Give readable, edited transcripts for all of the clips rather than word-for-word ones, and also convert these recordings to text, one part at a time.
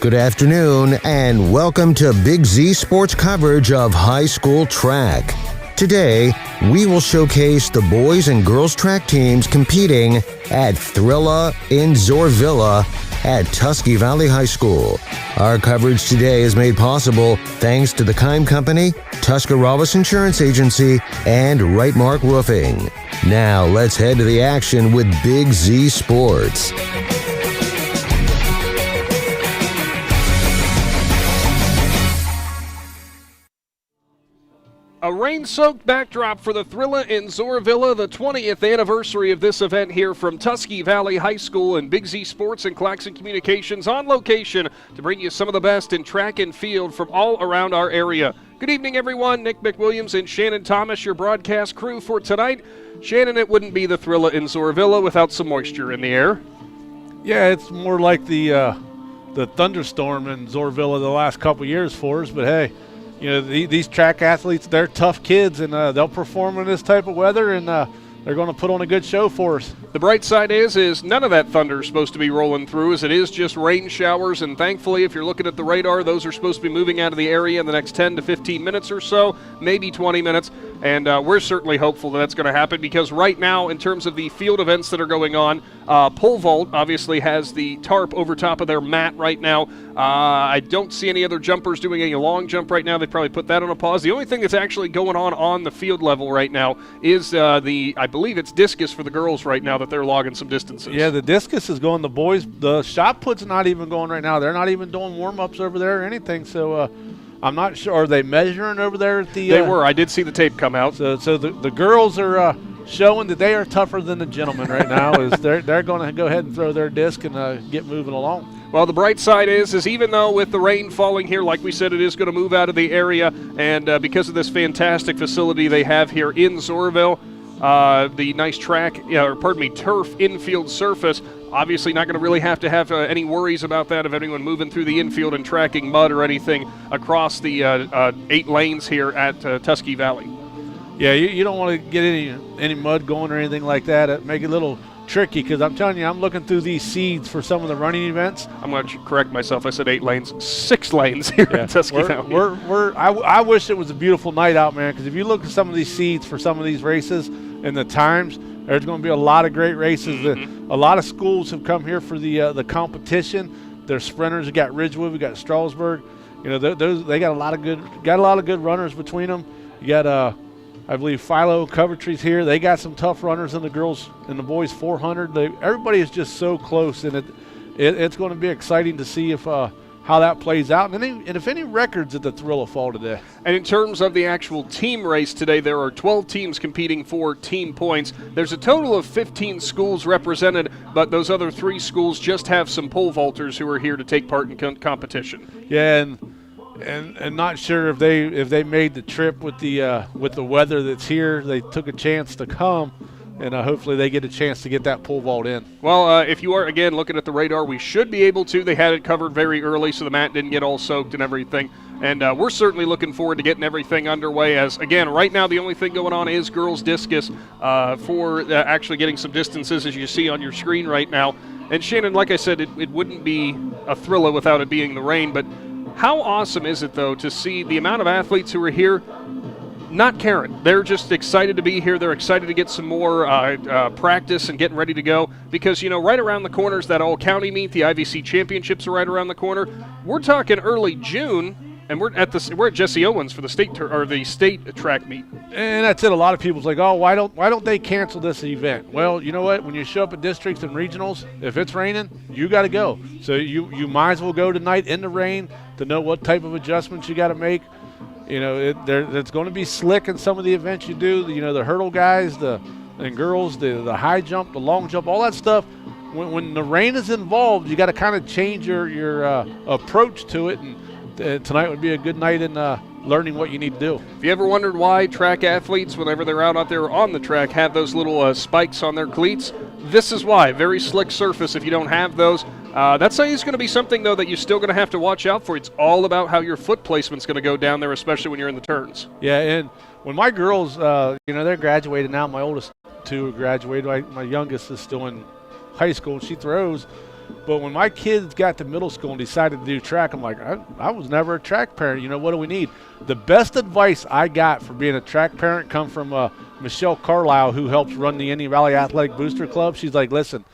Good afternoon, and welcome to Big Z Sports coverage of high school track. Today, we will showcase the boys and girls track teams competing at Thrilla in Zoarvilla at Tusky Valley High School. Our coverage today is made possible thanks to the Kime Company, Tuscarawas Insurance Agency, and Right Mark Roofing. Now, let's head to the action with Big Z Sports. A rain-soaked backdrop for the Thrilla in Zoarvilla, the 20th anniversary of this event here from Tusky Valley High School, and Big Z Sports and Claxon Communications on location to bring you some of the best in track and field from all around our area. Good evening, everyone. Nick McWilliams and Shannon Thomas, your broadcast crew for tonight. Shannon, it wouldn't be the Thrilla in Zoarvilla without some moisture in the air. Yeah, it's more like the thunderstorm in Zoarvilla the last couple years for us, but hey, you know, these track athletes, they're tough kids, and they'll perform in this type of weather, and they're going to put on a good show for us. The bright side is none of that thunder is supposed to be rolling through, as it is just rain showers, and thankfully, if you're looking at the radar, those are supposed to be moving out of the area in the next 10 to 15 minutes or so, maybe 20 minutes, and we're certainly hopeful that that's going to happen, because right now, in terms of the field events that are going on, pole vault obviously has the tarp over top of their mat right now. I don't see any other jumpers doing any long jump right now. They probably put that on a pause. The only thing that's actually going on the field level right now is I believe it's discus for the girls right now that they're logging some distances. Yeah, the discus is going. The boys, the shot put's not even going right now. They're not even doing warm-ups over there or anything, so I'm not sure. Are they measuring over there at the... They were. I did see the tape come out. So the girls are showing that they are tougher than the gentlemen right now. Is they're going to go ahead and throw their disc and get moving along. Well, the bright side is even though with the rain falling here, like we said, it is going to move out of the area, and because of this fantastic facility they have here in Zoarville, the nice turf infield surface, obviously not going to really have any worries about that of anyone moving through the infield and tracking mud or anything across the 8 lanes here at Tusky Valley. Yeah, you don't want to get any mud going or anything like that. It make it a little tricky, because I'm telling you, I'm looking through these seeds for some of the running events. I'm going to correct myself. I said 8 lanes, 6 lanes here at Tusky Valley. I wish it was a beautiful night out, man, because if you look at some of these seeds for some of these races and the times, there's going to be a lot of great races. Mm-hmm. A lot of schools have come here for the competition. There's sprinters. We got Ridgewood. We got Strasburg. You know, they got a lot of good runners between them. You got I believe Philo Covertree's here. They got some tough runners in the girls and the boys 400. Everybody is just so close, and it's going to be exciting to see if how that plays out, and if any records at the Thrilla fall today. And in terms of the actual team race today, there are 12 teams competing for team points. There's a total of 15 schools represented, but those other 3 schools just have some pole vaulters who are here to take part in competition. Yeah, and not sure if they made the trip with the weather that's here. They took a chance to come, and hopefully they get a chance to get that pole vault in. Well, if you are, again, looking at the radar, we should be able to. They had it covered very early, so the mat didn't get all soaked and everything. And we're certainly looking forward to getting everything underway, as, again, right now the only thing going on is girls discus for actually getting some distances, as you see on your screen right now. And, Shannon, like I said, it wouldn't be a Thrilla without it being the rain, but how awesome is it, though, to see the amount of athletes who are here not caring? They're just excited to be here. They're excited to get some more practice and getting ready to go, because, you know, right around the corner is that all-county meet. The IVC championships are right around the corner. We're talking early June, and we're at Jesse Owens for the state track meet. And that's it. A lot of people's like, oh, why don't they cancel this event? Well, you know what? When you show up at districts and regionals, if it's raining, you got to go. So you might as well go tonight in the rain to know what type of adjustments you got to make. You know, it's going to be slick in some of the events you do. You know, the hurdle guys, and girls, the high jump, the long jump, all that stuff. When the rain is involved, you got to kind of change your approach to it. And tonight would be a good night in learning what you need to do. If you ever wondered why track athletes, whenever they're out there on the track, have those little spikes on their cleats, this is why. Very slick surface. If you don't have those, that's always going to be something, though, that you're still going to have to watch out for. It's all about how your foot placement's going to go down there, especially when you're in the turns. Yeah, and when my girls, they're graduated now. My oldest 2 are graduated. My youngest is still in high school. She throws. But when my kids got to middle school and decided to do track, I'm like, I was never a track parent. You know, what do we need? The best advice I got for being a track parent come from Michelle Carlisle, who helps run the Indian Valley Athletic Booster Club. She's like, listen,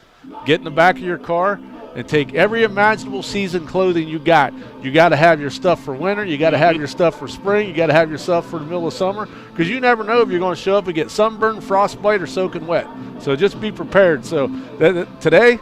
get in the back of your car and take every imaginable season clothing you got. You got to have your stuff for winter. You got to have your stuff for spring. You got to have your stuff for the middle of summer, because you never know if you're going to show up and get sunburned, frostbite, or soaking wet. So just be prepared. So today,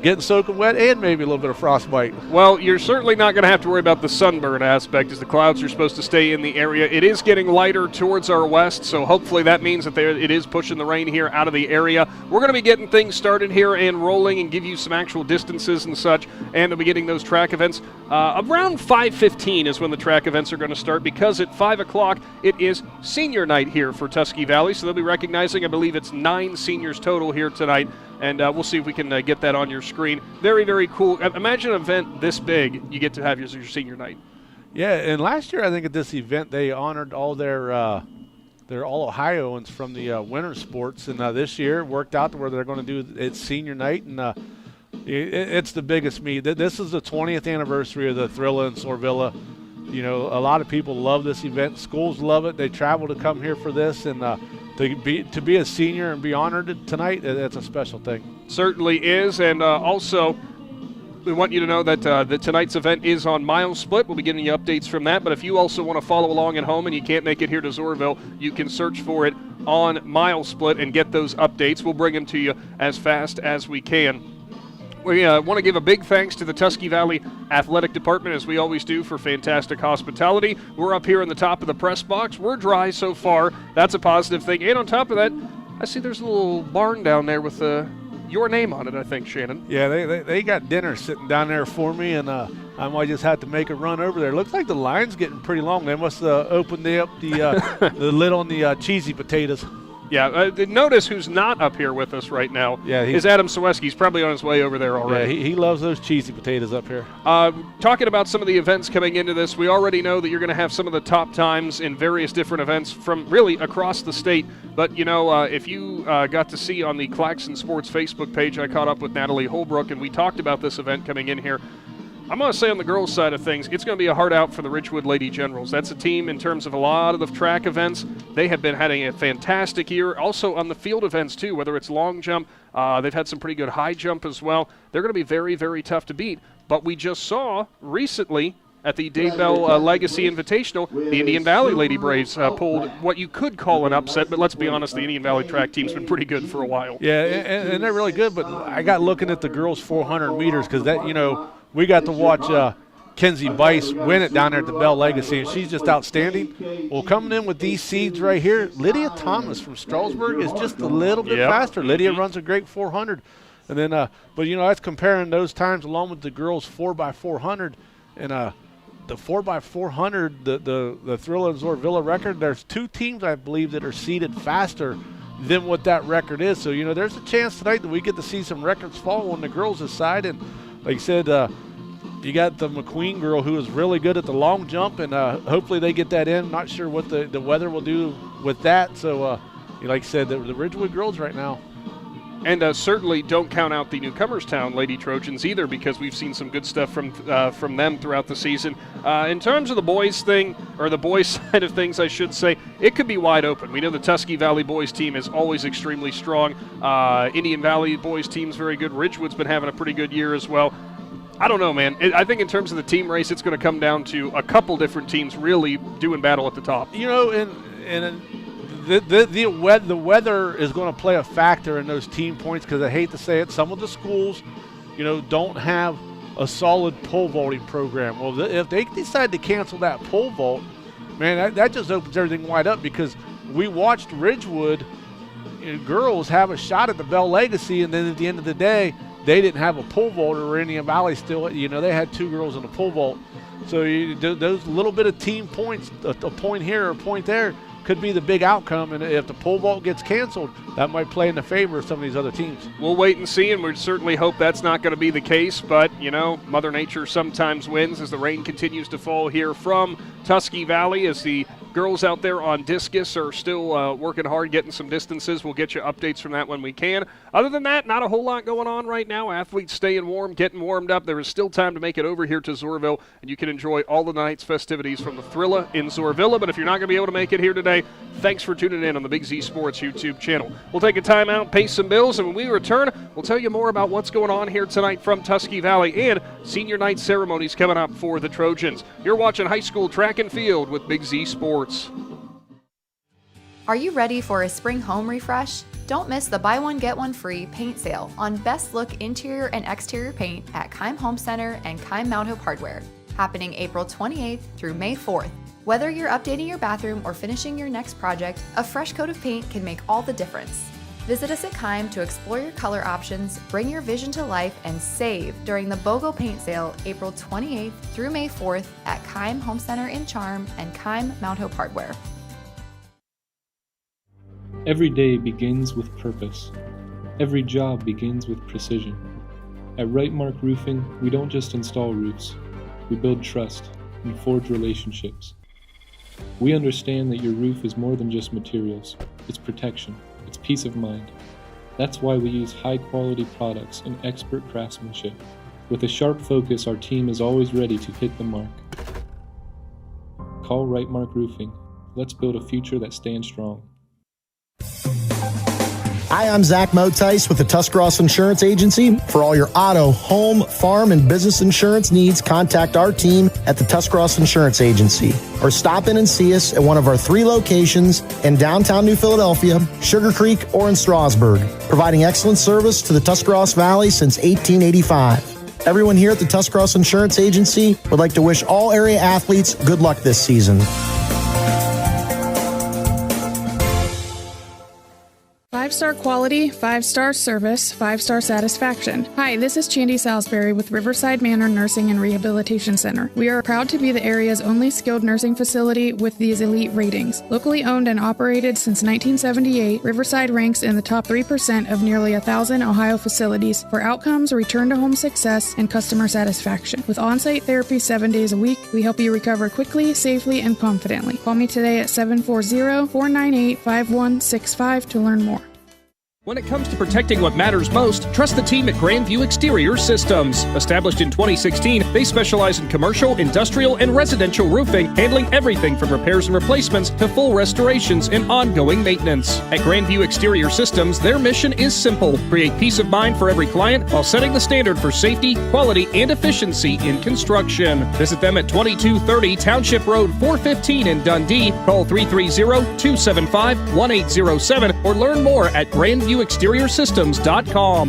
getting soaking wet and maybe a little bit of frostbite. Well, you're certainly not going to have to worry about the sunburn aspect, as the clouds are supposed to stay in the area. It is getting lighter towards our west, so hopefully that means that it is pushing the rain here out of the area. We're going to be getting things started here and rolling and give you some actual distances and such, and we'll be getting those track events. Around 5:15 is when the track events are going to start, because at 5 o'clock it is senior night here for Tusky Valley, so they'll be recognizing, I believe it's 9 seniors total here tonight. And we'll see if we can get that on your screen. Very, very cool. Imagine an event this big, you get to have your senior night. Yeah, and last year I think at this event they honored all their All-Ohioans from the winter sports. And this year it worked out to where they're going to do its senior night. And it's the biggest meet. This is the 20th anniversary of the Thrilla in Zoarvilla. You know, a lot of people love this event. Schools love it. They travel to come here for this. And to be a senior and be honored tonight, it's a special thing. Certainly is. And also, we want you to know that tonight's event is on Mile Split. We'll be giving you updates from that. But if you also want to follow along at home and you can't make it here to Zoarville, you can search for it on Mile Split and get those updates. We'll bring them to you as fast as we can. We want to give a big thanks to the Tusky Valley Athletic Department, as we always do, for fantastic hospitality. We're up here in the top of the press box. We're dry so far. That's a positive thing. And on top of that, I see there's a little barn down there with your name on it, I think, Shannon. Yeah, they got dinner sitting down there for me, and I might just have to make a run over there. Looks like the line's getting pretty long. They must open up the lid on the cheesy potatoes. Yeah, notice who's not up here with us right now is Adam Sawieski. He's probably on his way over there already. Yeah, he loves those cheesy potatoes up here. Talking about some of the events coming into this, we already know that you're going to have some of the top times in various different events from really across the state. But, you know, if you got to see on the Claxon Sports Facebook page, I caught up with Natalie Holbrook, and we talked about this event coming in here. I'm going to say on the girls' side of things, it's going to be a hard out for the Ridgewood Lady Generals. That's a team in terms of a lot of the track events. They have been having a fantastic year. Also on the field events, too, whether it's long jump. They've had some pretty good high jump as well. They're going to be very, very tough to beat. But we just saw recently at the Dave Bell Legacy Invitational, the Indian Valley Lady Braves pulled what you could call an upset, but let's be honest, the Indian Valley track team's been pretty good for a while. Yeah, and they're really good, but I got looking at the girls' 400 meters because that, you know, we got to watch Kenzie Bice win it down there at the Bell Legacy, and she's just outstanding. Well, coming in with these seeds right here, Lydia Thomas from Strasburg is just a little bit faster. Lydia runs a great 400. And then, but, you know, that's comparing those times along with the girls' 4x400. And the 4x400, the Thrilla and Zoarvilla record, there's 2 teams, I believe, that are seeded faster than what that record is. So, you know, there's a chance tonight that we get to see some records fall on the girls' side. And like you said, you got the McQueen girl who is really good at the long jump, and hopefully they get that in. Not sure what the weather will do with that. So, like I said, the Ridgewood girls right now. And certainly don't count out the Newcomerstown Lady Trojans either, because we've seen some good stuff from them throughout the season. In terms of the boys thing, or the boys side of things, I should say, it could be wide open. We know the Tusky Valley boys team is always extremely strong. Indian Valley boys team's very good. Ridgewood's been having a pretty good year as well. I don't know, man. I think in terms of the team race, it's going to come down to a couple different teams really doing battle at the top. You know, and the weather is going to play a factor in those team points, because I hate to say it, some of the schools, you know, don't have a solid pole vaulting program. Well, if they decide to cancel that pole vault, man, that just opens everything wide up, because we watched Ridgewood girls have a shot at the Bell Legacy, and then at the end of the day, they didn't have a pole vaulter, or Indian Valley still, you know, they had 2 girls in the pole vault. So those little bit of team points, a point here or a point there, could be the big outcome. And if the pole vault gets canceled, that might play in the favor of some of these other teams. We'll wait and see, and we certainly hope that's not going to be the case. But, you know, Mother Nature sometimes wins as the rain continues to fall here from Tusky Valley, as the Girls out there on discus are still working hard, getting some distances. We'll get you updates from that when we can. Other than that, not a whole lot going on right now. Athletes staying warm, getting warmed up. There is still time to make it over here to Zoarville, and you can enjoy all the night's festivities from the Thrilla in Zoarvilla. But if you're not going to be able to make it here today, thanks for tuning in on the Big Z Sports YouTube channel. We'll take a time out, pay some bills, and when we return, we'll tell you more about what's going on here tonight from Tusky Valley and senior night ceremonies coming up for the Trojans. You're watching high school track and field with Big Z Sports. Are you ready for a spring home refresh? Don't miss the buy one get one free paint sale on best look interior and exterior paint at Keim Home Center and Keim Mount Hope Hardware, happening April 28th through May 4th. Whether you're updating your bathroom or finishing your next project, a fresh coat of paint can make all the difference. Visit us at Keim to explore your color options, bring your vision to life, and save during the BOGO paint sale April 28th through May 4th at Keim Home Center in Charm and Keim Mount Hope Hardware. Every day begins with purpose. Every job begins with precision. At Right Mark Roofing, we don't just install roofs. We build trust and forge relationships. We understand that your roof is more than just materials. It's protection. It's peace of mind. That's why we use high-quality products and expert craftsmanship. With a sharp focus, our team is always ready to hit the mark. Call Right Mark Roofing. Let's build a future that stands strong. Hi, I'm Zach Motice with the Tuscarawas Insurance Agency. For all your auto, home, farm, and business insurance needs, contact our team at the Tuscarawas Insurance Agency or stop in and see us at one of our 3 locations in downtown New Philadelphia, Sugar Creek, or in Strasburg, providing excellent service to the Tuscarawas Valley since 1885. Everyone here at the Tuscarawas Insurance Agency would like to wish all area athletes good luck this season. 5-star quality, 5-star service, 5-star satisfaction. Hi, this is Chandy Salisbury with Riverside Manor Nursing and Rehabilitation Center. We are proud to be the area's only skilled nursing facility with these elite ratings. Locally owned and operated since 1978, Riverside ranks in the top 3% of nearly 1,000 Ohio facilities for outcomes, return-to-home success, and customer satisfaction. With on-site therapy 7 days a week, we help you recover quickly, safely, and confidently. Call me today at 740-498-5165 to learn more. When it comes to protecting what matters most, trust the team at Grandview Exterior Systems. Established in 2016, they specialize in commercial, industrial, and residential roofing, handling everything from repairs and replacements to full restorations and ongoing maintenance. At Grandview Exterior Systems, their mission is simple: create peace of mind for every client while setting the standard for safety, quality, and efficiency in construction. Visit them at 2230 Township Road 415 in Dundee. Call 330-275-1807 or learn more at GrandviewExteriorSystems.com.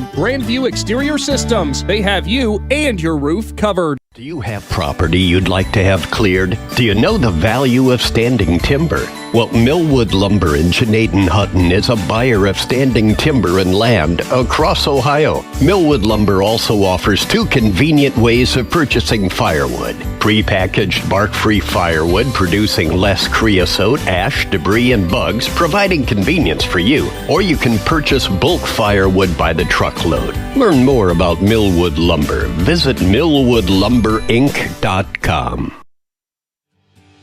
Grandview Exterior Systems. They have you and your roof covered. Do you have property you'd like to have cleared? Do you know the value of standing timber? Well, Millwood Lumber in Janaden Hutton is a buyer of standing timber and land across Ohio. Millwood Lumber also offers 2 convenient ways of purchasing firewood. Prepackaged bark-free firewood producing less creosote, ash, debris, and bugs, providing convenience for you. Or you can purchase bulk firewood by the truckload. Learn more about Millwood Lumber. Visit millwoodlumberinc.com.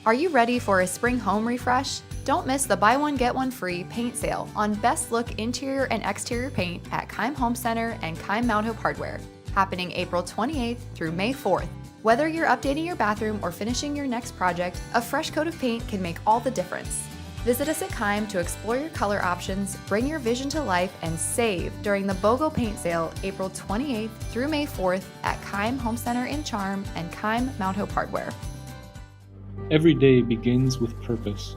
Are you ready for a spring home refresh? Don't miss the buy one get one free paint sale on best look interior and exterior paint at Keim Home Center and Keim Mount Hope Hardware, happening April 28th through May 4th. Whether you're updating your bathroom or finishing your next project, a fresh coat of paint can make all the difference. Visit us at Keim to explore your color options, bring your vision to life, and save during the BOGO paint sale April 28th through May 4th at Keim Home Center in Charm and Keim Mount Hope Hardware. Every day begins with purpose.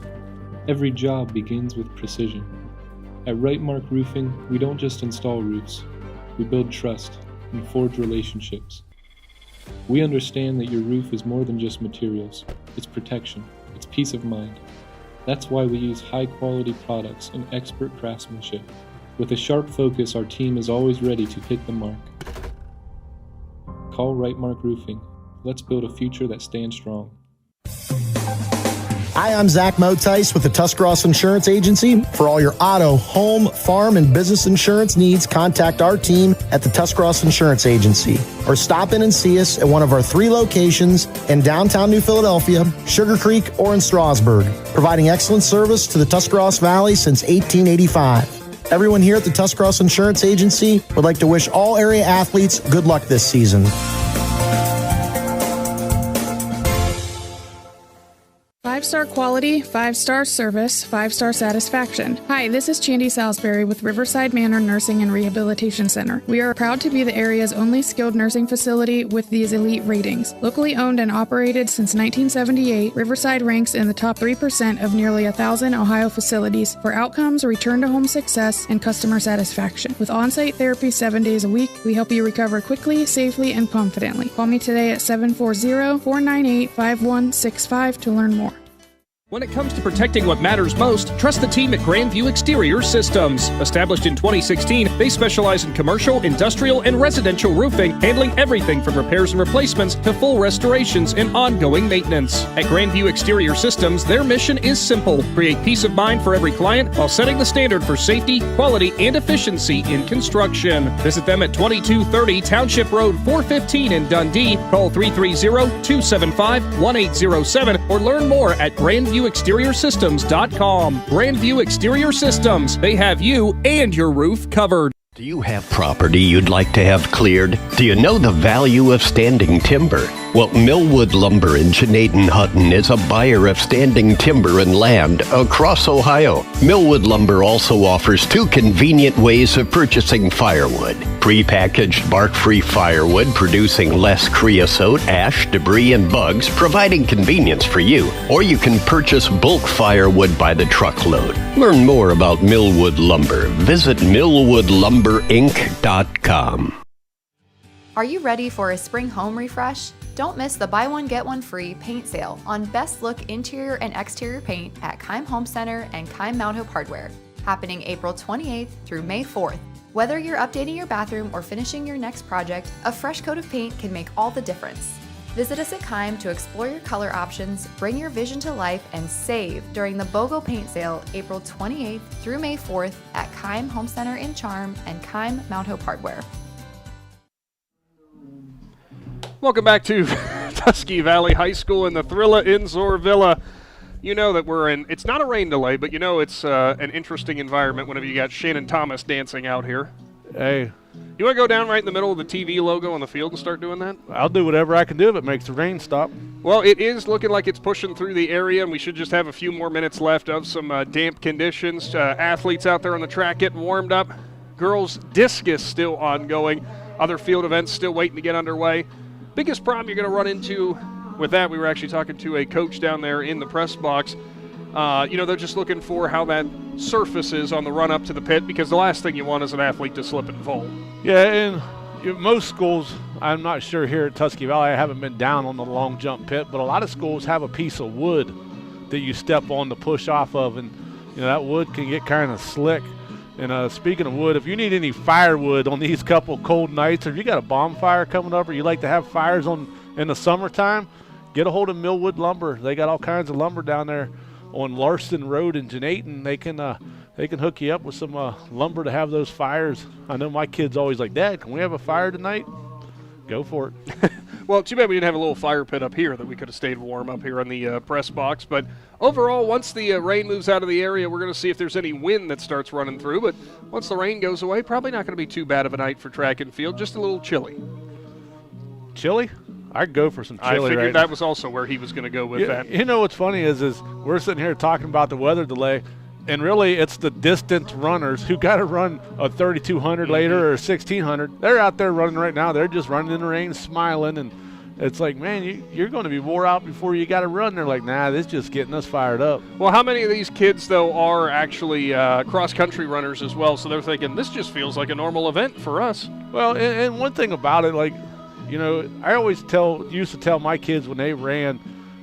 Every job begins with precision. At Right Mark Roofing, we don't just install roofs. We build trust and forge relationships. We understand that your roof is more than just materials. It's protection. It's peace of mind. That's why we use high-quality products and expert craftsmanship. With a sharp focus, our team is always ready to hit the mark. Call Right Mark Roofing. Let's build a future that stands strong. Hi, I'm Zach Motice with the Tuscarawas Insurance Agency. For all your auto, home, farm, and business insurance needs, contact our team at the Tuscarawas Insurance Agency or stop in and see us at one of our 3 locations in downtown New Philadelphia, Sugar Creek, or in Strasburg, providing excellent service to the Tuscarawas Valley since 1885. Everyone here at the Tuscarawas Insurance Agency would like to wish all area athletes good luck this season. 5-star quality, 5-star service, 5-star satisfaction. Hi, this is Chandy Salisbury with Riverside Manor Nursing and Rehabilitation Center. We are proud to be the area's only skilled nursing facility with these elite ratings. Locally owned and operated since 1978, Riverside ranks in the top 3% of nearly 1,000 Ohio facilities for outcomes, return-to-home success, and customer satisfaction. With on-site therapy 7 days a week, we help you recover quickly, safely, and confidently. Call me today at 740-498-5165 to learn more. When it comes to protecting what matters most, trust the team at Grandview Exterior Systems. Established in 2016, they specialize in commercial, industrial, and residential roofing, handling everything from repairs and replacements to full restorations and ongoing maintenance. At Grandview Exterior Systems, their mission is simple: create peace of mind for every client while setting the standard for safety, quality, and efficiency in construction. Visit them at 2230 Township Road 415 in Dundee. Call 330-275-1807 or learn more at GrandviewExteriorSystems.com. Grandview Exterior Systems. They have you and your roof covered. Do you have property you'd like to have cleared? Do you know the value of standing timber? Well, Millwood Lumber in Hutton is a buyer of standing timber and land across Ohio. Millwood Lumber also offers 2 convenient ways of purchasing firewood. Prepackaged bark-free firewood producing less creosote, ash, debris, and bugs, providing convenience for you. Or you can purchase bulk firewood by the truckload. Learn more about Millwood Lumber. Visit millwoodlumberinc.com. Are you ready for a spring home refresh? Don't miss the buy one get one free paint sale on best look interior and exterior paint at Keim Home Center and Keim Mount Hope Hardware, happening April 28th through May 4th. Whether you're updating your bathroom or finishing your next project, a fresh coat of paint can make all the difference. Visit us at Keim to explore your color options, bring your vision to life, and save during the BOGO paint sale April 28th through May 4th at Keim Home Center in Charm and Keim Mount Hope Hardware. Welcome back to Tusky Valley High School in the Thrilla in Zoarvilla. You know that we're in, it's not a rain delay, but you know it's an interesting environment whenever you got Shannon Thomas dancing out here. Hey. You want to go down right in the middle of the TV logo on the field and start doing that? I'll do whatever I can do if it makes the rain stop. Well, it is looking like it's pushing through the area, and we should just have a few more minutes left of some damp conditions. Athletes out there on the track getting warmed up. Girls discus still ongoing. Other field events still waiting to get underway. Biggest problem you're going to run into with that, we were actually talking to a coach down there in the press box. They're just looking for how that surfaces on the run up to the pit, because the last thing you want is an athlete to slip and fall. Yeah, and most schools, I'm not sure here at Tusky Valley, I haven't been down on the long jump pit, but a lot of schools have a piece of wood that you step on to push off of, and that wood can get kind of slick. And speaking of wood, if you need any firewood on these couple cold nights, or if you got a bonfire coming up, or you like to have fires in the summertime, get a hold of Millwood Lumber. They got all kinds of lumber down there on Larson Road in Janaton. They can hook you up with some lumber to have those fires. I know my kids always like, Dad, can we have a fire tonight? Go for it. Well, too bad we didn't have a little fire pit up here that we could have stayed warm up here on the press box. But overall, once the rain moves out of the area, we're going to see if there's any wind that starts running through. But once the rain goes away, probably not going to be too bad of a night for track and field, just a little chilly. Chilly? I'd go for some chili. I figured right that now. Was also where he was going to go with that. You know what's funny is we're sitting here talking about the weather delay, and really it's the distance runners who got to run a 3,200 later or a 1,600. They're out there running right now. They're just running in the rain, smiling, and it's like, man, you're going to be wore out before you got to run. They're like, nah, this is just getting us fired up. Well, how many of these kids, though, are actually cross-country runners as well? So they're thinking, this just feels like a normal event for us. Well, and one thing about it, like, I always used to tell my kids when they ran,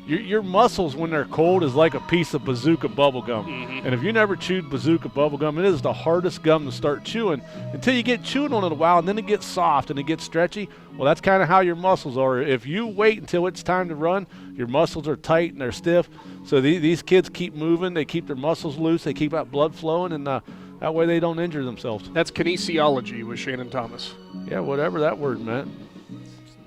your muscles when they're cold is like a piece of bazooka bubble gum. And if you never chewed bazooka bubble gum, it is the hardest gum to start chewing until you get chewing on it a while, and then it gets soft and it gets stretchy. Well, that's kind of how your muscles are. If you wait until it's time to run, your muscles are tight and they're stiff. So these kids keep moving, they keep their muscles loose, they keep that blood flowing, and that way they don't injure themselves. That's kinesiology with Shannon Thomas. Yeah, whatever that word meant.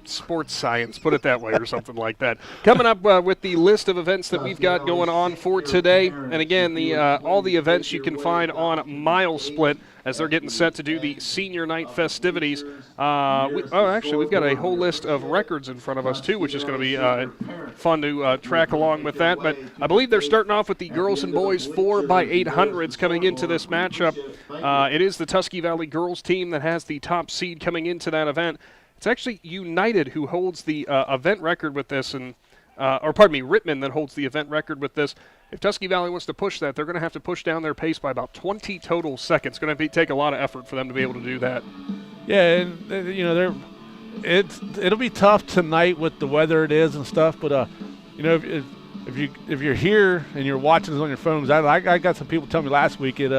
Sports science, put it that way, or something like that. Coming up with the list of events that we've got going on for today, and again, all the events you can find on Mile Split as they're getting set to do the senior night festivities. Actually, we've got a whole list of records in front of us too, which is going to be fun to track along with that. But I believe they're starting off with the girls and boys 4x800s coming into this matchup. It is the Tusky Valley girls team that has the top seed coming into that event. It's actually United who holds the event record with this, Rittman that holds the event record with this. If Tusky Valley wants to push that, they're going to have to push down their pace by about 20 total seconds. It's going to take a lot of effort for them to be able to do that. Yeah, and it'll be tough tonight with the weather it is and stuff. But if you're here and you're watching this on your phones, I got some people tell me last week at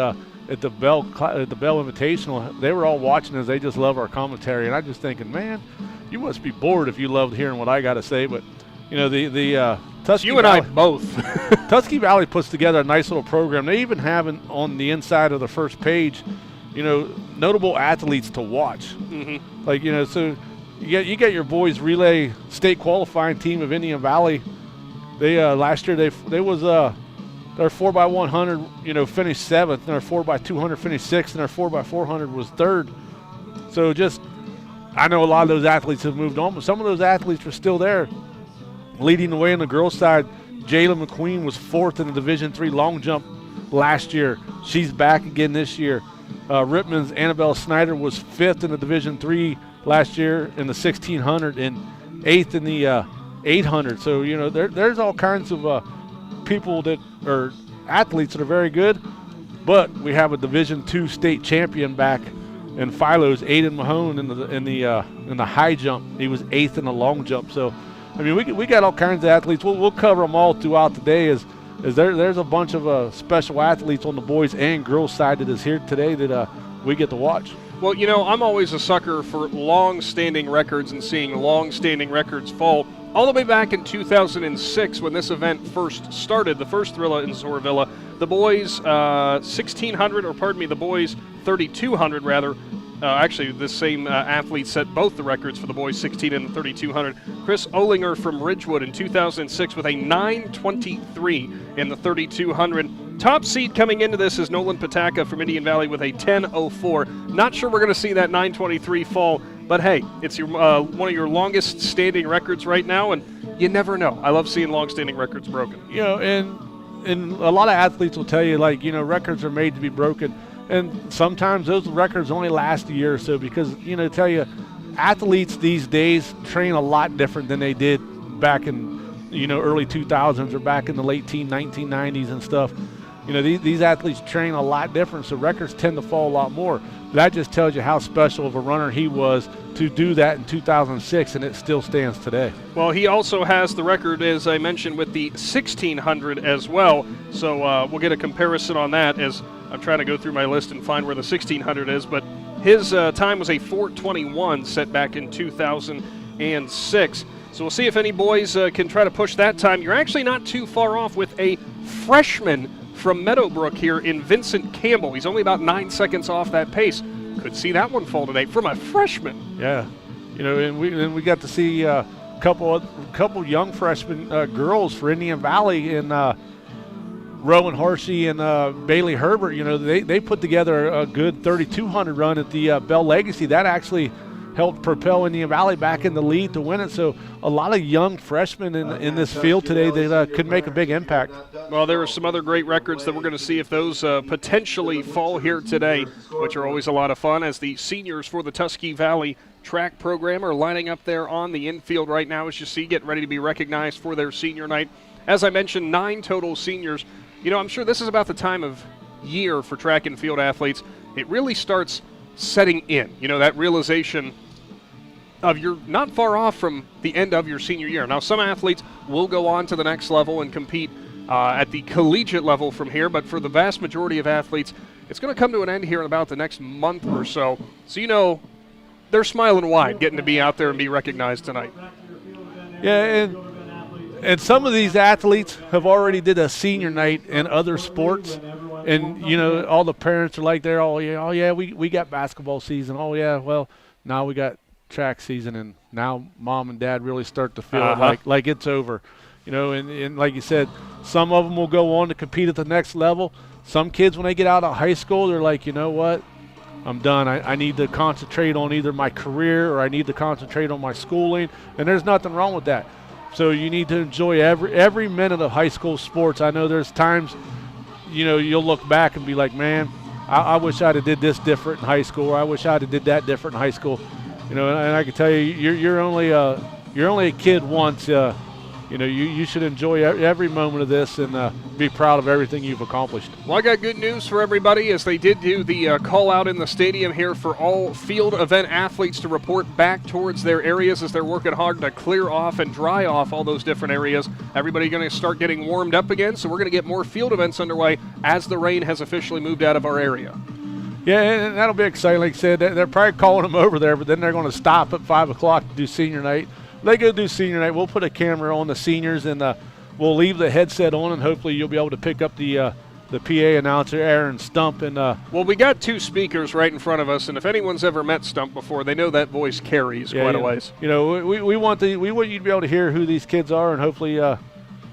the Bell Invitational, they were all watching us. They just love our commentary, and I'm just thinking, man, you must be bored if you loved hearing what I got to say. But the Tusky you and Valley, I both. Tusky Valley puts together a nice little program. They even have on the inside of the first page, notable athletes to watch. Mm-hmm. So you get your boys relay state qualifying team of Indian Valley. They last year they was their 4x100, finished 7th, and their 4x200 finished 6th, and their 4x400 was 3rd. So I know a lot of those athletes have moved on, but some of those athletes are still there. Leading the way on the girls' side, Jayla McQueen was 4th in the Division III long jump last year. She's back again this year. Rittman's Annabelle Snyder was 5th in the Division III last year in the 1600 and 8th in the 800. So, there's all kinds of people that are athletes that are very good, but we have a Division II state champion back in Philo's, Aiden Mahone in the high jump. He was 8th in the long jump. So, we got all kinds of athletes. We'll cover them all throughout the day. As there's a bunch of special athletes on the boys and girls side that is here today that we get to watch. Well, I'm always a sucker for long-standing records and seeing long-standing records fall. All the way back in 2006 when this event first started, the first Thrilla in Zoarvilla, the boys 3200 rather. Actually, this same athlete set both the records for the boys 16 and the 3200. Chris Olinger from Ridgewood in 2006 with a 9:23 in the 3200. Top seed coming into this is Nolan Pataka from Indian Valley with a 10:04. Not sure we're going to see that 9:23 fall, but hey, it's your one of your longest standing records right now, and you never know. I love seeing long-standing records broken. And a lot of athletes will tell you, records are made to be broken. And sometimes those records only last a year or so because, tell you, athletes these days train a lot different than they did back in, early 2000s or back in the late 1990s and stuff. These athletes train a lot different, so records tend to fall a lot more. That just tells you how special of a runner he was to do that in 2006, and it still stands today. Well, he also has the record, as I mentioned, with the 1600 as well. So we'll get a comparison on that as I'm trying to go through my list and find where the 1600 is. But his time was a 4:21 set back in 2006. So we'll see if any boys can try to push that time. You're actually not too far off with a freshman from Meadowbrook here in Vincent Campbell. He's only about 9 seconds off that pace. Could see that one fall today from a freshman. Yeah, and we got to see a couple young freshman girls for Indian Valley in Rowan Harsey and Bailey Herbert. They put together a good 3200 run at the Bell Legacy. That actually helped propel Indian Valley back in the lead to win it. So a lot of young freshmen in this field today that could make a big impact. Well, there are some other great records that we're going to see if those potentially fall here today, which are always a lot of fun as the seniors for the Tusky Valley track program are lining up there on the infield right now, as you see, getting ready to be recognized for their senior night. As I mentioned, 9 total seniors. I'm sure this is about the time of year for track and field athletes. It really starts setting in, that realization you're not far off from the end of your senior year. Now, some athletes will go on to the next level and compete at the collegiate level from here, but for the vast majority of athletes, it's going to come to an end here in about the next month or so. So, they're smiling wide getting to be out there and be recognized tonight. Yeah, and some of these athletes have already did a senior night in other sports, and all the parents are like, "There, oh yeah, we got basketball season. Oh yeah, well now we got track season, and now mom and dad really start to feel like it's over." And like you said, some of them will go on to compete at the next level. Some kids, when they get out of high school, they're like, you know what? I'm done. I need to concentrate on either my career or I need to concentrate on my schooling, and there's nothing wrong with that. So you need to enjoy every minute of high school sports. I know there's times, you'll look back and be like, man, I wish I'd have did this different in high school, or I wish I'd have did that different in high school. And I can tell you, you're only a kid once. You should enjoy every moment of this and be proud of everything you've accomplished. Well, I got good news for everybody, as they did do the call out in the stadium here for all field event athletes to report back towards their areas as they're working hard to clear off and dry off all those different areas. Everybody going to start getting warmed up again, so we're going to get more field events underway as the rain has officially moved out of our area. Yeah, and that'll be exciting. Like I said, they're probably calling them over there, but then they're going to stop at 5 o'clock to do senior night. They go do senior night. We'll put a camera on the seniors, and we'll leave the headset on, and hopefully you'll be able to pick up the PA announcer, Aaron Stump. And well, we got two speakers right in front of us, and if anyone's ever met Stump before, they know that voice carries quite a ways. We want you to be able to hear who these kids are, and hopefully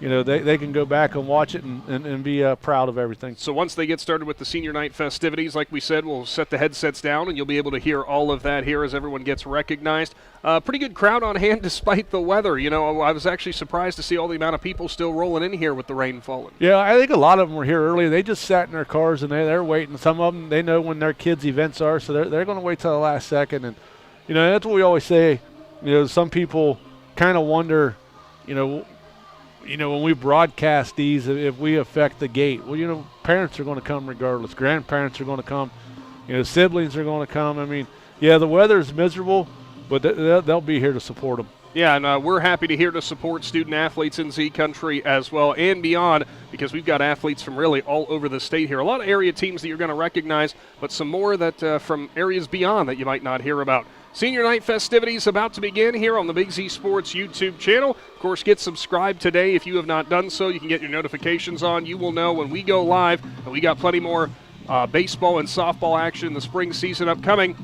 they can go back and watch it and be proud of everything. So once they get started with the senior night festivities, like we said, we'll set the headsets down, and you'll be able to hear all of that here as everyone gets recognized. Pretty good crowd on hand despite the weather. I was actually surprised to see all the amount of people still rolling in here with the rain falling. Yeah, I think a lot of them were here early. They just sat in their cars, and they're waiting. Some of them, they know when their kids' events are, so they're going to wait till the last second. And, that's what we always say. Some people kind of wonder, when we broadcast these, if we affect the gate. Well, parents are going to come regardless. Grandparents are going to come. Siblings are going to come. I mean, yeah, the weather's miserable, but they'll be here to support them. Yeah, and we're happy to here to support student athletes in Z Country as well and beyond, because we've got athletes from really all over the state here. A lot of area teams that you're going to recognize, but some more that from areas beyond that you might not hear about. Senior night festivities about to begin here on the Big Z Sports YouTube channel. Of course, get subscribed today if you have not done so. You can get your notifications on. You will know when we go live, and we got plenty more baseball and softball action in the spring season upcoming.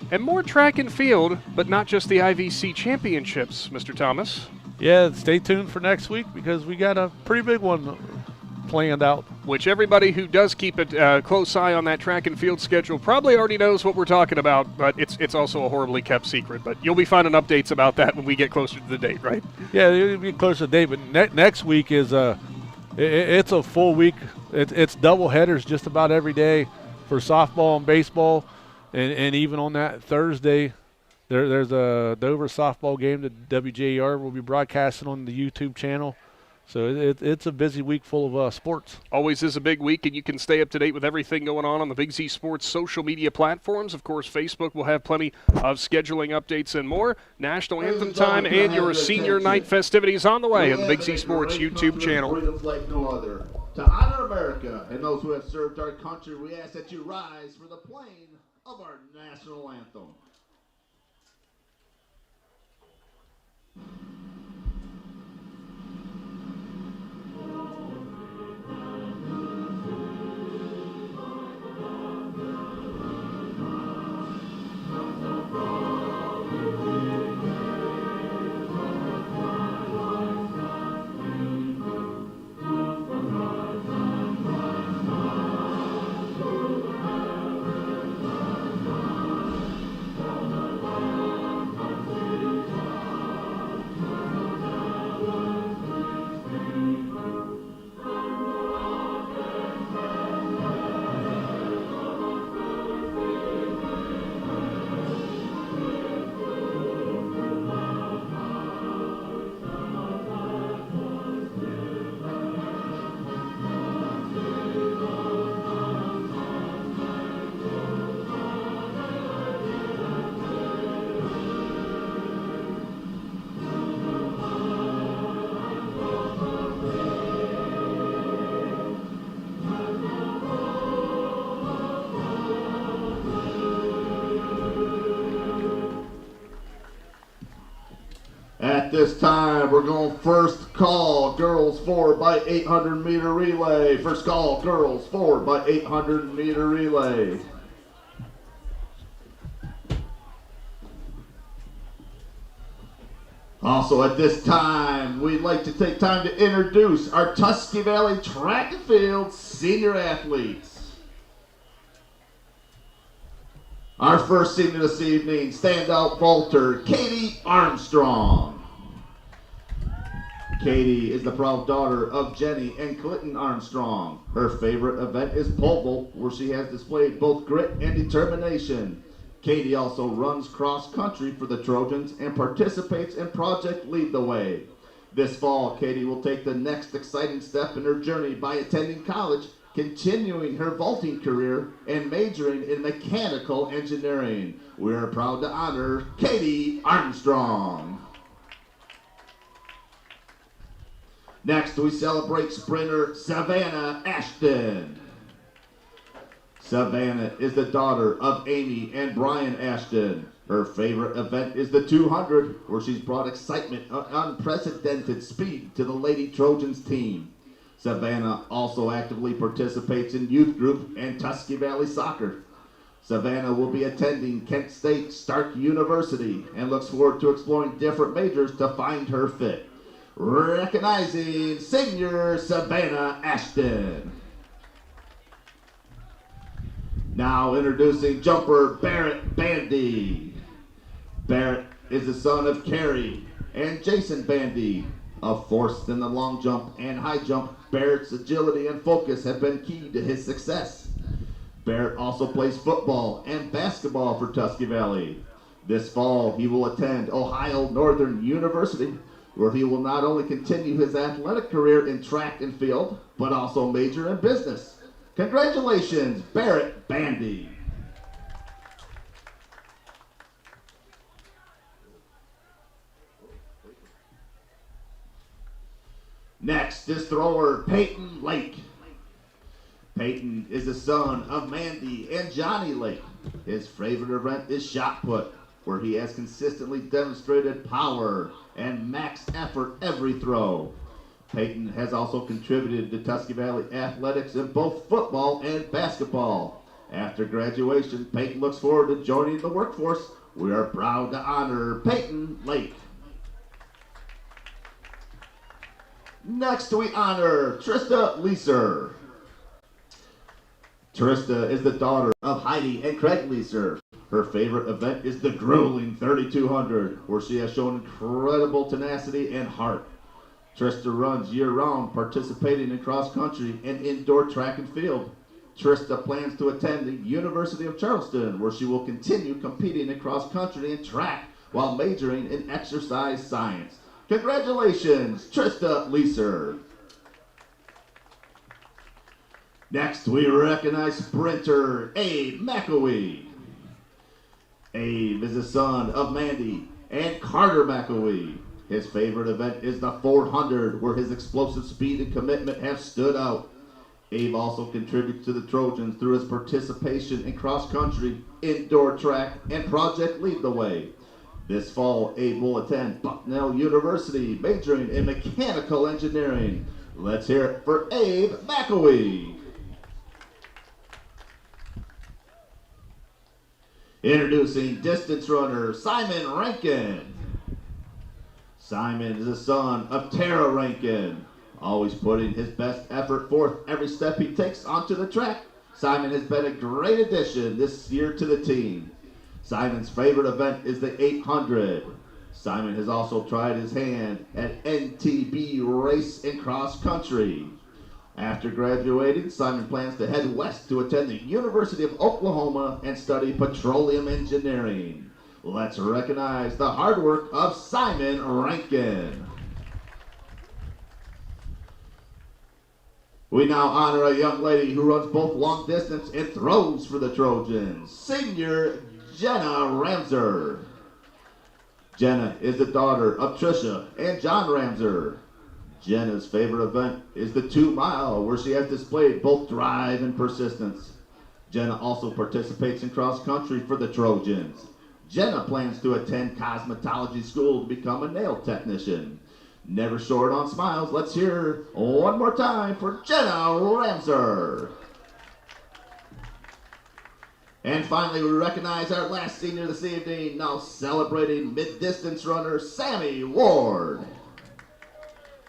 And more track and field, but not just the IVC championships, Mr. Thomas. Yeah, stay tuned for next week because we got a pretty big one planned out. Which everybody who does keep a close eye on that track and field schedule probably already knows what we're talking about, but it's also a horribly kept secret. But you'll be finding updates about that when we get closer to the date, right? Yeah, it'll be closer to the date, but next week is it's a full week. It's double headers just about every day for softball and baseball. And even on that Thursday, there's a Dover softball game that WJR will be broadcasting on the YouTube channel. So it's a busy week full of sports. Always is a big week, and you can stay up to date with everything going on the Big Z Sports social media platforms. Of course, Facebook will have plenty of scheduling updates and more. National Anthem time and your senior night festivities on the way on the Big Z Sports YouTube channel. Like no other. To honor America and those who have served our country, we ask that you rise for the playing of our national anthem. At this time, we're going first call, girls 4x800 meter relay. First call, girls 4x800 meter relay. Also at this time, we'd like to take time to introduce our Tusky Valley Track and Field senior athletes. Our first senior this evening, standout vaulter, Katie Armstrong. Katie is the proud daughter of Jenny and Clinton Armstrong. Her favorite event is pole vault, where she has displayed both grit and determination. Katie also runs cross country for the Trojans and participates in Project Lead the Way. This fall, Katie will take the next exciting step in her journey by attending college, continuing her vaulting career, and majoring in mechanical engineering. We are proud to honor Katie Armstrong. Next, we celebrate sprinter Savannah Ashton. Savannah is the daughter of Amy and Brian Ashton. Her favorite event is the 200, where she's brought excitement and unprecedented speed to the Lady Trojans team. Savannah also actively participates in youth group and Tusky Valley soccer. Savannah will be attending Kent State Stark University and looks forward to exploring different majors to find her fit. Recognizing senior Savannah Ashton. Now introducing jumper Barrett Bandy. Barrett is the son of Carrie and Jason Bandy. A force in the long jump and high jump, Barrett's agility and focus have been key to his success. Barrett also plays football and basketball for Tusky Valley. This fall, he will attend Ohio Northern University, where he will not only continue his athletic career in track and field, but also major in business. Congratulations, Barrett Bandy. Next is thrower Peyton Lake. Peyton is the son of Mandy and Johnny Lake. His favorite event is shot put, where he has consistently demonstrated power and max effort every throw. Peyton has also contributed to Tusky Valley athletics in both football and basketball. After graduation, Peyton looks forward to joining the workforce. We are proud to honor Peyton Lake. Next, we honor Trista Leeser. Trista is the daughter of Heidi and Craig Leeser. Her favorite event is the grueling 3200, where she has shown incredible tenacity and heart. Trista runs year-round, participating in cross-country and indoor track and field. Trista plans to attend the University of Charleston, where she will continue competing in cross-country and track while majoring in exercise science. Congratulations, Trista Leeser. Next, we recognize sprinter Abe McAwee. Abe is the son of Mandy and Carter McAwee. His favorite event is the 400, where his explosive speed and commitment have stood out. Abe also contributes to the Trojans through his participation in cross-country, indoor track, and Project Lead the Way. This fall, Abe will attend Bucknell University, majoring in mechanical engineering. Let's hear it for Abe McAwee. Introducing distance runner Simon Rankin. Simon is the son of Tara Rankin, always putting his best effort forth every step he takes onto the track. Simon has been a great addition this year to the team. Simon's favorite event is the 800. Simon has also tried his hand at NTB race and cross country. After graduating, Simon plans to head west to attend the University of Oklahoma and study petroleum engineering. Let's recognize the hard work of Simon Rankin. We now honor a young lady who runs both long distance and throws for the Trojans, senior Jenna Ramser. Jenna is the daughter of Trisha and John Ramser. Jenna's favorite event is the 2 mile, where she has displayed both drive and persistence. Jenna also participates in cross country for the Trojans. Jenna plans to attend cosmetology school to become a nail technician. Never short on smiles, let's hear one more time for Jenna Ramser. And finally, we recognize our last senior this evening, now celebrating mid-distance runner Sammy Ward.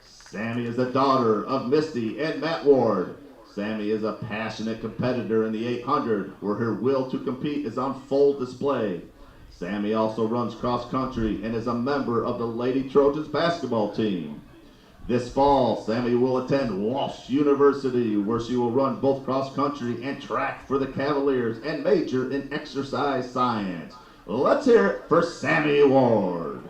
Sammy is the daughter of Misty and Matt Ward. Sammy is a passionate competitor in the 800, where her will to compete is on full display. Sammy also runs cross country and is a member of the Lady Trojans basketball team. This fall, Sammy will attend Walsh University, where she will run both cross country and track for the Cavaliers and major in exercise science. Let's hear it for Sammy Ward.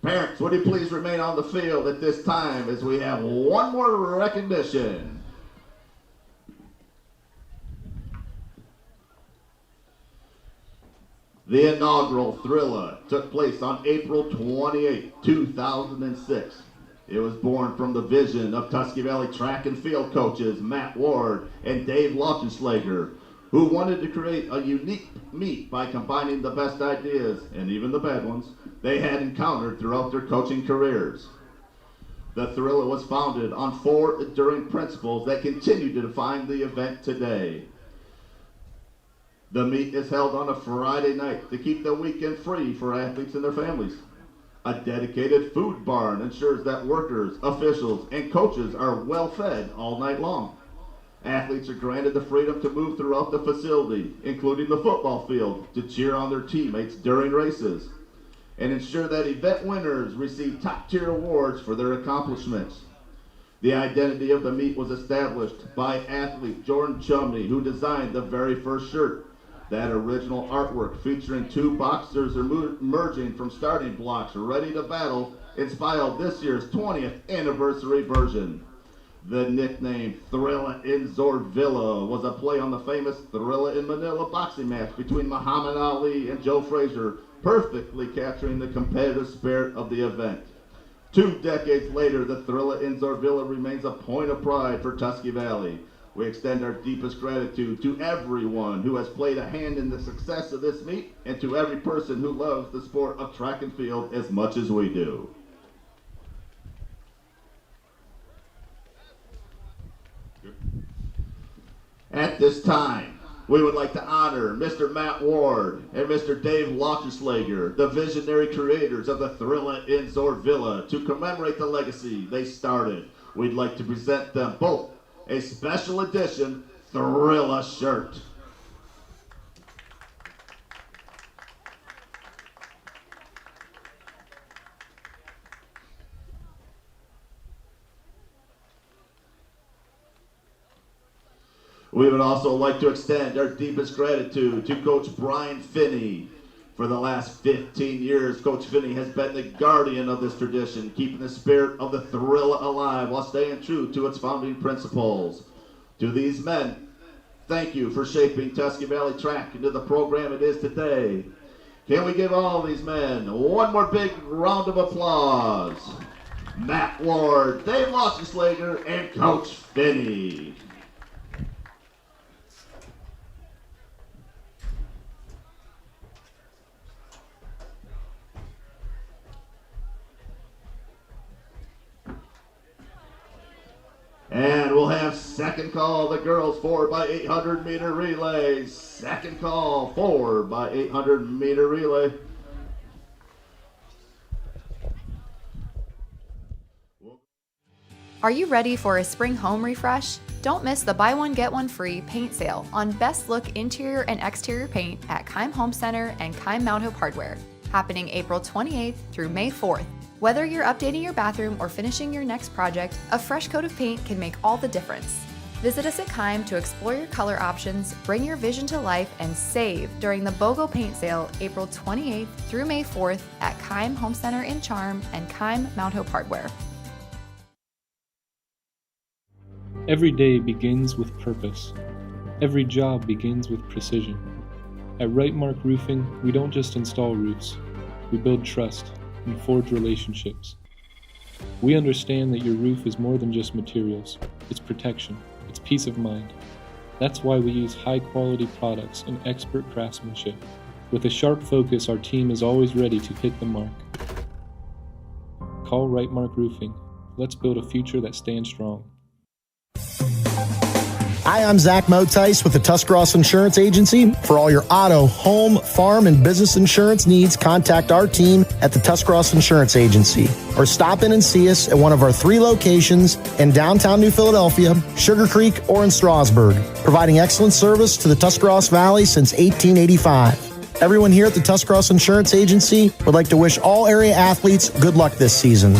Parents, would you please remain on the field at this time as we have one more recognition. The inaugural Thrilla took place on April 28, 2006. It was born from the vision of Tusky Valley track and field coaches Matt Ward and Dave Lautenschlager, who wanted to create a unique meet by combining the best ideas, and even the bad ones, they had encountered throughout their coaching careers. The Thrilla was founded on 4 enduring principles that continue to define the event today. The meet is held on a Friday night to keep the weekend free for athletes and their families. A dedicated food barn ensures that workers, officials, and coaches are well fed all night long. Athletes are granted the freedom to move throughout the facility, including the football field, to cheer on their teammates during races, and ensure that event winners receive top-tier awards for their accomplishments. The identity of the meet was established by athlete Jordan Chumney, who designed the very first shirt. That original artwork featuring 2 boxers emerging from starting blocks ready to battle inspired this year's 20th anniversary version. The nickname Thrilla in Zoarvilla was a play on the famous Thrilla in Manila boxing match between Muhammad Ali and Joe Frazier, perfectly capturing the competitive spirit of the event. 2 decades later, the Thrilla in Zoarvilla remains a point of pride for Tusky Valley. We extend our deepest gratitude to everyone who has played a hand in the success of this meet, and to every person who loves the sport of track and field as much as we do. At this time, we would like to honor Mr. Matt Ward and Mr. Dave Lautenschlager, the visionary creators of the Thrilla in Zoarvilla. To commemorate the legacy they started, we'd like to present them both a special edition Thrilla shirt. We would also like to extend our deepest gratitude to Coach Brian Finney. For the last 15 years, Coach Finney has been the guardian of this tradition, keeping the spirit of the Thrilla alive while staying true to its founding principles. To these men, thank you for shaping Tusky Valley track into the program it is today. Can we give all these men one more big round of applause? Matt Ward, Dave Lautenschlager, and Coach Finney. And we'll have second call, the girls 4x800 meter relay. Second call, 4x800 meter relay. Are you ready for a spring home refresh? Don't miss the buy one get one free paint sale on best look interior and exterior paint at Keim Home Center and Keim Mount Hope Hardware, happening April 28th through May 4th. Whether you're updating your bathroom or finishing your next project, a fresh coat of paint can make all the difference. Visit us at Keim to explore your color options, bring your vision to life, and save during the BOGO paint sale April 28th through May 4th at Keim Home Center in Charm and Keim Mount Hope Hardware. Every day begins with purpose. Every job begins with precision. At Right Mark Roofing, we don't just install roofs, we build trust and forge relationships. We understand that your roof is more than just materials, it's protection, it's peace of mind. That's why we use high-quality products and expert craftsmanship. With a sharp focus, our team is always ready to hit the mark. Call Right Mark Roofing. Let's build a future that stands strong. Hi, I'm Zach Motice with the Tuscarawas Insurance Agency. For all your auto, home, farm, and business insurance needs, contact our team at the Tuscarawas Insurance Agency or stop in and see us at one of our 3 locations in downtown New Philadelphia, Sugar Creek, or in Strasburg, providing excellent service to the Tuscarawas Valley since 1885. Everyone here at the Tuscarawas Insurance Agency would like to wish all area athletes good luck this season.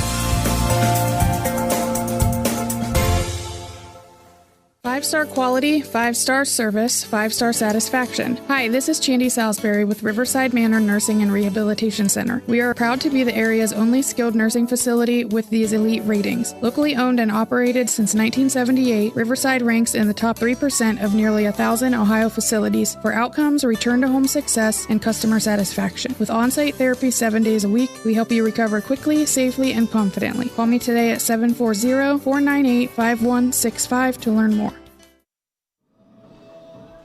5-star quality, 5-star service, 5-star satisfaction. Hi, this is Chandy Salisbury with Riverside Manor Nursing and Rehabilitation Center. We are proud to be the area's only skilled nursing facility with these elite ratings. Locally owned and operated since 1978, Riverside ranks in the top 3% of nearly 1,000 Ohio facilities for outcomes, return-to-home success, and customer satisfaction. With on-site therapy 7 days a week, we help you recover quickly, safely, and confidently. Call me today at 740-498-5165 to learn more.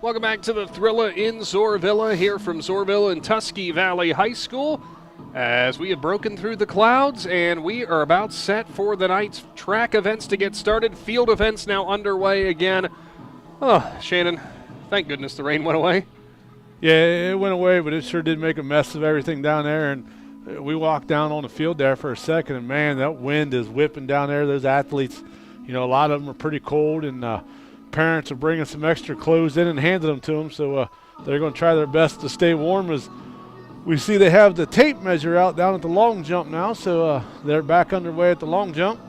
Welcome back to the Thrilla in Zoarvilla, here from Zoarvilla and Tusky Valley High School, as we have broken through the clouds and we are about set for the night's track events to get started. Field events now underway again. Oh, Shannon, thank goodness the rain went away. Yeah, it went away, but it sure did make a mess of everything down there. And we walked down on the field there for a second, and man, that wind is whipping down there. Those athletes, a lot of them are pretty cold, and parents are bringing some extra clothes in and handing them to them, so they're going to try their best to stay warm. As we see, they have the tape measure out down at the long jump now, so they're back underway at the long jump.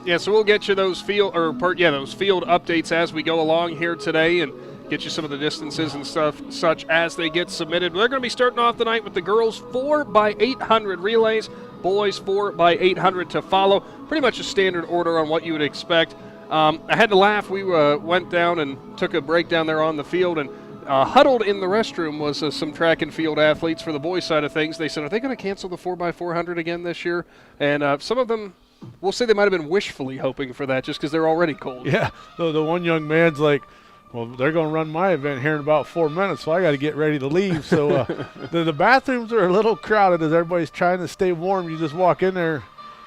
Yeah, so we'll get you those field updates as we go along here today, and get you some of the distances and stuff such as they get submitted. They're going to be starting off the night with the girls 4x800 relays, boys 4x800 to follow. Pretty much a standard order on what you would expect. I had to laugh. We went down and took a break down there on the field, and huddled in the restroom was some track and field athletes for the boys' side of things. They said, are they going to cancel the 4x400 again this year? And some of them, we'll say they might have been wishfully hoping for that just because they're already cold. Yeah, the one young man's like, well, they're going to run my event here in about 4 minutes, so I got to get ready to leave. So the bathrooms are a little crowded as everybody's trying to stay warm. You just walk in there,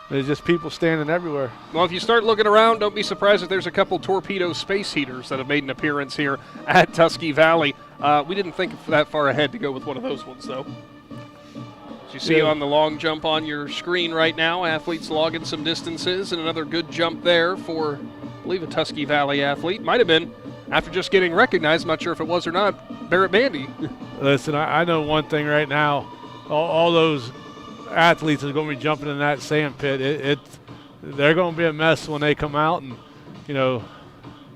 there's just people standing everywhere. Well, if you start looking around, don't be surprised if there's a couple torpedo space heaters that have made an appearance here at Tusky Valley. We didn't think that far ahead to go with one of those ones, though. As you see on the long jump on your screen right now, athletes logging some distances, and another good jump there for, I believe, a Tusky Valley athlete. Might have been, after just getting recognized, I'm not sure if it was or not, Barrett Bandy. Listen, I know one thing right now. All those athletes are going to be jumping in that sand pit. They're going to be a mess when they come out, and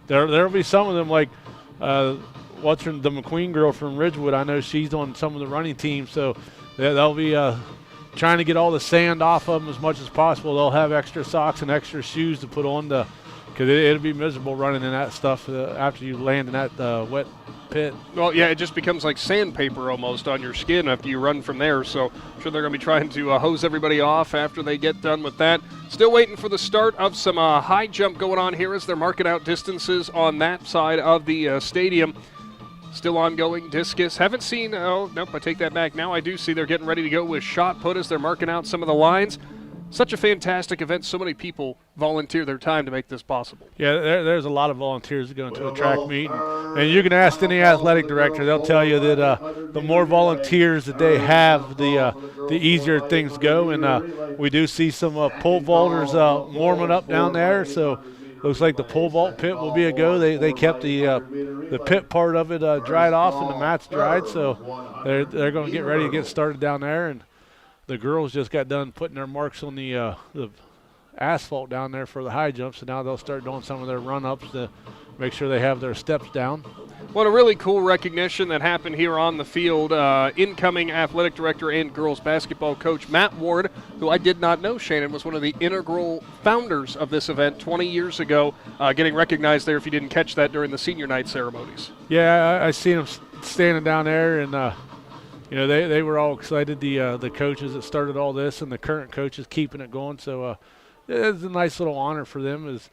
there'll be some of them like the McQueen girl from Ridgewood. I know she's on some of the running teams, so they'll be trying to get all the sand off of them as much as possible. They'll have extra socks and extra shoes to put on because it'll be miserable running in that stuff after you land in that wet pit. Well, yeah, it just becomes like sandpaper almost on your skin after you run from there. So I'm sure they're going to be trying to hose everybody off after they get done with that. Still waiting for the start of some high jump going on here as they're marking out distances on that side of the stadium. Still ongoing discus. Haven't seen, oh, nope, I take that back. Now I do see they're getting ready to go with shot put as they're marking out some of the lines. Such a fantastic event. So many people volunteer their time to make this possible. Yeah, there's a lot of volunteers that go into a track meet. And you can ask any athletic director. They'll tell you that the more volunteers that they have, the easier things go. And we do see some pole vaulters warming up down there. So looks like the pole vault pit will be a go. They kept the pit part of it dried off and the mats dried. So they're going to get ready to get started down there. And the girls just got done putting their marks on the asphalt down there for the high jumps, and now they'll start doing some of their run-ups to make sure they have their steps down. Well, a really cool recognition that happened here on the field. Incoming athletic director and girls basketball coach Matt Ward, who I did not know, Shannon, was one of the integral founders of this event 20 years ago, getting recognized there if you didn't catch that during the senior night ceremonies. Yeah, I seen him standing down there, and they were all excited, the coaches that started all this and the current coaches keeping it going. So it's a nice little honor for them as,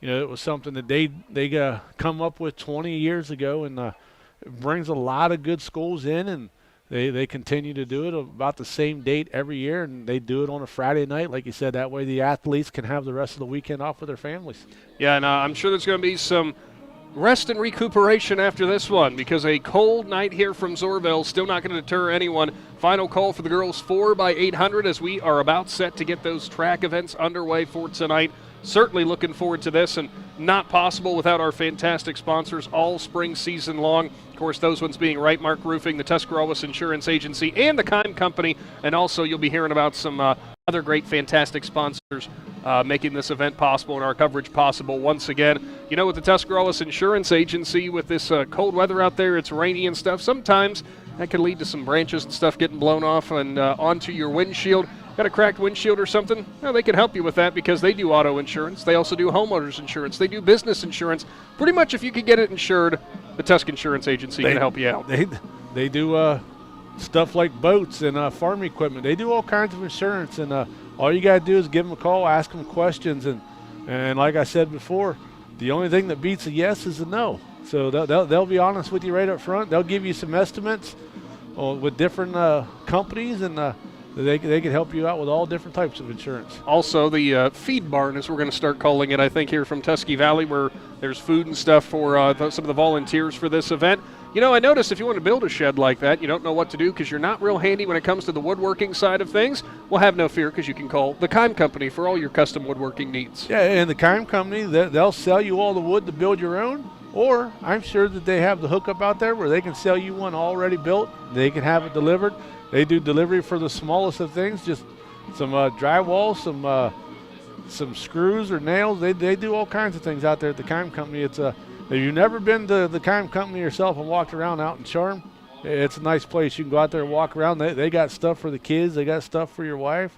it was something that they come up with 20 years ago, and it brings a lot of good schools in, and they continue to do it about the same date every year, and they do it on a Friday night, like you said. That way the athletes can have the rest of the weekend off with their families. Yeah, and I'm sure there's going to be some rest and recuperation after this one, because a cold night here from Zoarville still not going to deter anyone. Final call for the girls 4x800 as we are about set to get those track events underway for tonight. Certainly looking forward to this, and not possible without our fantastic sponsors all spring season long. Of course, those ones being Right Mark Roofing, the Tuscarawas Insurance Agency, and the Kime Company. And also you'll be hearing about some other great, fantastic sponsors making this event possible and our coverage possible once again. With the Tuscarawas Insurance Agency, with this cold weather out there, it's rainy and stuff, sometimes that can lead to some branches and stuff getting blown off and onto your windshield. Got a cracked windshield or something? Well, they can help you with that because they do auto insurance. They also do homeowners insurance. They do business insurance. Pretty much if you can get it insured, the Tusk Insurance Agency can help you out. They do stuff like boats and farm equipment. They do all kinds of insurance, and all you got to do is give them a call, ask them questions, and like I said before, the only thing that beats a yes is a no. So they'll be honest with you right up front. They'll give you some estimates with different companies, and they can help you out with all different types of insurance. Also, the feed barn, as we're going to start calling it, I think, here from Tusky Valley, where there's food and stuff for some of the volunteers for this event. I noticed if you want to build a shed like that, you don't know what to do because you're not real handy when it comes to the woodworking side of things. Well, have no fear, because you can call the Kime Company for all your custom woodworking needs. Yeah, and the Kime Company, they'll sell you all the wood to build your own, or I'm sure that they have the hookup out there where they can sell you one already built. They can have it delivered. They do delivery for the smallest of things, just some drywall, some screws or nails. They do all kinds of things out there at the Kime Company. If you've never been to the Kime Company yourself and walked around out in Charm, it's a nice place. You can go out there and walk around. They got stuff for the kids. They got stuff for your wife.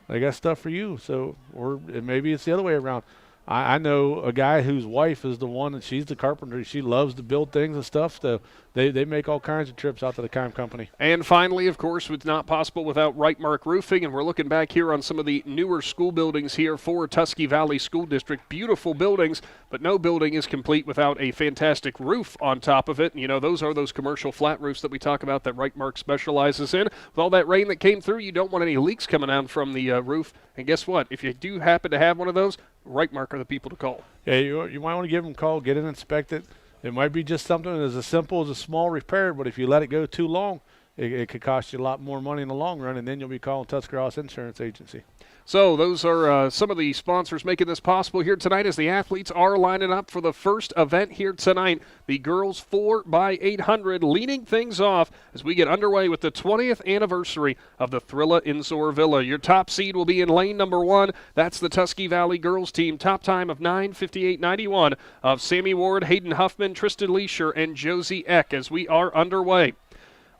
They got stuff for you. So, or maybe it's the other way around. I know a guy whose wife is the one, and she's the carpenter. She loves to build things and stuff. So they make all kinds of trips out to the Kime Company. And finally, of course, it's not possible without Right Mark Roofing. And we're looking back here on some of the newer school buildings here for Tusky Valley School District. Beautiful buildings, but no building is complete without a fantastic roof on top of it. Those are those commercial flat roofs that we talk about that Right Mark specializes in. With all that rain that came through, you don't want any leaks coming out from the roof. And guess what? If you do happen to have one of those, Right Mark are the people to call. Yeah, you might want to give them a call, get it inspected. It might be just something as simple as a small repair, but if you let it go too long, it could cost you a lot more money in the long run, and then you'll be calling Tuscarawas Insurance Agency. So those are some of the sponsors making this possible here tonight as the athletes are lining up for the first event here tonight. The girls 4x800 leading things off as we get underway with the 20th anniversary of the Thrilla in Zoarvilla. Your top seed will be in lane number 1. That's the Tusky Valley girls team. Top time of 9:58.91 of Sammy Ward, Hayden Huffman, Tristan Leisure, and Josie Eck as we are underway.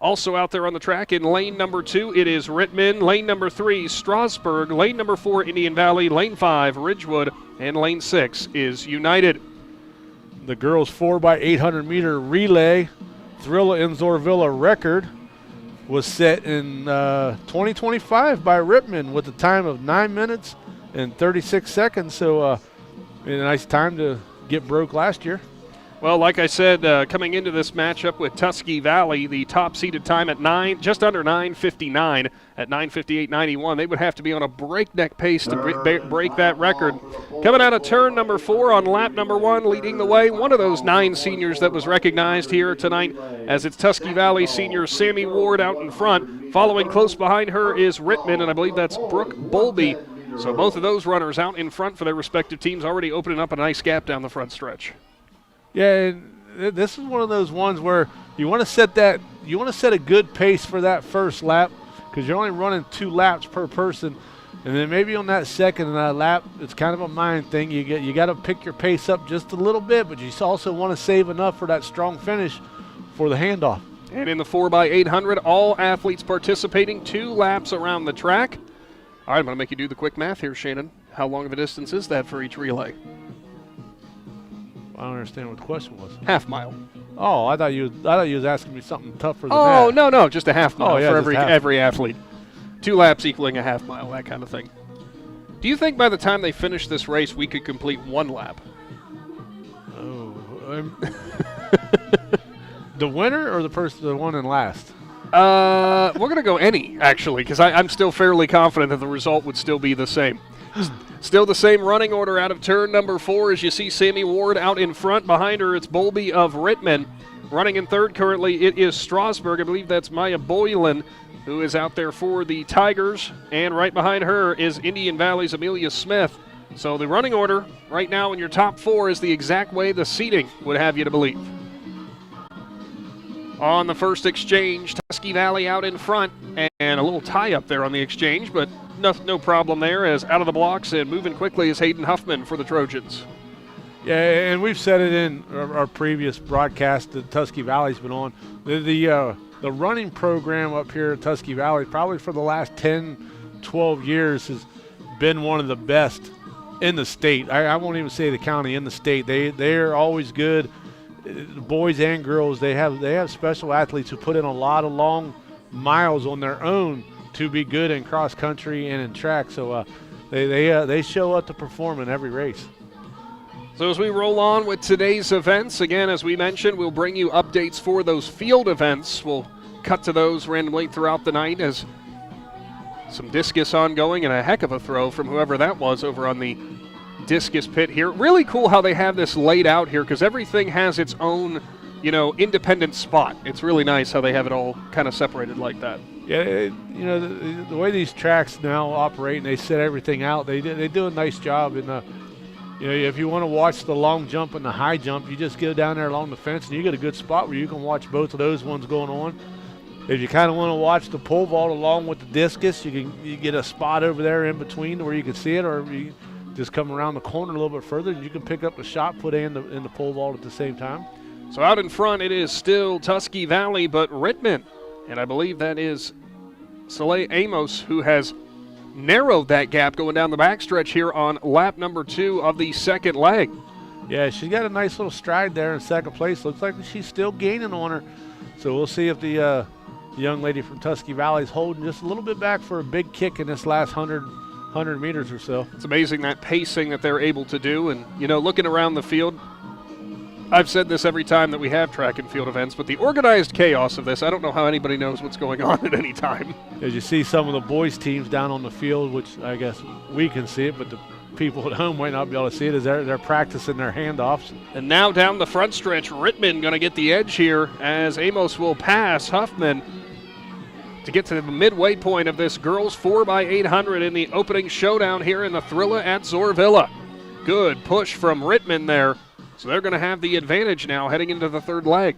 Also out there on the track in lane number 2, it is Rittman. Lane number 3, Strasburg. Lane number 4, Indian Valley. Lane 5, Ridgewood. And lane 6 is United. The girls 4x800 meter relay Thrilla in Zoarvilla record was set in 2025 by Rittman with a time of 9 minutes and 36 seconds. So a nice time to get broke last year. Well, like I said, coming into this matchup with Tusky Valley, the top-seeded time at just under 9:59 at 9:58.91. They would have to be on a breakneck pace to break that record. Coming out of turn number 4 on lap number 1, leading the way, one of those 9 seniors that was recognized here tonight, as it's Tusky Valley senior Sammy Ward out in front. Following close behind her is Rittman, and I believe that's Brooke Bolby. So both of those runners out in front for their respective teams, already opening up a nice gap down the front stretch. Yeah, this is one of those ones where you want to set a good pace for that first lap, because you're only running 2 laps per person, and then maybe on that second lap, it's kind of a mind thing. You got to pick your pace up just a little bit, but you also want to save enough for that strong finish for the handoff. And in the 4x800, all athletes participating, 2 laps around the track. All right, I'm going to make you do the quick math here, Shannon. How long of a distance is that for each relay? I don't understand what the question was. Half mile. Oh, I thought you was asking me something tougher than that. Oh, no, just a half mile for half. every athlete. 2 laps equaling a half mile, that kind of thing. Do you think by the time they finish this race, we could complete 1 lap? The winner or the one in last? We're going to go any, actually, because I'm still fairly confident that the result would still be the same. Still the same running order out of turn number 4 as you see Sammy Ward out in front. Behind her, it's Bowlby of Rittman. Running in third currently, it is Strasburg. I believe that's Maya Boylan, who is out there for the Tigers. And right behind her is Indian Valley's Amelia Smith. So the running order right now in your top 4 is the exact way the seating would have you to believe. On the first exchange, Tusky Valley out in front, and a little tie up there on the exchange, but no problem there, as out of the blocks and moving quickly is Hayden Huffman for the Trojans. Yeah, and we've said it in our previous broadcast that Tusky Valley's been on. The running program up here at Tusky Valley, probably for the last 10, 12 years, has been one of the best in the state. I won't even say the county, in the state. They're always good. Boys and girls, they have special athletes who put in a lot of long miles on their own to be good in cross country and in track. So they show up to perform in every race. So as we roll on with today's events, again, as we mentioned, we'll bring you updates for those field events. We'll cut to those randomly throughout the night as some discus ongoing and a heck of a throw from whoever that was over on the discus pit here. Really cool how they have this laid out here because everything has its own, independent spot. It's really nice how they have it all kind of separated like that. Yeah, the way these tracks now operate and they set everything out, they do a nice job. And if you want to watch the long jump and the high jump, you just go down there along the fence and you get a good spot where you can watch both of those ones going on. If you kind of want to watch the pole vault along with the discus, you get a spot over there in between where you can see it, or you just come around the corner a little bit further and you can pick up the shot put in the pole vault at the same time. So out in front it is still Tusky Valley, but Rittman, and I believe that is Soleil Amos, who has narrowed that gap going down the backstretch here on lap number 2 of the second leg. Yeah, she's got a nice little stride there in second place. Looks like she's still gaining on her. So we'll see if the young lady from Tusky Valley is holding just a little bit back for a big kick in this last 100 meters or so. It's amazing that pacing that they're able to do. And, looking around the field, I've said this every time that we have track and field events, but the organized chaos of this, I don't know how anybody knows what's going on at any time. As you see some of the boys' teams down on the field, which I guess we can see it, but the people at home might not be able to see it, as they're practicing their handoffs. And now down the front stretch, Rittman going to get the edge here as Amos will pass Huffman to get to the midway point of this girls 4x800 in the opening showdown here in the Thrilla at Zoarvilla. Good push from Rittman there. So they're going to have the advantage now heading into the third leg.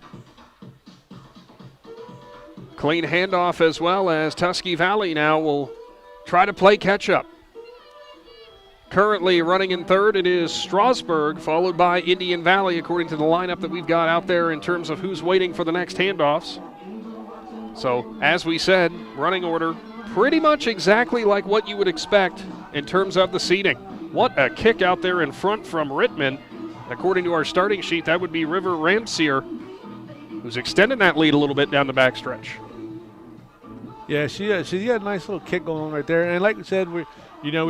Clean handoff as well as Tusky Valley now will try to play catch-up. Currently running in third, it is Strasburg, followed by Indian Valley, according to the lineup that we've got out there in terms of who's waiting for the next handoffs. So, as we said, running order pretty much exactly like what you would expect in terms of the seating. What a kick out there in front from Rittman. According to our starting sheet, that would be River Ramsier, who's extending that lead a little bit down the backstretch. Yeah, she's got a nice little kick going on right there. And like we said, we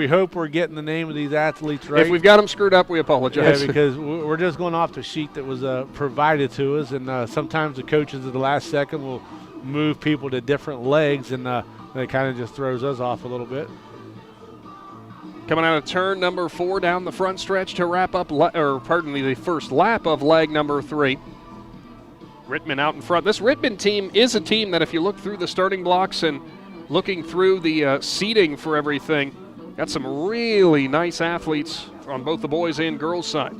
hope we're getting the name of these athletes right. If we've got them screwed up, we apologize. Yeah, because we're just going off the sheet that was provided to us, and sometimes the coaches at the last second will move people to different legs, and that kind of just throws us off a little bit. Coming out of turn number 4 down the front stretch to wrap up, the first lap of leg number 3. Rittman out in front. This Rittman team is a team that if you look through the starting blocks and looking through the seating for everything, got some really nice athletes on both the boys and girls side.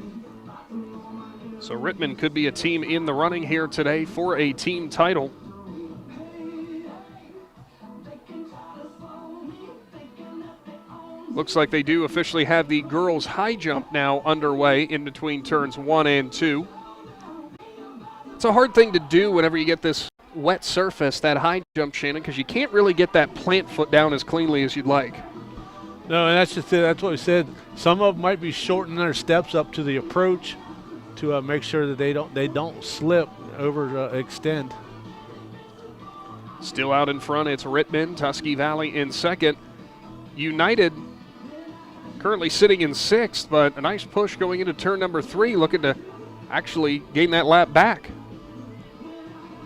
So Rittman could be a team in the running here today for a team title. Looks like they do officially have the girls' high jump now underway in between turns 1 and 2. It's a hard thing to do whenever you get this wet surface, that high jump, Shannon, because you can't really get that plant foot down as cleanly as you'd like. No, and that's just it. That's what we said. Some of them might be shortening their steps up to the approach to make sure that they don't slip over extend. Still out in front, it's Rittman, Tusky Valley in second. United currently sitting in 6th, but a nice push going into turn number 3, looking to actually gain that lap back.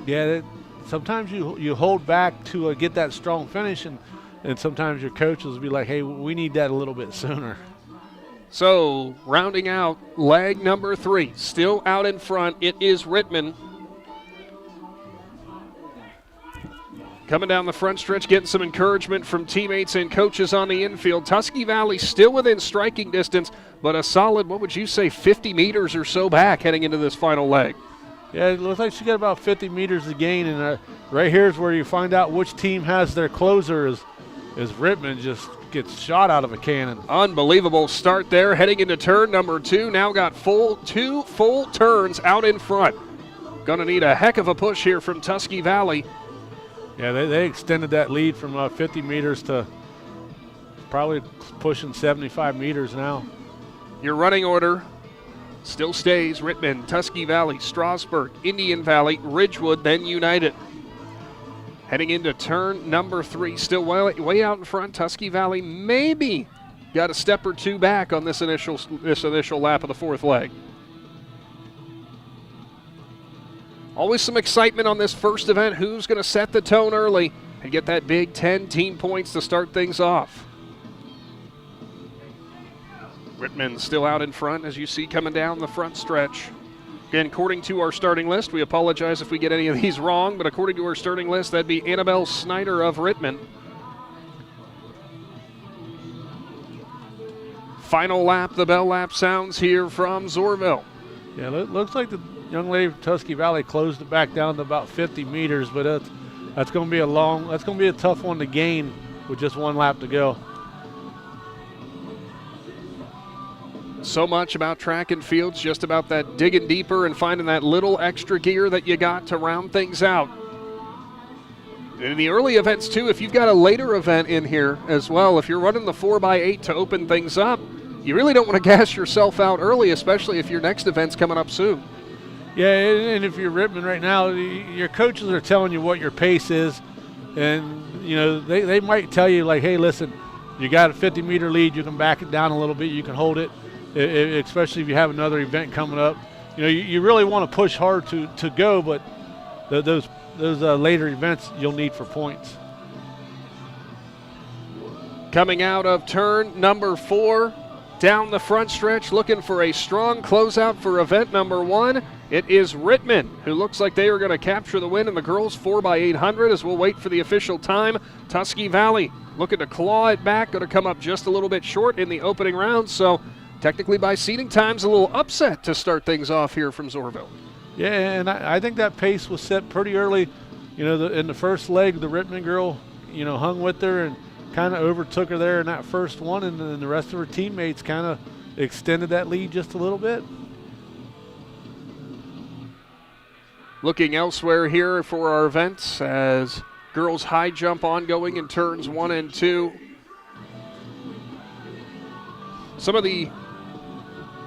Yeah, sometimes you hold back to get that strong finish, and sometimes your coaches will be like, hey, we need that a little bit sooner. So, rounding out leg number 3, still out in front, it is Rittman. Coming down the front stretch, getting some encouragement from teammates and coaches on the infield. Tusky Valley still within striking distance, but a solid, what would you say, 50 meters or so back heading into this final leg. Yeah, it looks like she got about 50 meters to gain, and right here is where you find out which team has their closer as Rittman just gets shot out of a cannon. Unbelievable start there, heading into turn number 2. Now got two full turns out in front. Gonna need a heck of a push here from Tusky Valley. Yeah, they extended that lead from 50 meters to probably pushing 75 meters now. Your running order still stays Rittman, Tusky Valley, Strasburg, Indian Valley, Ridgewood, then United. Heading into turn number 3, still way out in front. Tusky Valley maybe got a step or two back on this initial lap of the 4th leg. Always some excitement on this first event. Who's going to set the tone early and get that big 10 team points to start things off? Rittman still out in front, as you see coming down the front stretch. Again, according to our starting list, we apologize if we get any of these wrong, but according to our starting list, that'd be Annabelle Snyder of Rittman. Final lap, the bell lap sounds here from Zoarville. Yeah, it looks like the young lady from Tusky Valley closed it back down to about 50 meters, but that's going to be a tough one to gain with just one lap to go. So much about track and fields, just about that digging deeper and finding that little extra gear that you got to round things out. In the early events too, if you've got a later event in here as well, if you're running the 4x8 to open things up, you really don't want to gas yourself out early, especially if your next event's coming up soon. Yeah, and if you're Rittman right now, your coaches are telling you what your pace is, and they might tell you like, hey, listen, you got a 50-meter lead, you can back it down a little bit, you can hold it, especially if you have another event coming up. You really want to push hard to go, but those later events you'll need for points. Coming out of turn number 4, down the front stretch, looking for a strong closeout for event number 1. It is Rittman, who looks like they are going to capture the win in the girls 4x800 as we'll wait for the official time. Tusky Valley looking to claw it back, going to come up just a little bit short in the opening round, so technically by seating times a little upset to start things off here from Zoarville. Yeah, and I think that pace was set pretty early. In the first leg, the Rittman girl, hung with her and kind of overtook her there in that first one, and then the rest of her teammates kind of extended that lead just a little bit. Looking elsewhere here for our events as girls high jump ongoing in turns 1 and 2. Some of the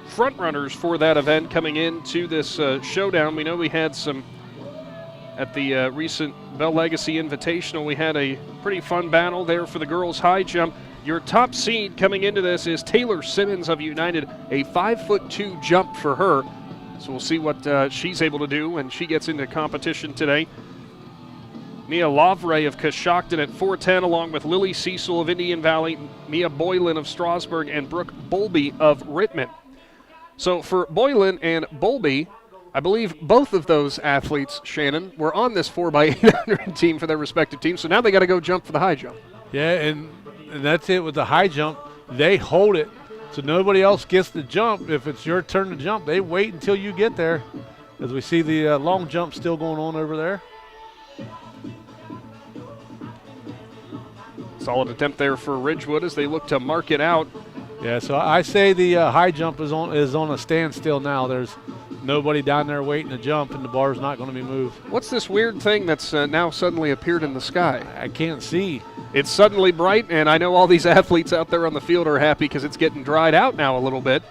front runners for that event coming into this showdown. We know we had some at the recent Bell Legacy Invitational. We had a pretty fun battle there for the girls high jump. Your top seed coming into this is Taylor Simmons of United, a 5'2" jump for her. So we'll see what she's able to do when she gets into competition today. Mia Lavray of Coshocton at 4'10", along with Lily Cecil of Indian Valley, Mia Boylan of Strasburg, and Brooke Bowlby of Rittman. So for Boylan and Bowlby, I believe both of those athletes, Shannon, were on this 4x800 team for their respective teams, so now they got to go jump for the high jump. Yeah, and that's it with the high jump. They hold it, so nobody else gets to jump. If it's your turn to jump, they wait until you get there, as we see the long jump still going on over there. Solid attempt there for Ridgewood as they look to mark it out. Yeah, so I say the high jump is on a standstill now. There's nobody down there waiting to jump, and the bar's not going to be moved. What's this weird thing that's now suddenly appeared in the sky? I can't see. It's suddenly bright, and I know all these athletes out there on the field are happy because it's getting dried out now a little bit.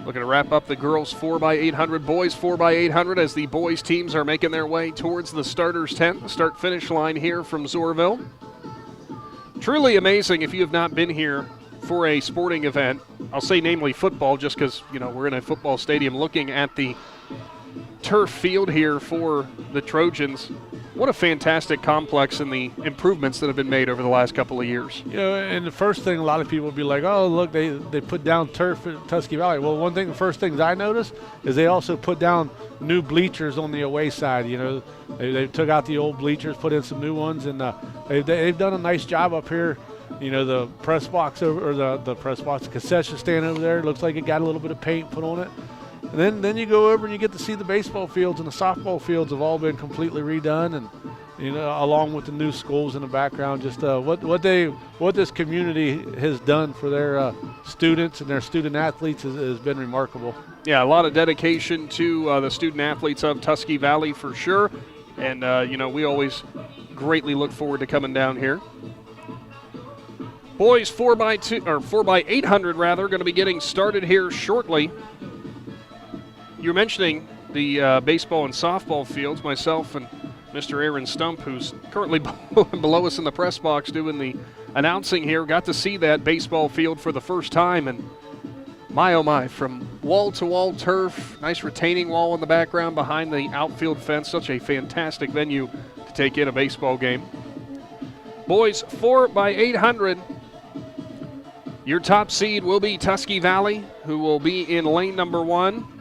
Looking to wrap up the girls 4x800, boys 4x800 as the boys teams are making their way towards the starters tent, the start-finish line here from Zoarville. Truly amazing if you have not been here for a sporting event. I'll say namely football just because, we're in a football stadium looking at the turf field here for the Trojans. What a fantastic complex and the improvements that have been made over the last couple of years. And the first thing a lot of people would be like, oh, look, they put down turf at Tusky Valley. Well, the first things I noticed is they also put down new bleachers on the away side. They took out the old bleachers, put in some new ones, and they've done a nice job up here. The press box the concession stand over there, looks like it got a little bit of paint put on it. And then you go over and you get to see the baseball fields, and the softball fields have all been completely redone, and along with the new schools in the background. Just what this community has done for their students and their student athletes has been remarkable. Yeah, a lot of dedication to the student athletes of Tusky Valley for sure, and we always greatly look forward to coming down here. Boys 4x800 rather, going to be getting started here shortly. You're mentioning the baseball and softball fields. Myself and Mr. Aaron Stump, who's currently below us in the press box doing the announcing here, got to see that baseball field for the first time. And my, oh my, from wall-to-wall turf, nice retaining wall in the background behind the outfield fence. Such a fantastic venue to take in a baseball game. Boys 4x800. Your top seed will be Tusky Valley, who will be in lane number 1.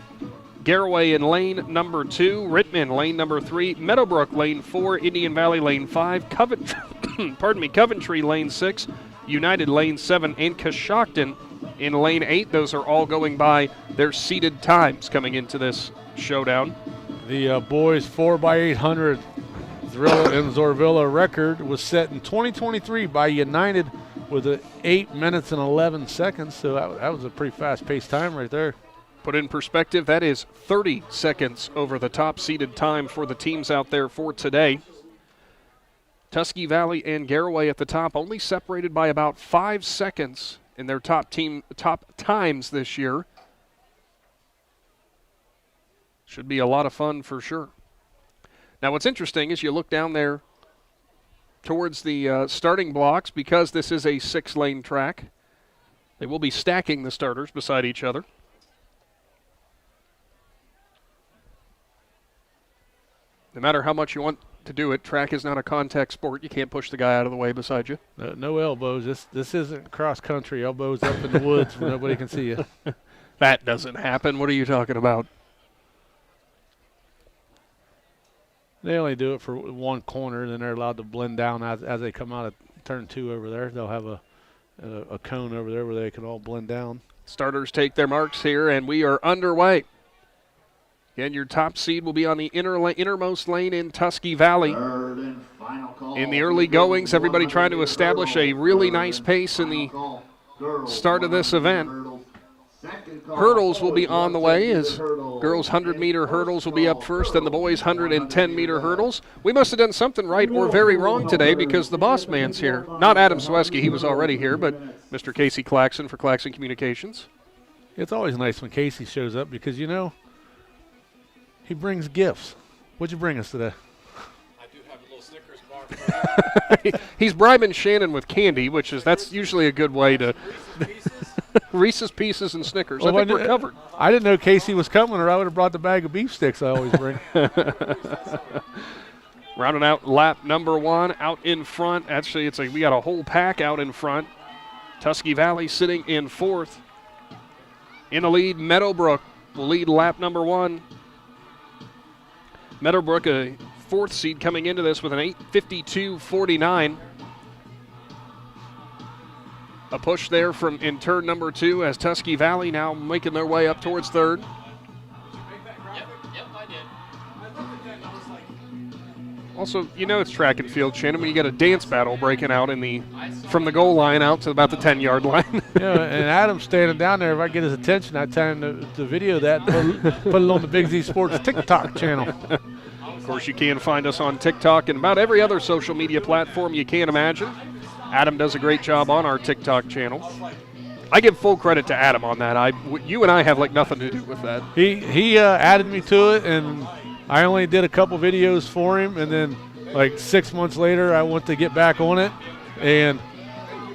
Garaway in lane number 2, Rittman lane number 3, Meadowbrook lane 4, Indian Valley lane 5, Coventry lane 6, United lane 7, and Coshocton in lane 8. Those are all going by their seeded times coming into this showdown. The boys 4x800 Thrilla and Zoarvilla record was set in 2023 by United with 8 minutes and 11 seconds. So that was a pretty fast-paced time right there. Put in perspective, that is 30 seconds over the top seeded time for the teams out there for today. Tusky Valley and Garaway at the top, only separated by about 5 seconds in their top times this year. Should be a lot of fun for sure. Now what's interesting is you look down there towards the starting blocks, because this is a 6-lane track. They will be stacking the starters beside each other. No matter how much you want to do it, track is not a contact sport. You can't push the guy out of the way beside you. No elbows. This isn't cross country. Elbows up in the woods where nobody can see you. That doesn't happen. What are you talking about? They only do it for one corner, and then they're allowed to blend down as they come out of turn 2 over there. They'll have a cone over there where they can all blend down. Starters take their marks here, and we are underway. Again, your top seed will be on the innermost lane in Tusky Valley. In the early goings, everybody trying to establish a really nice pace in the start of this event. Hurdles will be on the way as girls' 100-meter hurdles will be up first, and the boys' 110-meter hurdles. We must have done something right or very wrong today because the boss man's here. Not Adam Sweski, he was already here, but Mr. Casey Claxon for Claxon Communications. It's always nice when Casey shows up because, he brings gifts. What'd you bring us today? I do have a little Snickers bar. He's bribing Shannon with candy, that's usually a good way to Reese's Pieces and Snickers. Well, I think we're covered. I didn't know Casey was coming, or I would have brought the bag of beef sticks I always bring. Rounding out lap number 1 out in front. Actually, we got a whole pack out in front. Tusky Valley sitting in 4th. In the lead, Meadowbrook will lead lap number 1. Meadowbrook, a 4th seed coming into this with an 8:52.49. A push there in turn number 2 as Tusky Valley now making their way up towards 3rd. Yep, I did. Also, it's track and field, Shannon, when you got a dance battle breaking out from the goal line out to about the 10-yard line. Yeah, and Adam's standing down there. If I get his attention, I tell him to video that and put it on the Big Z Sports TikTok channel. Of course, you can find us on TikTok and about every other social media platform you can imagine. Adam does a great job on our TikTok channel. I give full credit to Adam on that. You and I have nothing to do with that. He added me to it, and I only did a couple videos for him, and then 6 months later I went to get back on it, and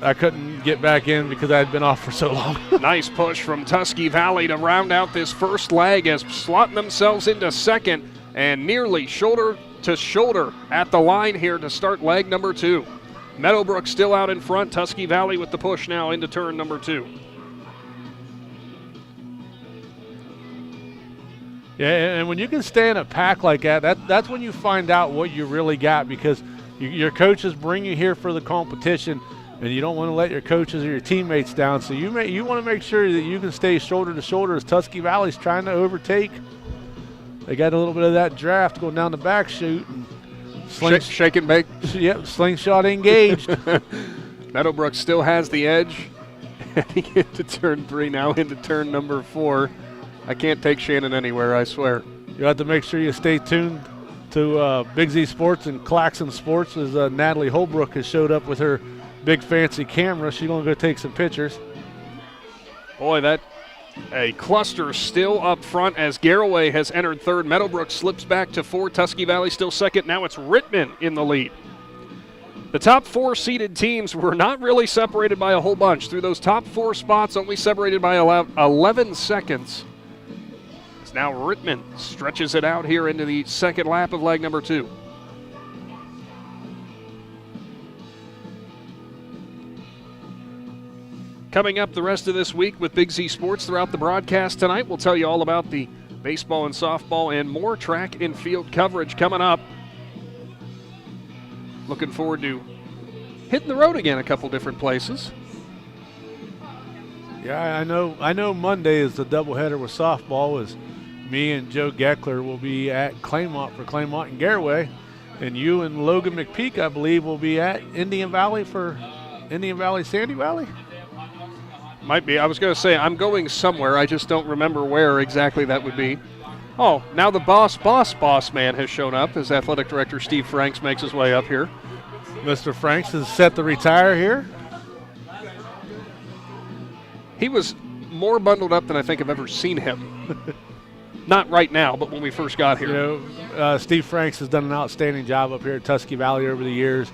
I couldn't get back in because I had been off for so long. Nice push from Tusky Valley to round out this first leg as slotting themselves into second and nearly shoulder to shoulder at the line here to start leg number 2. Meadowbrook still out in front. Tusky Valley with the push now into turn number 2. Yeah, and when you can stay in a pack like that's when you find out what you really got, because your coaches bring you here for the competition, and you don't want to let your coaches or your teammates down. So you want to make sure that you can stay shoulder to shoulder as Tusky Valley's trying to overtake. They got a little bit of that draft going down the back chute. And shake and bake. Yep, slingshot engaged. Meadowbrook still has the edge. Heading into turn 3 now, into turn number 4. I can't take Shannon anywhere, I swear. You have to make sure you stay tuned to Big Z Sports and Claxon Sports, as Natalie Holbrook has showed up with her big fancy camera. She's going to go take some pictures. Boy, that a cluster still up front as Garraway has entered third. Meadowbrook slips back to 4. Tusky Valley still second. Now it's Rittman in the lead. The top 4 seeded teams were not really separated by a whole bunch. Through those top 4 spots, only separated by 11 seconds. Now Rittman stretches it out here into the second lap of leg number 2. Coming up the rest of this week with Big Z Sports throughout the broadcast tonight, we'll tell you all about the baseball and softball and more track and field coverage coming up. Looking forward to hitting the road again a couple different places. Yeah, I know Monday is the doubleheader with softball, as me and Joe Geckler will be at Claymont for Claymont and Garraway, and you and Logan McPeak, I believe, will be at Indian Valley for Indian Valley, Sandy Valley? Might be. I was going to say I'm going somewhere. I just don't remember where exactly that would be. Oh, now the boss man has shown up as athletic director Steve Franks makes his way up here. Mr. Franks is set to retire here. He was more bundled up than I think I've ever seen him. Not right now, but when we first got here. You know, Steve Franks has done an outstanding job up here at Tusky Valley over the years.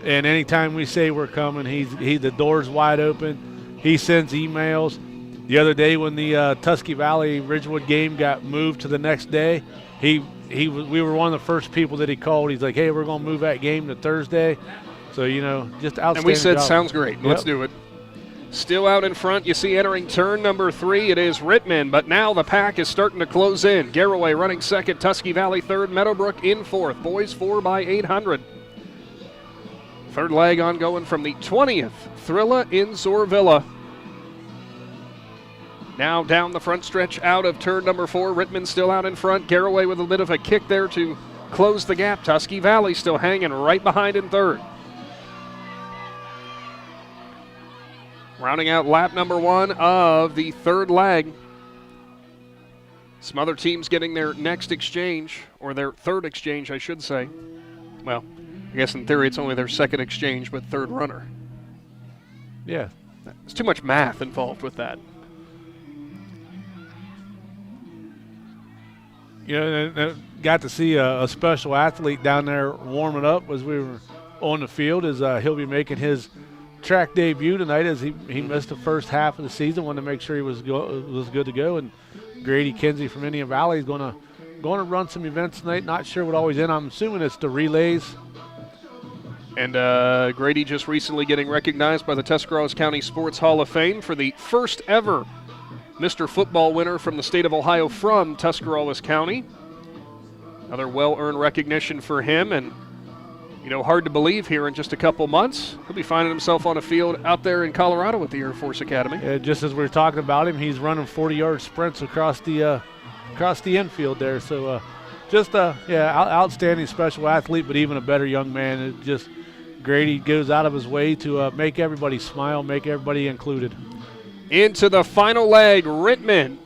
And anytime we say we're coming, the door's wide open. He sends emails. The other day when the Tusky Valley Ridgewood game got moved to the next day, we were one of the first people that he called. He's like, hey, we're going to move that game to Thursday. So, just outstanding And we said, job. Sounds great. Yep. Let's do it. Still out in front, you see entering turn number 3, it is Rittman, but now the pack is starting to close in. Garraway running second, Tusky Valley third, Meadowbrook in fourth. Boys 4 by 800. Third leg ongoing from the 20th, Thrilla in Zoarvilla. Now down the front stretch out of turn number 4, Rittman still out in front. Garraway with a bit of a kick there to close the gap. Tusky Valley still hanging right behind in third. Rounding out lap number 1 of the third leg. Some other teams getting their next exchange, or their third exchange, I should say. Well, I guess in theory it's only their second exchange, but third runner. Yeah. There's too much math involved with that. Got to see a special athlete down there warming up as we were on the field, as he'll be making his track debut tonight, as he missed the first half of the season. Wanted to make sure he was good to go. And Grady Kinsey from Indian Valley is going to run some events tonight. Not sure what all he's in. I'm assuming it's the relays. And Grady just recently getting recognized by the Tuscarawas County Sports Hall of Fame for the first ever Mr. Football winner from the state of Ohio from Tuscarawas County. Another well-earned recognition for him, and hard to believe here in just a couple months he'll be finding himself on a field out there in Colorado at the Air Force Academy. Just as we were talking about him, he's running 40-yard sprints across the infield there. So outstanding special athlete, but even a better young man. Grady goes out of his way to make everybody smile, make everybody included. Into the final leg, Rittman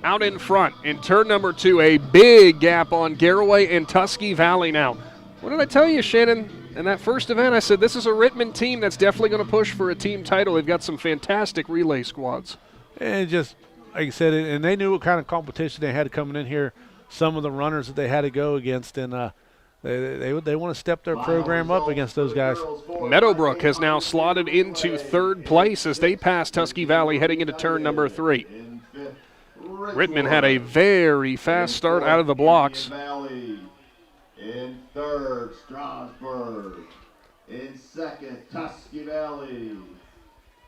out in front in turn number 2. A big gap on Garraway and Tusky Valley now. What did I tell you, Shannon? In that first event, I said this is a Rittman team that's definitely going to push for a team title. They've got some fantastic relay squads. And just, like I said, and they knew what kind of competition they had coming in here, some of the runners that they had to go against. And They want to step their program up against those guys. Meadowbrook has now slotted into third place as they pass Tusky Valley heading into turn number 3. Rittman had a very fast start out of the blocks. In third, Strasburg. In second, Tusky Valley.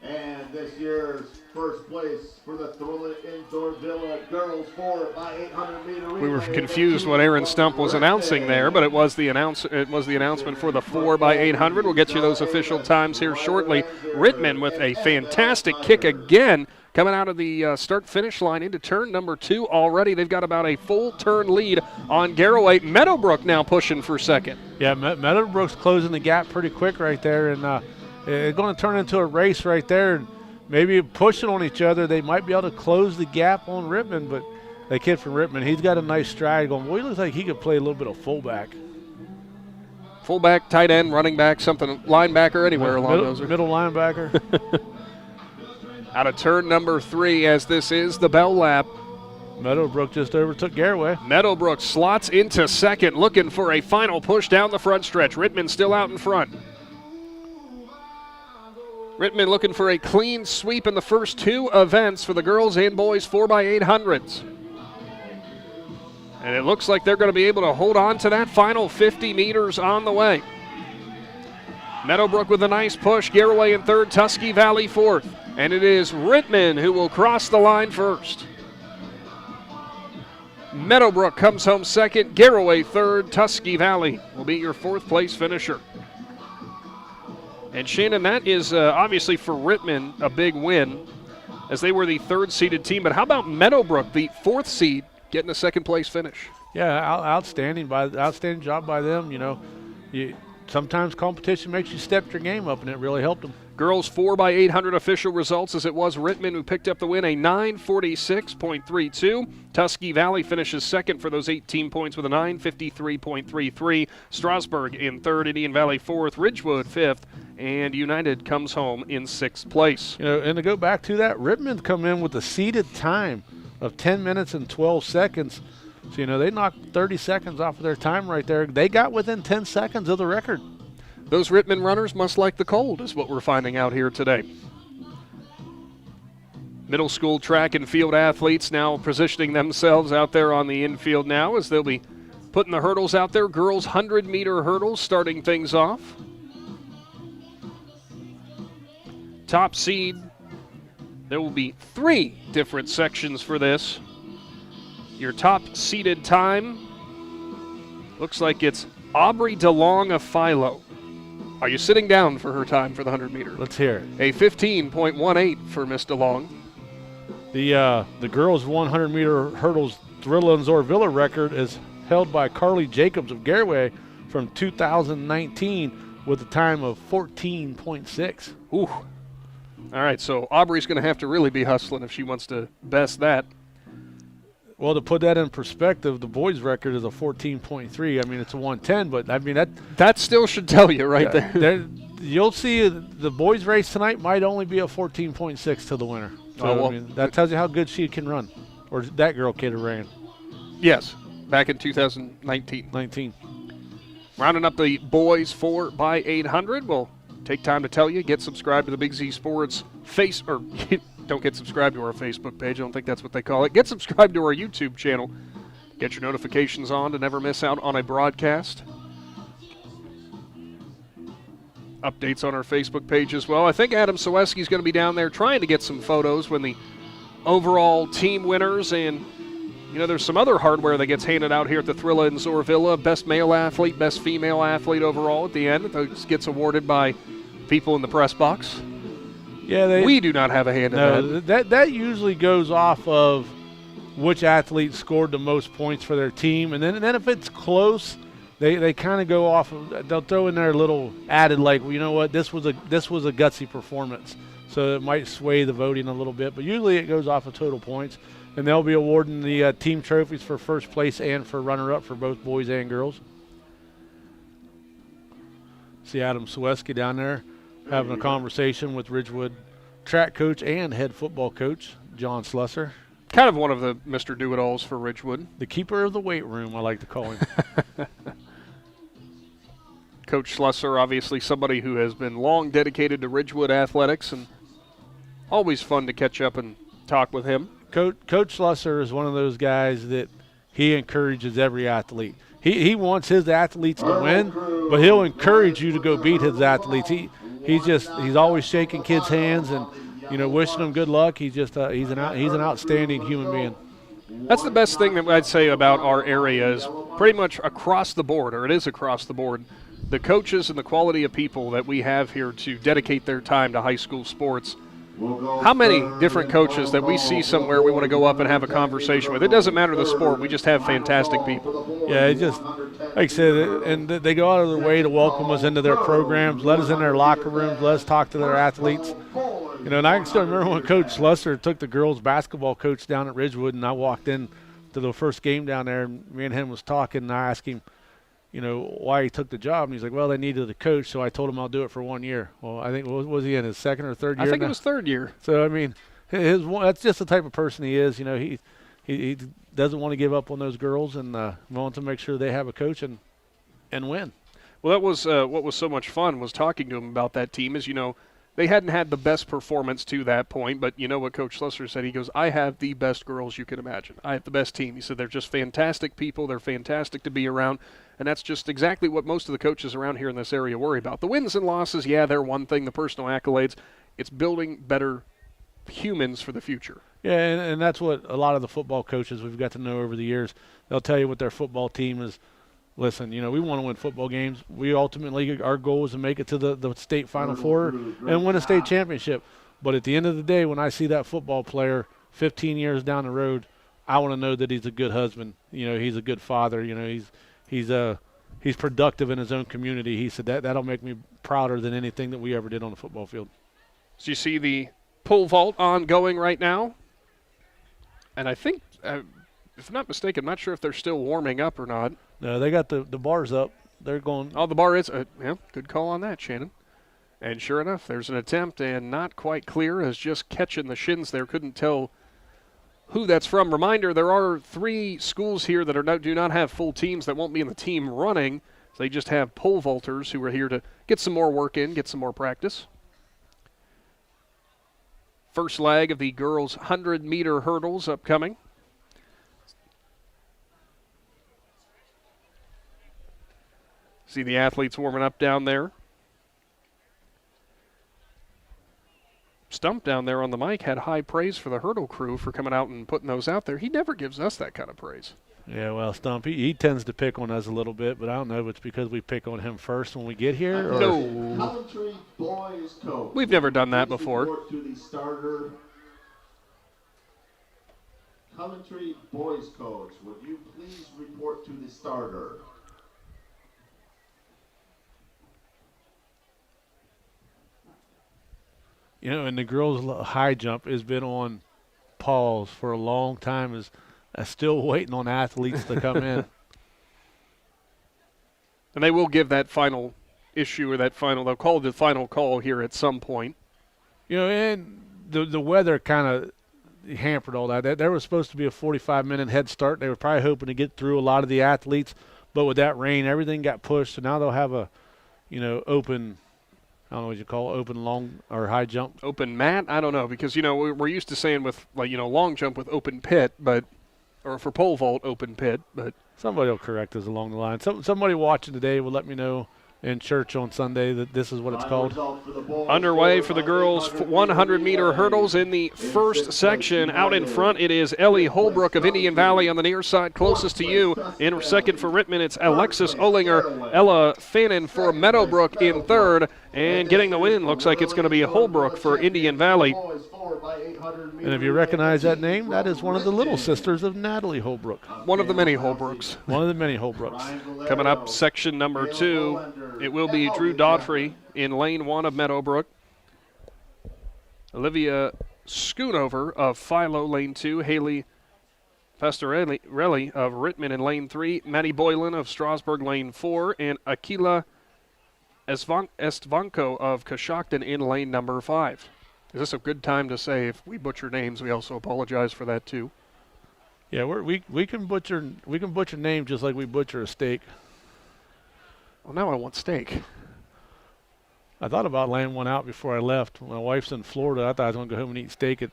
And this year's first place for the Thrilla in Zoarvilla girls 4x800 meter relay. We were confused what Aaron Stump was announcing there, but it was the announcement for the 4x800. We'll get you those official times here shortly. Rittman with a fantastic kick again, coming out of the start-finish line into turn number 2 already. They've got about a full turn lead on Garroway. Meadowbrook now pushing for second. Yeah, Meadowbrook's closing the gap pretty quick right there, and it's going to turn into a race right there. Maybe pushing on each other, they might be able to close the gap on Rittman, but that kid from Rittman, he's got a nice stride going. Boy, he looks like he could play a little bit of fullback. Fullback, tight end, running back, something, linebacker, anywhere along those. Middle linebacker. Out of turn number 3 as this is the bell lap. Meadowbrook just overtook Garroway. Meadowbrook slots into second, looking for a final push down the front stretch. Rittman still out in front. Rittman looking for a clean sweep in the first 2 events for the girls and boys 4x800s. And it looks like they're going to be able to hold on to that final 50 meters on the way. Meadowbrook with a nice push. Garroway in third, Tusky Valley fourth. And it is Rittman who will cross the line first. Meadowbrook comes home second. Garroway third. Tusky Valley will be your 4th place finisher. And Shannon, that is obviously for Rittman a big win as they were the 3rd seeded team. But how about Meadowbrook, the 4th seed, getting a 2nd place finish? Yeah, outstanding job by them. You know, sometimes competition makes you step your game up, and it really helped them. Girls 4x800 official results as it was Rittman who picked up the win, a 9:46.32. Tusky Valley finishes second for those 18 points with a 9:53.33. Strasburg in third, Indian Valley fourth, Ridgewood fifth, and United comes home in 6th place. You know, and to go back to that, Rittman come in with a seeded time of 10 minutes and 12 seconds. So, you know, they knocked 30 seconds off of their time right there. They got within 10 seconds of the record. Those Rittman runners must like the cold, is what we're finding out here today. Middle school track and field athletes now positioning themselves out there on the infield now as they'll be putting the hurdles out there. Girls 100-meter hurdles starting things off. Top seed, there will be 3 different sections for this. Your top seeded time looks like it's Aubrey DeLong of Philo. Are you sitting down for her time for the 100-meter? Let's hear it. A 15.18 for Miss DeLong. The girls' 100-meter hurdles Thrilla and Zoarvilla record is held by Carly Jacobs of Garroway from 2019 with a time of 14.6. Ooh. All right, so Aubrey's going to have to really be hustling if she wants to best that. Well, to put that in perspective, the boys' record is a 14.3. I mean, it's a 110, but I mean that still should tell you right there. You'll see the boys' race tonight might only be a 14.6 to the winner. So, I mean, that tells you how good she can run, or that girl kid ran. Yes, back in 2019. Rounding up the boys 4x800. We'll take time to tell you, get subscribed to the Big Z Sports don't get subscribed to our Facebook page. I don't think that's what they call it. Get subscribed to our YouTube channel. Get your notifications on to never miss out on a broadcast. Updates on our Facebook page as well. I think Adam Soweski is going to be down there trying to get some photos when the overall team winners, and you know there's some other hardware that gets handed out here at the Thrilla in Zoarvilla. Best male athlete, best female athlete overall at the end. That gets awarded by people in the press box. Yeah, we do not have a hand in that. That usually goes off of which athlete scored the most points for their team, and then if it's close, they kind of go off of, they'll throw in their little added, like, well, you know what, this was a gutsy performance, so it might sway the voting a little bit, but usually it goes off of total points, and they'll be awarding the team trophies for first place and for runner-up for both boys and girls. See Adam Soweski down there having a conversation with Ridgewood track coach and head football coach John Slusser. Kind of one of the Mr. Do-It-Alls for Ridgewood. The keeper of the weight room, I like to call him. Coach Schlusser, obviously somebody who has been long dedicated to Ridgewood athletics, and always fun to catch up and talk with him. Coach Schlusser is one of those guys that he encourages every athlete. He wants his athletes to win, but he'll encourage you to go beat his athletes. He's always shaking kids' hands and wishing them good luck. He's an outstanding human being. That's the best thing that I'd say about our area is pretty much across the board, or it is across the board, the coaches and the quality of people that we have here to dedicate their time to high school sports. How many different coaches that we see somewhere we want to go up and have a conversation with? It doesn't matter the sport. We just have fantastic people. Yeah, it just, like I said, and they go out of their way to welcome us into their programs, let us in their locker rooms, let us talk to their athletes. And I can still remember when Coach Schlusser took the girls basketball coach down at Ridgewood, and I walked in to the first game down there, and me and him was talking, and I asked him, why he took the job, and he's like, well, they needed a coach, so I told him I'll do it for 1 year. Well, I think, was he in his second or third year? I think it was third year. So, I mean, that's just the type of person he is. He doesn't want to give up on those girls and wants to make sure they have a coach and win. Well, that was what was so much fun was talking to him about that team is, they hadn't had the best performance to that point, but you know what Coach Schlusser said? He goes, I have the best girls you can imagine. I have the best team. He said they're just fantastic people. They're fantastic to be around, and that's just exactly what most of the coaches around here in this area worry about. The wins and losses, yeah, they're one thing, the personal accolades. It's building better humans for the future. Yeah, and that's what a lot of the football coaches we've got to know over the years, they'll tell you what their football team is. Listen, we want to win football games. We ultimately, our goal is to make it to the state Final Four and win a state championship. But at the end of the day, when I see that football player 15 years down the road, I want to know that he's a good husband. He's a good father. He's productive in his own community. He said that'll make me prouder than anything that we ever did on the football field. So you see the pole vault ongoing right now, and I think, if I'm not mistaken, I'm not sure if they're still warming up or not. No, they got the bars up. They're going. Oh, the bar is. Good call on that, Shannon. And sure enough, there's an attempt, and not quite clear as just catching the shins there. Couldn't tell who that's from. Reminder, there are 3 schools here that do not have full teams that won't be in the team running. So they just have pole vaulters who are here to get some more work in, get some more practice. First leg of the girls' 100-meter hurdles upcoming. See the athletes warming up down there. Stump down there on the mic had high praise for the hurdle crew for coming out and putting those out there. He never gives us that kind of praise. Yeah, well, Stump, he tends to pick on us a little bit, but I don't know if it's because we pick on him first when we get here. Or No. We've never done that before. Coventry boys coach, would you please report to the starter? And the girls' high jump has been on pause for a long time. Is still waiting on athletes to come in. And they will give that final issue or they'll call the final call here at some point. And the weather kind of hampered all that. There was supposed to be a 45-minute head start. They were probably hoping to get through a lot of the athletes, but with that rain, everything got pushed. So now they'll have a, open, I don't know what you call it, open long or high jump. Open mat? I don't know, because, we're used to saying with, long jump with open pit, or for pole vault, open pit, but. Somebody will correct us along the line. Somebody watching today will let me know in church on Sunday that this is what it's called. Underway for the girls' 100-meter hurdles in the first section. Out in front, it is Ellie Holbrook of Indian Valley on the near side, closest to you. In second for Rittman, it's Alexis Olinger. Ella Fannin for Meadowbrook in third. And getting the win, looks like it's going to be Holbrook for Indian Valley. And if you recognize that name, that is one of the little sisters of Natalie Holbrook. One of the many Holbrooks. One of the many Holbrooks. Coming up, section number 2, it will be Drew Daughtry in lane 1 of Meadowbrook. Olivia Schoonover of Philo, lane 2. Haley Pastorelli of Rittman in lane 3. Maddie Boylan of Strasburg, lane 4. And Aquila Estvanko of Coshocton in lane number 5. Is this a good time to say if we butcher names, we also apologize for that too? Yeah, we can butcher names just like we butcher a steak. Well, now I want steak. I thought about laying one out before I left. My wife's in Florida. I thought I was going to go home and eat steak at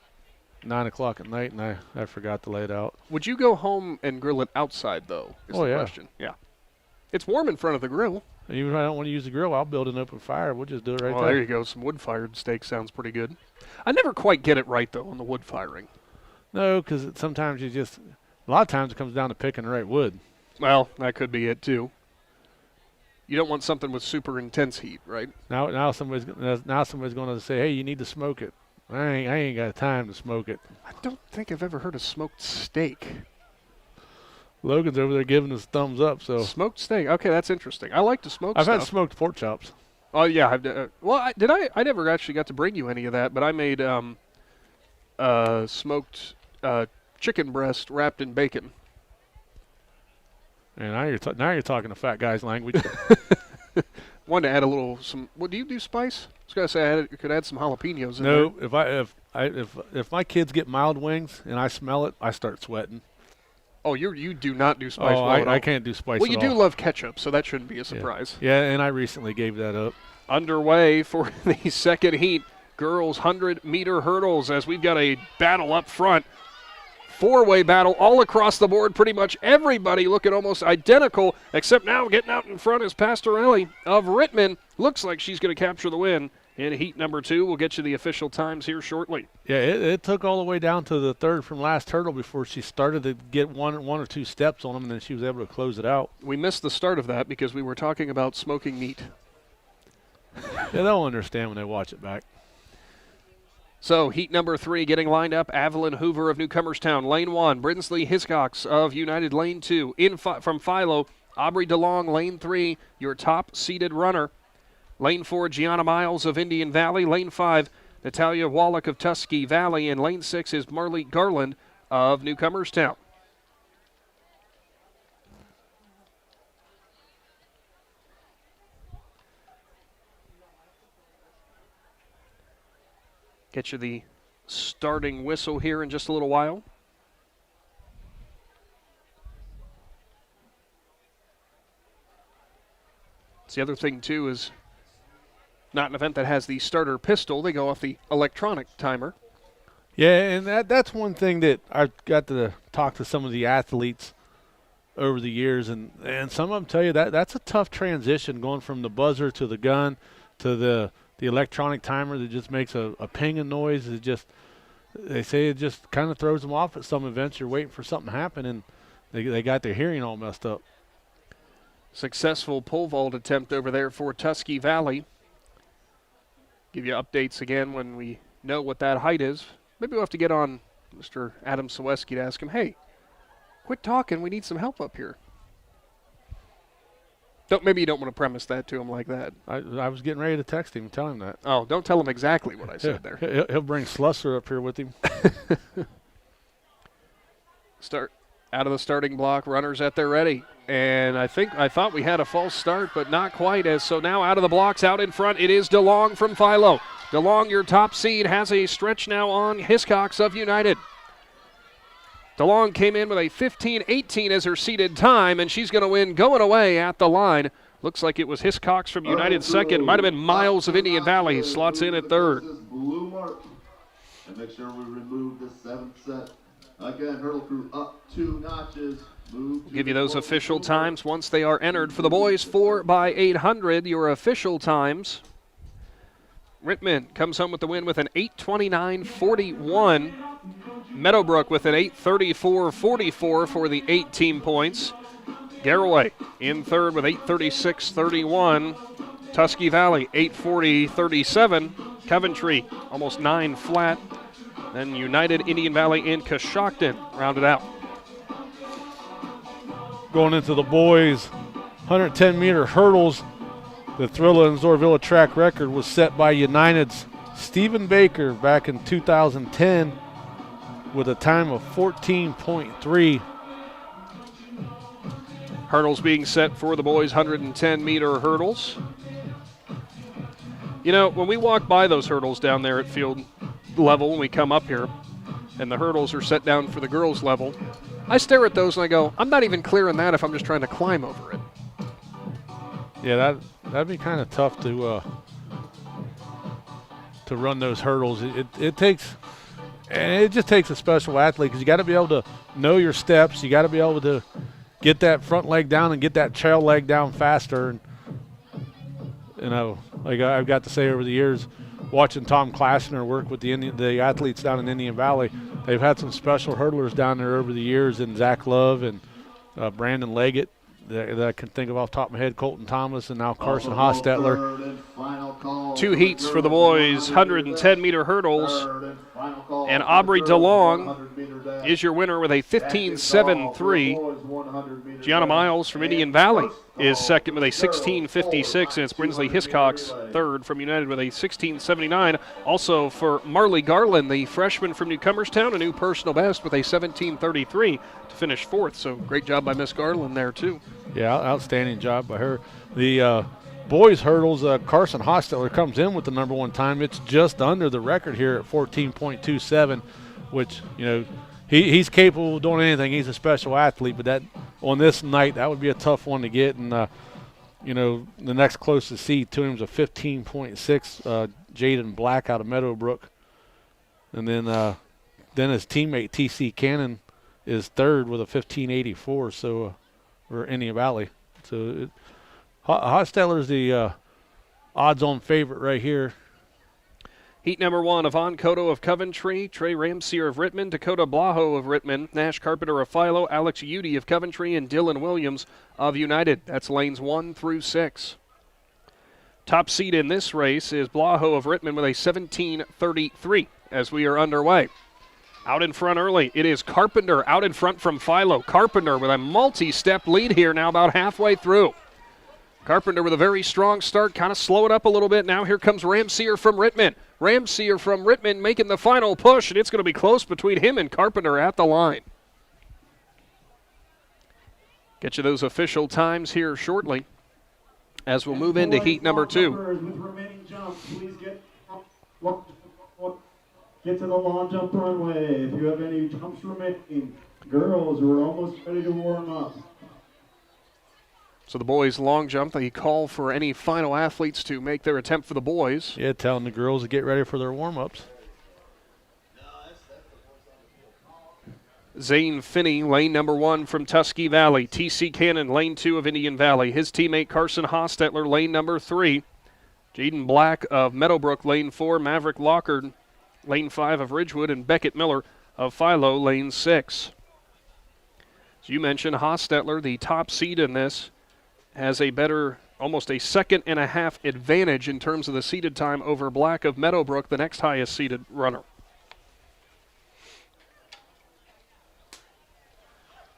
9 o'clock at night, and I forgot to lay it out. Would you go home and grill it outside, though, is the question. Yeah. It's warm in front of the grill. And even if I don't want to use the grill, I'll build an open fire. We'll just do it right there. There you go. Some wood-fired steak sounds pretty good. I never quite get it right, though, on the wood firing. No, because sometimes a lot of times it comes down to picking the right wood. Well, that could be it, too. You don't want something with super intense heat, right? Now somebody's going to say, hey, you need to smoke it. I ain't got time to smoke it. I don't think I've ever heard of smoked steak. Logan's over there giving us thumbs up. So smoked steak. Okay, that's interesting. I like to smoke I've stuff. had smoked pork chops. Oh, yeah. I never actually got to bring you any of that, but I made smoked chicken breast wrapped in bacon. And now you're talking a fat guy's language. Wanted to add a little do you do spice? I was gonna say I could add some jalapenos in there. No, if my kids get mild wings and I smell it, I start sweating. Oh, you do not do spice. Oh, I can't do spice. Well, you do love ketchup, so that shouldn't be a surprise. Yeah, and I recently gave that up. Underway for the second heat, girls 100-meter hurdles, as we've got a battle up front. Four-way battle all across the board. Pretty much everybody looking almost identical, except now getting out in front is Pastorelli of Rittman. Looks like she's going to capture the win in heat number 2. We'll get you the official times here shortly. Yeah, it took all the way down to the third from last hurdle before she started to get one or two steps on them, and then she was able to close it out. We missed the start of that because we were talking about smoking meat. Yeah, they'll understand when they watch it back. So, heat number 3 getting lined up. Evelyn Hoover of Newcomerstown, lane 1. Brinsley Hiscox of United, lane 2. From Philo, Aubrey DeLong, lane 3, your top-seeded runner. Lane 4, Gianna Miles of Indian Valley. Lane 5, Natalia Wallach of Tusky Valley. And lane 6 is Marley Garland of Newcomerstown. Get you the starting whistle here in just a little while. It's the other thing, too, is not an event that has the starter pistol. They go off the electronic timer. Yeah, and that's one thing that I've got to talk to some of the athletes over the years, and some of them tell you that's a tough transition going from the buzzer to the gun to the electronic timer that just makes a pinging noise. They say it just kind of throws them off at some events. You're waiting for something to happen, and they got their hearing all messed up. Successful pole vault attempt over there for Tusky Valley. Give you updates again when we know what that height is. Maybe we'll have to get on Mr. Adam Saweski to ask him, hey, quit talking. We need some help up here. Maybe you don't want to premise that to him like that. I was getting ready to text him and tell him that. Oh, don't tell him exactly what I said there. He'll bring Slusser up here with him. Start out of the starting block, runners at their ready. And I thought we had a false start, but not quite. So now out of the blocks, out in front, it is DeLong from Philo. DeLong, your top seed, has a stretch now on Hiscox of United. DeLong came in with a 15:18 as her seeded time, and she's going to win going away at the line. Looks like it was Hiscox from United second. Might have been Miles of Indian Valley. Slots in at third. Blue mark. And make sure we remove the 7th set. Again, hurdle crew up 2 notches. We'll give you those official times once they are entered. For the boys, 4x800, your official times. Rittman comes home with the win with an 8:29.41. Meadowbrook with an 8:34.44 for the 8 team points. Garraway in third with 8:36.31. Tusky Valley 8:40.37. Coventry almost 9 flat. Then United, Indian Valley, and Coshocton rounded out. Going into the boys' 110-meter hurdles, the Thrilla and Zoarvilla track record was set by United's Stephen Baker back in 2010 with a time of 14.3. Hurdles being set for the boys' 110-meter hurdles. You know, when we walk by those hurdles down there at field level when we come up here, and the hurdles are set down for the girls' level, I stare at those and I go, I'm not even clearing that if I'm just trying to climb over it. Yeah, that'd be kind of tough to run those hurdles. It takes, and it just takes a special athlete, because you got to be able to know your steps. You got to be able to get that front leg down and get that trail leg down faster. And like I've got to say over the years, watching Tom Claxon work with the athletes down in Indian Valley, they've had some special hurdlers down there over the years, and Zach Love and Brandon Leggett that I can think of off the top of my head, Colton Thomas, and now Carson Hostetler. 2 heats for the boys, 110-meter hurdles. And Aubrey DeLong is your winner with a 15.73. Gianna Miles from Indian Valley is second with a 16.56, and it's Brinsley Hiscox third from United with a 16.79. Also for Marley Garland, the freshman from Newcomerstown, a new personal best with a 17.33 to finish fourth. So great job by Miss Garland there too. Yeah, outstanding job by her. The boys hurdles, Carson Hostetler comes in with the number 1 time. It's just under the record here at 14.27, which, he's capable of doing anything. He's a special athlete, but that on this night, that would be a tough one to get. And, the next closest seed to him is a 15.6, Jaden Black out of Meadowbrook. And then his teammate, T.C. Cannon, is third with a 15.84, so for Indian Valley. So Hostetler's the odds-on favorite right here. Heat number 1, Yvonne Cotto of Coventry, Trey Ramsier of Rittman, Dakota Blaho of Rittman, Nash Carpenter of Philo, Alex Udy of Coventry, and Dylan Williams of United. That's lanes 1 through 6. Top seed in this race is Blaho of Rittman with a 17.33 as we are underway. Out in front early, it is Carpenter out in front from Philo. Carpenter with a multi-step lead here now about halfway through. Carpenter with a very strong start, kind of slow it up a little bit. Now here comes Ramsier from Rittman. Ramsier from Rittman making the final push, and it's going to be close between him and Carpenter at the line. Get you those official times here shortly as we'll move into heat number 2. With remaining jumps, please get to the long jump runway. If you have any jumps remaining, girls, we're almost ready to warm up. So the boys' long jump, they call for any final athletes to make their attempt for the boys. Yeah, telling the girls to get ready for their warm-ups. Zane Finney, lane number 1 from Tusky Valley. T.C. Cannon, lane 2 of Indian Valley. His teammate Carson Hostetler, lane number 3. Jaden Black of Meadowbrook, lane 4. Maverick Lockard, lane 5 of Ridgewood. And Beckett Miller of Philo, lane 6. As you mentioned, Hostetler, the top seed in this, has a better, almost a second and a half advantage in terms of the seeded time over Black of Meadowbrook, the next highest seeded runner.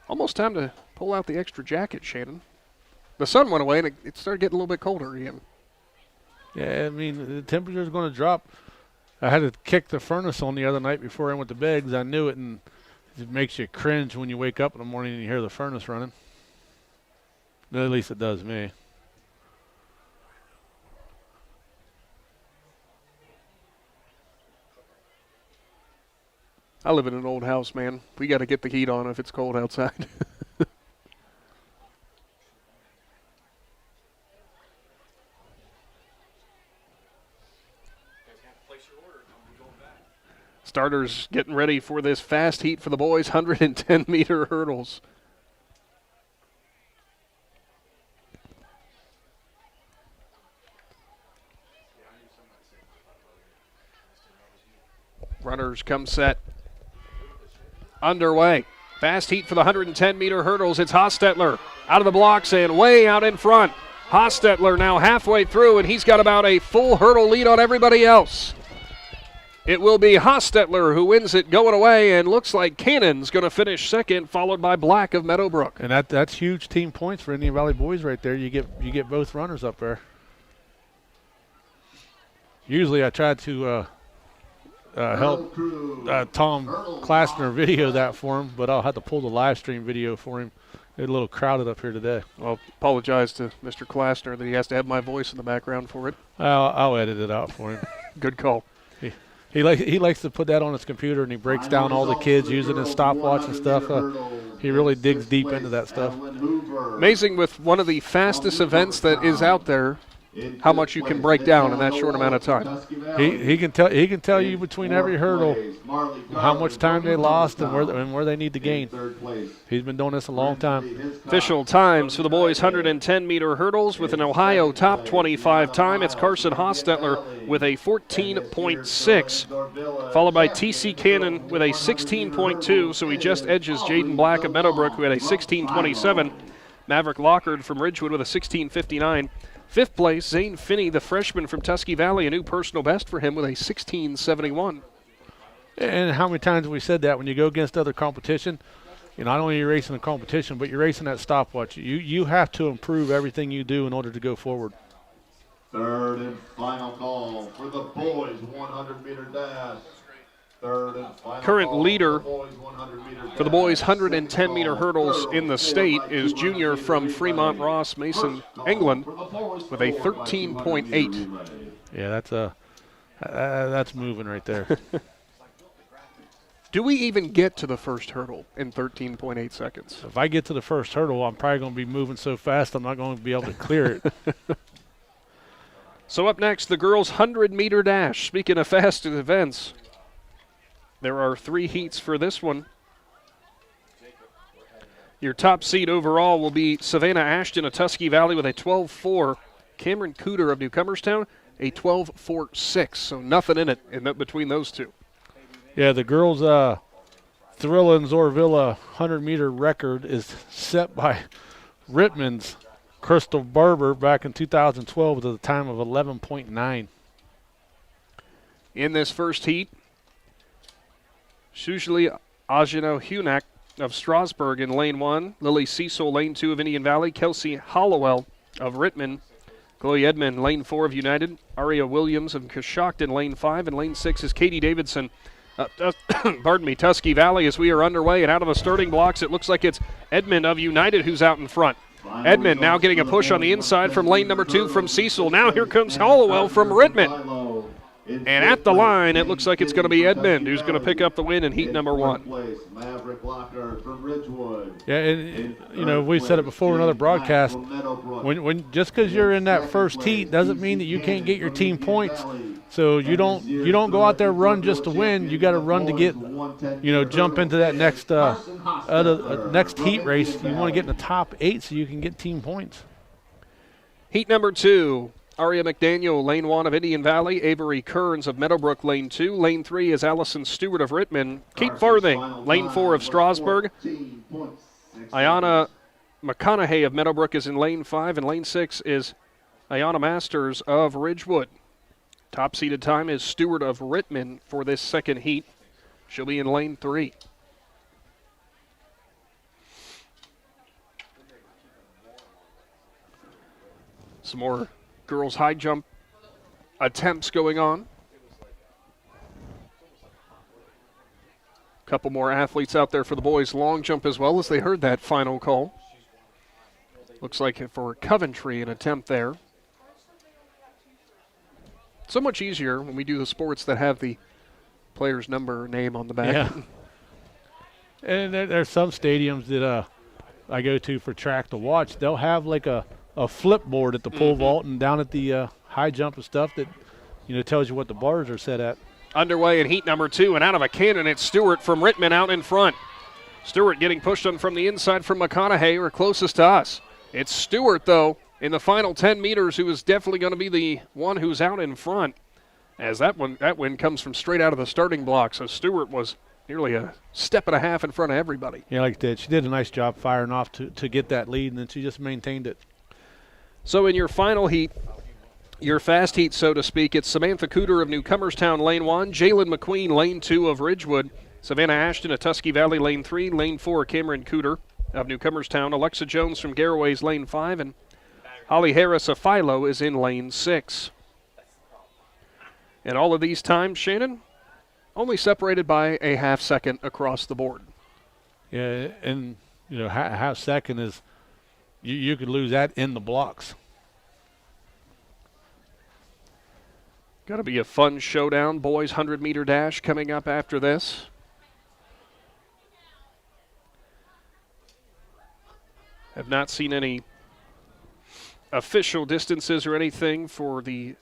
Almost time to pull out the extra jacket, Shannon. The sun went away and it started getting a little bit colder again. Yeah, I mean, the temperature's going to drop. I had to kick the furnace on the other night before I went to bed because I knew it, and it makes you cringe when you wake up in the morning and you hear the furnace running. At least it does me. I live in an old house, man. We got to get the heat on if it's cold outside. Starters getting ready for this fast heat for the boys, 110-meter hurdles. Runners come set. Underway. Fast heat for the 110-meter hurdles. It's Hostetler out of the blocks and way out in front. Hostetler now halfway through, and he's got about a full hurdle lead on everybody else. It will be Hostetler who wins it going away, and looks like Cannon's going to finish second, followed by Black of Meadowbrook. And that's huge team points for Indian Valley boys right there. You get both runners up there. Usually I try to help Tom Klassner video that for him, but I'll have to pull the live stream video for him. It's a little crowded up here today. Well, apologize to Mr. Klassner that he has to have my voice in the background for it. I'll edit it out for him. Good call. He likes to put that on his computer, and he breaks down all the kids using his stopwatch and stuff. He really digs deep into that stuff. Amazing with one of the fastest events that is out there, how much you can break down in that short amount of time. He can tell you between every hurdle how much time they lost and where they need to gain. He's been doing this a long time. Official times for the boys' 110-meter hurdles with an Ohio top 25 time. It's Carson Hostetler with a 14.6, followed by T.C. Cannon with a 16.2, so he just edges Jaden Black of Meadowbrook, who had a 16.27. Maverick Lockard from Ridgewood with a 16.59. Fifth place, Zane Finney, the freshman from Tusky Valley, a new personal best for him with a 16.71. And how many times have we said that when you go against other competition, not only are you racing a competition, but you're racing that stopwatch. You have to improve everything you do in order to go forward. Third and final call for the boys 100-meter dash. Current leader for the boys' 110-meter hurdles in the state is junior from Fremont Ross, Mason England, with a 13.8. Yeah, that's moving right there. Do we even get to the first hurdle in 13.8 seconds? If I get to the first hurdle, I'm probably going to be moving so fast I'm not going to be able to clear it. So up next, the girls' 100-meter dash. Speaking of fast events, there are 3 heats for this one. Your top seed overall will be Savannah Ashton of Tusky Valley with a 12.4. Cameron Cooter of Newcomerstown, a 12.46. So nothing in it between those two. Yeah, the girls' Thrilla and Zoarvilla 100-meter record is set by Rittman's Crystal Barber back in 2012 with a time of 11.9. In this first heat, Shujli Ajino Hunak of Strasburg in lane 1, Lily Cecil, lane 2 of Indian Valley, Kelsey Hollowell of Rittman, Chloe Edmond, lane 4 of United, Aria Williams of Coshocton, lane 5, and lane 6 is Katie Davidson, Tusky Valley. As we are underway and out of the starting blocks, it looks like it's Edmond of United who's out in front. Edmond now getting a push on the inside from lane number 2 from Cecil. Now here comes Hollowell from Rittman. And at the line, it looks like it's going to be Edmond who's going to pick up the win in heat number 1. Yeah, and we said it before in another broadcast. When just because you're in that first heat doesn't mean that you can't get your team points. So you don't go out there run just to win. You got to run to get, jump into that next next heat race. You want to get in the top 8 so you can get team points. Heat number 2. Aria McDaniel, lane 1 of Indian Valley. Avery Kearns of Meadowbrook, lane 2. Lane 3 is Allison Stewart of Rittman. Kate Farthing, lane 4 of Strasburg. Ayana McConaughey of Meadowbrook is in lane 5, and lane 6 is Ayana Masters of Ridgewood. Top seeded time is Stewart of Rittman for this second heat. She'll be in lane 3. Some more girls' high jump attempts going on. A couple more athletes out there for the boys' long jump as well as they heard that final call. Looks like for Coventry an attempt there. So much easier when we do the sports that have the player's number or name on the back. Yeah. And there's some stadiums that I go to for track to watch. They'll have like a flip board at the pole vault and down at the high jump and stuff that tells you what the bars are set at. Underway in heat number 2, and out of a cannon, it's Stewart from Rittman out in front. Stewart getting pushed on from the inside from McConaughey, or closest to us. It's Stewart, though, in the final 10 meters, who is definitely going to be the one who's out in front, as that win comes from straight out of the starting block. So Stewart was nearly a step and a half in front of everybody. Yeah, like that. She did a nice job firing off to get that lead, and then she just maintained it. So in your final heat, your fast heat, so to speak, it's Samantha Cooter of Newcomerstown, lane 1, Jalen McQueen, lane 2 of Ridgewood, Savannah Ashton of Tusky Valley, lane 3, lane 4, Cameron Cooter of Newcomerstown, Alexa Jones from Garraway's lane 5, and Holly Harris of Philo is in lane 6. And all of these times, Shannon, only separated by a half second across the board. Yeah, and half second is you could lose that in the blocks. Got to be a fun showdown. Boys 100-meter dash coming up after this. Have not seen any official distances or anything for the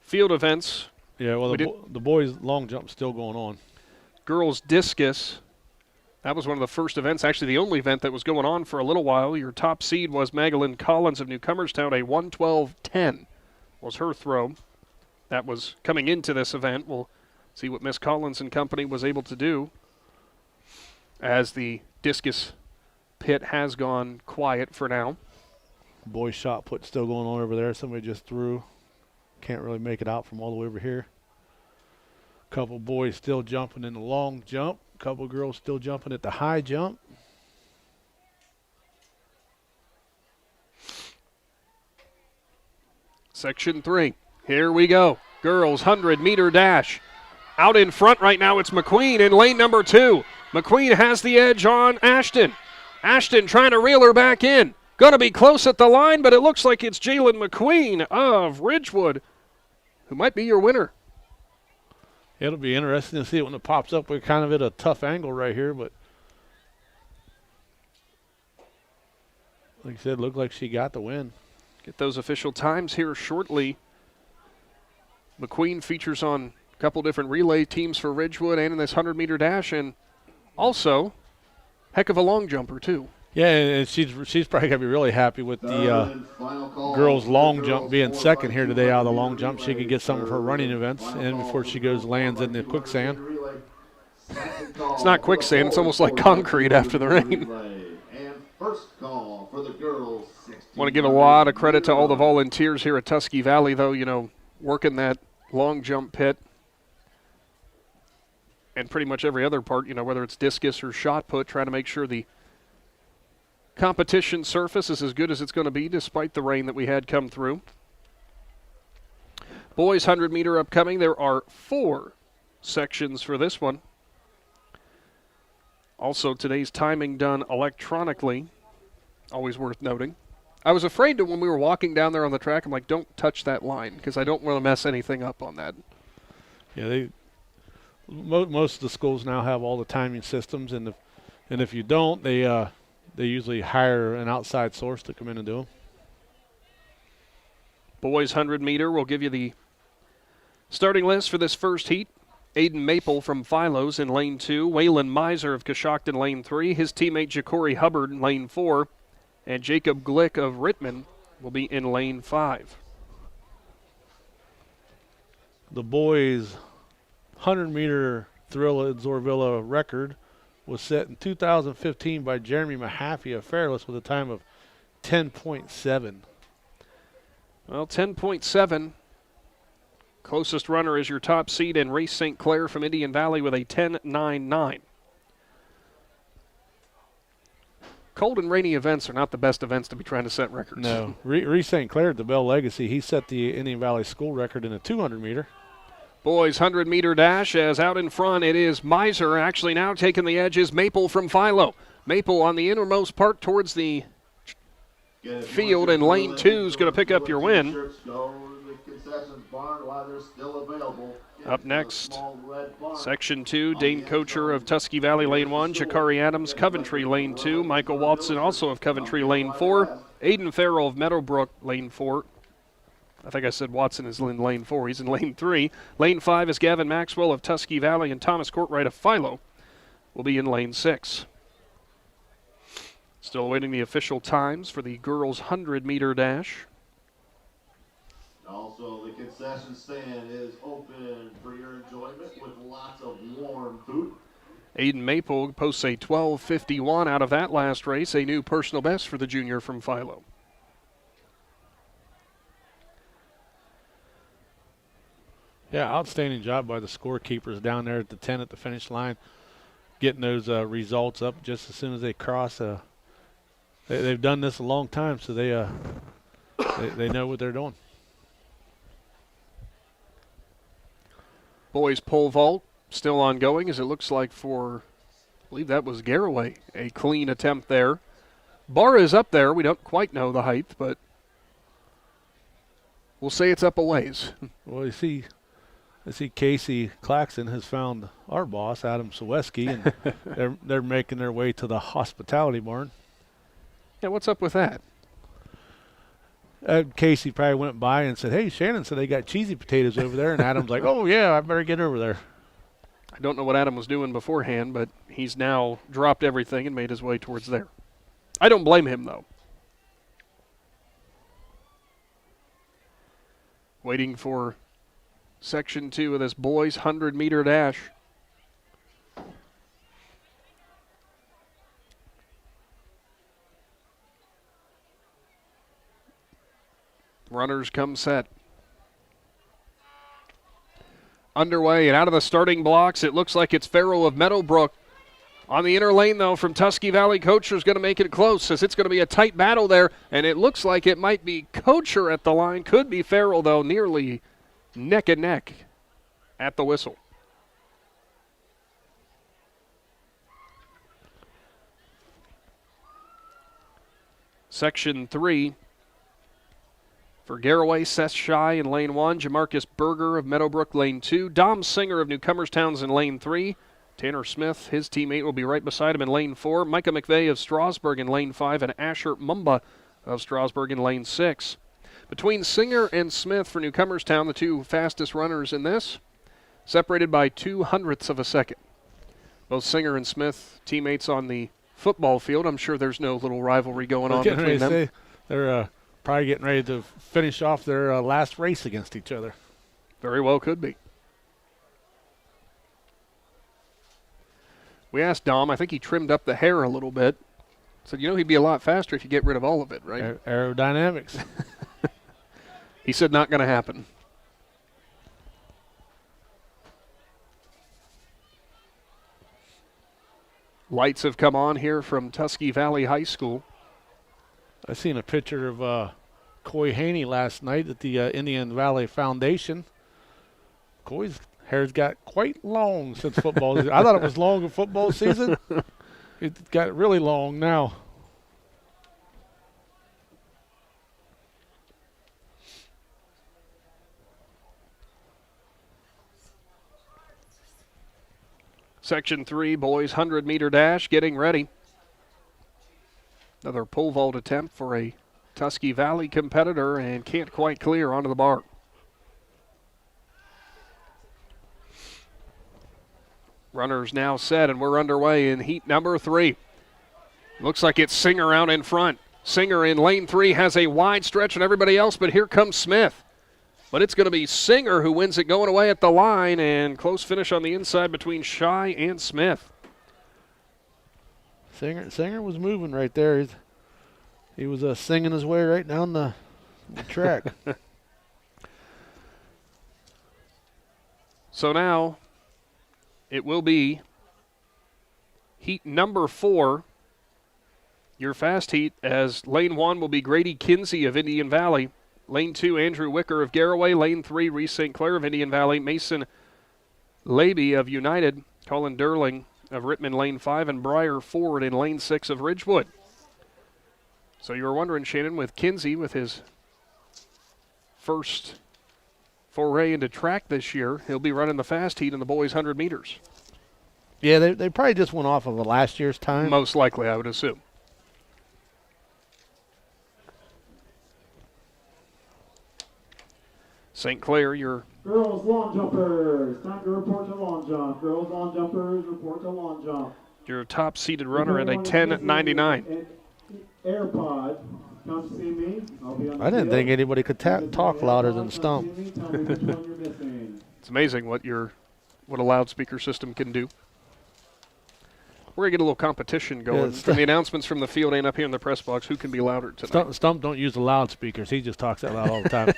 field events. Yeah, well, the boys' long jump's still going on. Girls' discus, that was one of the first events, actually the only event that was going on for a little while. Your top seed was Magdalene Collins of New Comerstown. A 112.10 was her throw. That was coming into this event. We'll see what Miss Collins and company was able to do, as the discus pit has gone quiet for now. Boys' shot put still going on over there. Somebody just threw. Can't really make it out from all the way over here. Couple boys still jumping in the long jump. Couple girls still jumping at the high jump. Section 3. Here we go. Girls 100-meter dash. Out in front right now, it's McQueen in lane number 2. McQueen has the edge on Ashton. Ashton trying to reel her back in. Going to be close at the line, but it looks like it's Jalen McQueen of Ridgewood who might be your winner. It'll be interesting to see it when it pops up. We're kind of at a tough angle right here, but like I said, looked like she got the win. Get those official times here shortly. McQueen features on a couple different relay teams for Ridgewood and in this 100-meter dash, and also heck of a long jumper too. Yeah, and she's probably going to be really happy with the girls' long jump being second here today out of the long jump. She could get some of her running events in before she lands in the quicksand. It's not quicksand. It's almost like concrete after the rain. Want to give a lot of credit to all the volunteers here at Tusky Valley, though, you know, working that long jump pit and pretty much every other part, you know, whether it's discus or shot put, trying to make sure the competition surface is as good as it's going to be despite the rain that we had come through. Boys 100-meter upcoming. There are 4 sections for this one. Also, today's timing done electronically. Always worth noting. I was afraid that when we were walking down there on the track, I'm like, don't touch that line because I don't want to mess anything up on that. Yeah, most of the schools now have all the timing systems, and if you don't, they usually hire an outside source to come in and do them. Boys 100-meter, we'll give you the starting list for this first heat. Aiden Maple from Philo's in lane 2. Waylon Miser of Coshocton lane 3. His teammate Ja'Cory Hubbard in lane 4. And Jacob Glick of Rittman will be in lane 5. The boys' 100-meter Thrilla at Zoarvilla record was set in 2015 by Jeremy Mahaffey of Fairless with a time of 10.7. Well, 10.7. Closest runner is your top seed in Race St. Clair from Indian Valley with a 10.99. Cold and rainy events are not the best events to be trying to set records. No. Reese St. Clair at the Bell Legacy, he set the Indian Valley school record in a 200-meter. Boys 100-meter dash, as out in front it is Miser. Actually now taking the edge is Maple from Philo. Maple on the innermost part towards the field, and lane 2 is going to pick up your win. Up next, Section 2, Dane Kocher of Tusky Valley lane 1, Ja'Cory Adams, Coventry lane 2, Michael Watson also of Coventry lane 4, Aiden Farrell of Meadowbrook lane 4. I think I said Watson is in lane 4. He's in lane 3. Lane 5 is Gavin Maxwell of Tusky Valley, and Thomas Courtwright of Philo will be in lane 6. Still awaiting the official times for the girls' 100-meter dash. Also, the concession stand is open for your enjoyment with lots of warm food. Aiden Maple posts a 12:51 out of that last race, a new personal best for the junior from Philo. Yeah, outstanding job by the scorekeepers down there at the 10 at the finish line, getting those results up just as soon as they cross. They've done this a long time, so they know what they're doing. Boys pole vault still ongoing, as it looks like for, I believe that was Garraway, a clean attempt there. Bar is up there. We don't quite know the height, but we'll say it's up a ways. Well, I see Casey Claxon has found our boss, Adam Saweski, and they're making their way to the hospitality barn. Yeah, what's up with that? Casey probably went by and said, "Hey, Shannon said they got cheesy potatoes over there," and Adam's like, "Oh yeah, I better get over there." I don't know what Adam was doing beforehand, but he's now dropped everything and made his way towards there. I don't blame him, though. Waiting for Section 2 of this boys' 100-meter dash. Runners come set. Underway and out of the starting blocks, it looks like it's Farrell of Meadowbrook. On the inner lane, though, from Tusky Valley, Kocher's going to make it close, as it's going to be a tight battle there, and it looks like it might be Kocher at the line. Could be Farrell, though, nearly neck and neck at the whistle. Section 3. For Garraway, Seth Shy in lane 1, Jamarcus Berger of Meadowbrook lane 2, Dom Singer of Newcomerstown's in lane 3, Tanner Smith, his teammate, will be right beside him in lane 4, Micah McVeigh of Strasburg in lane 5, and Asher Mumba of Strasburg in lane 6. Between Singer and Smith for Newcomerstown, the two fastest runners in this, separated by 0.02 of a second. Both Singer and Smith teammates on the football field. I'm sure there's no little rivalry going on between them. They're probably getting ready to finish off their last race against each other. Very well could be. We asked Dom, I think he trimmed up the hair a little bit. Said, you know, he'd be a lot faster if you get rid of all of it, right? Aerodynamics. He said not going to happen. Lights have come on here from Tusky Valley High School. I seen a picture of Coy Haney last night at the Indian Valley Foundation. Coy's hair's got quite long since football. I thought it was long in football season. It's got really long now. Section 3, boys 100-meter dash, getting ready. Another pole vault attempt for a Tusky Valley competitor, and can't quite clear onto the bar. Runners now set, and we're underway in heat number 3. Looks like it's Singer out in front. Singer in lane 3 has a wide stretch on everybody else, but here comes Smith. But it's going to be Singer who wins it going away at the line, and close finish on the inside between Shy and Smith. Singer was moving right there. He was singing his way right down the track. So now it will be heat number 4. Your fast heat, as lane 1 will be Grady Kinsey of Indian Valley. Lane 2, Andrew Wicker of Garraway. Lane 3, Reese St. Clair of Indian Valley. Mason Laby of United. Colin Durling of Rittman, lane 5. And Briar Ford in lane 6 of Ridgewood. So you were wondering, Shannon, with Kinsey, with his first foray into track this year, he'll be running the fast heat in the boys' 100 meters. Yeah, they probably just went off of the last year's time. Most likely, I would assume. St. Clair, your girls long jumpers. Time to report to long jump. Girls long jumpers, report to long jump. Your top-seeded runner at a 10.99. AirPod, come see me. I'll be on I didn't think anybody could talk louder than Stump. It's amazing what a loudspeaker system can do. We're going to get a little competition going. From the announcements from the field and up here in the press box, who can be louder tonight? Stump don't use the loudspeakers. He just talks that loud all the time.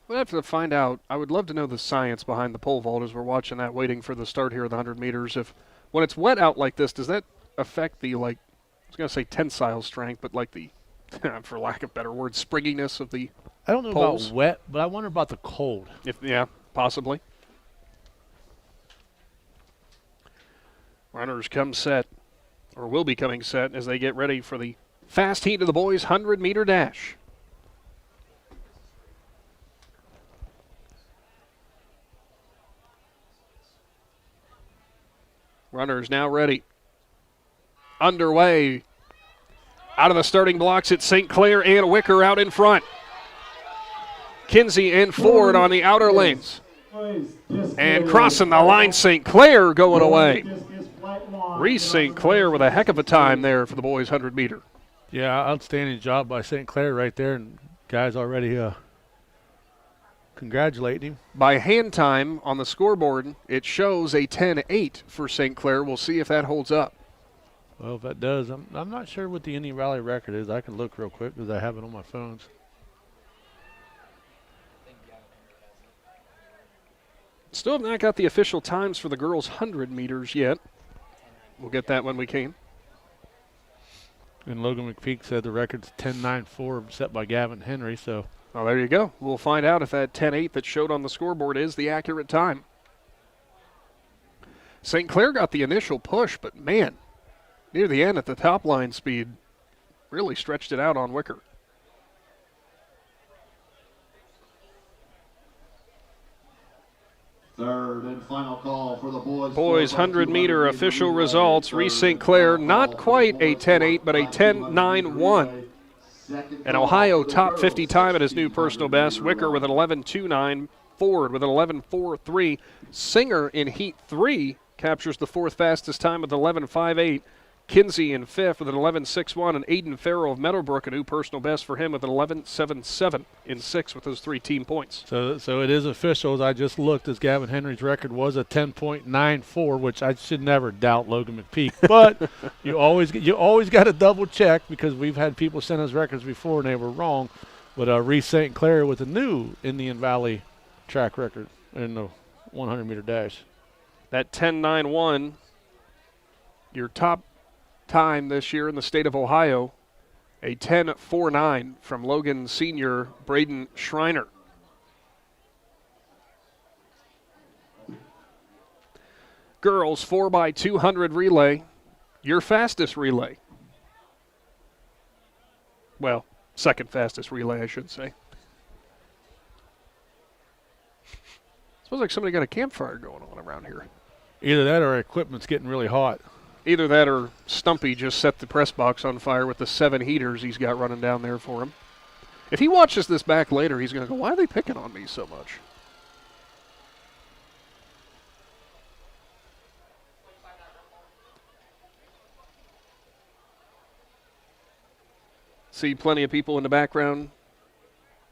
We'll have to find out. I would love to know the science behind the pole vault as we're watching that, waiting for the start here of the 100 meters. When it's wet out like this, does that affect the, I was going to say tensile strength, but like the, for lack of better word, springiness of the I don't know poles? about wet, but I wonder about the cold. Yeah, possibly. Runners come set, or will be coming set, as they get ready for the fast heat of the boys' 100-meter dash. Runners now ready. Underway. Out of the starting blocks, it's St. Clair and Wicker out in front. Kinsey and Ford on the outer lanes. And crossing the line, St. Clair going away. Reese St. Clair with a heck of a time there for the boys' 100-meter. Yeah, outstanding job by St. Clair right there, and guys already congratulating him. By hand time on the scoreboard, it shows a 10-8 for St. Clair. We'll see if that holds up. Well, if that does, I'm not sure what the Indian Valley record is. I can look real quick because I have it on my phones. Still have not got the official times for the girls' 100 meters yet. We'll get that when we can. And Logan McPeak said the record's 10.94 set by Gavin Henry, so. Oh, there you go. We'll find out if that 10.8 that showed on the scoreboard is the accurate time. St. Clair got the initial push, but man, near the end at the top line speed, really stretched it out on Wicker. Third and final call for the boys. Boys 100-meter official results. Reese St. Clair, not quite a 10.8, but a 10.91. An Ohio top 50 time at his new personal best. Wicker with an 11.29. Ford with an 11.43. Singer in Heat 3 captures the fourth fastest time with 11.58. Kinsey in fifth with an 11.61, and Aiden Farrell of Meadowbrook, a new personal best for him with an 11.77 in sixth with those 3 team points. So it is official. As I just looked, as Gavin Henry's record was a 10.94, which I should never doubt Logan McPeak. But you always got to double check, because we've had people send us records before and they were wrong. But Reese St. Clair with a new Indian Valley track record in the 100-meter dash. That 10.91, your top time this year in the state of Ohio, a 10.49 from Logan senior Braden Schreiner. Girls 4x200 relay, your fastest relay. Well, second fastest relay, I should say. Smells like somebody got a campfire going on around here. Either that or our equipment's getting really hot. Either that or Stumpy just set the press box on fire with the 7 heaters he's got running down there for him. If he watches this back later, he's going to go, why are they picking on me so much? See plenty of people in the background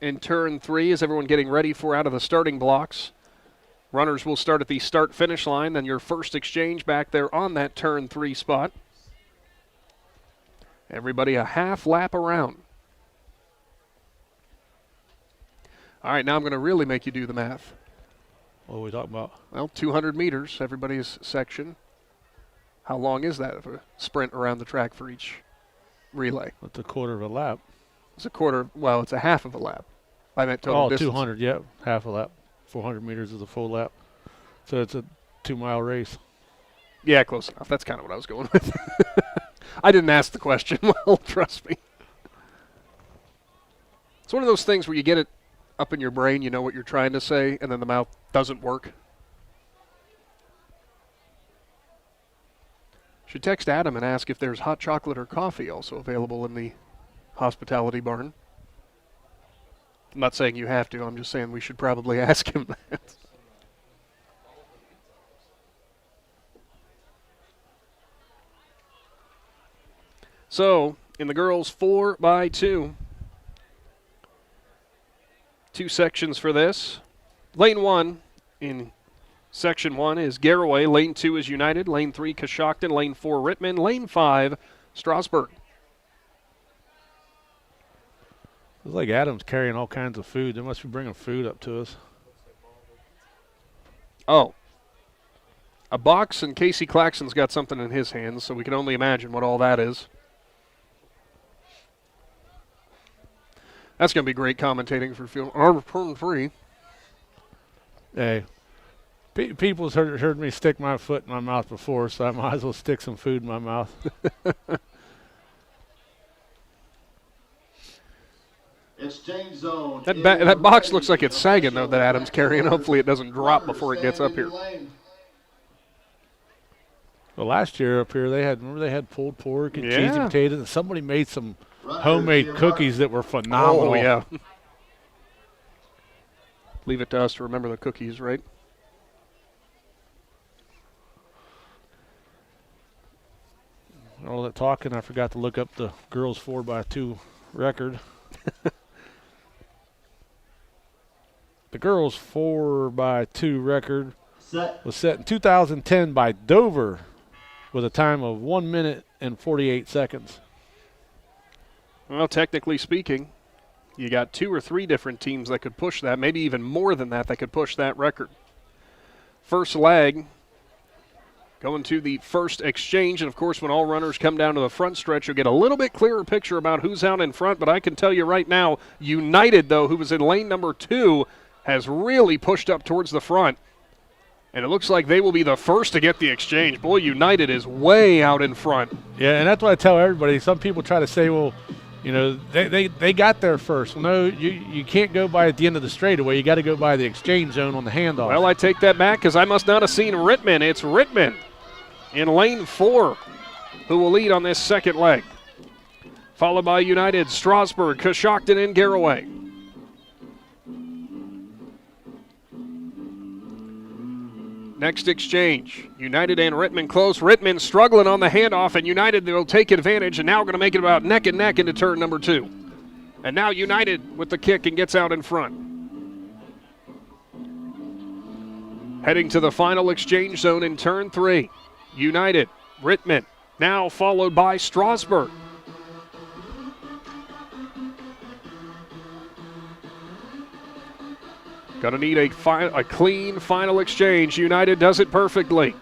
in turn 3 as everyone getting ready for out of the starting blocks. Runners will start at the start-finish line, then your first exchange back there on that turn 3 spot. Everybody a half lap around. All right, now I'm going to really make you do the math. What are we talking about? Well, 200 meters, everybody's section. How long is that of a sprint around the track for each relay? It's a quarter of a lap. It's a half of a lap. I meant total distance. 200, yeah, half a lap. 400 meters is a full lap. So it's a 2-mile race. Yeah, close enough. That's kind of what I was going with. I didn't ask the question. Well, trust me. It's one of those things where you get it up in your brain, you know what you're trying to say, and then the mouth doesn't work. Should text Adam and ask if there's hot chocolate or coffee also available in the hospitality barn. I'm not saying you have to. I'm just saying we should probably ask him that. So, in the girls 4x2, 2 sections for this. Lane 1 in section 1 is Garaway. Lane 2 is United. Lane 3, Coshocton. Lane 4, Rittman. Lane 5, Strasburg. It's like Adam's carrying all kinds of food. They must be bringing food up to us. Oh. A box, and Casey Claxon's got something in his hands, so we can only imagine what all that is. That's going to be great commentating for field. Turn 3. Hey, people's heard me stick my foot in my mouth before, so I might as well stick some food in my mouth. Exchange zone. That box looks like it's sagging, though, that Adam's carrying. Hopefully it doesn't drop before it gets up here. Well, last year up here, they had pulled pork and cheesy potatoes, and somebody made some homemade cookies that were phenomenal. Oh, yeah. Leave it to us to remember the cookies, right? All that talking, I forgot to look up the girls 4x2 record. The girls 4x2 record was set in 2010 by Dover with a time of 1 minute and 48 seconds. Well, technically speaking, you got 2 or 3 different teams that could push that, maybe even more than that could push that record. First leg, going to the first exchange, and of course when all runners come down to the front stretch, you'll get a little bit clearer picture about who's out in front, but I can tell you right now, United, though, who was in lane number 2, has really pushed up towards the front, and it looks like they will be the first to get the exchange. Boy, United is way out in front. Yeah, and that's what I tell everybody. Some people try to say, well, you know, they got there first. Well, no, you can't go by at the end of the straightaway. You got to go by the exchange zone on the handoff. Well, I take that back because I must not have seen Rittman. It's Rittman in lane 4 who will lead on this second leg. Followed by United, Strasburg, Coshocton, and Garraway. Next exchange, United and Rittman close. Rittman struggling on the handoff, and United will take advantage, and now going to make it about neck and neck into turn number 2. And now United with the kick and gets out in front. Heading to the final exchange zone in turn 3. United, Rittman, now followed by Strasburg. Going to need a clean final exchange. United does it perfectly.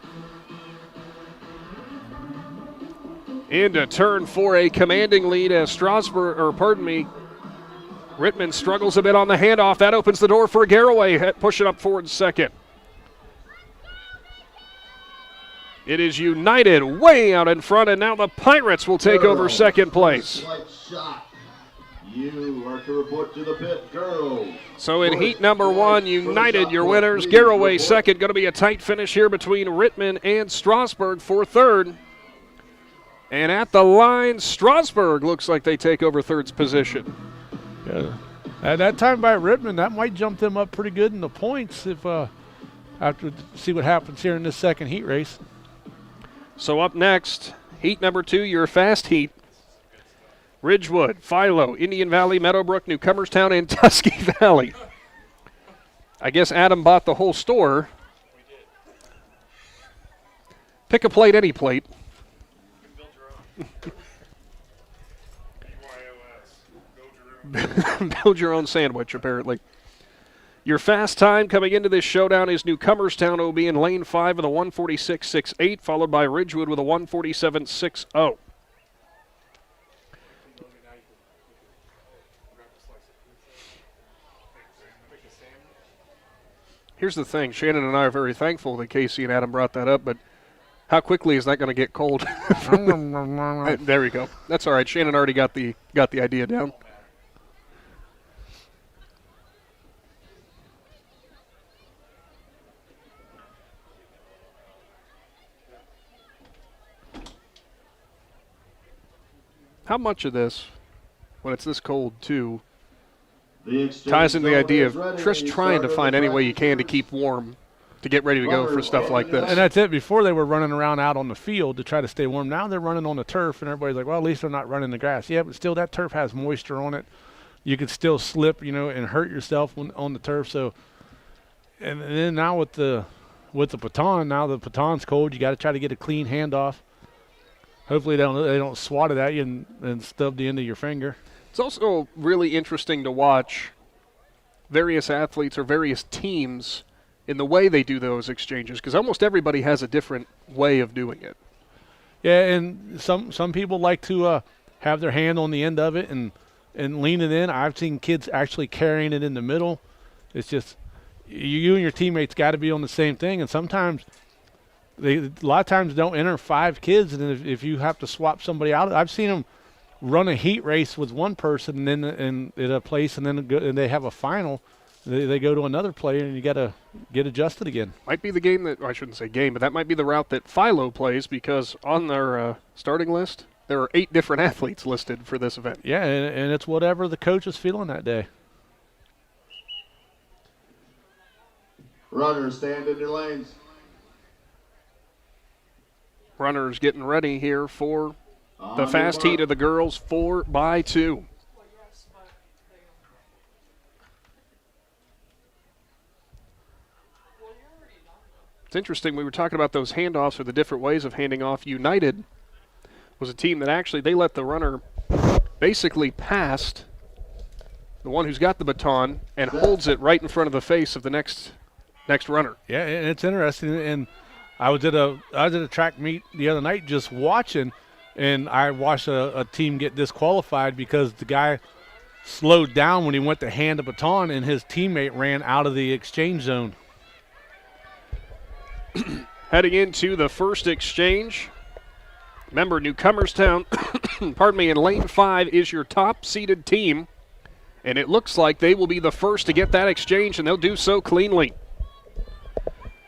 Into turn 4, a commanding lead as Rittman struggles a bit on the handoff. That opens the door for Garraway, pushing up forward second. It is United way out in front, and now the Pirates will take over second place. You are to report to the pit, girls. So in heat number 1, United, your winners. Garraway second. Going to be a tight finish here between Rittman and Strasburg for third. And at the line, Strasburg looks like they take over third's position. Yeah. At that time by Rittman, that might jump them up pretty good in the points if after see what happens here in this second heat race. So up next, heat number 2, your fast heat. Ridgewood, Philo, Indian Valley, Meadowbrook, Newcomerstown, and Tusky Valley. I guess Adam bought the whole store. Pick a plate, any plate. Build your own sandwich, apparently. Your fast time coming into this showdown is Newcomerstown will be in lane 5 with a 146.68, followed by Ridgewood with a 147.60. Here's the thing. Shannon and I are very thankful that Casey and Adam brought that up, but how quickly is that going to get cold? There we go. That's all right. Shannon already got the idea down. How much of this, when it's this cold too, ties into the idea of just trying to find any way you can to keep warm, to get ready to go for stuff like this? And that's it. Before they were running around out on the field to try to stay warm. Now they're running on the turf, and everybody's like, well, at least they're not running the grass. Yeah, but still that turf has moisture on it. You could still slip, and hurt yourself on the turf. So, and then now with the baton, now the baton's cold. You got to try to get a clean handoff. Hopefully they don't swat it at you and stub the end of your finger. It's also really interesting to watch various athletes or various teams in the way they do those exchanges, because almost everybody has a different way of doing it. Yeah, and some people like to have their hand on the end of it and lean it in. I've seen kids actually carrying it in the middle. It's just you and your teammates got to be on the same thing, and sometimes – a lot of times don't enter 5 kids, and if you have to swap somebody out, I've seen them run a heat race with one person and then in a place, and then they have a final, they go to another player, and you got to get adjusted again. Might be the game that, I shouldn't say game, but that might be the route that Philo plays, because on their starting list, there are 8 different athletes listed for this event. Yeah, and it's whatever the coach is feeling that day. Runners, stand in your lanes. Runners getting ready here for the fast heat of the girls 4x2. It's interesting, we were talking about those handoffs or the different ways of handing off. United was a team that actually, they let the runner basically past the one who's got the baton and holds it right in front of the face of the next runner. Yeah, and it's interesting, and I was at a track meet the other night just watching, and I watched a team get disqualified because the guy slowed down when he went to hand the baton, and his teammate ran out of the exchange zone. Heading into the first exchange. Remember, Newcomerstown, pardon me, in lane 5 is your top-seeded team, and it looks like they will be the first to get that exchange, and they'll do so cleanly.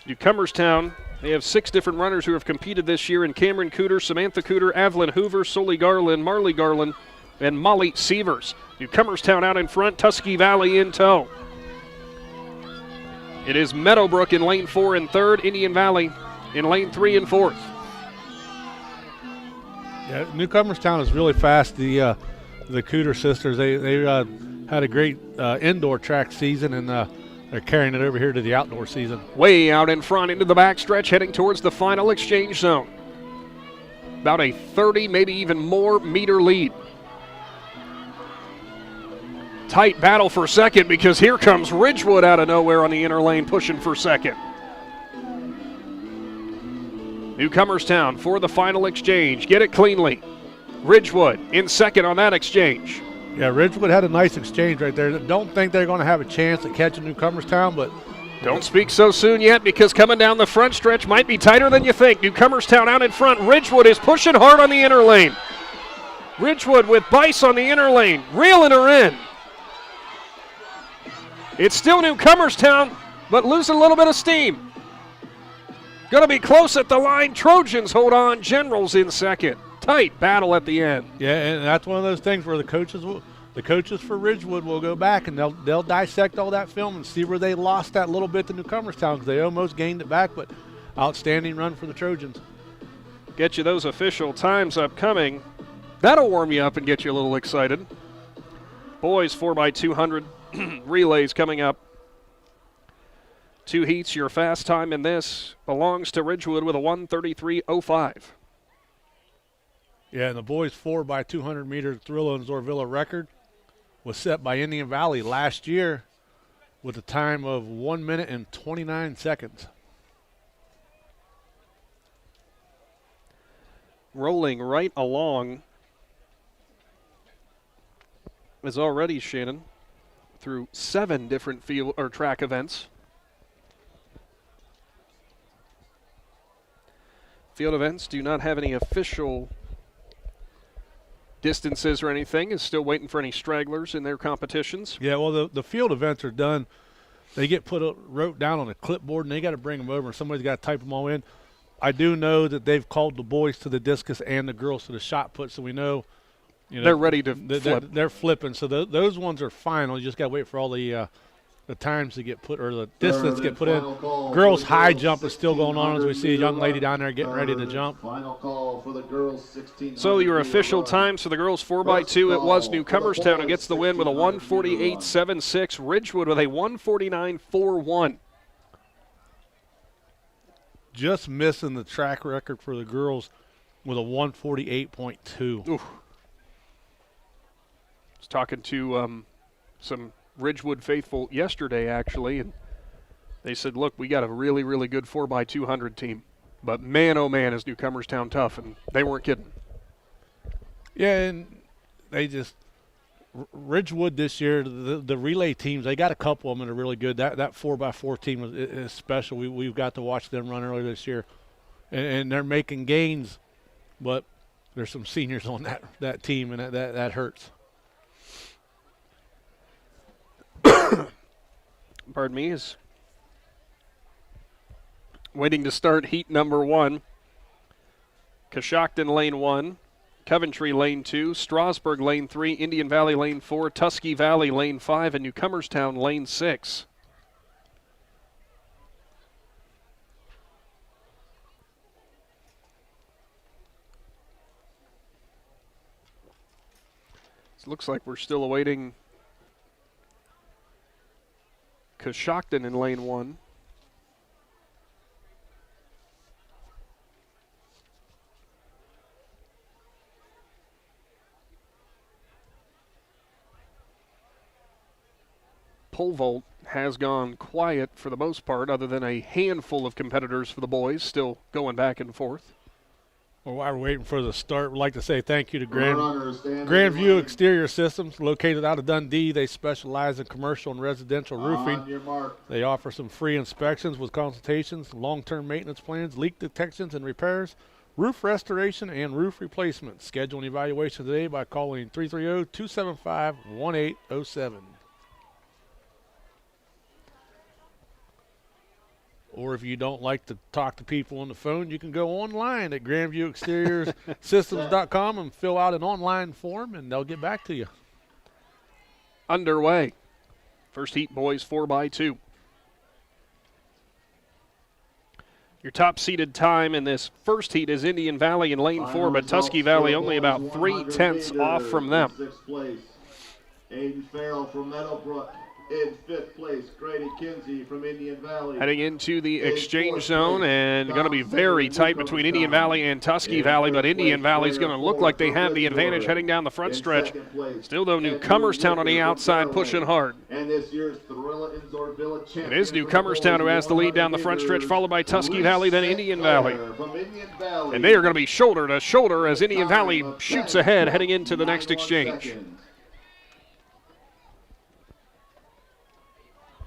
Newcomerstown, they have 6 different runners who have competed this year in Cameron Cooter, Samantha Cooter, Evelyn Hoover, Sully Garland, Marley Garland, and Molly Sievers. Newcomerstown out in front, Tusky Valley in tow. It is Meadowbrook in lane 4 and 3rd, Indian Valley in lane 3 and 4th. Yeah, Newcomerstown is really fast. The Cooter sisters, they had a great indoor track season, and they're carrying it over here to the outdoor season. Way out in front into the backstretch, heading towards the final exchange zone. About a 30, maybe even more meter lead. Tight battle for second, because here comes Ridgewood out of nowhere on the inner lane pushing for second. Newcomerstown for the final exchange. Get it cleanly. Ridgewood in second on that exchange. Yeah, Ridgewood had a nice exchange right there. Don't think they're going to have a chance at catching Newcomerstown, but don't speak so soon yet, because coming down the front stretch might be tighter than you think. Newcomerstown out in front. Ridgewood is pushing hard on the inner lane. Ridgewood with Bice on the inner lane, reeling her in. It's still Newcomerstown, but losing a little bit of steam. Going to be close at the line. Trojans hold on. Generals in second. Tight battle at the end. Yeah, and that's one of those things where the coaches for Ridgewood will go back and they'll dissect all that film and see where they lost that little bit to Newcomerstown, because they almost gained it back, but outstanding run for the Trojans. Get you those official times upcoming. That'll warm you up and get you a little excited. Boys 4x200 relays coming up. 2 heats. Your fast time in this belongs to Ridgewood with a 1:33.05. Yeah, and the boys 4x200 meter Thrilla and Zoarvilla record was set by Indian Valley last year with a time of 1 minute and 29 seconds. Rolling right along is already Shannon through 7 different field or track events. Field events do not have any official distances or anything. Is still waiting for any stragglers in their competitions. Yeah, well, the field events are done. They get wrote down on a clipboard, and they got to bring them over, and somebody's got to type them all in. I do know that they've called the boys to the discus and the girls to the shot put, so we know, they're ready to flip. They're flipping, so those ones are final. You just got to wait for all the times to get put, or the distance to get put in. Girls high jump is still going on as we see a young lady down there getting ready to jump. Final call for the girls 16. So your official times for the girls 4x2, it was Newcomerstown who gets the win with a 1:48.76. Ridgewood with a 1:49.41. Just missing the track record for the girls with a 1:48.2. I was talking to some Ridgewood faithful yesterday, actually, and they said, look, we got a really, really good 4x200 team, but man, oh man, is Newcomerstown tough, and they weren't kidding. Yeah, and Ridgewood this year, the relay teams, they got a couple of them that are really good. That 4x4 team is special. We've got to watch them run earlier this year, and they're making gains, but there's some seniors on that team, and that hurts. pardon me, is waiting to start heat number 1. Coshocton lane 1, Coventry lane 2, Strasburg lane 3, Indian Valley lane 4, Tusky Valley lane 5, and Newcomerstown lane 6. It looks like we're still awaiting Coshocton in lane 1. Pole vault has gone quiet for the most part, other than a handful of competitors for the boys still going back and forth. Well, while we're waiting for the start, we'd like to say thank you to Grandview Exterior Systems, located out of Dundee. They specialize in commercial and residential roofing. They offer some free inspections with consultations, long-term maintenance plans, leak detections and repairs, roof restoration, and roof replacement. Schedule an evaluation today by calling 330-275-1807. Or if you don't like to talk to people on the phone, you can go online at grandviewexteriorsystems.com and fill out an online form, and they'll get back to you. Underway. First heat, boys, 4x2. Your top-seeded time in this first heat is Indian Valley in lane 4, but Tusky Valley only about 3/10 off from them. Aiden Farrell from Meadowbrook in 5th place. Grady Kinsey from Indian Valley. Heading into the exchange zone, and going to be very tight between Indian Valley and Tusky Valley, but Indian Valley's going to look like they have the advantage heading down the front stretch. Still, though, Newcomerstown on the outside pushing hard. And this year's Thrilla and Zoarvilla champion. It is Newcomerstown who has the lead down the front stretch, followed by Tusky Valley, then Indian Valley. And they are going to be shoulder to shoulder as Indian Valley shoots ahead heading into the next exchange.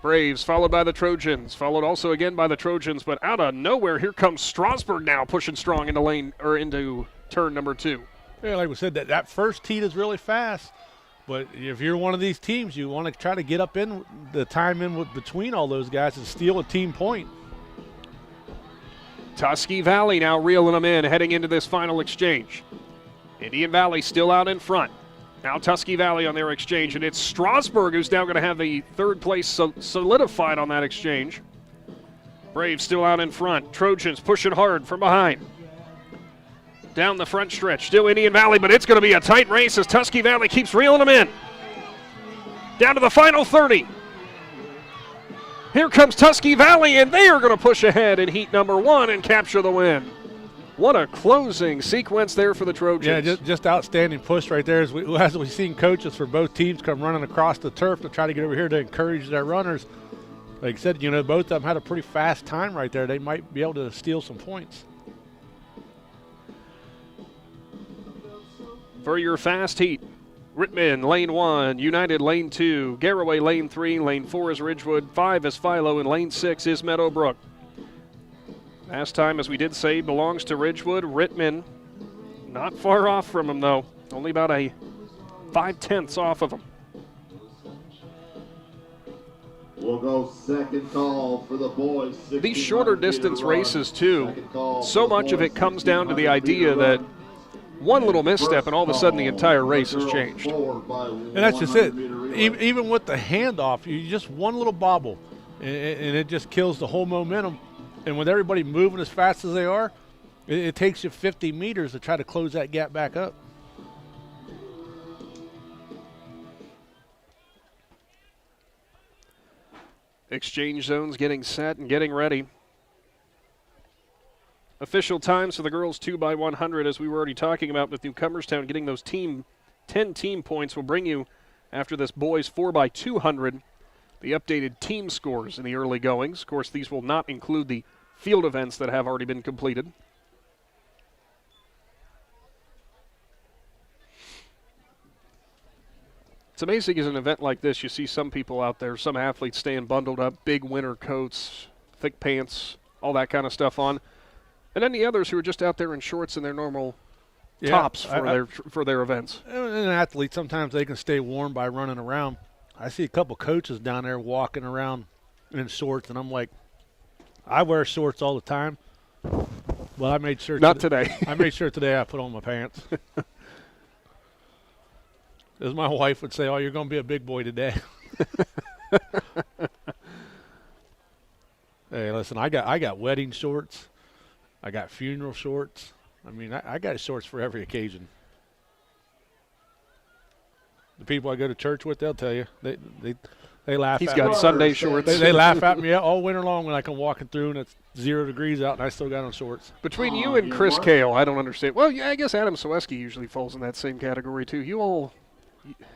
Braves followed by the Trojans, followed also again by the Trojans, but out of nowhere, here comes Strasburg now pushing strong into lane or into turn number 2. Yeah, like we said, that first heat is really fast. But if you're one of these teams, you want to try to get up in the time in between all those guys and steal a team point. Tusky Valley now reeling them in, heading into this final exchange. Indian Valley still out in front. Now Tusky Valley on their exchange, and it's Strasburg who's now going to have the 3rd place solidified on that exchange. Braves still out in front. Trojans pushing hard from behind. Down the front stretch, still Indian Valley, but it's going to be a tight race as Tusky Valley keeps reeling them in. Down to the final 30. Here comes Tusky Valley, and they are going to push ahead in heat number 1 and capture the win. What a closing sequence there for the Trojans. Yeah, just outstanding push right there. As we've seen coaches for both teams come running across the turf to try to get over here to encourage their runners. Like I said, both of them had a pretty fast time right there. They might be able to steal some points. For your fast heat, Rittman, lane 1, United, lane 2, Garraway, lane 3, lane 4 is Ridgewood, 5 is Philo, and lane 6 is Meadowbrook. Last time, as we did say, belongs to Ridgewood. Rittman, not far off from him, though. Only about a 5/10 off of him. We'll go second call for the boys. These shorter distance races, too, so much of it comes down to the idea that one little misstep and all of a sudden the entire race has changed. And that's just it. Even with the handoff, you just one little bobble, and it just kills the whole momentum. And with everybody moving as fast as they are, it takes you 50 meters to try to close that gap back up. Exchange zones getting set and getting ready. Official times for the girls 2x100, as we were already talking about with Newcomerstown, getting those 10 team points will bring you, after this boys 4x200, the updated team scores in the early goings. Of course, these will not include the field events that have already been completed. It's amazing as an event like this, you see some people out there, some athletes staying bundled up, big winter coats, thick pants, all that kind of stuff on. And then the others who are just out there in shorts and their normal tops for their events. And an athlete, sometimes they can stay warm by running around. I see a couple coaches down there walking around in shorts, and I'm like, I wear shorts all the time. Well, I made sure. Not today. I made sure today I put on my pants. As my wife would say, "Oh, you're going to be a big boy today." Hey, listen, I got wedding shorts. I got funeral shorts. I mean, I got shorts for every occasion. The people I go to church with, they'll tell you. They laugh at me. He's got Sunday shorts. They laugh at me all winter long when I come walking through and it's 0 degrees out and I still got on shorts. Between you and Chris Kale, I don't understand. Well, yeah, I guess Adam Soweski usually falls in that same category too. You all,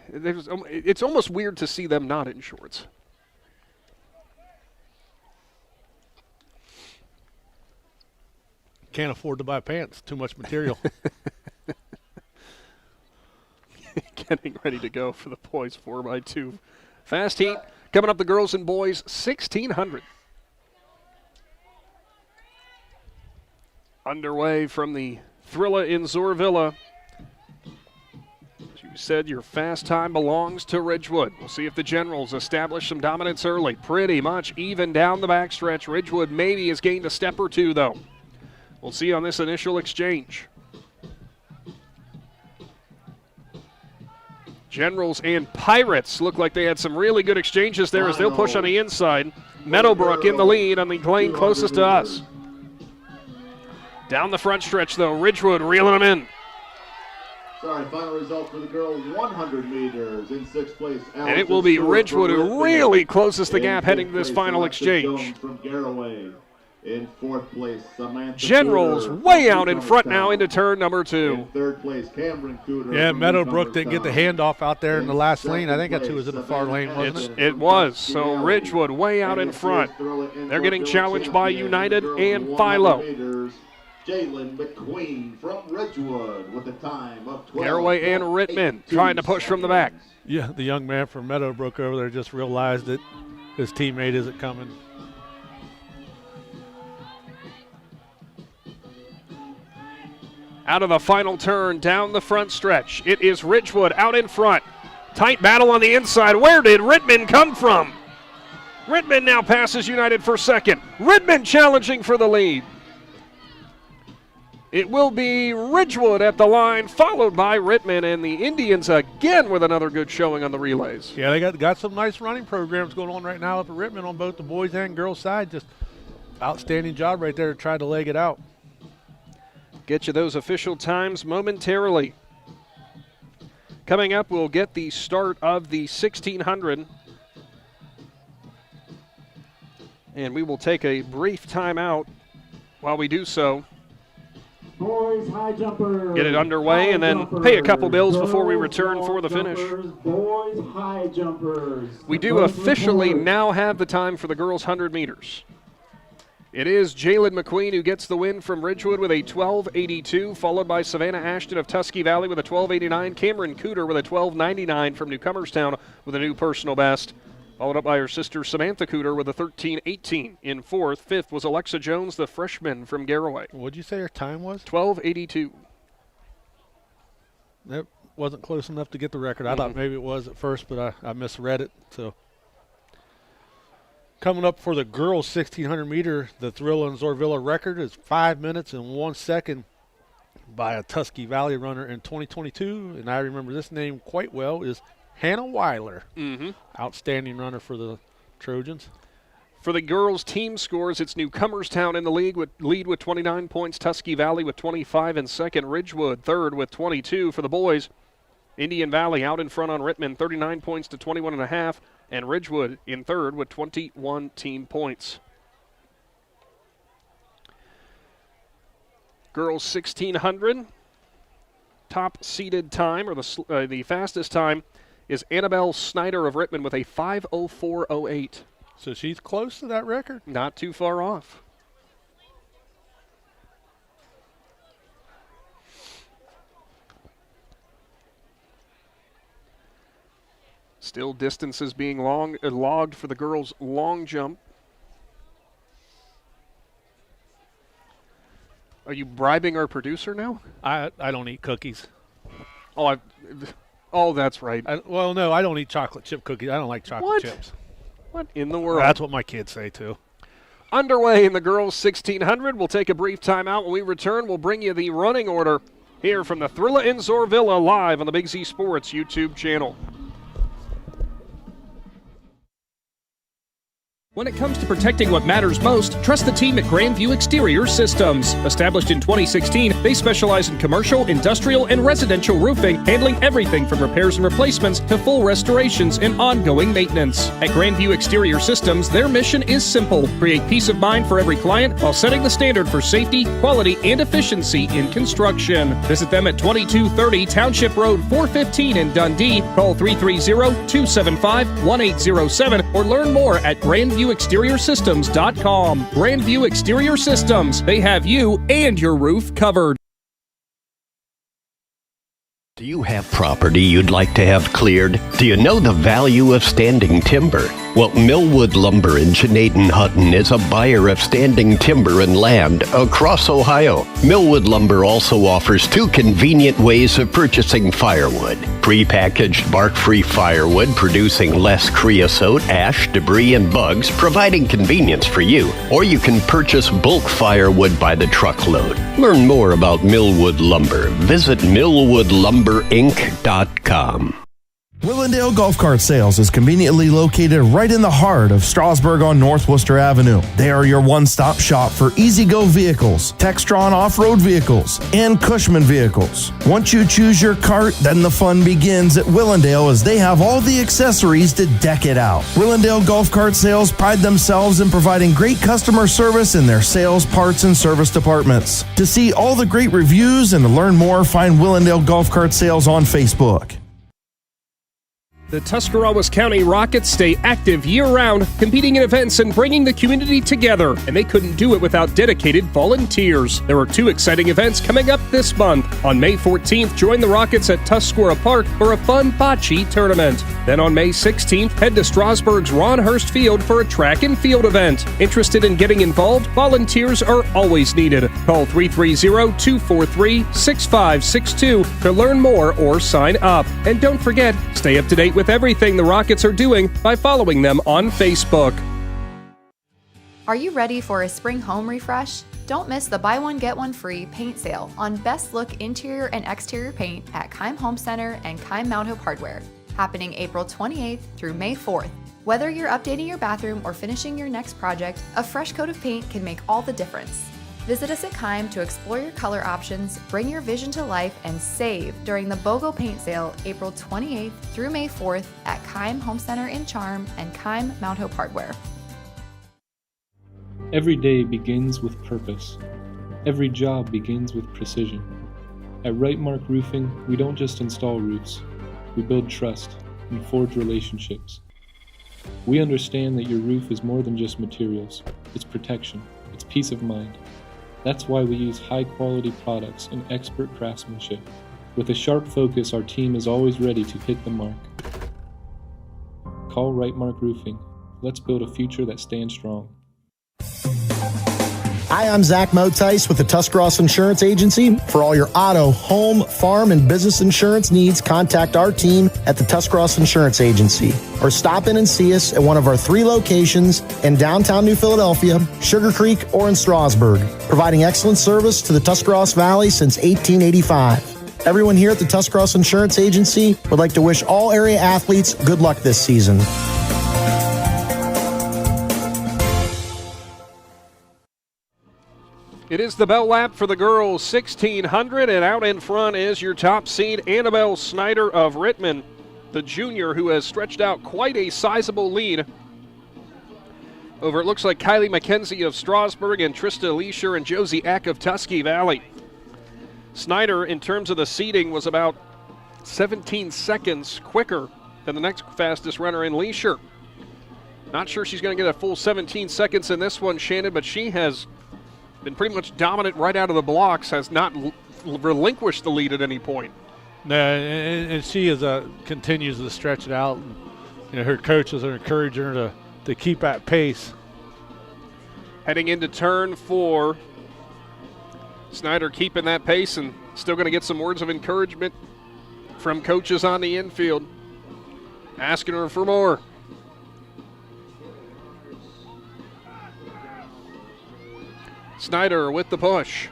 it's almost weird to see them not in shorts. Can't afford to buy pants. Too much material. Getting ready to go for the boys 4x2 fast heat. Coming up, the girls and boys 1600. Underway from the Thrilla in Zoarvilla. As you said, your fast time belongs to Ridgewood. We'll see if the Generals establish some dominance early. Pretty much even down the backstretch. Ridgewood maybe has gained a step or two, though. We'll see on this initial exchange. Generals and Pirates look like they had some really good exchanges there as they'll push on the inside. Meadowbrook in the lead on the lane closest to us. Down the front stretch, though, Ridgewood reeling them in. Sorry, final result for the girls, 100 meters in 6th place. And it will be Ridgewood who really closes the gap heading to this final exchange. From Garraway. In 4th place, Samantha Generals Cooter way out in front now into turn number 2. In 3rd place, Cameron Cooter. Yeah, Meadowbrook didn't get the handoff out there in the last lane. I think that's who was in the far lane, wasn't it? It was. So Ridgewood way out in front. They're getting challenged by United and Philo. Jalen McQueen from Ridgewood with a time of 12. Garraway and Rittman trying to push from the back. Yeah, the young man from Meadowbrook over there just realized that his teammate isn't coming. Out of the final turn, down the front stretch. It is Ridgewood out in front. Tight battle on the inside. Where did Rittman come from? Rittman now passes United for second. Rittman challenging for the lead. It will be Ridgewood at the line, followed by Rittman, and the Indians again with another good showing on the relays. Yeah, they got some nice running programs going on right now up at Rittman on both the boys and girls side. Just outstanding job right there to try to leg it out. Get you those official times momentarily. Coming up, we'll get the start of the 1600. And we will take a brief timeout while we do so. Boys high jumpers. Get it underway and then pay a couple bills before we return for the finish. Boys high jumpers. We do officially now have the time for the girls' 100 meters. It is Jalen McQueen who gets the win from Ridgewood with a 12.82, followed by Savannah Ashton of Tusky Valley with a 12.89, Cameron Cooter with a 12.99 from Newcomerstown with a new personal best, followed up by her sister Samantha Cooter with a 13.18 in 4th. 5th was Alexa Jones, the freshman from Garraway. What'd you say her time was? 12.82. That wasn't close enough to get the record. I thought maybe it was at first, but I misread it. So coming up for the girls' 1,600 meter, the Thrilla and Zoarvilla record is 5 minutes and 1 second by a Tusky Valley runner in 2022. And I remember this name quite well, is Hannah Weiler. Outstanding runner for the Trojans. For the girls' team scores, it's Newcomerstown in the league with lead with 29 points, Tusky Valley with 25 in second, Ridgewood third with 22. For the boys, Indian Valley out in front on Rittman, 39 points to 21.5, and Ridgewood in third with 21 team points. Girls 1,600, top seeded time, or the fastest time, is Annabelle Snyder of Rittman with a 5:04.08. So she's close to that record? Not too far off. Still distances being logged for the girls' long jump. Are you bribing our producer now? I don't eat cookies. Oh, that's right. Well, no, I don't eat chocolate chip cookies. I don't like chocolate chips. What in the world? That's what my kids say, too. Underway in the girls 1600. We'll take a brief timeout. When we return, we'll bring you the running order here from the Thrilla in Zoarvilla live on the Big Z Sports YouTube channel. When it comes to protecting what matters most, trust the team at Grandview Exterior Systems. Established in 2016, they specialize in commercial, industrial, and residential roofing, handling everything from repairs and replacements to full restorations and ongoing maintenance. At Grandview Exterior Systems, their mission is simple: create peace of mind for every client while setting the standard for safety, quality, and efficiency in construction. Visit them at 2230 Township Road 415 in Dundee. Call 330-275-1807 or learn more at GrandviewExteriorSystems.com. Grandview Exterior Systems. They have you and your roof covered. Do you have property you'd like to have cleared? Do you know the value of standing timber? Well, Millwood Lumber in Shannon is a buyer of standing timber and land across Ohio. Millwood Lumber also offers two convenient ways of purchasing firewood: prepackaged bark-free firewood producing less creosote, ash, debris, and bugs, providing convenience for you. Or you can purchase bulk firewood by the truckload. Learn more about Millwood Lumber. Visit millwoodlumberinc.com. Willendale Golf Cart Sales is conveniently located right in the heart of Strasburg on North Worcester Avenue. They are your one-stop shop for easy-go vehicles, Textron off-road vehicles, and Cushman vehicles. Once you choose your cart, then the fun begins at Willendale, as they have all the accessories to deck it out. Willendale Golf Cart Sales pride themselves in providing great customer service in their sales, parts, and service departments. To see all the great reviews and to learn more, find Willendale Golf Cart Sales on Facebook. The Tuscarawas County Rockets stay active year-round, competing in events and bringing the community together, and they couldn't do it without dedicated volunteers. There are two exciting events coming up this month. On May 14th, join the Rockets at Tuscarora Park for a fun bocce tournament. Then on May 16th, head to Strasburg's Ron Hurst Field for a track and field event. Interested in getting involved? Volunteers are always needed. Call 330-243-6562 to learn more or sign up. And don't forget, stay up to date with everything the Rockets are doing by following them on Facebook. Are you ready for a spring home refresh? Don't miss the buy one get one free paint sale on best look interior and exterior paint at Keim Home Center and Keim Mount Hope Hardware, happening April 28th through May 4th. Whether you're updating your bathroom or finishing your next project, a fresh coat of paint can make all the difference. Visit us at Keim to explore your color options, bring your vision to life, and save during the BOGO Paint Sale April 28th through May 4th at Keim Home Center in Charm and Keim Mount Hope Hardware. Every day begins with purpose. Every job begins with precision. At Rightmark Roofing, we don't just install roofs. We build trust and forge relationships. We understand that your roof is more than just materials. It's protection. It's peace of mind. That's why we use high-quality products and expert craftsmanship. With a sharp focus, our team is always ready to hit the mark. Call Rightmark Roofing. Let's build a future that stands strong. Hi, I'm Zach Motice with the Tuscarawas Insurance Agency. For all your auto, home, farm, and business insurance needs, contact our team at the Tuscarawas Insurance Agency or stop in and see us at one of our 3 locations in downtown New Philadelphia, Sugar Creek, or in Strasburg, providing excellent service to the Tuscarawas Valley since 1885. Everyone here at the Tuscarawas Insurance Agency would like to wish all area athletes good luck this season. It is the bell lap for the girls 1600, and out in front is your top seed, Annabelle Snyder of Rittman, the junior who has stretched out quite a sizable lead over, it looks like, Kylie McKenzie of Strasburg and Trista Leisure and Josie Eck of Tusky Valley. Snyder, in terms of the seeding, was about 17 seconds quicker than the next fastest runner in Leisure. Not sure she's going to get a full 17 seconds in this one, Shannon, but she has been pretty much dominant right out of the blocks, has not relinquished the lead at any point. No, and she is continues to stretch it out. And, her coaches are encouraging her to keep that pace. Heading into turn 4, Snyder keeping that pace and still going to get some words of encouragement from coaches on the infield, asking her for more. Snyder with the push.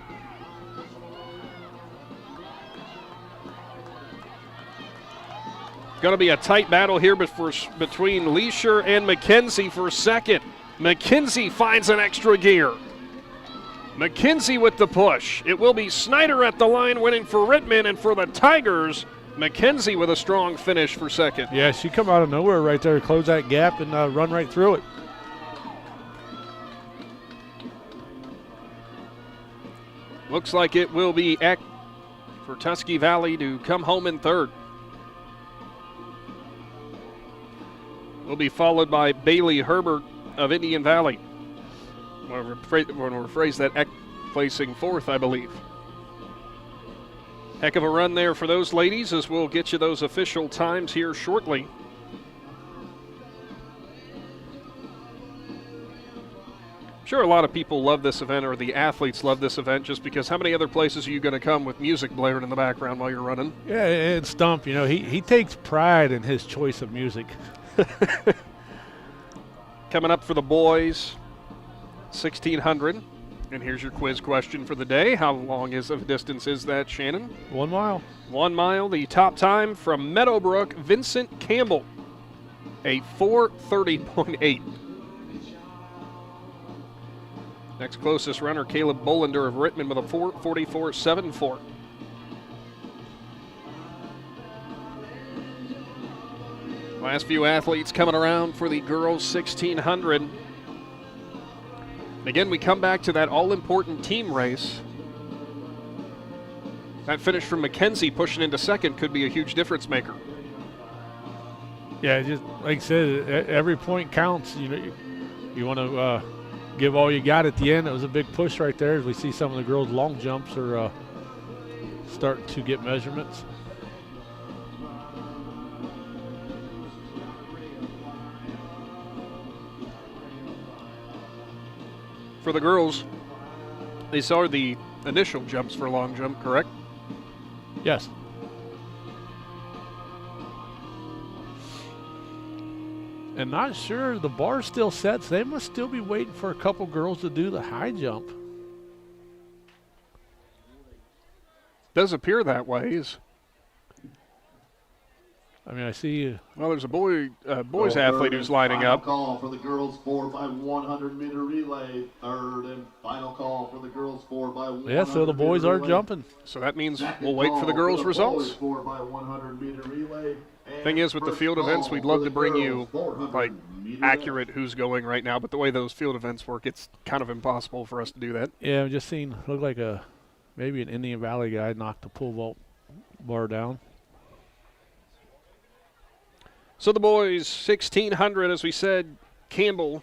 Going to be a tight battle here between Leisure and McKenzie for second. McKenzie finds an extra gear. McKenzie with the push. It will be Snyder at the line winning for Rittman, and for the Tigers, McKenzie with a strong finish for second. Yeah, she come out of nowhere right there, close that gap and run right through it. Looks like it will be Eck for Tusky Valley to come home in third. Will be followed by Bailey Herbert of Indian Valley. Want to rephrase that, Eck placing fourth, I believe. Heck of a run there for those ladies, as we'll get you those official times here shortly. I'm sure a lot of people love this event, or the athletes love this event, just because how many other places are you going to come with music blaring in the background while you're running? Yeah, and Stump, he takes pride in his choice of music. Coming up for the boys, 1,600. And here's your quiz question for the day. How long of a distance is that, Shannon? 1 mile. 1 mile. The top time from Meadowbrook, Vincent Campbell, a 4:30.8. Next closest runner, Caleb Bolender of Rittman with a 4:44.74. Last few athletes coming around for the girls 1,600. Again, we come back to that all-important team race. That finish from McKenzie pushing into second could be a huge difference maker. Yeah, just like I said, every point counts. You want to give all you got at the end. It was a big push right there, as we see some of the girls' long jumps are starting to get measurements. For the girls, these are the initial jumps for long jump, correct? Yes. And not sure, the bar still sets. They must still be waiting for a couple girls to do the high jump. Does appear that way. I see. Well, there's a boys athlete who's lining up. Call for the girls 4x100 meter relay. Third and final call for the girls 4x100. Yeah, so the boys are jumping. So that means we'll wait for the girls' results. 4x100 meter relay. Thing is, with the field events, we'd love to bring you like accurate who's going right now, but the way those field events work, it's kind of impossible for us to do that. Yeah, I've just seen, looked like maybe an Indian Valley guy knocked the pole vault bar down. So the boys, 1,600, as we said, Campbell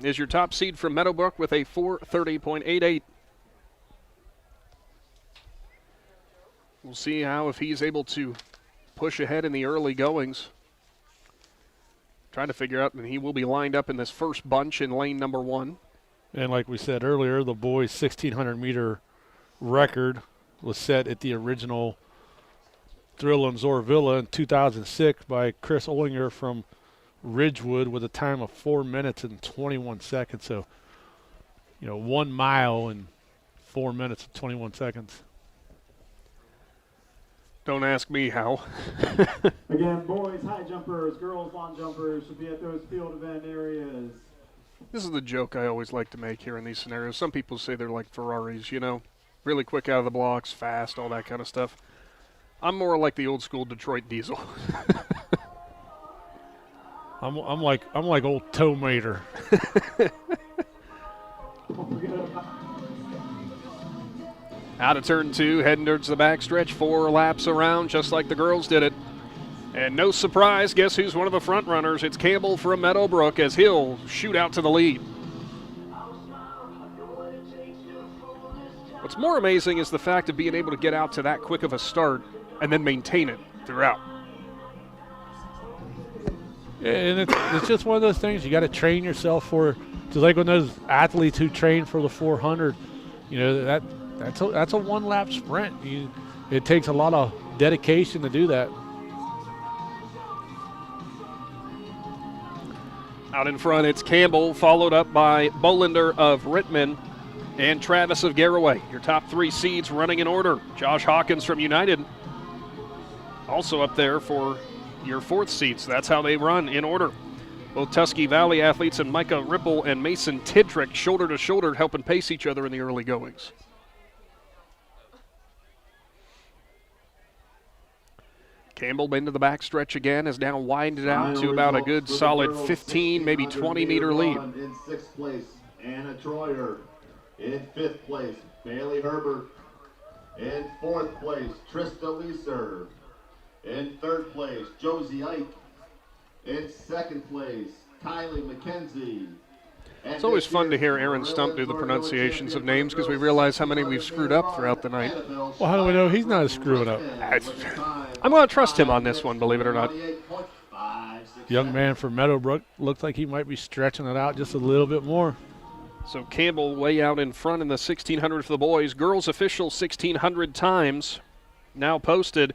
is your top seed from Meadowbrook with a 4:30.88. We'll see if he's able to push ahead in the early goings. Trying to figure out, and he will be lined up in this first bunch in lane number 1. And like we said earlier, the boys' 1,600 meter record was set at the original Thrilla in Zoarvilla in 2006 by Chris Ollinger from Ridgewood with a time of 4 minutes and 21 seconds. So, 1 mile in 4 minutes and 21 seconds. Don't ask me how. Again, boys high jumpers, girls long jumpers should be at those field event areas. This is the joke I always like to make here in these scenarios. Some people say they're like Ferraris, really quick out of the blocks, fast, all that kind of stuff. I'm more like the old school Detroit Diesel. I'm like old Toe Mater. Out of turn 2, heading towards the backstretch, 4 laps around, just like the girls did it. And no surprise, guess who's one of the front runners? It's Campbell from Meadowbrook, as he'll shoot out to the lead. What's more amazing is the fact of being able to get out to that quick of a start and then maintain it throughout. Yeah, and it's just one of those things you got to train yourself for. Just like when those athletes who train for the 400, that's a 1 lap sprint. It takes a lot of dedication to do that. Out in front, it's Campbell, followed up by Bolender of Rittman. and Travis of Garraway. Your top 3 seeds running in order. Josh Hawkins from United also up there for your 4th seeds. That's how they run in order. Both Tusky Valley athletes and Micah Ripple and Mason Tidrick shoulder to shoulder helping pace each other in the early goings. Campbell into the backstretch again, has now widened out to about a good solid 15, maybe 20-meter lead. In 6th place, Anna Troyer. In 5th place, Bailey Herbert. In 4th place, Trista Leeser. In 3rd place, Josie Ike. In 2nd place, Kylie McKenzie. It's always fun to hear Aaron Stump do the pronunciations of names because we realize how many we've screwed up throughout the night. Well, how do we know he's not screwing up? I'm going to trust him on this one, believe it or not. Young man from Meadowbrook looks like he might be stretching it out just a little bit more. So Campbell way out in front in the 1600 for the boys. Girls official 1600 times now posted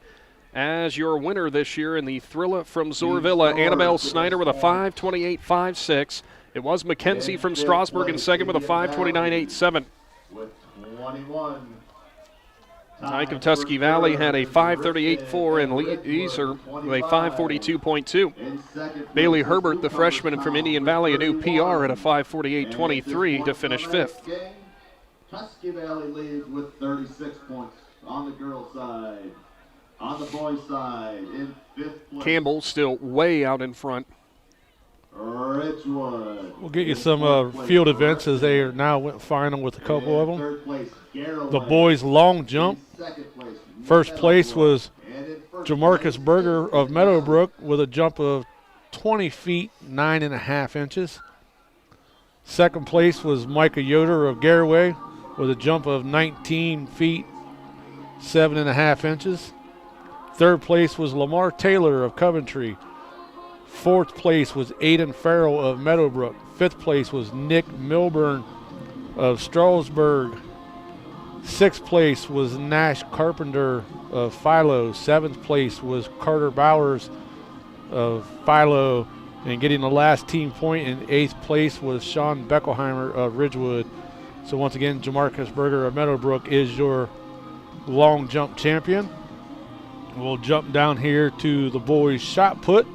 as your winner this year in the Thrilla from Zoarvilla. Annabelle Snyder with a 5:28.56. It was Mackenzie from Strasburg in second with a 5:29.87. With 21. Ike of Tusky Valley had a 5:38.4 and Leeser with a 5:42.2. Bailey Herbert, the freshman from Indian Valley, a new PR at a 5:48.23 to finish 5th. Tusky Valley leads with 36 points on the girls' side. On the boys' side, in 5th place, Campbell still way out in front. Ridgewood. We'll get you some field events as they are now went final with a couple of them. 3rd place, The boys' long jump. First place was Jamarcus Berger of Meadowbrook with a jump of 20 feet, 9.5 inches. Second place was Micah Yoder of Garraway with a jump of 19 feet, 7.5 inches. Third place was Lamar Taylor of Coventry. 4th place was Aiden Farrell of Meadowbrook. 5th place was Nick Milburn of Strasburg. 6th place was Nash Carpenter of Philo. 7th place was Carter Bowers of Philo. And getting the last team point in 8th place was Sean Beckelheimer of Ridgewood. So once again, Jamarcus Berger of Meadowbrook is your long jump champion. We'll jump down here to the boys' shot put,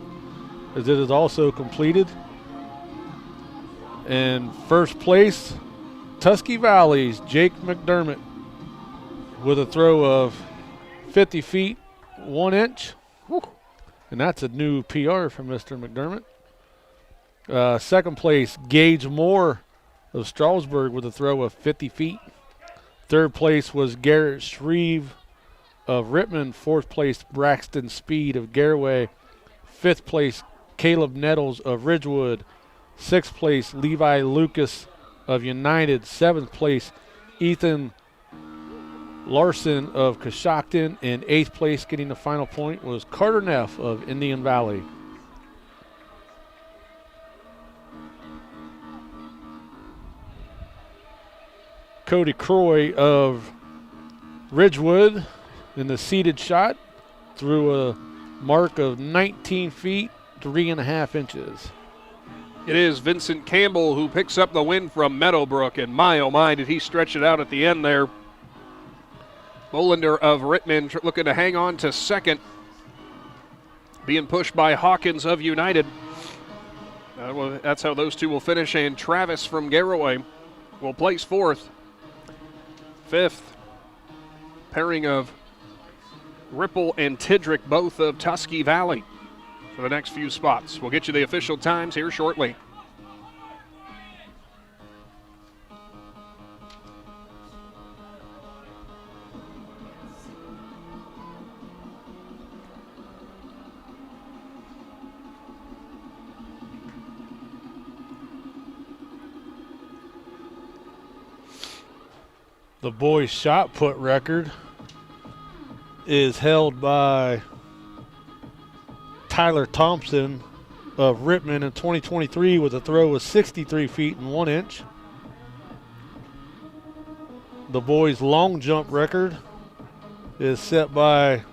as it is also completed. And first place, Tusky Valley's Jake McDermott with a throw of 50 feet, 1 inch. And that's a new PR from Mr. McDermott. Second place, Gage Moore of Strasburg with a throw of 50 feet. Third place was Garrett Shreve of Rittman. 4th place, Braxton Speed of Garraway. 5th place, Caleb Nettles of Ridgewood. 6th place, Levi Lucas of United. 7th place, Ethan Larson of Coshocton. And 8th place, getting the final point, was Carter Neff of Indian Valley. Cody Croy of Ridgewood in the seated shot threw a mark of 19 feet, 3.5 inches. It is Vincent Campbell who picks up the win from Meadowbrook, and my, oh my, did he stretch it out at the end there. Bolander of Rittman looking to hang on to second, being pushed by Hawkins of United. That's how those two will finish, and Travis from Garraway will place 4th. 5th, pairing of Ripple and Tidrick, both of Tusky Valley, for the next few spots. We'll get you the official times here shortly. The boys' shot put record is held by Tyler Thompson of Rittman in 2023 with a throw of 63 feet and 1 inch. The boys' long jump record is set by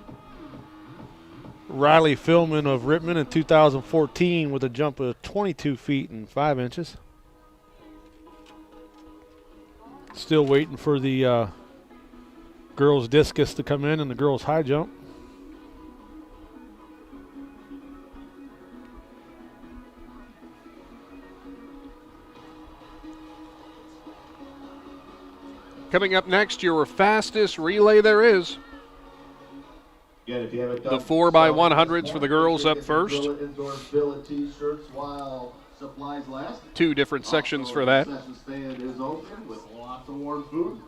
Riley Philman of Rittman in 2014 with a jump of 22 feet and 5 inches. Still waiting for the girls' discus to come in and the girls' high jump. Coming up next, your fastest relay there is. Again, if you haven't The done 4x100s for the girls up first. Zoarvilla t-shirts while supplies last. 2 different sections for that. The concession stand is open with lots of warm food.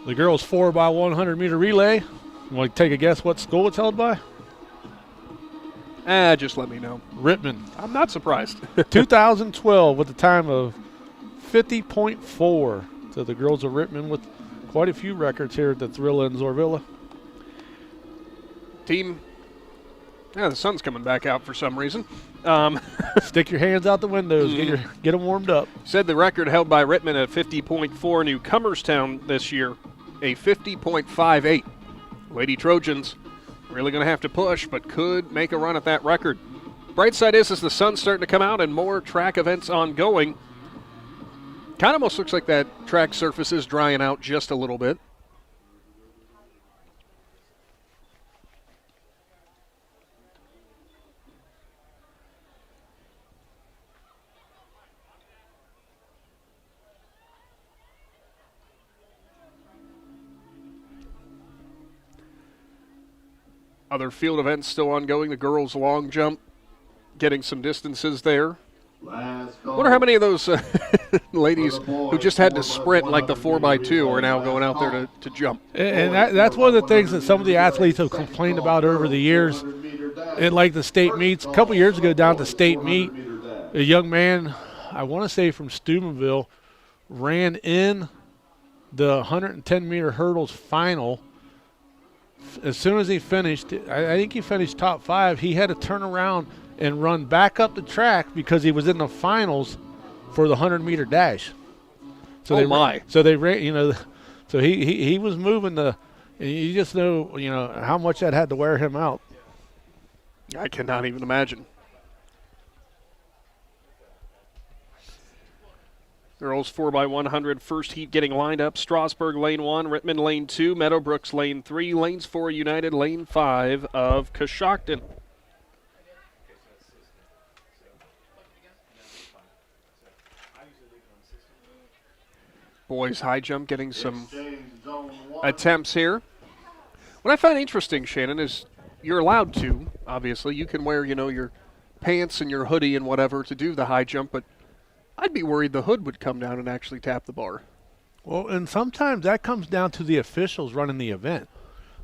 The girls' 4x100 meter relay. You want to take a guess what school it's held by? Just let me know. Rittman. I'm not surprised. 2012 with a time of 50.4. So the girls of Rittman with quite a few records here at the Thrilla and Zoarvilla. Team. Yeah, the sun's coming back out for some reason. Stick your hands out the windows. Get them warmed up. Said the record held by Rittman at 50.4. New Comerstown this year, a 50.58. Lady Trojans really going to have to push, but could make a run at that record. Bright side is the sun's starting to come out and more track events ongoing. Kind of almost looks like that track surface is drying out just a little bit. Other field events still ongoing. The girls' long jump, getting some distances there. Wonder how many of those ladies who just had to sprint like the 4x2 are now going out there to jump. And that's one of the things that some of the athletes have complained about over the years. And like the state meets, a couple years ago down at the state meet, a young man, I want to say from Steubenville, ran in the 110-meter hurdles final. As soon as he finished, I think he finished top 5, he had to turn around and run back up the track because he was in the finals for the 100-meter dash. So they ran, so he was moving and you just know, how much that had to wear him out. I cannot even imagine. Girls 4x100 first heat getting lined up. Strasburg lane 1, Rittman lane 2, Meadowbrooks lane 3, lanes 4 United, lane 5 of Coshocton. Boys high jump getting some attempts here. What I find interesting, Shannon, is you're allowed to, obviously. You can wear, your pants and your hoodie and whatever to do the high jump, but I'd be worried the hood would come down and actually tap the bar. Well, and sometimes that comes down to the officials running the event.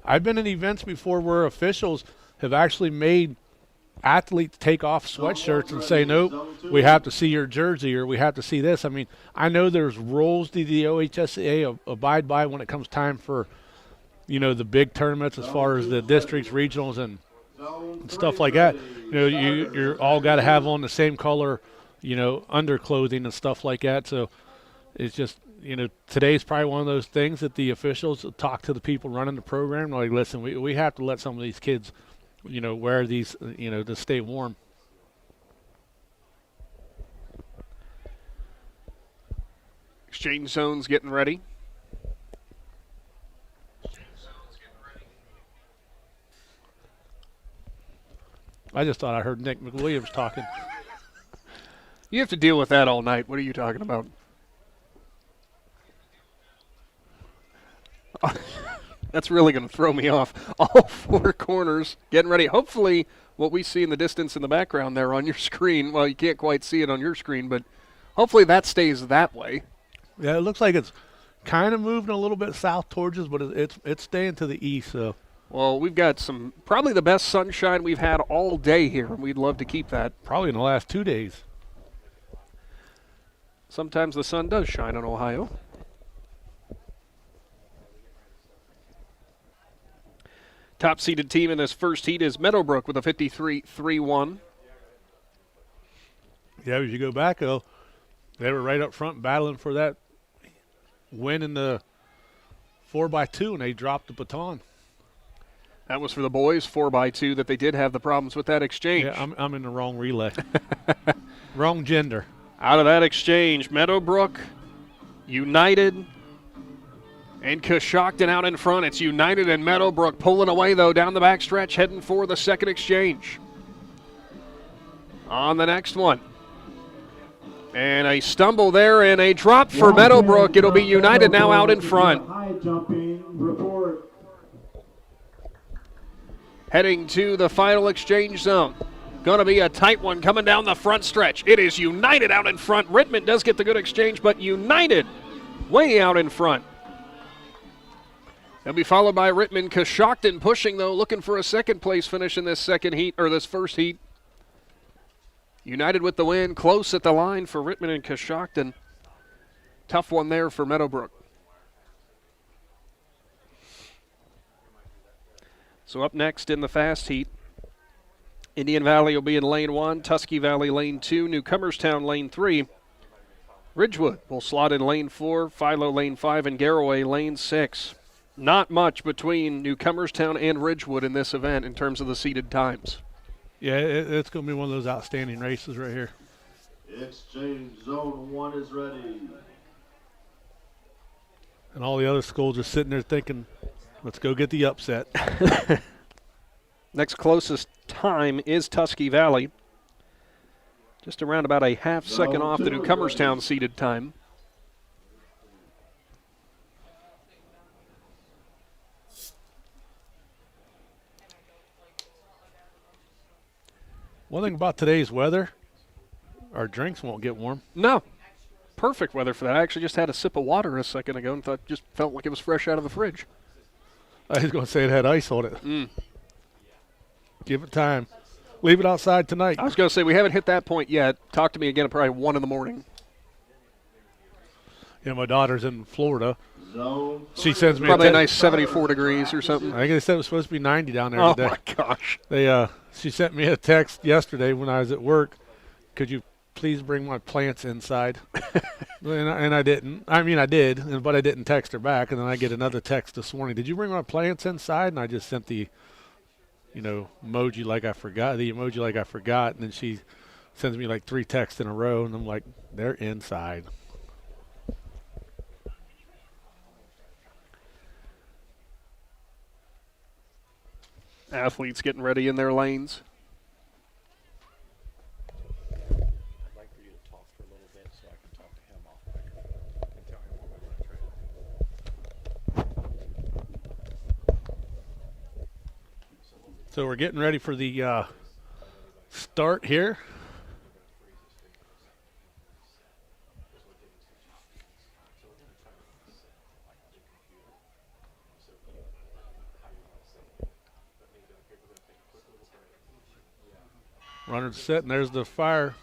I've been in events before where officials have actually made athletes take off sweatshirts and say, nope, we have to see your jersey or we have to see this. I mean, I know there's rules the OHSAA abide by when it comes time for, the big tournaments as far as the districts, regionals, and stuff like that. You're all got to have on the same color, underclothing and stuff like that. So it's just, today's probably one of those things that the officials talk to the people running the program. Like, listen, we have to let some of these kids wear these, to stay warm. Exchange zones getting ready. I just thought I heard Nick McWilliams talking. You have to deal with that all night. What are you talking about? That's really going to throw me off. All 4 corners getting ready. Hopefully what we see in the distance in the background there on your screen, well, you can't quite see it on your screen, but hopefully that stays that way. Yeah, it looks like it's kind of moving a little bit south towards us, but it's staying to the east. So. Well, we've got probably the best sunshine we've had all day here, and we'd love to keep that. Probably in the last 2 days. Sometimes the sun does shine on Ohio. Top-seeded team in this first heat is Meadowbrook with a 53-3-1. Yeah, as you go back, though, they were right up front battling for that win in the 4x2, and they dropped the baton. That was for the boys, 4x2, that they did have the problems with that exchange. Yeah, I'm in the wrong relay. Wrong gender. Out of that exchange, Meadowbrook, United, and Coshocton out in front. It's United and Meadowbrook pulling away, though, down the backstretch, heading for the second exchange. On the next one. And a stumble there and a drop for Meadowbrook. It'll be United now out in front. High jumping report. Heading to the final exchange zone. Going to be a tight one coming down the front stretch. It is United out in front. Rittman does get the good exchange, but United way out in front. They'll be followed by Rittman. Coshocton pushing, though, looking for a second place finish in this second heat, or this first heat. United with the win, close at the line for Rittman and Coshocton. Tough one there for Meadowbrook. So up next in the fast heat, Indian Valley will be in lane 1, Tusky Valley lane 2, Newcomerstown lane 3. Ridgewood will slot in lane 4, Philo lane 5, and Garraway lane 6. Not much between Newcomerstown and Ridgewood in this event in terms of the seated times. Yeah, it's going to be one of those outstanding races right here. Exchange zone 1 is ready. And all the other schools are sitting there thinking, let's go get the upset. Next closest time is Tusky Valley. Just around about a half second off the Newcomerstown seated time. One thing about today's weather, our drinks won't get warm. No. Perfect weather for that. I actually just had a sip of water a second ago and thought just felt like it was fresh out of the fridge. I was going to say it had ice on it. Give it time. Leave it outside tonight. I was going to say we haven't hit that point yet. Talk to me again at probably 1 in the morning. Yeah, my daughter's in Florida. She sends me probably a nice 74 degrees or something. I think they said it was supposed to be 90 down there today. Oh, my gosh. She sent me a text yesterday when I was at work. Could you please bring my plants inside? and I didn't. I mean, I did, but I didn't text her back. And then I get another text this morning. Did you bring my plants inside? And I just sent the, emoji like I forgot. And then she sends me like 3 texts in a row. And I'm like, they're inside. Athletes getting ready in their lanes. I'd like for you to talk for a little bit so I can talk to him off and tell him what we're going to try. So we're getting ready for the start here. Runners set, and there's the fire.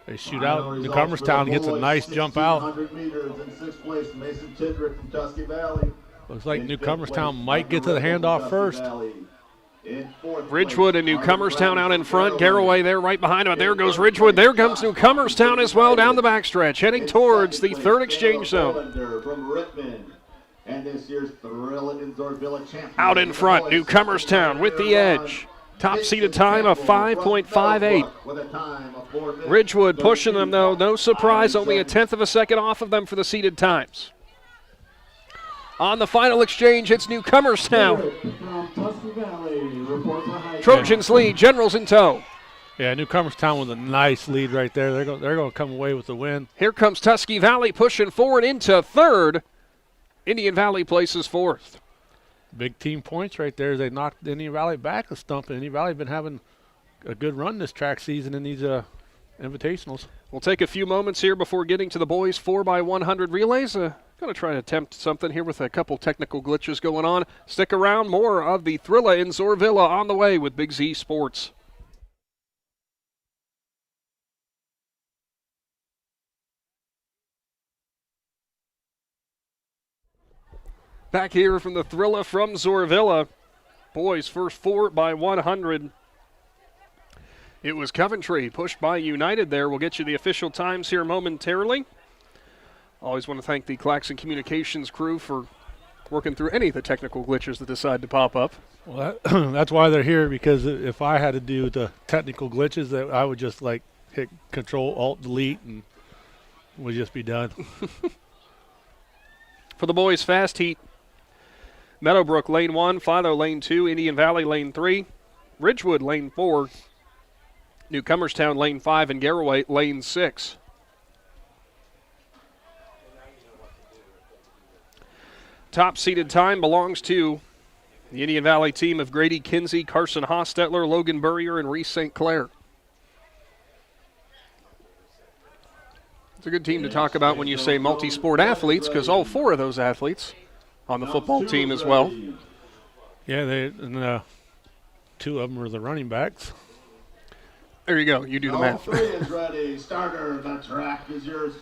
They shoot out. Newcomerstown gets a nice jump out. 1,600 meters in 6th place, Mason Tidrick from Tusky Valley. Looks like Newcomerstown might get to the handoff first. Ridgewood and Newcomerstown out in front. Garraway there right behind him. There goes Ridgewood. There comes Newcomerstown as well down the backstretch, heading towards the third exchange zone. From Rittman. And this year's Thrilla in Zoarvilla champion. Out in front, Newcomerstown with the edge. Top seeded time of 5.58. Ridgewood pushing them, though. No surprise, only a 1/10 of a second off of them for the seeded times. On the final exchange, it's Newcomerstown. Trojans lead, Generals in tow. Yeah, Newcomerstown with a nice lead right there. They're going to come away with the win. Here comes Tusky Valley pushing forward into third. Indian Valley places fourth. Big team points right there. They knocked Indian Valley back a stump, and Indian Valley been having a good run this track season in these invitationals. We'll take a few moments here before getting to the boys 4x100 relays. Going to try to attempt something here with a couple technical glitches going on. Stick around. More of the Thrilla in Zoarvilla on the way with Big Z Sports. Back here from the Thrilla from Zoarvilla. Boys first 4x100. It was Coventry pushed by United there. We'll get you the official times here momentarily. Always want to thank the Claxon Communications crew for working through any of the technical glitches that decide to pop up. Well, that's why they're here, because if I had to do the technical glitches, I would just hit Control Alt Delete and we'll just be done. For the boys' fast heat, Meadowbrook lane 1, Philo lane 2, Indian Valley lane 3, Ridgewood lane 4, Newcomerstown lane 5, and Garraway lane 6. Top seeded time belongs to the Indian Valley team of Grady Kinsey, Carson Hostetler, Logan Burrier, and Reese St. Clair. It's a good team to talk about when you say multi-sport athletes, because all 4 of those athletes on the football team as well. Yeah, and 2 of them are the running backs. There you go. You do the math. 3 is ready. Starter, the track is yours.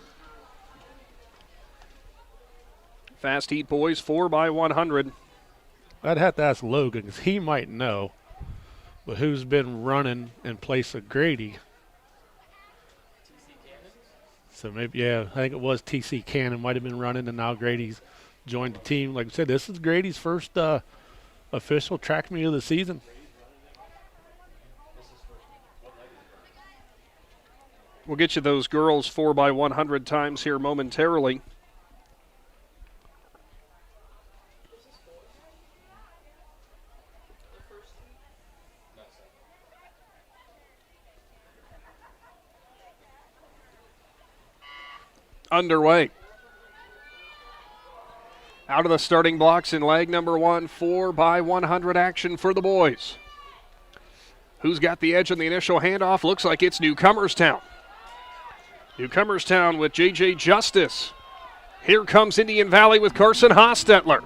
Fast heat boys, 4x100. I'd have to ask Logan because he might know, but who's been running in place of Grady? So maybe, yeah, I think it was TC Cannon might have been running, and now Grady's joined the team. Like I said, this is Grady's first official track meet of the season. We'll get you those girls 4x100 times here momentarily. Underway. Out of the starting blocks in leg number 1, 4x100 action for the boys. Who's got the edge on the initial handoff? Looks like it's Newcomerstown. Newcomerstown with J.J. Justice. Here comes Indian Valley with Carson Hostetler.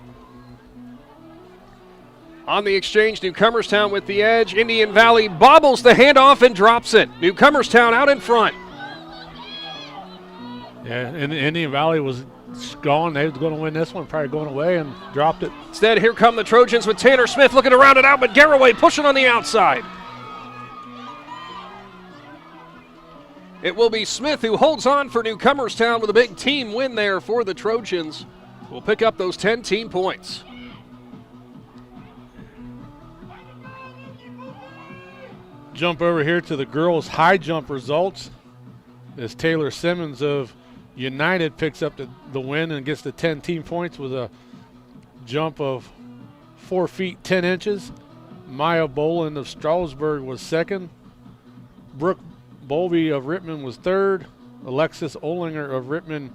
On the exchange, Newcomerstown with the edge. Indian Valley bobbles the handoff and drops it. Newcomerstown out in front. Yeah, and Indian Valley was gone. They was going to win this one, probably going away, and dropped it. Instead, here come the Trojans with Tanner Smith looking to round it out, but Garraway pushing on the outside. It will be Smith who holds on for Newcomerstown with a big team win there for the Trojans. Will pick up those 10 team points. Jump over here to the girls' high jump results as Taylor Simmons of United picks up the win and gets the 10 team points with a jump of 4 feet 10 inches. Maya Boland of Strasburg was second. Brooke Bowlby of Rittman was third. Alexis Olinger of Rittman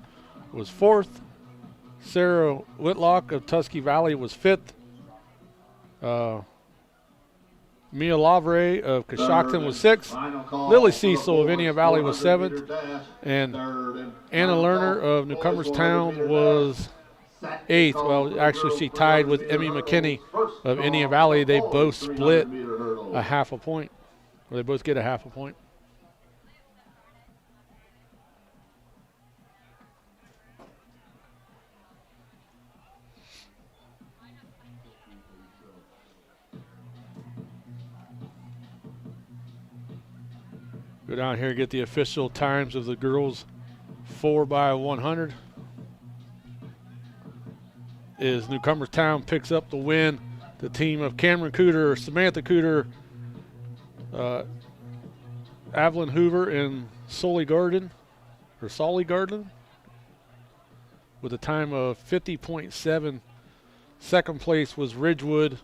was fourth. Sarah Whitlock of Tusky Valley was fifth. Mia Lavre of Coshocton was sixth. Lily Cecil of Indian Valley was seventh. And Anna Lerner of Newcomerstown was eighth. Well, actually, she tied with Emmy McKinney of Indian Valley. They both split a half a point. Or they both get a half a point. Go down here and get the official times of the girls 4x100. As Newcomerstown picks up the win, the team of Cameron Cooter, Samantha Cooter, Evelyn Hoover, and Solly Garden, with a time of 50.7. Second place was Ridgewood.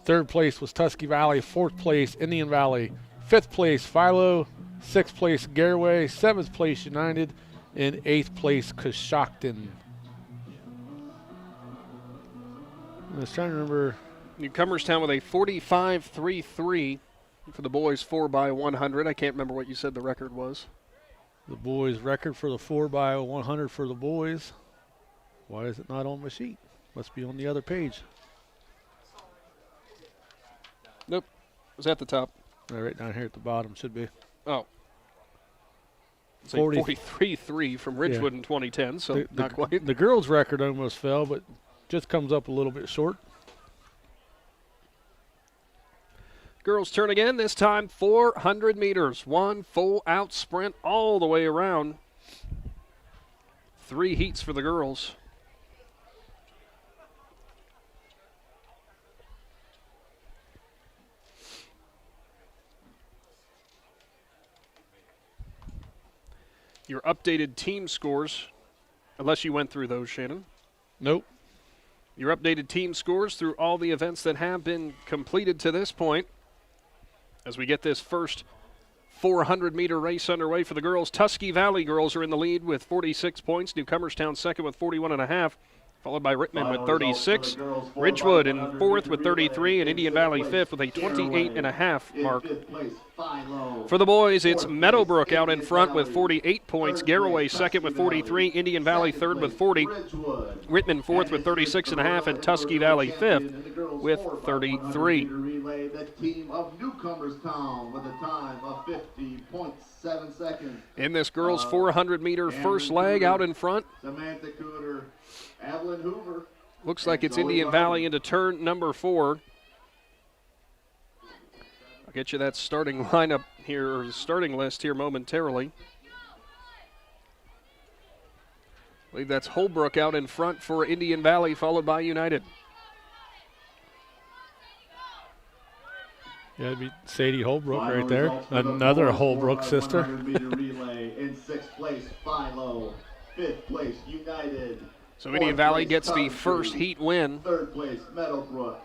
Third place was Tusky Valley. Fourth place, Indian Valley. Fifth place, Philo. Sixth place, Garraway. Seventh place, United. And eighth place, Coshocton. I was trying to remember. Newcomerstown with a 45.33 for the boys 4x100. I can't remember what you said the record was. The boys' record for the 4x100 for the boys. Why is it not on my sheet? Must be on the other page. Nope. It was at the top. Right down here at the bottom should be. Oh. It's 43.3 from Ridgewood in 2010, so not quite. The girls' record almost fell, but just comes up a little bit short. Girls' turn again, this time 400 meters. One full out sprint all the way around. 3 heats for the girls. Your updated team scores, unless you went through those, Shannon. Nope. Your updated team scores through all the events that have been completed to this point. As we get this first 400-meter race underway for the girls, Tusky Valley girls are in the lead with 46 points. Newcomerstown second with 41.5. Followed by Rittman with 36. Ridgewood in fourth with 33, and Indian Valley fifth with a 28.5 mark. For the boys, it's Meadowbrook out in front with 48 points. Garraway second with 43. Indian Valley third with 40. Rittman fourth with 36.5, and Tusky Valley fifth with 33. The team of Newcomerstown with a time of 50.7 seconds. In this girls' 400-meter first leg out in front. Samantha Cooter, Evelyn Hoover. Looks like it's Indian Valley into turn number 4. I'll get you that starting lineup here, or starting list here momentarily. I believe that's Holbrook out in front for Indian Valley, followed by United. Yeah, it'd be Sadie Holbrook right there. Another Holbrook sister. Relay in 6th place, Philo. 5th place, United. So Indian Valley gets the first heat win. 3rd place, Meadowbrook.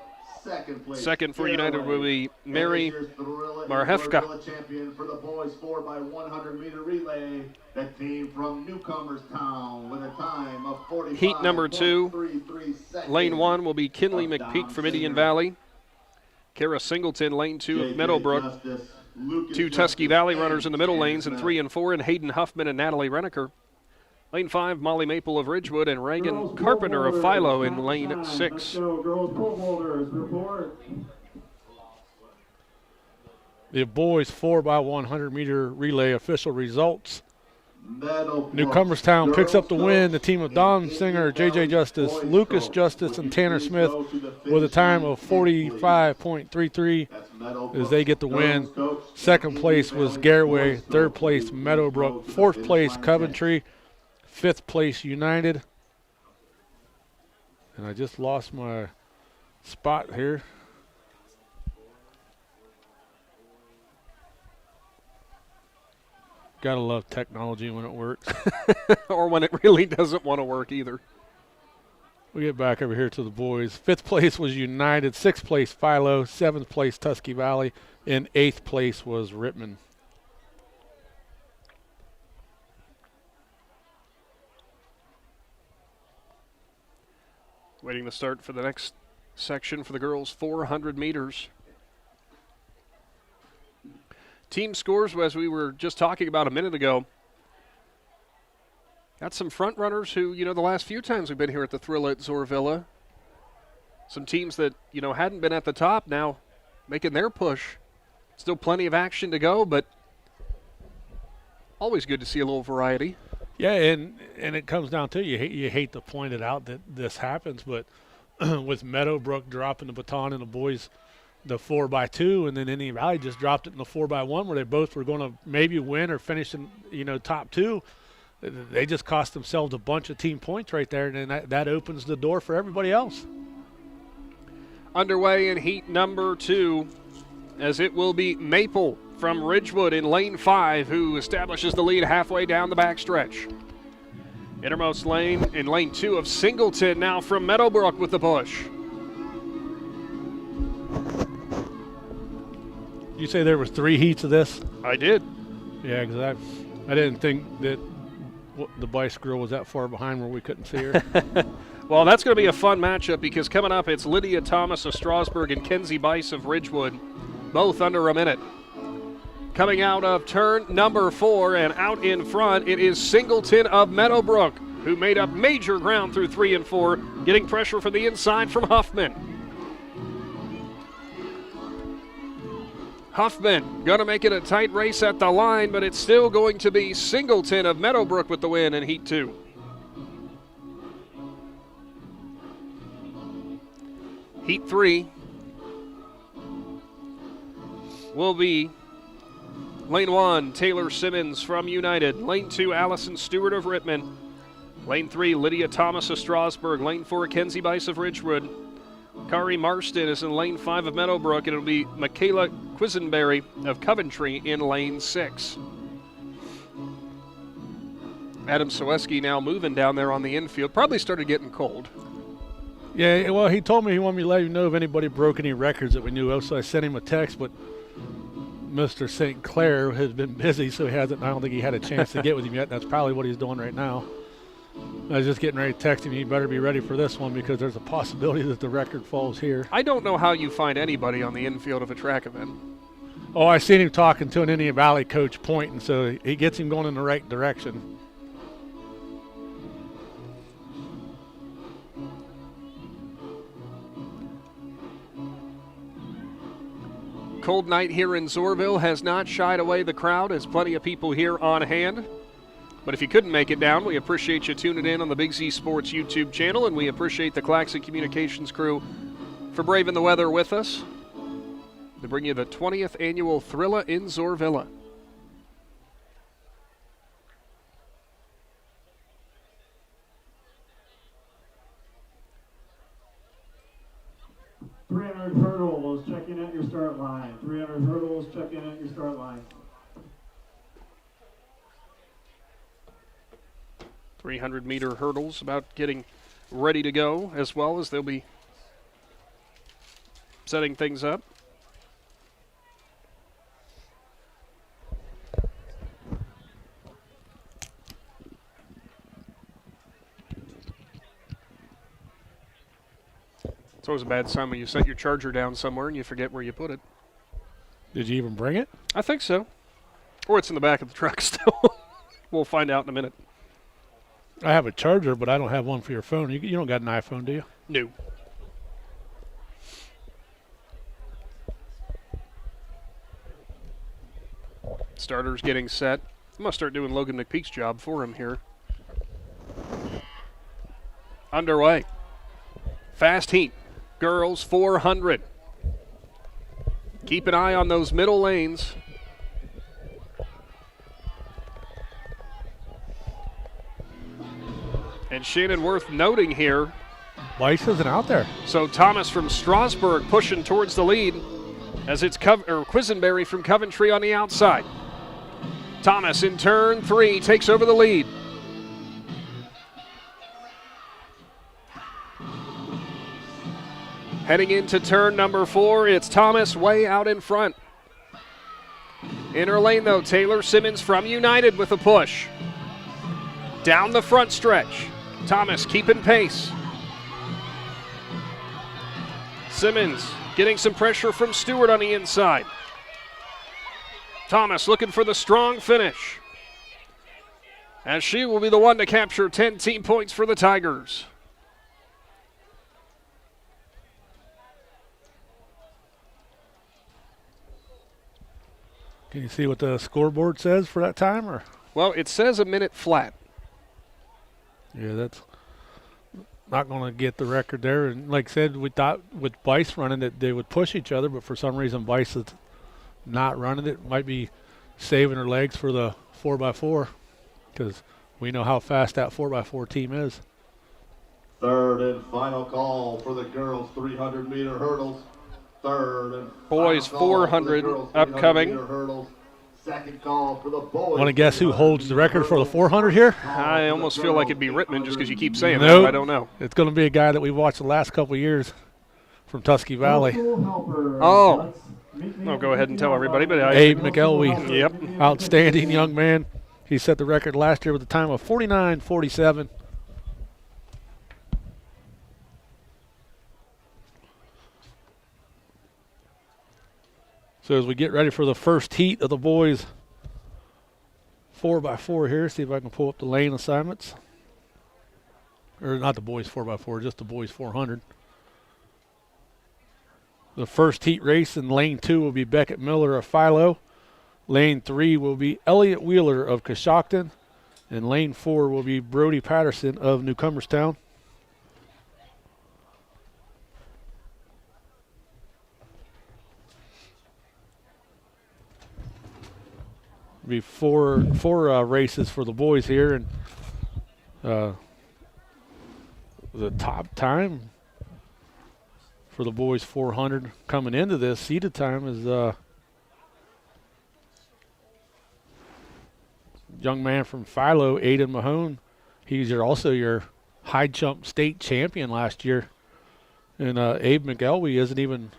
2nd place. Second for United will be Mary Marhefka. Champion for the boys 4x100 meter relay. The team from Newcomerstown with a time of 45. Heat number 2. Lane 1 will be Kinley McPeak from Indian Valley. Kara Singleton, lane 2 of Meadowbrook. 2 Tusky Valley runners in the middle lanes, and 3 and 4, and Hayden Huffman and Natalie Renneker. Lane 5, Molly Maple of Ridgewood, and Reagan Carpenter of Philo in lane 6. The boys 4x100 meter relay official results. Newcomerstown picks up the win. The team of Don Singer, J.J. Justice, Lucas Justice, and Tanner Smith with a time of 45.33 as they get the win. Second place was Garraway. Third place, Meadowbrook. Fourth place, Coventry. Fifth place, United. And I just lost my spot here. Gotta love technology when it works. Or when it really doesn't want to work either. We get back over here to the boys. Fifth place was United. Sixth place, Philo. Seventh place, Tusky Valley. And eighth place was Rittman. Waiting to start for the next section for the girls, 400 meters. Team scores, as we were just talking about a minute ago. Got some front runners who, the last few times we've been here at the Thrilla at Zoarvilla, some teams that, hadn't been at the top now making their push. Still plenty of action to go, but always good to see a little variety. Yeah, and it comes down to, you hate to point it out that this happens, but with Meadowbrook dropping the baton and the boys the 4x2, and then Indian Valley just dropped it in the 4x1 where they both were going to maybe win or finish in, top 2. They just cost themselves a bunch of team points right there, and then that opens the door for everybody else. Underway in heat number 2, as it will be Maple from Ridgewood in lane 5 who establishes the lead halfway down the backstretch. Innermost lane in lane 2 of Singleton now from Meadowbrook with the push. You say there was 3 heats of this? I did. Yeah, because I didn't think that the Bice girl was that far behind where we couldn't see her. Well, that's going to be a fun matchup because coming up it's Lydia Thomas of Strasburg and Kenzie Bice of Ridgewood, both under a minute. Coming out of turn number 4 and out in front, it is Singleton of Meadowbrook, who made up major ground through 3 and 4, getting pressure from the inside from Huffman. Huffman going to make it a tight race at the line, but it's still going to be Singleton of Meadowbrook with the win in Heat 2. Heat 3 will be lane 1, Taylor Simmons from United. Lane 2, Allison Stewart of Rittman. Lane 3, Lydia Thomas of Strasburg. Lane 4, Kenzie Bice of Ridgewood. Kari Marston is in lane 5 of Meadowbrook, and it'll be Michaela Quisenberry of Coventry in lane 6. Adam Soweski now moving down there on the infield. Probably started getting cold. Yeah, well, he told me he wanted me to let him know if anybody broke any records that we knew of, so I sent him a text, but Mr. St. Clair has been busy, so I don't think he had a chance to get with him yet. That's probably what he's doing right now. I was just getting ready to text him. He better be ready for this one because there's a possibility that the record falls here. I don't know how you find anybody on the infield of a track event. Oh, I seen him talking to an Indian Valley coach pointing, so he gets him going in the right direction. Cold night here in Zoarville has not shied away the crowd, as plenty of people here on hand. But if you couldn't make it down, we appreciate you tuning in on the Big Z Sports YouTube channel, and we appreciate the Claxon Communications crew for braving the weather with us to bring you the 20th annual Thrilla in Zoarvilla. Hurdles, checking at your start line. 300 hurdles, checking at your start line. 300-meter hurdles about getting ready to go, as well as they'll be setting things up. It's always a bad sign when you set your charger down somewhere and you forget where you put it. Did you even bring it? I think so. Or it's in the back of the truck still. We'll find out in a minute. I have a charger, but I don't have one for your phone. You don't got an iPhone, do you? No. Starter's getting set. I'm going to start doing Logan McPeak's job for him here. Underway. Fast heat. Girls 400. Keep an eye on those middle lanes. And Shannon, worth noting here, Weiss isn't out there. So Thomas from Strasburg pushing towards the lead as it's Quisenberry from Coventry on the outside. Thomas in turn 3 takes over the lead. Heading into turn number 4, it's Thomas way out in front. Inner lane though, Taylor Simmons from United with a push. Down the front stretch, Thomas keeping pace. Simmons getting some pressure from Stewart on the inside. Thomas looking for the strong finish, as she will be the one to capture 10 team points for the Tigers. Can you see what the scoreboard says for that time? Or? Well, it says a minute flat. Yeah, that's not going to get the record there. And like I said, we thought with Weiss running that they would push each other, but for some reason Weiss is not running it. Might be saving her legs for the 4x4 because we know how fast that 4x4 team is. Third and final call for the girls 300-meter hurdles. Third and boys 400 upcoming. Second call for the boys. Want to guess who holds the record for the 400 here? I almost feel like it'd be Rittman just because you keep saying nope. that. I don't know. It's going to be a guy that we've watched the last couple of years from Tusky Valley. Oh. I'll go ahead and tell everybody. But Abe McElwee. Yep. Outstanding young man. He set the record last year with a time of 49:47. So as we get ready for the first heat of the boys 4x4 here, see if I can pull up the lane assignments. Or not the boys 4x4, just the boys 400. The first heat race in lane 2 will be Beckett Miller of Philo. Lane 3 will be Elliott Wheeler of Coshocton. And lane 4 will be Brody Patterson of Newcomerstown. Be four races for the boys here, and the top time for the boys 400 coming into this seeded time is young man from Philo, Aiden Mahone. He's also your high jump state champion last year. And Abe McElwee isn't even,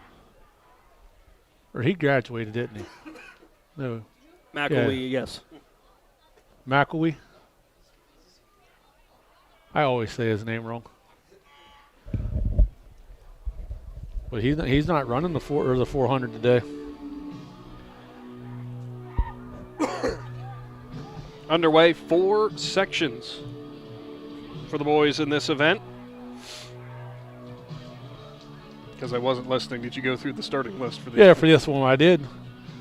or he graduated, didn't he? No. McElwee, yes. McElwee. I always say his name wrong. But he's not running the 400 today. Underway, 4 sections for the boys in this event. Because I wasn't listening, did you go through the starting list for this? Yeah, for this one I did.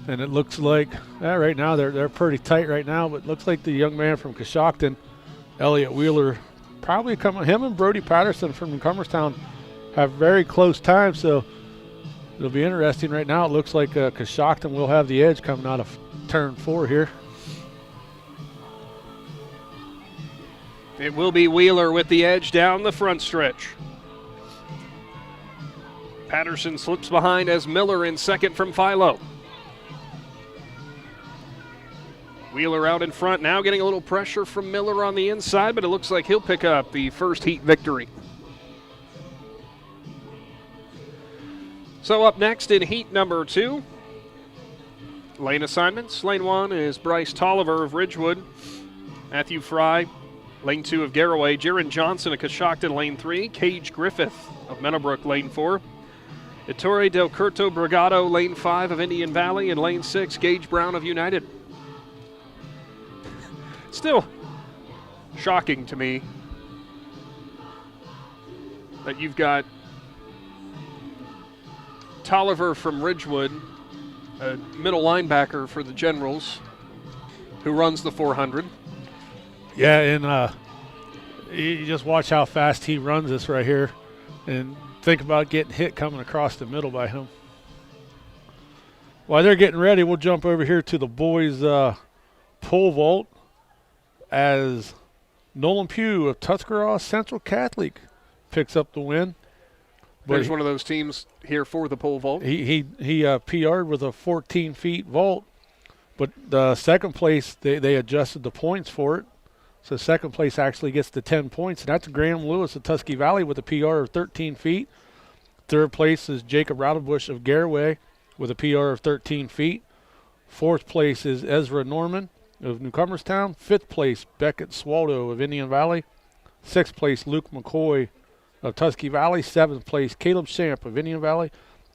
And it looks like, right now they're pretty tight right now, but it looks like the young man from Coshocton, Elliott Wheeler, probably him and Brody Patterson from Cumberstown have very close time, so it'll be interesting right now. It looks like Coshocton will have the edge coming out of turn 4 here. It will be Wheeler with the edge down the front stretch. Patterson slips behind as Miller in second from Philo. Wheeler out in front, now getting a little pressure from Miller on the inside, but it looks like he'll pick up the first heat victory. So up next in heat number 2, lane assignments. Lane 1 is Bryce Tolliver of Ridgewood, Matthew Fry, lane 2 of Garraway, Jaron Johnson of Coshocton, lane 3, Cage Griffith of Meadowbrook, lane 4, Ettore Del Curto Brigado, lane 5 of Indian Valley, and lane 6, Gage Brown of United. Still shocking to me that you've got Tolliver from Ridgewood, a middle linebacker for the Generals, who runs the 400. Yeah, and you just watch how fast he runs this right here, and think about getting hit coming across the middle by him. While they're getting ready, we'll jump over here to the boys' pole vault as Nolan Pugh of Tuscarawas Central Catholic picks up the win. There's one of those teams here for the pole vault. He PR'd with a 14 feet vault, but the second place, they adjusted the points for it. So second place actually gets the 10 points, and that's Graham Lewis of Tusky Valley with a PR of 13 feet. Third place is Jacob Roudebush of Garraway with a PR of 13 feet. Fourth place is Ezra Norman of New Cumberstown. Fifth place, Beckett Swaldo of Indian Valley. Sixth place, Luke McCoy of Tusky Valley. Seventh place, Caleb Shamp of Indian Valley.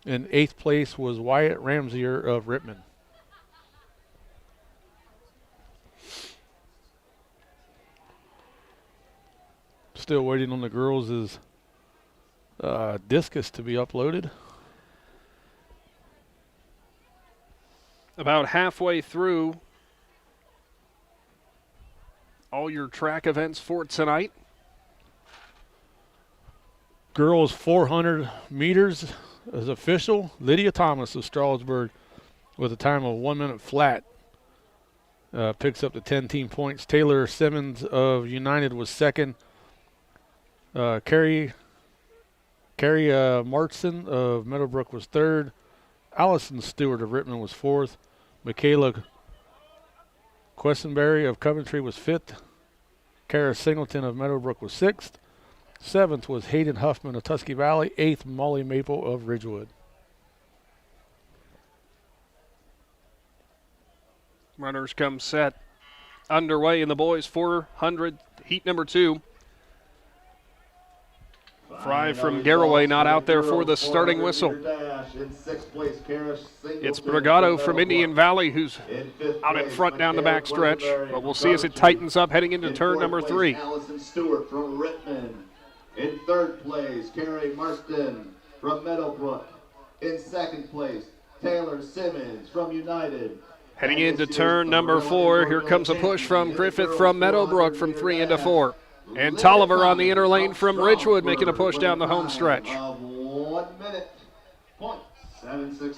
And eighth place was Wyatt Ramsier of Rittman. Still waiting on the girls' discus to be uploaded. About halfway through all your track events for tonight. Girls 400 meters is official. Lydia Thomas of Stroudsburg with a time of 1 minute flat picks up the 10 team points. Taylor Simmons of United was second. Carrie Martson of Meadowbrook was third. Allison Stewart of Rittman was fourth. Michaela Questenberry of Coventry was fifth. Kara Singleton of Meadowbrook was sixth. Seventh was Hayden Huffman of Tusky Valley. Eighth, Molly Maple of Ridgewood. Runners come set. Underway in the boys 400 heat number 2. Fry from Garraway not out there for the starting whistle. It's Brigado from Indian Valley who's out in front down the back stretch, but we'll see as it tightens up heading into turn number 3. Allison Stewart from Rittman. In third place, Carrie Marston from Meadowbrook. In second place, Taylor Simmons from United. Heading into turn number 4, here comes a push from Griffith from Meadowbrook from 3 into 4. And Tolliver on the inner lane from Ridgewood making a push down the home stretch.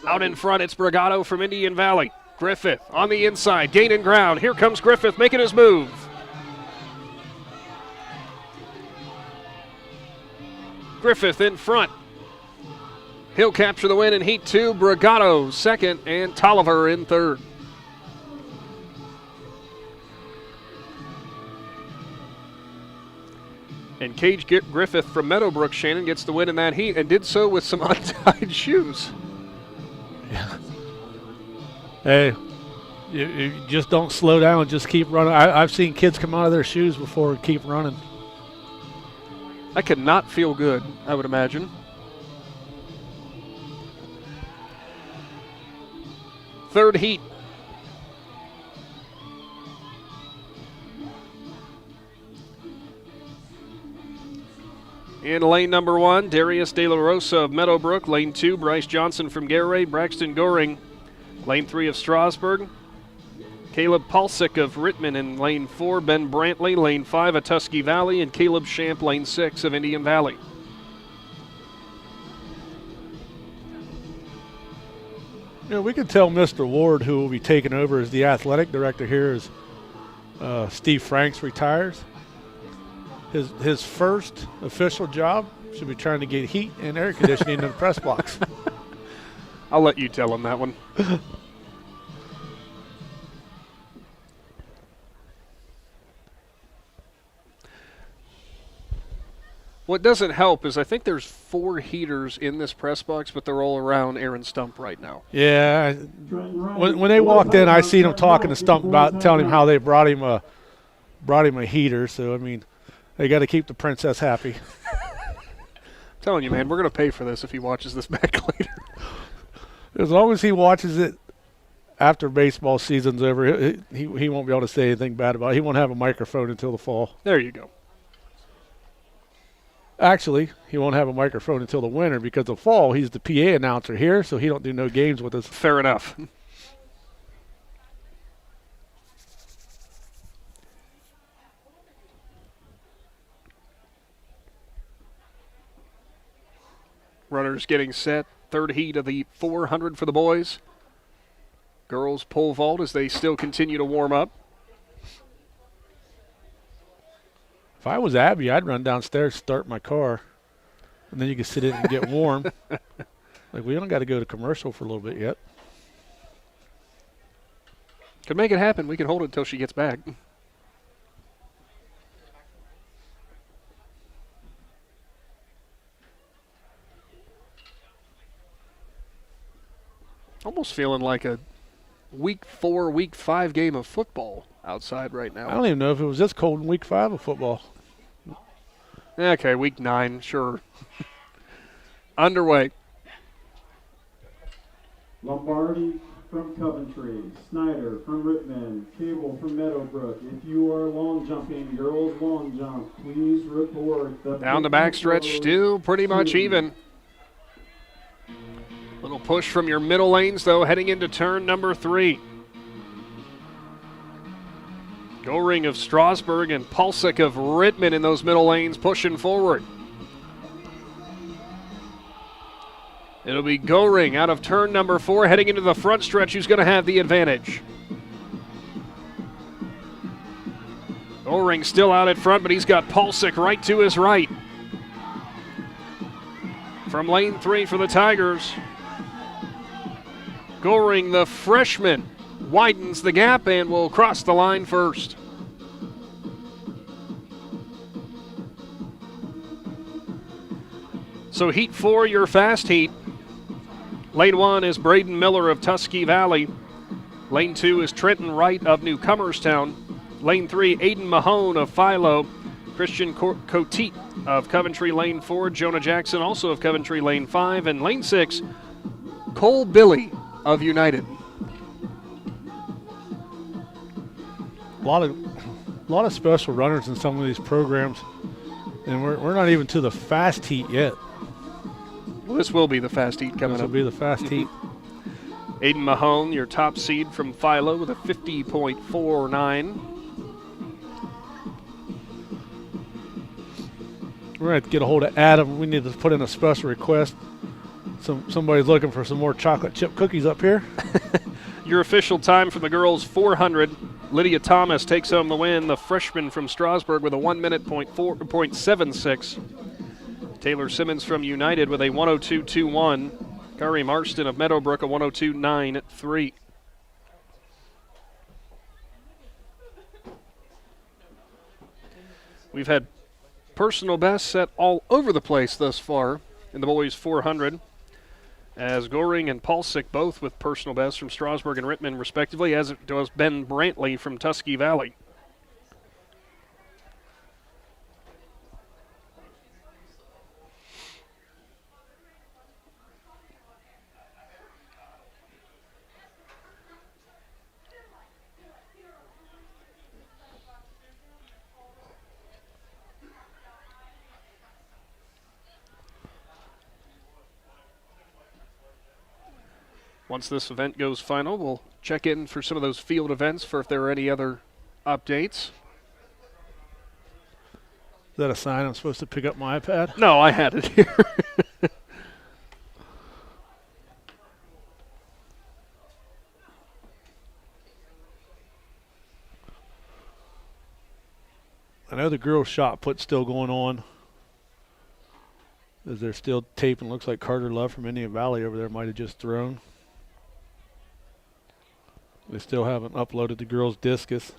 Out in front, it's Brigado from Indian Valley. Griffith on the inside, gaining ground. Here comes Griffith making his move. Griffith in front. He'll capture the win in Heat 2. Brigado second and Tolliver in third. And Cage Griffith from Meadowbrook, Shannon, gets the win in that heat and did so with some untied shoes. Yeah. Hey, you just don't slow down, just keep running. I've seen kids come out of their shoes before and keep running. That could not feel good, I would imagine. Third heat. In lane number 1, Darius De La Rosa of Meadowbrook. Lane 2, Bryce Johnson from Garay. Braxton Goring. Lane 3 of Strasburg. Caleb Palsick of Rittman in lane 4. Ben Brantley, lane 5 of Tusky Valley. And Caleb Champ, lane 6 of Indian Valley. You know, we can tell Mr. Ward, who will be taking over as the athletic director here, as Steve Franks retires. His first official job should be trying to get heat and air conditioning in the press box. I'll let you tell him that one. What doesn't help is I think there's 4 heaters in this press box, but they're all around Aaron Stump right now. Yeah. When they walked in, I seen him talking to Stump about telling him how they brought him a heater. So, I mean, they got to keep the princess happy. I'm telling you, man, we're going to pay for this if he watches this back later. As long as he watches it after baseball season's over, he won't be able to say anything bad about it. He won't have a microphone until the fall. There you go. Actually, he won't have a microphone until the winter because the fall he's the PA announcer here, so he don't do no games with us. Fair enough. Runners getting set. Third heat of the 400 for the boys. Girls pole vault as they still continue to warm up. If I was Abby, I'd run downstairs, start my car, and then you can sit in and get warm. Like, we don't got to go to commercial for a little bit yet. Could make it happen. We can hold it until she gets back. Almost feeling like a week 4, week 5 game of football outside right now. I don't even know if it was this cold in week 5 of football. Okay, week 9, sure. Underway. Lombardi from Coventry, Snyder from Rittman, Cable from Meadowbrook. If you are long jumping, girls long jump, please report. Down the backstretch, still pretty much even. Little push from your middle lanes, though, heading into turn number 3. Goring of Strasburg and Palsick of Rittman in those middle lanes pushing forward. It'll be Goring out of turn number 4 heading into the front stretch who's going to have the advantage. Goring still out at front, but he's got Palsick right to his right. From lane 3 for the Tigers. Goring, the freshman, widens the gap and will cross the line first. So heat 4, your fast heat. Lane 1 is Braden Miller of Tusky Valley. Lane 2 is Trenton Wright of Newcomerstown. Lane 3, Aiden Mahone of Philo. Christian Coteet of Coventry Lane 4. Jonah Jackson also of Coventry Lane 5. And Lane 6, Cole Billy of United. A lot of special runners in some of these programs, and we're not even to the fast heat yet. Well, this will be the fast heat coming up. This will be the fast heat. Aiden Mahone, your top seed from Philo with a 50.49. We're going to have to get a hold of Adam. We need to put in a special request. Somebody's looking for some more chocolate chip cookies up here. Your official time for the girls 400. Lydia Thomas takes home the win, the freshman from Strasburg with a 1 minute .76. Taylor Simmons from United with a 102.21. Kari Marston of Meadowbrook a 102.93. We've had personal bests set all over the place thus far in the boys 400. As Goring and Paulsick both with personal bests from Strasburg and Rittman respectively, as it does Ben Brantley from Tusky Valley. Once this event goes final, we'll check in for some of those field events for if there are any other updates. Is that a sign I'm supposed to pick up my iPad? No, I had it here. I know the girls' shot put's still going on. As they're still taping. Looks like Carter Love from Indian Valley over there might have just thrown. They still haven't uploaded the girls' discus.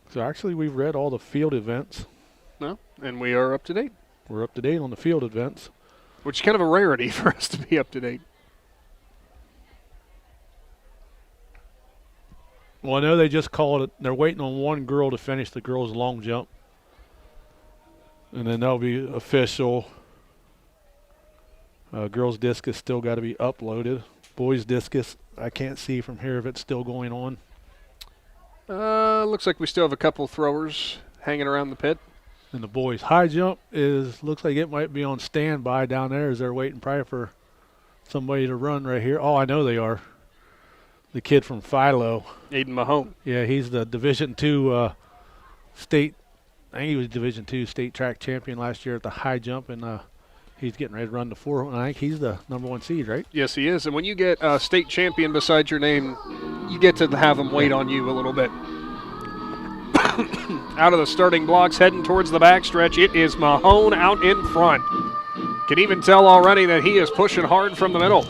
So actually we've read all the field events. No, and we are up to date. We're up to date on the field events. Which is kind of a rarity for us to be up to date. Well, I know they just called it. They're waiting on one girl to finish the girls' long jump. And then that'll be official. Girls' discus still got to be uploaded. Boys' discus, I can't see from here if it's still going on. Looks like we still have a couple throwers hanging around the pit. And the boys' high jump looks like it might be on standby down there as they're waiting probably for somebody to run right here. Oh, I know they are. The kid from Philo. Aiden Mahone. Yeah, he's the Division II state. I think he was Division II state track champion last year at the high jump, and he's getting ready to run the 4. I think he's the #1 seed, right? Yes, he is. And when you get a state champion beside your name, you get to have him wait on you a little bit. Out of the starting blocks, heading towards the backstretch, it is Mahone out in front. Can even tell already that he is pushing hard from the middle.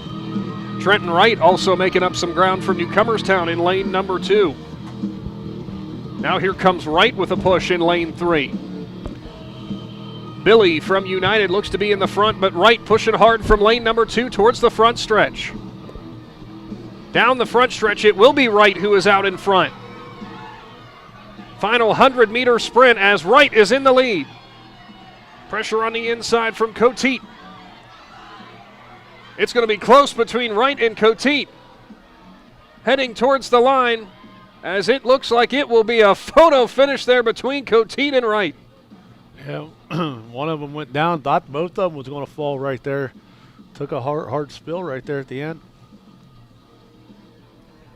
Trenton Wright also making up some ground for Newcomerstown in lane number 2. Now here comes Wright with a push in lane 3. Billy from United looks to be in the front, but Wright pushing hard from lane number 2 towards the front stretch. Down the front stretch, it will be Wright who is out in front. Final 100-meter sprint as Wright is in the lead. Pressure on the inside from Coteet. It's going to be close between Wright and Coteet. Heading towards the line as it looks like it will be a photo finish there between Coteet and Wright. Yeah, one of them went down, thought both of them was going to fall right there. Took a hard spill right there at the end.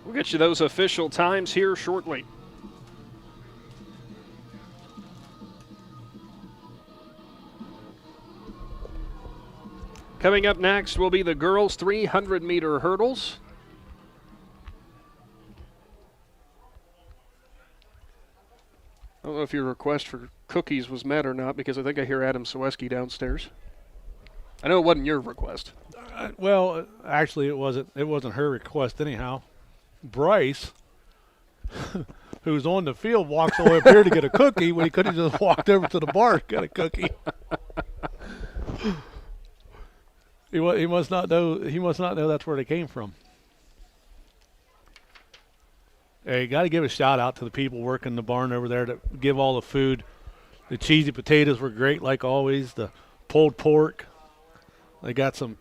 We'll get you those official times here shortly. Coming up next will be the girls' 300-meter hurdles. I don't know if your request for cookies was met or not, because I think I hear Adam Soweski downstairs. I know it wasn't your request. Well, actually, it wasn't her request anyhow. Bryce, who's on the field, walks all the way up here to get a cookie when he could have just walked over to the bar and got a cookie. He must not know. He must not know that's where they came from. Hey, got to give a shout out to the people working the barn over there that give all the food. The cheesy potatoes were great, like always. The pulled pork. They got some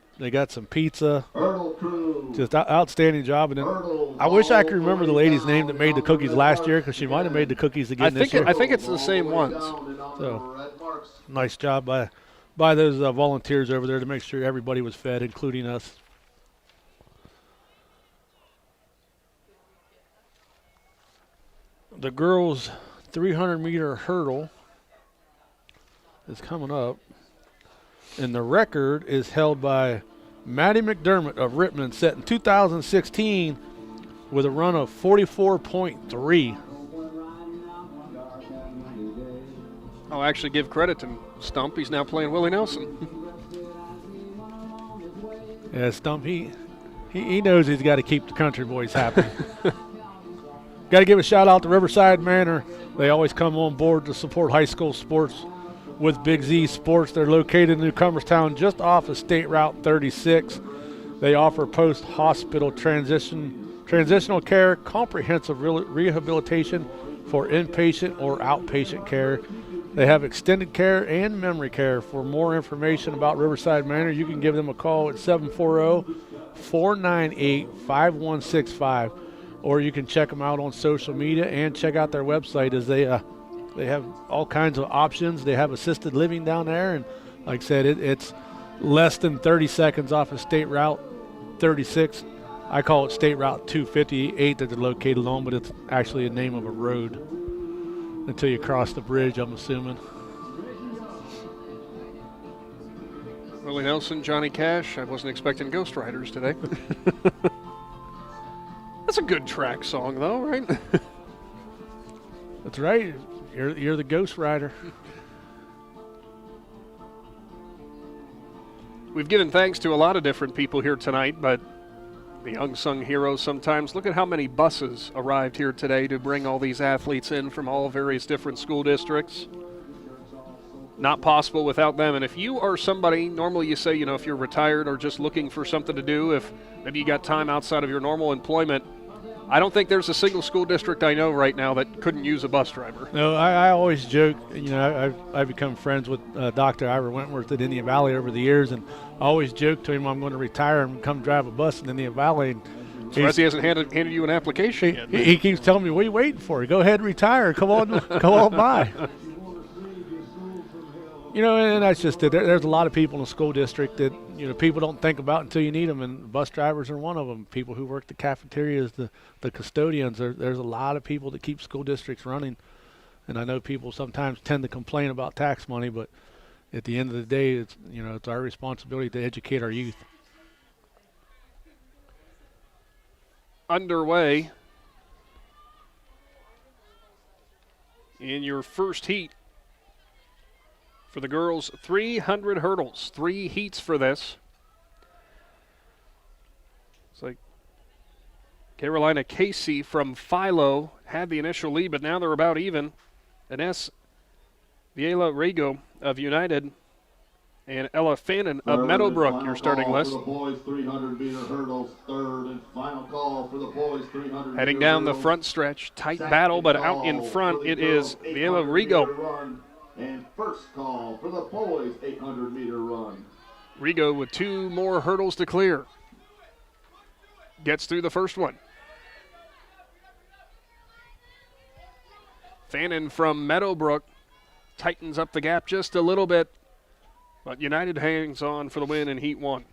pizza. Just outstanding job. And then I wish I could remember the lady's name that made the cookies last year, because she might have made the cookies again this year. I think it's the same ones. So nice job by those volunteers over there to make sure everybody was fed, including us. The girls' 300-meter hurdle is coming up, and the record is held by Maddie McDermott of Rittman, set in 2016 with a run of 44.3. I'll actually give credit to Stump. He's now playing Willie Nelson. Yeah, Stump, he knows he's got to keep the country boys happy. got to give a shout out to Riverside Manor. They always come on board to support high school sports with Big Z Sports. They're located in Newcomerstown, just off of State Route 36. They offer post-hospital transitional care, comprehensive rehabilitation for inpatient or outpatient care. They have extended care and memory care. For more information about Riverside Manor, you can give them a call at 740-498-5165, or you can check them out on social media and check out their website as they have all kinds of options. They have assisted living down there, and like I said, it's less than 30 seconds off of State Route 36. I call it State Route 258 that they're located on, but it's actually a name of a road until you cross the bridge, I'm assuming. Willie Nelson, Johnny Cash. I wasn't expecting Ghost Riders today. That's a good track song, though, right? That's right. You're the Ghost Rider. We've given thanks to a lot of different people here tonight, but the unsung heroes sometimes. Look at how many buses arrived here today to bring all these athletes in from all various different school districts. Not possible without them. And if you are somebody, normally you say, if you're retired or just looking for something to do, if maybe you got time outside of your normal employment, I don't think there's a single school district I know right now that couldn't use a bus driver. No, I always joke, I've become friends with Dr. Ira Wentworth at Indian Valley over the years, and I always joke to him I'm going to retire and come drive a bus in Indian Valley. And surprised he hasn't handed you an application yet. He keeps telling me, what are you waiting for? Go ahead and retire. Come on by. And that's just it. There's a lot of people in the school district that, people don't think about until you need them, and bus drivers are one of them. People who work the cafeterias, the custodians. There's a lot of people that keep school districts running, and I know people sometimes tend to complain about tax money, but at the end of the day, it's our responsibility to educate our youth. Underway in your first heat. For the girls, 300 hurdles, 3 heats for this. It's like Carolina Casey from Philo had the initial lead, but now they're about even. Ines Viela Rego of United and Ella Fannin of Meadowbrook, your starting list. For the boys 300-meter hurdles, third and final call for the boys 300. Heading down the front stretch, tight battle, but out in front it is Viela Rego. And first call for the boys 800-meter run. Rigo with 2 more hurdles to clear. Gets through the first one. Fannin from Meadowbrook tightens up the gap just a little bit, but United hangs on for the win in Heat 1.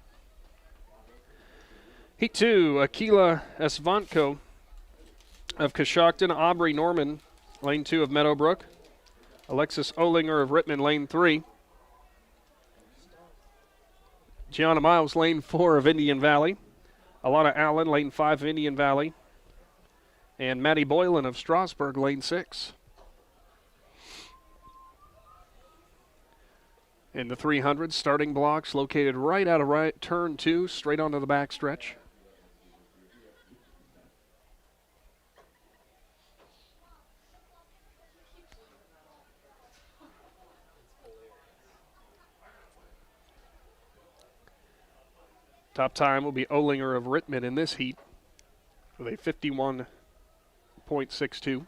Heat 2, Akila Esvanko of Coshocton, Aubrey Norman, lane 2 of Meadowbrook. Alexis Olinger of Rittman, lane 3. Gianna Miles, lane 4 of Indian Valley. Alana Allen, lane 5 of Indian Valley. And Maddie Boylan of Strasburg, lane 6. In the 300, starting blocks located right out of turn 2, straight onto the back stretch. Top time will be Olinger of Rittman in this heat with a 51.62.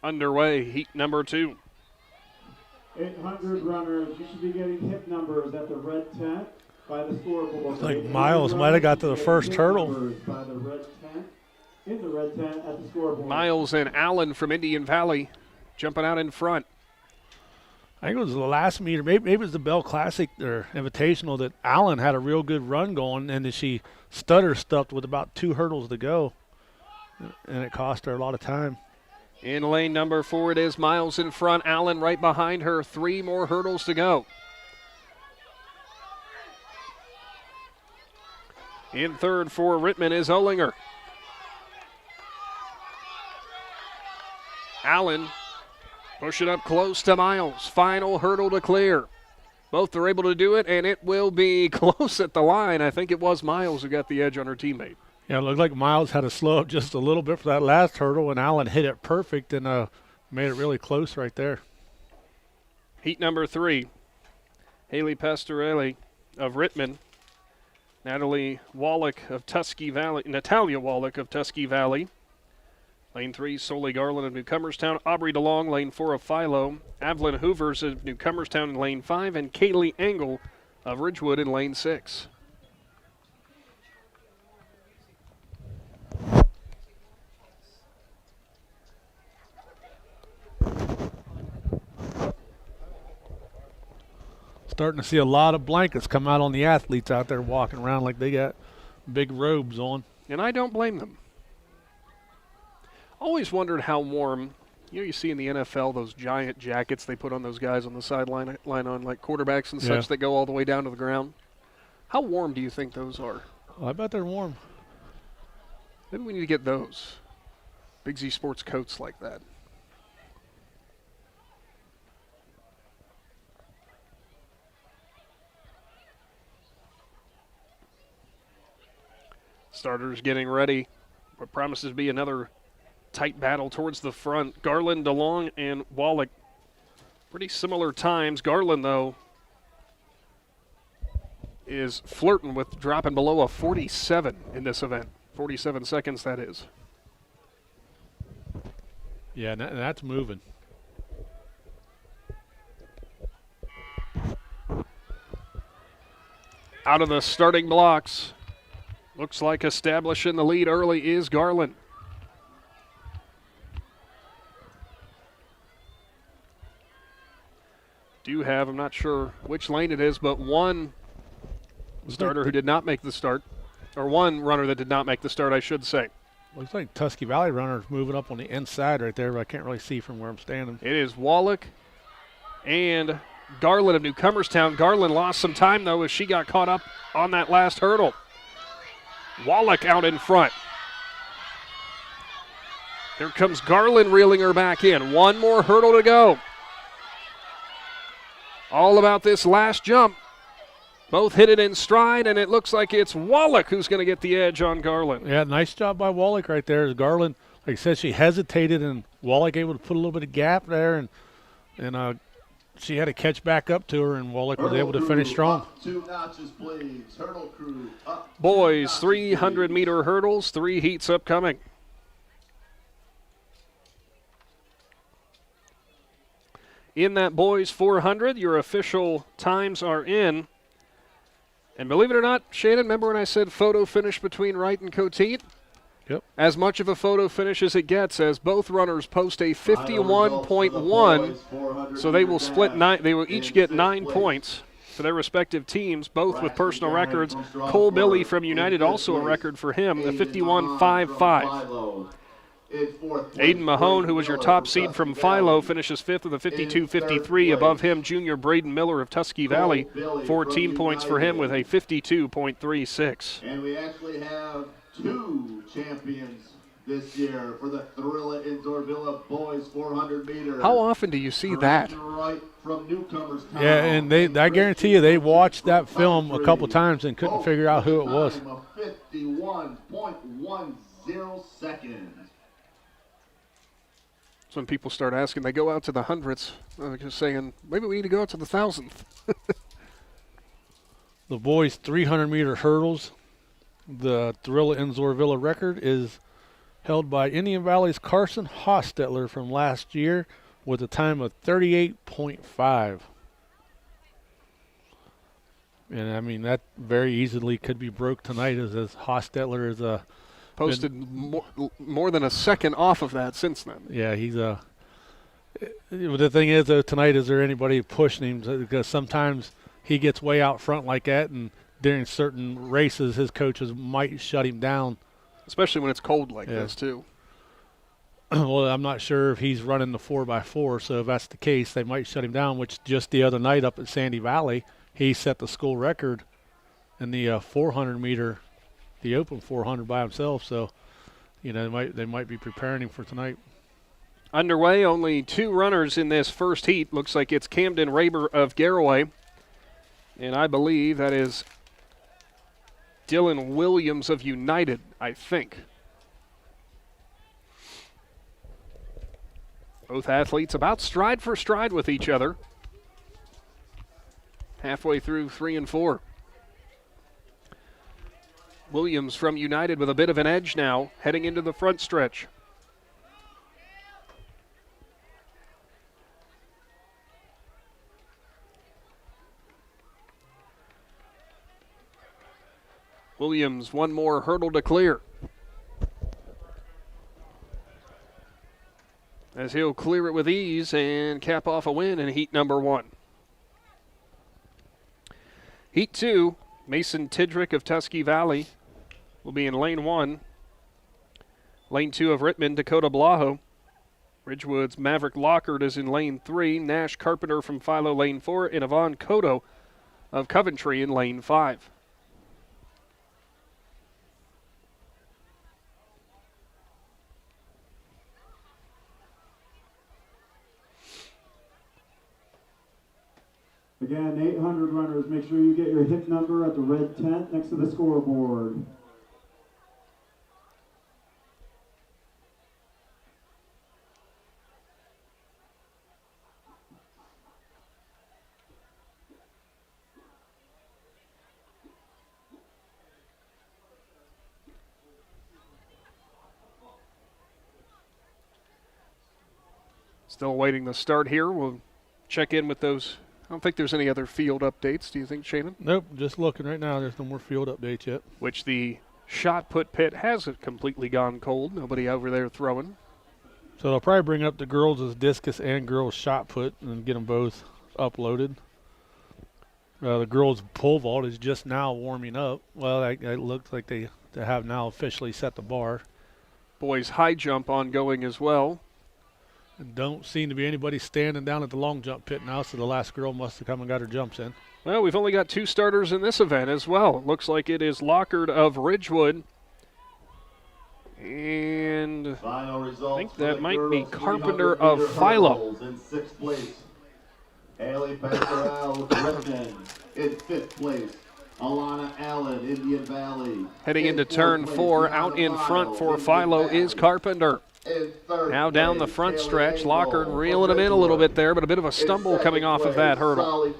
Underway, heat number 2. 800 runners, you should be getting hip numbers at the red tent by the scoreboard. Looks like Miles might have got to the first hurdle. By the red tent, in the red tent at the scoreboard. Miles and Allen from Indian Valley jumping out in front. I think it was the last meter, maybe it was the Bell Classic or Invitational, that Allen had a real good run going, and she stutter-stuffed with about 2 hurdles to go, and it cost her a lot of time. In lane number 4, it is Miles in front, Allen right behind her. 3 more hurdles to go. In third for Rittman is Olinger. Allen pushing up close to Miles. Final hurdle to clear. Both are able to do it, and it will be close at the line. I think it was Miles who got the edge on her teammate. Yeah, it looked like Miles had to slow up just a little bit for that last hurdle, and Allen hit it perfect and made it really close right there. Heat number 3, Haley Pastorelli of Rittman, Natalia Wallach of Tusky Valley. Lane 3, Soley Garland of Newcomerstown. Aubrey DeLong, lane 4 of Philo. Evelyn Hoovers of Newcomerstown in lane 5. And Kaylee Engel of Ridgewood in lane 6. Starting to see a lot of blankets come out on the athletes out there walking around like they got big robes on. And I don't blame them. Always wondered how warm, you see in the NFL those giant jackets they put on those guys on the sideline on like quarterbacks and such that go all the way down to the ground. How warm do you think those are? Oh, I bet they're warm. Maybe we need to get those. Big Z Sports coats like that. Starters getting ready. What promises to be another tight battle towards the front. Garland, DeLong, and Wallach. Pretty similar times. Garland, though, is flirting with dropping below a 47 in this event. 47 seconds, that is. Yeah, that's moving. Out of the starting blocks. Looks like establishing the lead early is Garland. Do have, I'm not sure which lane it is, but one starter who did not make the start, or one runner that did not make the start, I should say. Looks like Tusky Valley runner's moving up on the inside right there, but I can't really see from where I'm standing. It is Wallach and Garland of Newcomerstown. Garland lost some time, though, as she got caught up on that last hurdle. Wallach out in front. Here comes Garland reeling her back in. One more hurdle to go. All about this last jump. Both hit it in stride, and it looks like it's Wallach who's going to get the edge on Garland. Yeah, nice job by Wallach right there. Garland, like I said, she hesitated, and Wallach able to put a little bit of gap there, and she had to catch back up to her, and Wallach was able to finish strong. Up 2 notches, please. Hurdle crew up. Boys, 300-meter hurdles, 3 heats upcoming. In that boys 400, your official times are in. And believe it or not, Shannon, remember when I said photo finish between Wright and Coteet? Yep. As much of a photo finish as it gets, as both runners post a 51.1, so they will split 9. They will each get 9 points for their respective teams, both with personal records. Cole Billy from United, also a record for him, the 51.55. Aiden Mahone, who was your top seed from Philo, finishes 5th with a 52.53. Above him, junior Braden Miller of Tusky Valley, 14 points for him with a 52.36. And we actually have 2 champions this year for the Thrilla in Zoarvilla boys 400 meters. How often do you see that? Right from Newcomerstown. Yeah, and I guarantee you they watched that film a couple times and couldn't figure out who it was. 51.10 seconds. When people start asking, they go out to the hundreds, just saying, maybe we need to go out to the thousandth. The boys' 300-meter hurdles, the Thrilla in Zoarvilla record is held by Indian Valley's Carson Hostetler from last year with a time of 38.5. And, I mean, that very easily could be broke tonight as Hostetler is a posted more than a second off of that since then. Yeah, he's the thing is, though, tonight, is there anybody pushing him? Because sometimes he gets way out front like that, and during certain races, his coaches might shut him down. Especially when it's cold like this, too. Well, I'm not sure if he's running the 4x4, so if that's the case, they might shut him down, which just the other night up at Sandy Valley, he set the school record in the 400-meter, the open 400 by himself. So, you know, they might be preparing him for tonight. Underway, only 2 runners in this first heat. Looks like it's Camden Raber of Garraway. And I believe that is Dylan Williams of United, I think. Both athletes about stride for stride with each other. Halfway through 3 and 4. Williams from United with a bit of an edge now, heading into the front stretch. Williams, one more hurdle to clear. As he'll clear it with ease and cap off a win in heat number 1. Heat 2, Mason Tidrick of Tusky Valley will be in lane 1. Lane 2 of Rittman, Dakota Blaho. Ridgewood's Maverick Lockard is in lane 3. Nash Carpenter from Philo lane 4. And Yvonne Cotto of Coventry in lane 5. Again, 800 runners, make sure you get your hit number at the red tent next to the scoreboard. Still awaiting the start here. We'll check in with those. I don't think there's any other field updates. Do you think, Shannon? Nope, just looking right now. There's no more field updates yet. Which the shot put pit hasn't completely gone cold. Nobody over there throwing. So they'll probably bring up the girls' discus and girls' shot put and get them both uploaded. The girls' pole vault is just now warming up. Well, it looks like they have now officially set the bar. Boys' high jump ongoing as well. And don't seem to be anybody standing down at the long jump pit now, so the last girl must have come and got her jumps in. Well, we've only got 2 starters in this event as well. It looks like it is Lockard of Ridgewood. And I think that might be Carpenter of Philo. In 6th place, Haley Pastorell of Redmond. In 5th place, Alana Allen, Indian Valley. Heading into turn 4, out in front for Philo is Carpenter. Now down the front stretch, Lockard reeling him in a little bit there, but a bit of a stumble coming off of that hurdle.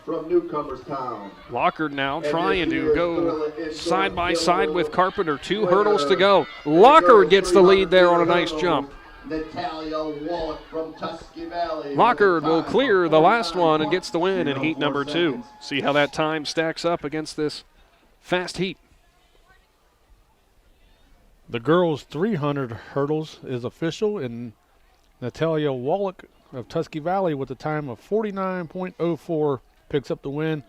From Newcomerstown. Lockard now trying to go side by side with Carpenter. 2 hurdles to go. Lockard gets the lead there on a nice jump. Lockard will clear the last one and gets the win in heat number 2. See how that time stacks up against this fast heat. The girls' 300 hurdles is official, and Natalia Wallach of Tusky Valley with a time of 49.04 picks up the win.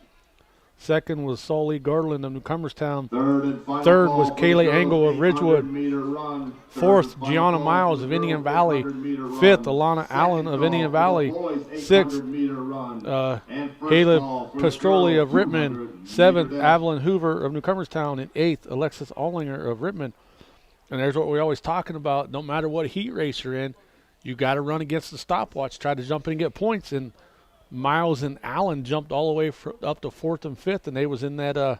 Second was Solly Garland of Newcomerstown. Third was Kaylee Angle of Ridgewood. Fourth, Gianna Miles of Indian Valley. Fifth, Alana Allen of Indian Valley. Sixth, Caleb Pastroli of Rittman. Seventh, Evelyn Hoover of Newcomerstown. And eighth, Alexis Allinger of Rittman. And there's what we're always talking about. No matter what heat race you're in, you got to run against the stopwatch, try to jump in and get points. And Miles and Allen jumped all the way up to 4th and 5th, and they was in that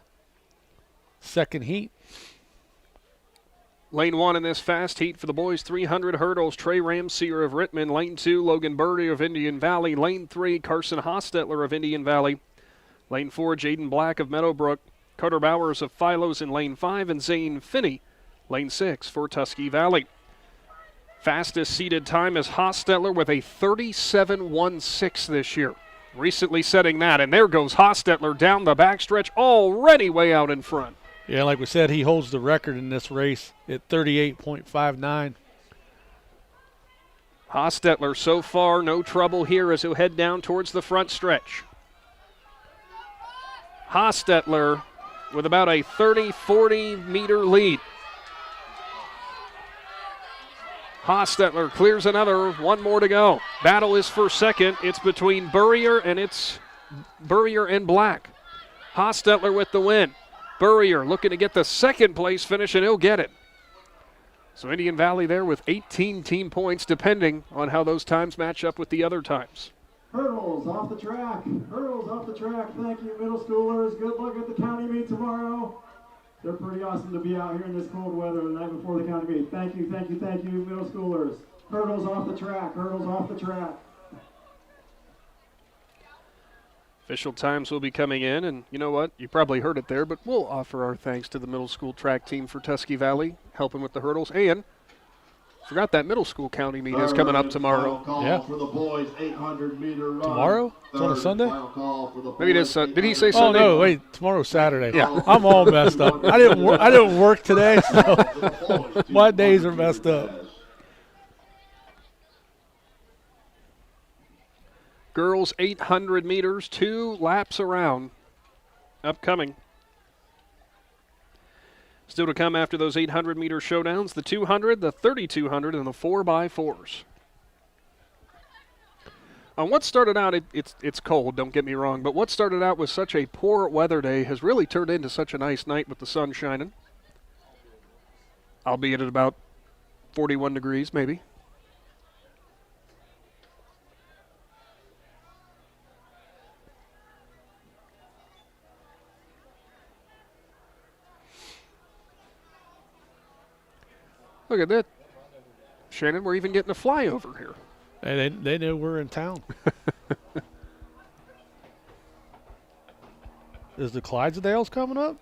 second heat. Lane 1 in this fast heat for the boys, 300 hurdles. Trey Ramseer of Rittman. Lane 2, Logan Birdie of Indian Valley. Lane 3, Carson Hostetler of Indian Valley. Lane 4, Jaden Black of Meadowbrook. Carter Bowers of Philos in Lane 5, and Zane Finney, Lane 6 for Tusky Valley. Fastest seated time is Hostetler with a 37.16 this year. Recently setting that, and there goes Hostetler down the backstretch, already way out in front. Yeah, like we said, he holds the record in this race at 38.59. Hostetler so far, no trouble here as he'll head down towards the front stretch. Hostetler with about a 30-40 meter lead. Hostetler clears another, 1 more to go. Battle is for second. It's between Burrier and Black. Hostetler with the win. Burrier looking to get the second place finish, and he'll get it. So Indian Valley there with 18 team points, depending on how those times match up with the other times. Hurdles off the track. Hurdles off the track. Thank you, middle schoolers. Good luck at the county meet tomorrow. They're pretty awesome to be out here in this cold weather the night before the county meet. Thank you, thank you, thank you, middle schoolers. Hurdles off the track. Hurdles off the track. Official times will be coming in, and you know what? You probably heard it there, but we'll offer our thanks to the middle school track team for Tusky Valley, helping with the hurdles. And forgot that middle school county meet is coming up tomorrow. Yeah. For the boys 800-meter run. Tomorrow? It's on a Sunday? Maybe it is. Did he say Sunday? Oh no! Wait, tomorrow's Saturday. Yeah. I'm all messed up. I didn't work today, so my days are messed up. Girls 800 meters, 2 laps around, upcoming. Still to come after those 800-meter showdowns, the 200, the 3,200, and the 4x4s. On what started out, it's cold, don't get me wrong, but what started out with such a poor weather day has really turned into such a nice night with the sun shining. Albeit at about 41 degrees, maybe. Look at that. Shannon, we're even getting a flyover here. They know we're in town. Is the Clydesdales coming up?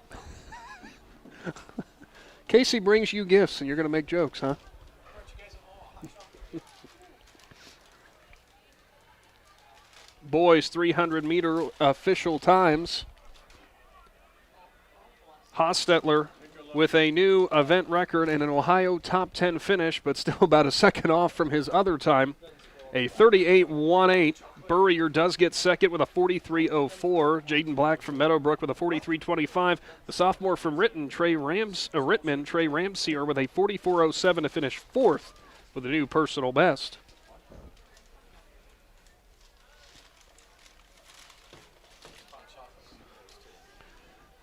Casey brings you gifts, and you're going to make jokes, huh? Boys 300-meter official times. Hostetler with a new event record and an Ohio top 10 finish, but still about a second off from his other time. A 38.18. Burrier does get second with a 43.04. Jaden Black from Meadowbrook with a 43.25. The sophomore from Rittman, Trey Ramseer with a 44.07 to finish fourth with a new personal best.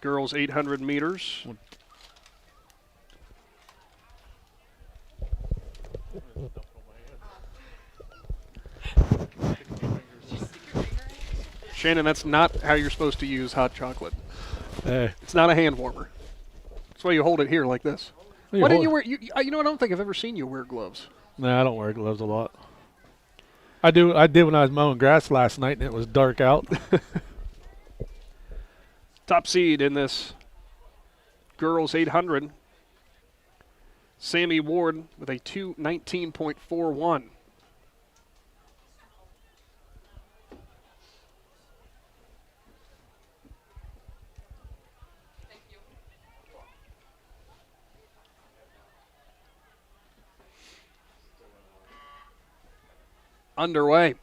Girls 800 meters. Shannon, that's not how you're supposed to use hot chocolate. Hey. It's not a hand warmer. That's why you hold it here like this. Why didn't you wear? You know, I don't think I've ever seen you wear gloves. No, I don't wear gloves a lot. I did when I was mowing grass last night and it was dark out. Top seed in this girls 800. Sammy Ward with a 2:19.41. Underway.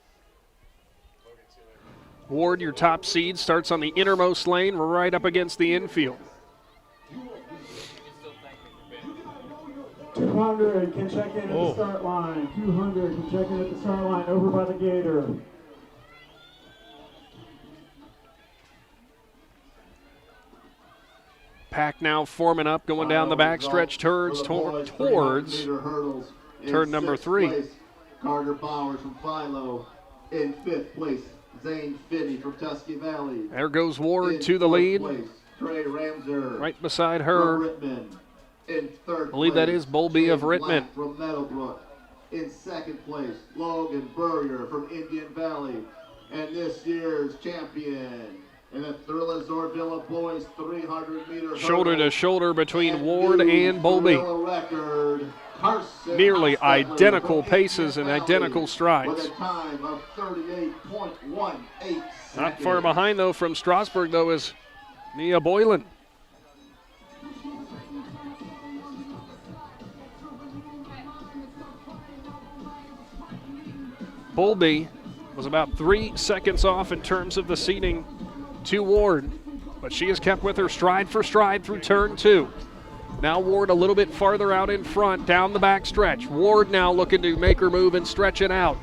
Ward, your top seed, starts on the innermost lane, right up against the infield. 200 can check in at the start line. 200 can check in at the start line over by the gator. Pack now forming up, going down the backstretch towards turn number 3. Carter Bowers from Philo in 5th place. Zane Finney from Tusky Valley. There goes Ward to the lead. Trey Ramser right beside her. Rittman. In 3rd I believe place, that is Bowlby of Rittman. From Meadowbrook. In 2nd place, Logan Burrier from Indian Valley. And this year's champion in the Thrilla Zoarvilla boys 300-meter shoulder to shoulder between Ward and Bowlby. Record, nearly identical paces and identical strides. With a time of 38.18 Not far behind, though, from Strasburg, though, is Nia Boylan. Bowlby was about 3 seconds off in terms of the seating to Ward, but she has kept with her stride for stride through turn 2. Now Ward a little bit farther out in front, down the back stretch. Ward now looking to make her move and stretch it out.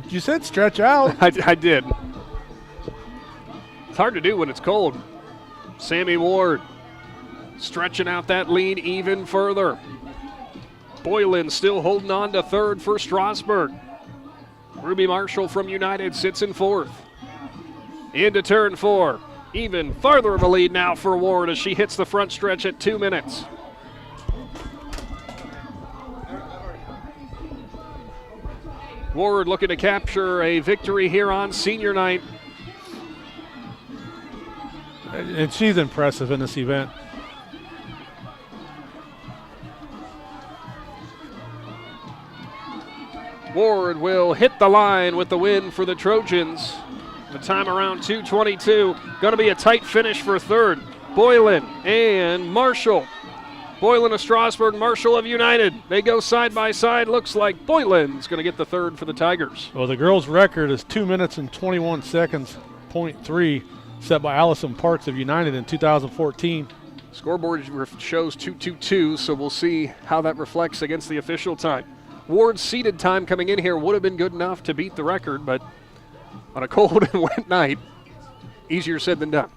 You said stretch out. I did. It's hard to do when it's cold. Sammy Ward stretching out that lead even further. Boylan still holding on to third for Strasburg. Ruby Marshall from United sits in fourth. Into turn 4. Even farther of a lead now for Ward as she hits the front stretch at 2 minutes. Ward looking to capture a victory here on senior night. And she's impressive in this event. Ward will hit the line with the win for the Trojans. The time around 2:22. Going to be a tight finish for third. Boylan and Marshall. Boylan of Strasburg, Marshall of United. They go side by side. Looks like Boylan's going to get the third for the Tigers. Well, the girls' record is 2 minutes and 21 seconds, .3, set by Allison Parks of United in 2014. Scoreboard shows 2:22, so we'll see how that reflects against the official time. Ward's seated time coming in here would have been good enough to beat the record, but on a cold and wet night, easier said than done.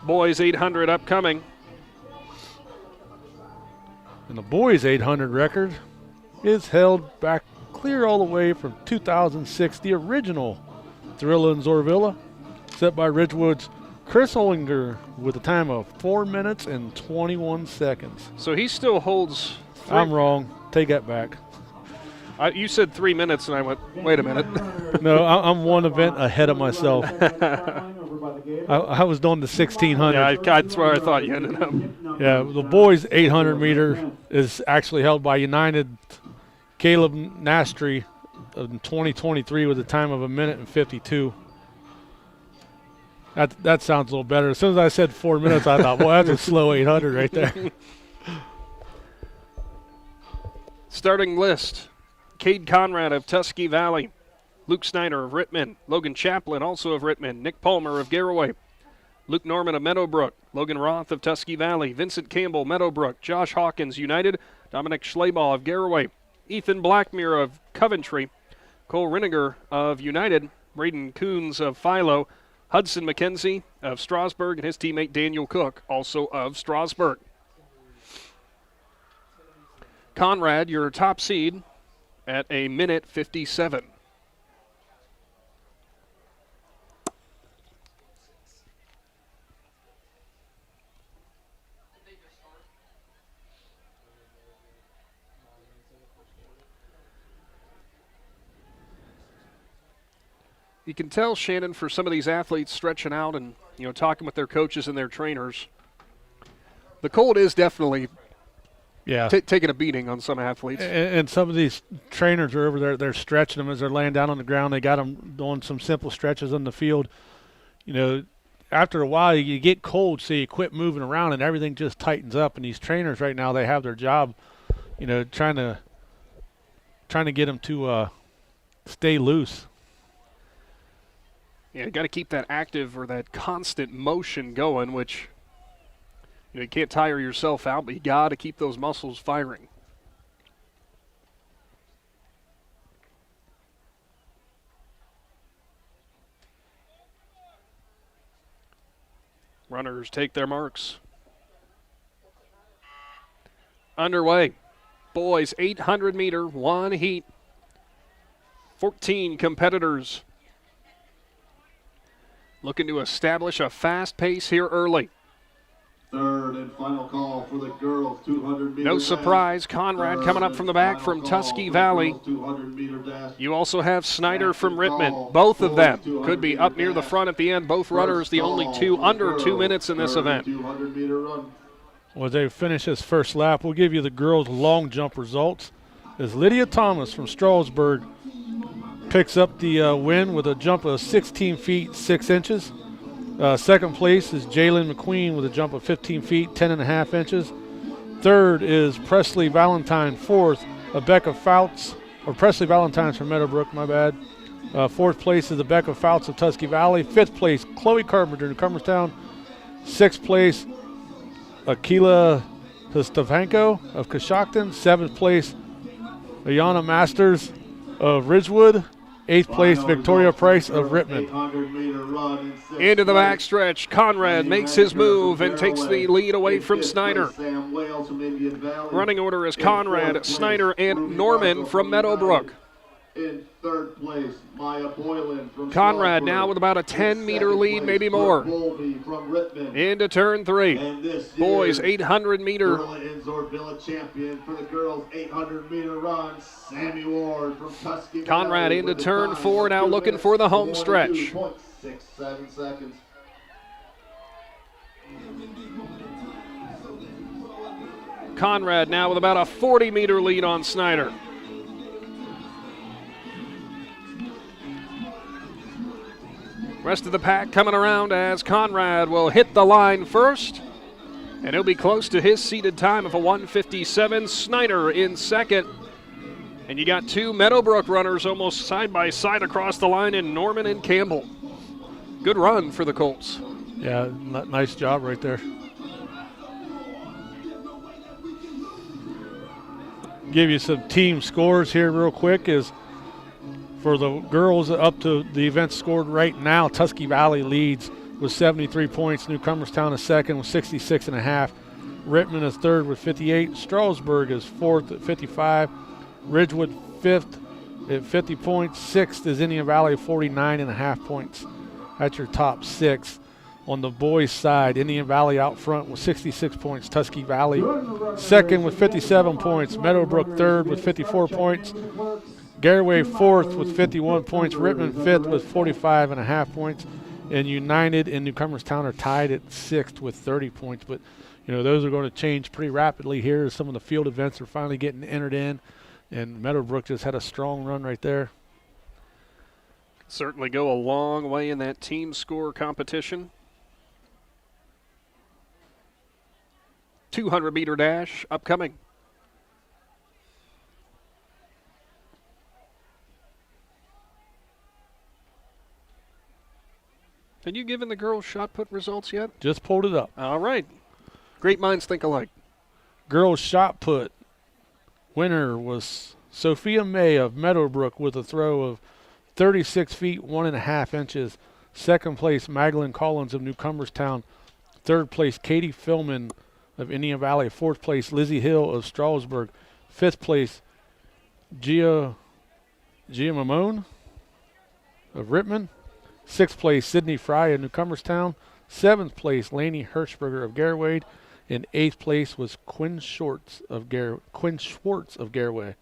Boys 800 upcoming. And the boys' 800 record is held back clear all the way from 2006, the original Thrilla in Zoarvilla, set by Ridgewood's Chris Ollinger with a time of 4 minutes and 21 seconds. So he still holds. I'm wrong. Take that back. You said 3 minutes, and I went, wait a minute. No, I'm one event ahead of myself. I was doing the 1600. Yeah, that's where I thought you ended up. Yeah, the boys' 800 meter is actually held by United Caleb Nastry in 2023 with a time of 1 minute and 52. That sounds a little better. As soon as I said 4 minutes, I thought, well, that's a slow 800 right there. Starting list. Cade Conrad of Tusky Valley. Luke Snyder of Rittman. Logan Chaplin, also of Rittman. Nick Palmer of Garraway. Luke Norman of Meadowbrook. Logan Roth of Tusky Valley. Vincent Campbell, Meadowbrook. Josh Hawkins, United. Dominic Schleybaugh of Garraway. Ethan Blackmere of Coventry. Cole Riniger of United. Braden Coons of Philo. Hudson McKenzie of Strasburg, and his teammate Daniel Cook, also of Strasburg. Conrad, your top seed, at 1 minute 57. You can tell, Shannon, for some of these athletes stretching out and, talking with their coaches and their trainers, the cold is definitely taking a beating on some athletes. And some of these trainers are over there, they're stretching them as they're laying down on the ground. They got them doing some simple stretches on the field. After a while, you get cold, so you quit moving around, and everything just tightens up. And these trainers right now, they have their job, trying to get them to stay loose. Yeah, you got to keep that active or that constant motion going, which you can't tire yourself out, but you got to keep those muscles firing. Runners take their marks. Underway. Boys 800 meter, one heat. 14 competitors. Looking to establish a fast pace here early. Third and final call for the girls 200 meter No surprise, Conrad coming up from the back from Tusky Valley. You also have Snyder from Rittman. Both of them could be up near the front at the end. Both runners the only two under 2 minutes in this event. Well, they finish this first lap. We'll give you the girls' long jump results. As Lydia Thomas from Strasburg picks up the win with a jump of 16 feet 6 inches. Second place is Jalen McQueen with a jump of 15 feet 10.5 inches. Third is Presley Valentine. Fourth, Becca Fouts, or Presley Valentine's from Meadowbrook, my bad. Fourth place is Becca Fouts of Tusky Valley. Fifth place, Chloe Carpenter in Cumberstown. Sixth place, Akila Stefanko of Coshocton. 7th place, Ayana Masters of Ridgewood. 8th place, Victoria Price of Rittman. Into the backstretch, Conrad makes his move and takes the lead away from Snyder. Running order is Conrad, Snyder, and Norman from Meadowbrook. In 3rd place, Maya Boylan from Conrad Strasburg. now with about a 10-meter lead, maybe more. Into turn 3. Boys 800-meter. Thrilla and Zoarvilla champion for the girls 800-meter run, Sammy Ward from Tusky. Conrad into turn 4, now looking for the home stretch. 6.67 seconds. Conrad now with about a 40-meter lead on Snyder. Rest of the pack coming around as Conrad will hit the line first, and he'll be close to his seeded time of a 1:57. Snyder in second. And you got 2 Meadowbrook runners almost side by side across the line in Norman and Campbell. Good run for the Colts. Yeah, nice job right there. Give you some team scores here real quick. Is for the girls up to the event scored right now, Tusky Valley leads with 73 points. Newcomerstown is second with 66.5. Rittman is third with 58. Strasburg is fourth at 55. Ridgewood fifth at 50 points. Sixth is Indian Valley, 49.5 points. That's your top 6. On the boys' side, Indian Valley out front with 66 points. Tusky Valley second with 57 points. Meadowbrook third with 54 points. Garraway fourth with 51 points. Rittman fifth with 45.5 points. And United and Newcomerstown are tied at 6th with 30 points. But, you know, those are going to change pretty rapidly here as some of the field events are finally getting entered in. And Meadowbrook just had a strong run right there. Certainly go a long way in that team score competition. 200-meter dash upcoming. Have you given the girls shot put results yet? Just pulled it up. All right. Great minds think alike. Girls shot put winner was Sophia May of Meadowbrook with a throw of 36 feet 1.5 inches. Second place, Magdalene Collins of Newcomerstown. Third place, Katie Philman of Indian Valley. Fourth place, Lizzie Hill of Strasburg. Fifth place, Gia Mamone of Rittman. Sixth place, Sydney Fry of Newcomerstown. Seventh place, Laney Hirschberger of Garraway. And 8th place was Quinn Schwartz of Garraway.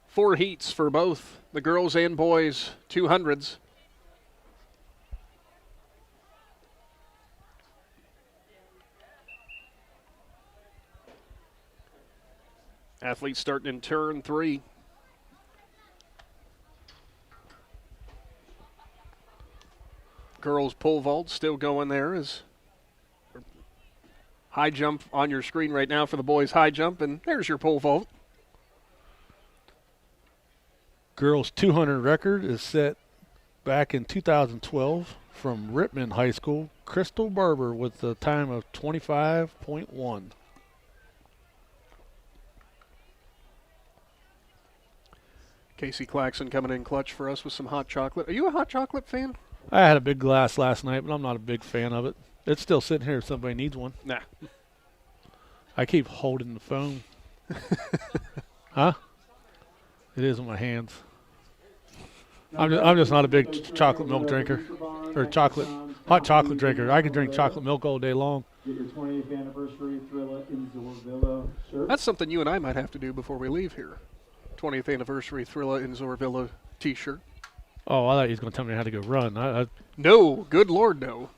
Four heats for both the girls and boys 200s. Athletes starting in turn 3. Girls pole vault still going there as high jump on your screen right now for the boys high jump, and there's your pole vault. Girls 200 record is set back in 2012 from Rittman High School. Crystal Barber with the time of 25.1. Casey Claxon coming in clutch for us with some hot chocolate. Are you a hot chocolate fan? I had a big glass last night, but I'm not a big fan of it. It's still sitting here if somebody needs one. Nah. I keep holding the phone. Huh? It is in my hands. I'm just not a big chocolate milk drinker or hot chocolate drinker. I can drink chocolate milk all day long. Get your 20th anniversary Thrilla in Zoarvilla shirt. That's something you and I might have to do before we leave here. 20th anniversary Thrilla in Zoarvilla t-shirt. Oh, I thought you was going to tell me how to go run. No, good Lord, no.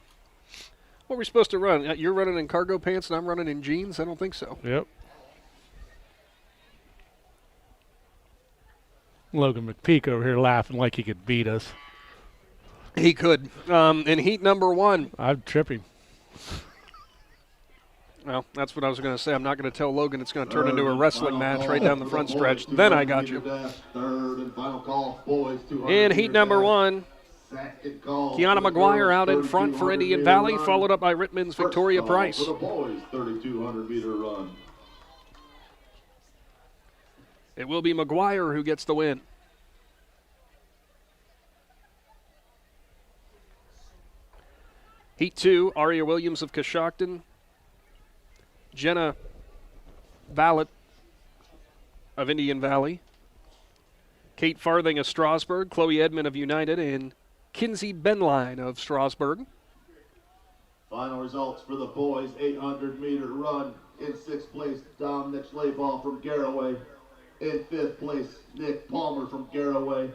What are we supposed to run? You're running in cargo pants and I'm running in jeans? I don't think so. Yep. Logan McPeak over here laughing like he could beat us. He could. In heat number 1. I'd trip him. Well, that's what I was going to say. I'm not going to tell Logan it's going to turn into a wrestling match right down the front stretch. Then I got you. In heat number 1, Second call. Kiana McGuire out in front for Indian Valley, followed up by Rittman's Victoria Price. For the boys, 3,200-meter run. It will be McGuire who gets the win. Heat 2, Aria Williams of Coshocton, Jenna Vallet of Indian Valley, Kate Farthing of Strasburg, Chloe Edmond of United, and Kinsey Benline of Strasburg. Final results for the boys, 800-meter run. In 6th place, Dominic Schleybaugh from Garraway. In 5th place, Nick Palmer from Garraway.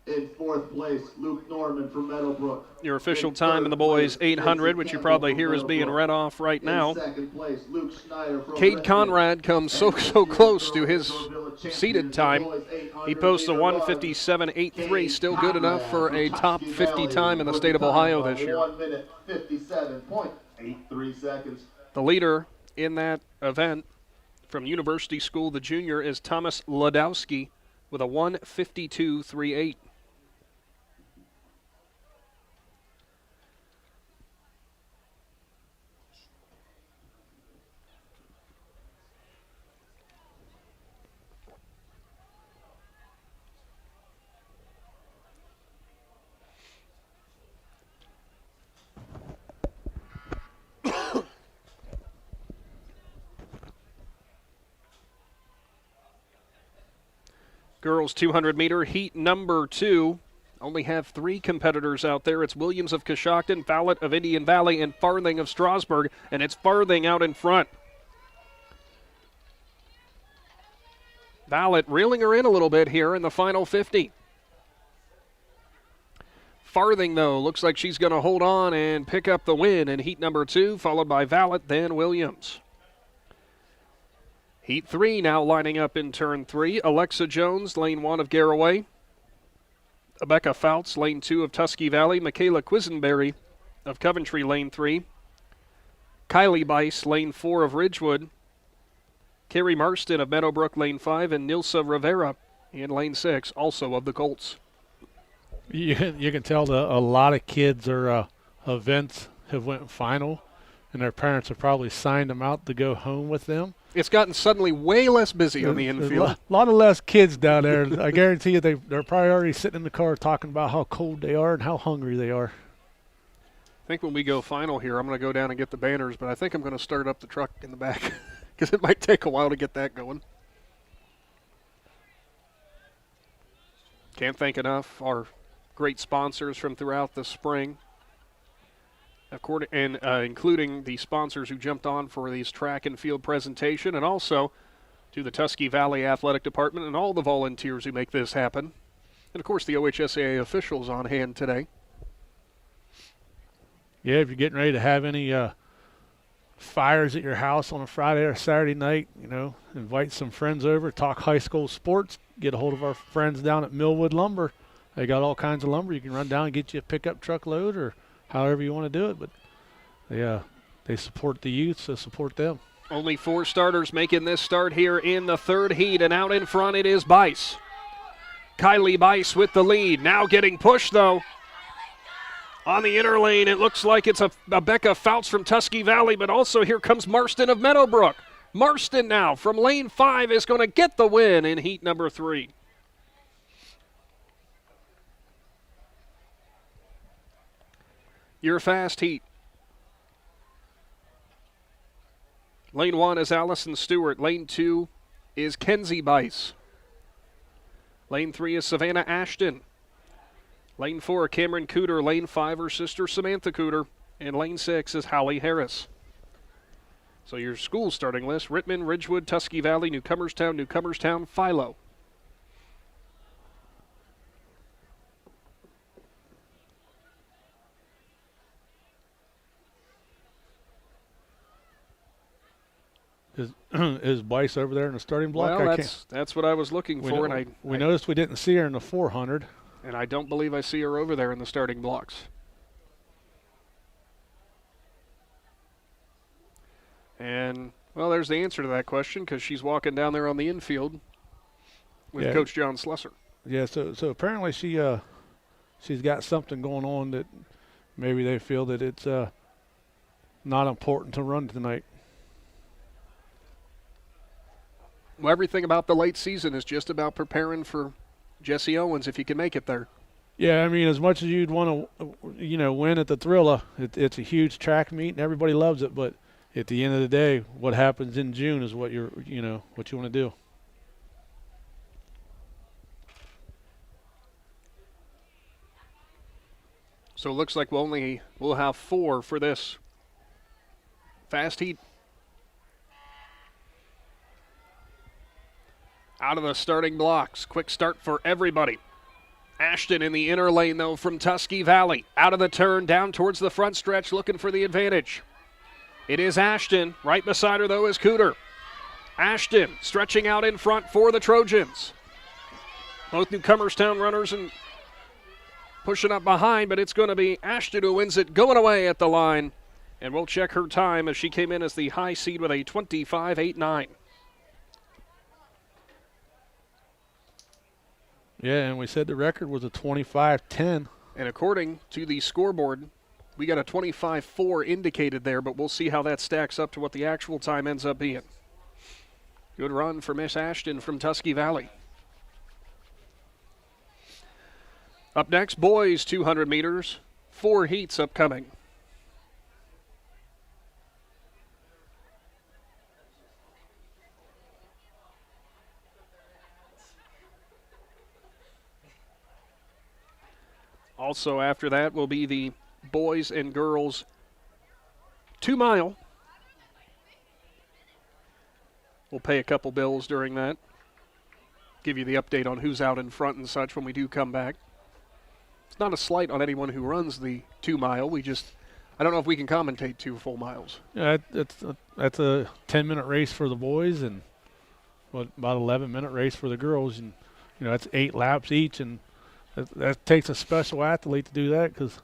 In 4th place, Luke Norman from Meadowbrook. Your official time in the boys 800, which you probably hear is being read off right now. In 2nd place, Luke Schneider from Cade Redmond. Conrad comes so close to his seated time. He posts a 1:57.83, still good enough for a top 50 time in the state of Ohio this year. 1 minute, 57.83 seconds. The leader in that event from University School, the junior, is Thomas Ladowski with a 1:52.38. Girls 200-meter heat number 2. Only have 3 competitors out there. It's Williams of Coshocton, Fallett of Indian Valley, and Farthing of Strasburg, and it's Farthing out in front. Fallett reeling her in a little bit here in the final 50. Farthing, though, looks like she's going to hold on and pick up the win in heat number 2, followed by Fallett, then Williams. Heat 3 now lining up in turn 3. Alexa Jones, lane 1 of Garraway. Rebecca Fouts, lane 2 of Tusky Valley. Michaela Quisenberry of Coventry, lane 3. Kylie Bice, lane 4 of Ridgewood. Carrie Marston of Meadowbrook, lane 5. And Nilsa Rivera in lane 6, also of the Colts. You can tell that a lot of kids or events have went final, and their parents have probably signed them out to go home with them. It's gotten suddenly way less busy on the infield. A lot of less kids down there. I guarantee you they're probably already sitting in the car talking about how cold they are and how hungry they are. I think when we go final here, I'm going to go down and get the banners, but I think I'm going to start up the truck in the back because it might take a while to get that going. Can't thank enough our great sponsors from throughout the spring. Including the sponsors who jumped on for these track and field presentation, and also to the Tusky Valley Athletic Department and all the volunteers who make this happen. And, of course, the OHSAA officials on hand today. Yeah, if you're getting ready to have any fires at your house on a Friday or Saturday night, invite some friends over, talk high school sports, get a hold of our friends down at Millwood Lumber. They got all kinds of lumber. You can run down and get you a pickup truck load or however you want to do it, but they support the youth, so support them. Only 4 starters making this start here in the 3rd heat, and out in front it is Bice. Kylie Bice with the lead, now getting pushed though. On the inner lane, it looks like it's a Becca Fouts from Tusky Valley, but also here comes Marston of Meadowbrook. Marston now from lane 5 is going to get the win in heat number 3. Your fast heat. Lane 1 is Allison Stewart. Lane 2 is Kenzie Bice. Lane 3 is Savannah Ashton. Lane 4, Cameron Cooter. Lane 5, her sister Samantha Cooter. And lane 6 is Holly Harris. So your school starting list: Rittman, Ridgewood, Tusky Valley, Newcomerstown, Philo. Is Bice over there in the starting block? Well, that's what I was looking for. We noticed we didn't see her in the 400. And I don't believe I see her over there in the starting blocks. And, well, there's the answer to that question, because she's walking down there on the infield with Coach John Slusser. Yeah, so apparently she she's got something going on that maybe they feel that it's not important to run tonight. Well, everything about the late season is just about preparing for Jesse Owens if you can make it there. Yeah, I mean, as much as you'd want to, win at the Thrilla, it's a huge track meet and everybody loves it. But at the end of the day, what happens in June is what what you want to do. So it looks like we'll have 4 for this fast heat. Out of the starting blocks. Quick start for everybody. Ashton in the inner lane, though, from Tusky Valley. Out of the turn, down towards the front stretch, looking for the advantage. It is Ashton. Right beside her, though, is Cooter. Ashton stretching out in front for the Trojans. Both Newcomerstown runners and pushing up behind, but it's going to be Ashton who wins it, going away at the line. And we'll check her time as she came in as the high seed with a 25.89. Yeah, and we said the record was a 25:10. And according to the scoreboard, we got a 25.4 indicated there, but we'll see how that stacks up to what the actual time ends up being. Good run for Miss Ashton from Tusky Valley. Up next, boys 200 meters, 4 heats upcoming. Also after that will be the boys and girls 2 mile. We'll pay a couple bills during that. Give you the update on who's out in front and such when we do come back. It's not a slight on anyone who runs the 2 mile. I don't know if we can commentate 2 full miles. Yeah, that's a 10-minute race for the boys and about 11-minute race for the girls, and that's 8 laps each, and that takes a special athlete to do that because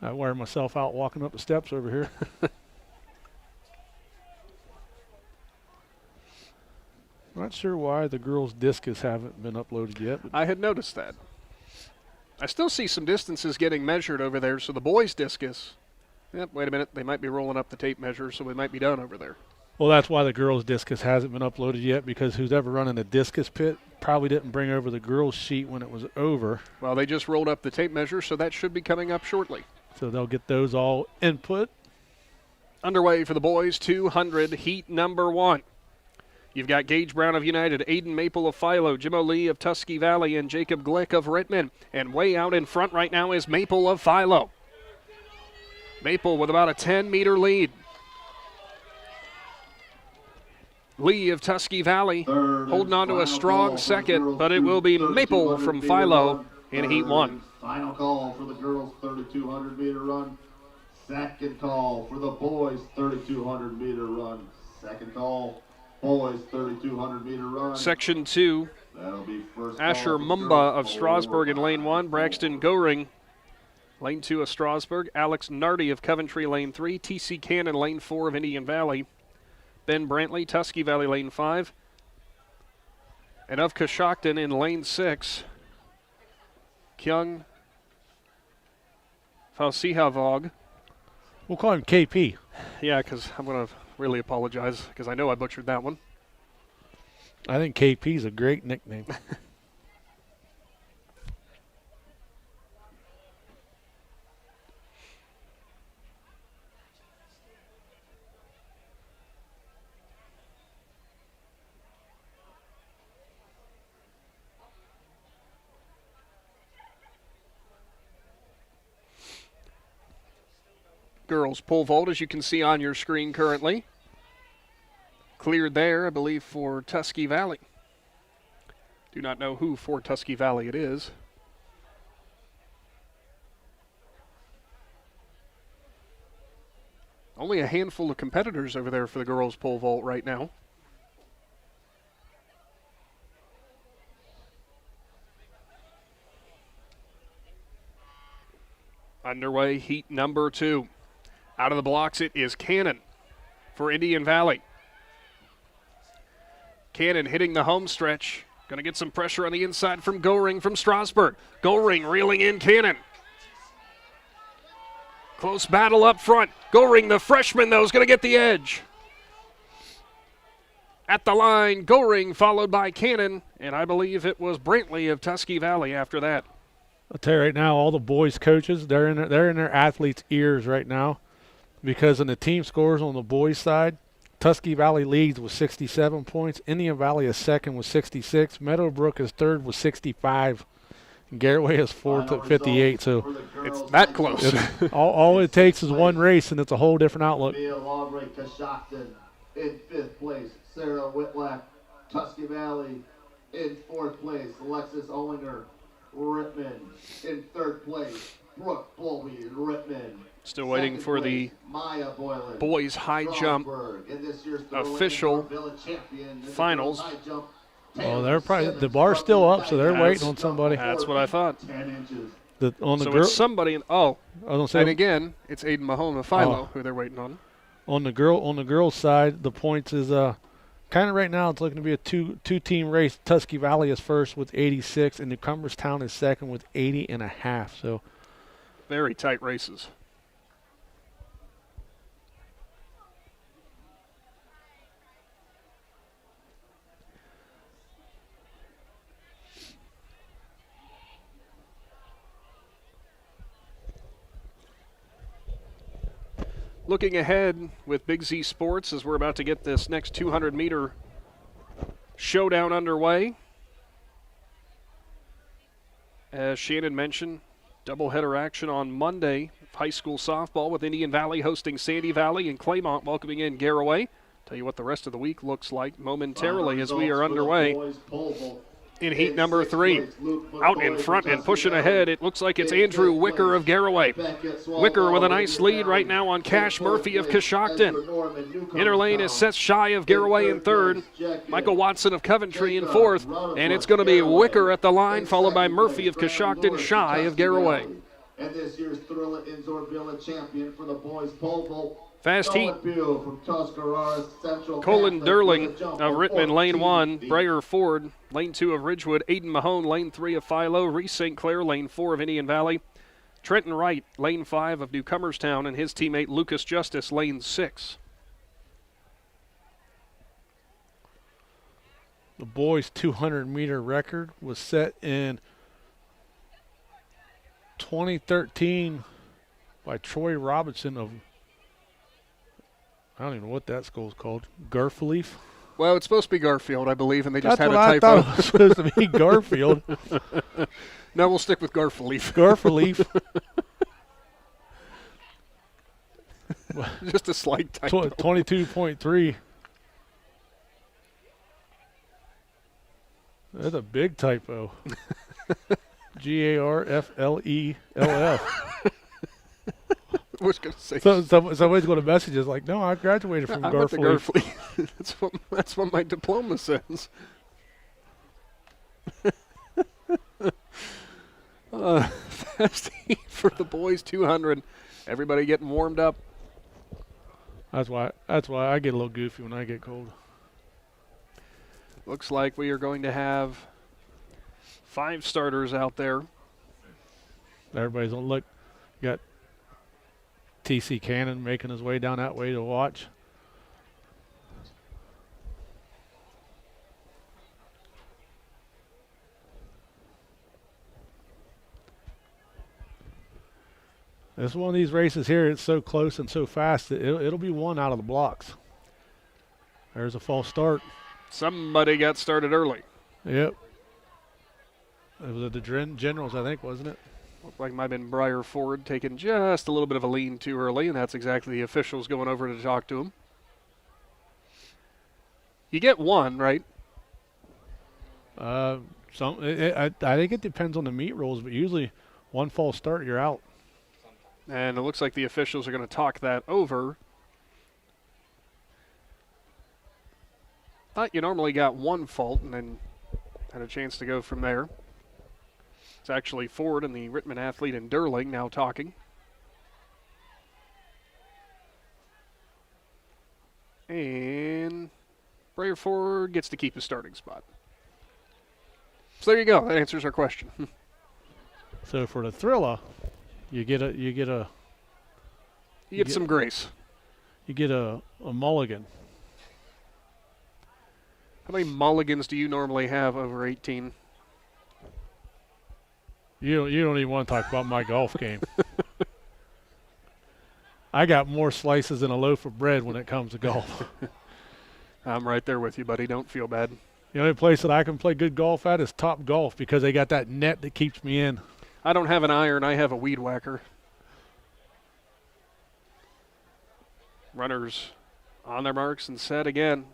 I wear myself out walking up the steps over here. Not sure why the girls' discus haven't been uploaded yet. I had noticed that. I still see some distances getting measured over there, so the boys' discus. Yep, wait a minute. They might be rolling up the tape measure, so we might be done over there. Well, that's why the girls' discus hasn't been uploaded yet, because who's ever running a discus pit probably didn't bring over the girls' sheet when it was over. Well, they just rolled up the tape measure, so that should be coming up shortly. So they'll get those all input. Underway for the boys 200, heat number 1. You've got Gage Brown of United, Aiden Maple of Philo, Jim O'Lee of Tusky Valley, and Jacob Glick of Rittman. And way out in front right now is Maple of Philo. Maple with about a 10-meter lead. Lee of Tusky Valley holding on to a strong second, but it will be Maple from Philo in heat 1. Final call for the girls' 3,200-meter run. Second call for the boys' 3,200-meter run. Second call, boys' 3,200-meter run. Section 2, That'll be first Asher Mumba of Strasburg in lane 1, Braxton Goring, lane 2 of Strasburg, Alex Nardi of Coventry, lane 3, T.C. Cannon, lane 4 of Indian Valley, Ben Brantley, Tusky Valley, lane 5. And of Coshocton in lane 6, Kyung Fausihavog. We'll call him KP. Yeah, because I'm going to really apologize because I know I butchered that one. I think KP's a great nickname. Girls pole vault, as you can see on your screen currently. Cleared there, I believe, for Tusky Valley. Do not know who for Tusky Valley it is. Only a handful of competitors over there for the girls pole vault right now. Underway, heat number 2. Out of the blocks, it is Cannon for Indian Valley. Cannon hitting the home stretch Going to get some pressure on the inside from Goring from Strasburg. Goring reeling in Cannon. Close battle up front. Goring, the freshman, though, is going to get the edge. At the line, Goring, followed by Cannon, and I believe it was Brantley of Tusky Valley after that. I'll tell you right now, all the boys' coaches, they're in their athletes' ears right now, because in the team scores on the boys' side, Tusky Valley leads with 67 points. Indian Valley is second with 66. Meadowbrook is third with 65. And Garraway is fourth at 58. So it's that close. all it takes is one race, and it's a whole different outlook. In fifth place, Sarah Whitlack, Tusky Valley. In fourth place, Alexis Ollinger, Rittman. In third place, Brooke Bolby, Rittman. Still waiting for the boys high jump official finals. Oh, they're probably the bar's still up, so they're waiting on somebody. That's what I thought. It's somebody. And again, it's Aiden Mahone of Philo who they're waiting on. On the girls' side, the points is kind of right now. It's looking to be a two-team race. Tusky Valley is first with 86, and Newcomerstown is second with 80.5. So very tight races. Looking ahead with Big Z Sports as we're about to get this next 200-meter showdown underway. As Shannon mentioned, doubleheader action on Monday. High school softball with Indian Valley hosting Sandy Valley and Claymont welcoming in Garraway. Tell you what the rest of the week looks like momentarily as we are underway in heat number 3. Out in front and pushing ahead, it looks like it's Andrew Wicker of Garraway. Wicker with a nice lead right now on Cash Murphy of Coshocton. Inner lane is Seth Shy of Garraway in third. Michael Watson of Coventry in fourth. And it's going to be Wicker at the line, followed by Murphy of Coshocton, Shy of Garraway. And this year's Thrilla in Zoarvilla champion for the boys pole vault. Fast heat. From Colin Durling of Rittman, lane 1. Breyer Ford, lane 2 of Ridgewood. Aiden Mahone, lane 3 of Philo. Reese St. Clair, lane 4 of Indian Valley. Trenton Wright, lane 5 of Newcomerstown. And his teammate Lucas Justice, lane 6. The boys' 200-meter record was set in 2013 by Troy Robinson of, I don't even know what that school's called. Garfield? Well, it's supposed to be Garfield, I believe, and they just That's had a what typo. I thought it was supposed to be Garfield. No, we'll stick with Garfield. Garfield. Just a slight typo. 22.3. That's a big typo. Garflell. I was going to say. Somebody's going to message us like, no, I graduated from Garfield. That's what my diploma says. Fast heat for the boys 200. Everybody getting warmed up. That's why I get a little goofy when I get cold. Looks like we are going to have 5 starters out there. Everybody's on look. Got TC Cannon making his way down that way to watch. This is one of these races here. It's so close and so fast that it'll be one out of the blocks. There's a false start. Somebody got started early. Yep. It was at the Generals, I think, wasn't it? Looked like it might have been Breyer Ford taking just a little bit of a lean too early, and that's exactly the officials going over to talk to him. You get one, right? I think it depends on the meet rules, but usually one false start, you're out. And it looks like the officials are going to talk that over. Thought you normally got one fault and then had a chance to go from there. It's actually Ford and the Rittman athlete in Durling now talking. And Breyer Ford gets to keep his starting spot. So there you go. That answers our question. So for the Thrilla, you get some grace. You get a mulligan. How many mulligans do you normally have over 18? You don't even want to talk about my golf game. I got more slices than a loaf of bread when it comes to golf. I'm right there with you, buddy. Don't feel bad. The only place that I can play good golf at is Top Golf because they got that net that keeps me in. I don't have an iron. I have a weed whacker. Runners on their marks and set again.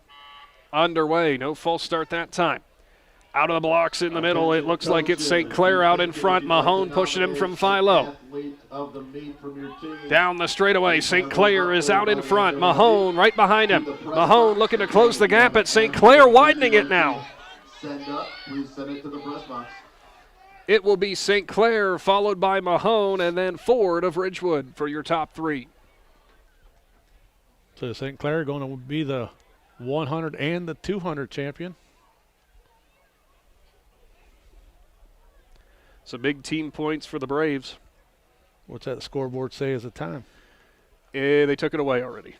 Underway. No false start that time. Out of the blocks in the middle. It looks like it's St. Clair out in front. Mahone pushing him from Philo. Down the straightaway. St. Clair is out in front. Mahone right behind him. Mahone looking to close the gap at St. Clair, widening it now. Send up. Please send it to the press box. It will be St. Clair followed by Mahone and then Ford of Ridgewood for your top three. So St. Clair going to be the 100 and the 200 champion. So big team points for the Braves. What's that scoreboard say as a time? They took it away already.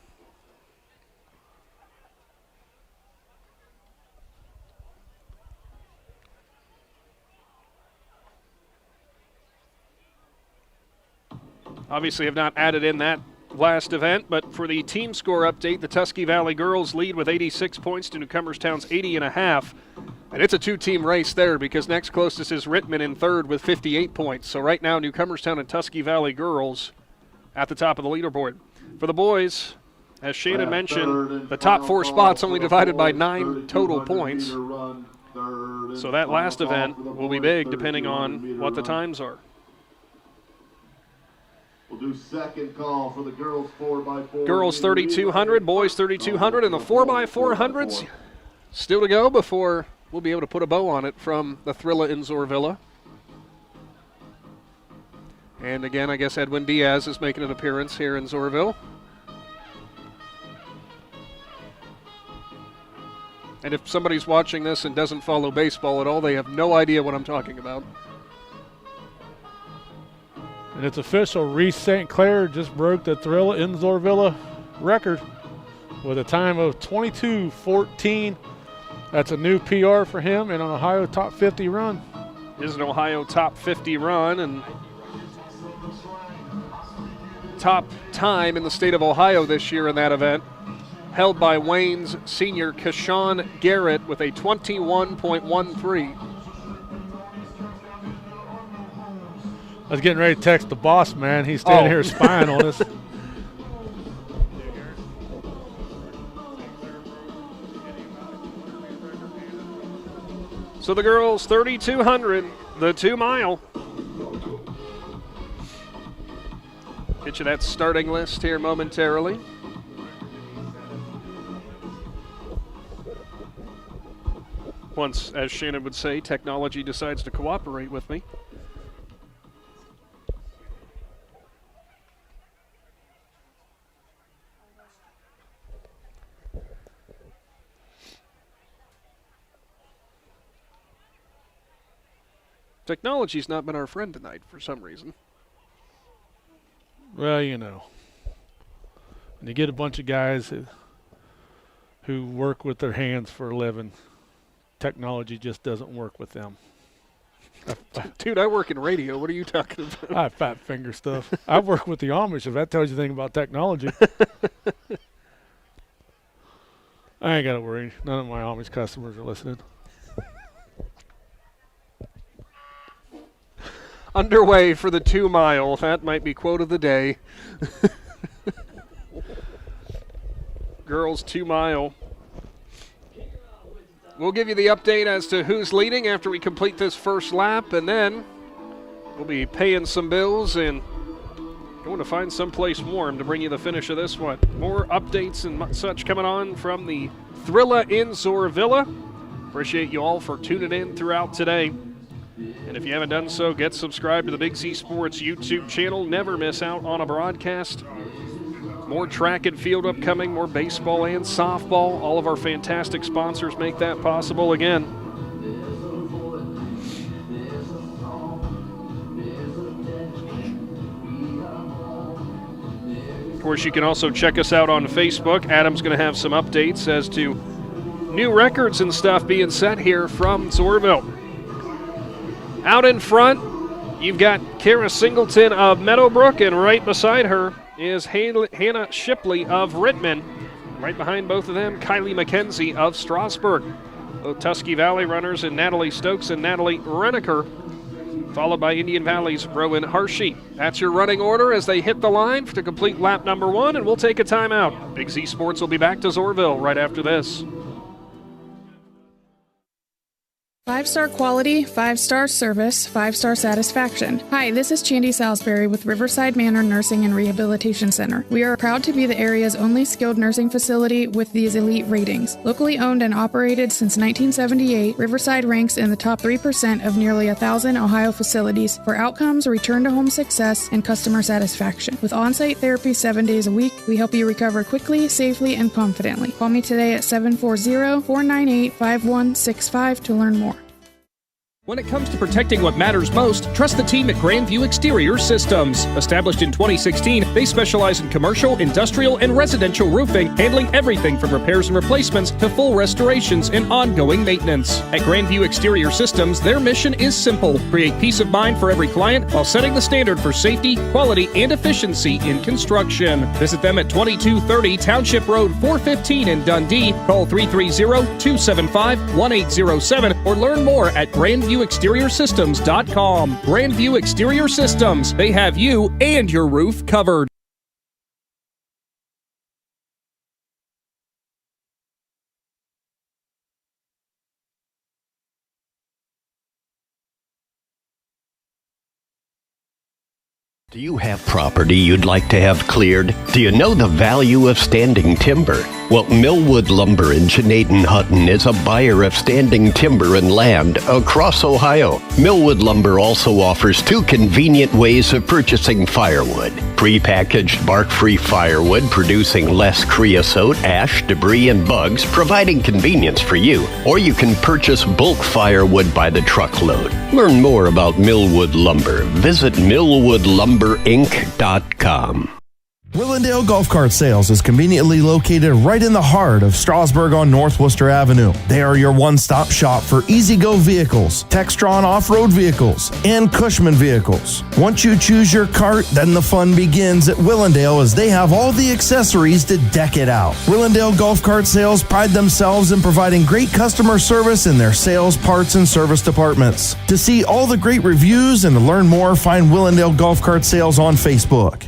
Obviously have not added in that last event, but for the team score update, the Tusky Valley girls lead with 86 points to Newcomerstown's 80.5. And it's a two-team race there because next closest is Rittman in third with 58 points. So right now, Newcomerstown and Tusky Valley girls at the top of the leaderboard. For the boys, as Shannon mentioned, the top four spots only divided by 9 total points. So that last event will be big depending on what the times are. We'll do second call for the girls 4x4. Girls 3,200, boys 3,200, and the 4x400s still to go before we'll be able to put a bow on it from the Thrilla in Zoarvilla. And again, I guess Edwin Diaz is making an appearance here in Zoarville. And if somebody's watching this and doesn't follow baseball at all, they have no idea what I'm talking about. And it's official, Reese St. Clair just broke the Thrilla in Zoarvilla record with a time of 22:14. That's a new PR for him and an Ohio top 50 run. Is an Ohio top 50 run and top time in the state of Ohio this year in that event. Held by Wayne's senior Kashawn Garrett with a 21.13. I was getting ready to text the boss, man. He's standing here spying on us. So the girls 3,200, the 2 mile. Get you that starting list here momentarily. Once, as Shannon would say, technology decides to cooperate with me. Technology's not been our friend tonight for some reason. Well, you know, when you get a bunch of guys who work with their hands for a living, technology just doesn't work with them. Dude, I work in radio. What are you talking about? I have fat finger stuff. I work with the Amish, if that tells you anything about technology. I ain't got to worry. None of my Amish customers are listening. Underway for the 2 mile. That might be quote of the day. Girls 2 mile. We'll give you the update as to who's leading after we complete this first lap, and then we'll be paying some bills and going to find someplace warm to bring you the finish of this one. More updates and such coming on from the Thrilla in Zoarvilla. Appreciate you all for tuning in throughout today. And if you haven't done so, get subscribed to the Big Z Sports YouTube channel. Never miss out on a broadcast. More track and field upcoming, more baseball and softball. All of our fantastic sponsors make that possible again. course, you can also check us out on Facebook. Adam's going to have some updates as to new records and stuff being set here from Zoarvilla. Out in front, you've got Kara Singleton of Meadowbrook, and right beside her is Hannah Shipley of Rittman. Right behind both of them, Kylie McKenzie of Strasburg. Both Tusky Valley runners and Natalie Stokes and Natalie Reneker, followed by Indian Valley's Rowan Hershey. That's your running order as they hit the line to complete lap number 1, and we'll take a timeout. Big Z Sports will be back to Zoarville right after this. 5-star quality, 5-star service, 5-star satisfaction. Hi, this is Chandy Salisbury with Riverside Manor Nursing and Rehabilitation Center. We are proud to be the area's only skilled nursing facility with these elite ratings. Locally owned and operated since 1978, Riverside ranks in the top 3% of nearly 1,000 Ohio facilities for outcomes, return-to-home success, and customer satisfaction. With on-site therapy 7 days a week, we help you recover quickly, safely, and confidently. Call me today at 740-498-5165 to learn more. When it comes to protecting what matters most, trust the team at Grandview Exterior Systems. Established in 2016, they specialize in commercial, industrial, and residential roofing, handling everything from repairs and replacements to full restorations and ongoing maintenance. At Grandview Exterior Systems, their mission is simple: create peace of mind for every client while setting the standard for safety, quality, and efficiency in construction. Visit them at 2230 Township Road 415 in Dundee. Call 330-275-1807 or learn more at GrandviewExteriorSystems.com. Grandview Exterior Systems. They have you and your roof covered. Do you have property you'd like to have cleared? Do you know the value of standing timber? Well, Millwood Lumber in Janaden Hutton is a buyer of standing timber and land across Ohio. Millwood Lumber also offers 2 convenient ways of purchasing firewood. Prepackaged bark-free firewood producing less creosote, ash, debris, and bugs, providing convenience for you. Or you can purchase bulk firewood by the truckload. Learn more about Millwood Lumber. Visit millwoodlumberinc.com. Willendale Golf Cart Sales is conveniently located right in the heart of Strasburg on North Worcester Avenue. They are your one-stop shop for easy-go vehicles, Textron off-road vehicles, and Cushman vehicles. Once you choose your cart, then the fun begins at Willendale as they have all the accessories to deck it out. Willendale Golf Cart Sales pride themselves in providing great customer service in their sales, parts, and service departments. To see all the great reviews and to learn more, find Willendale Golf Cart Sales on Facebook.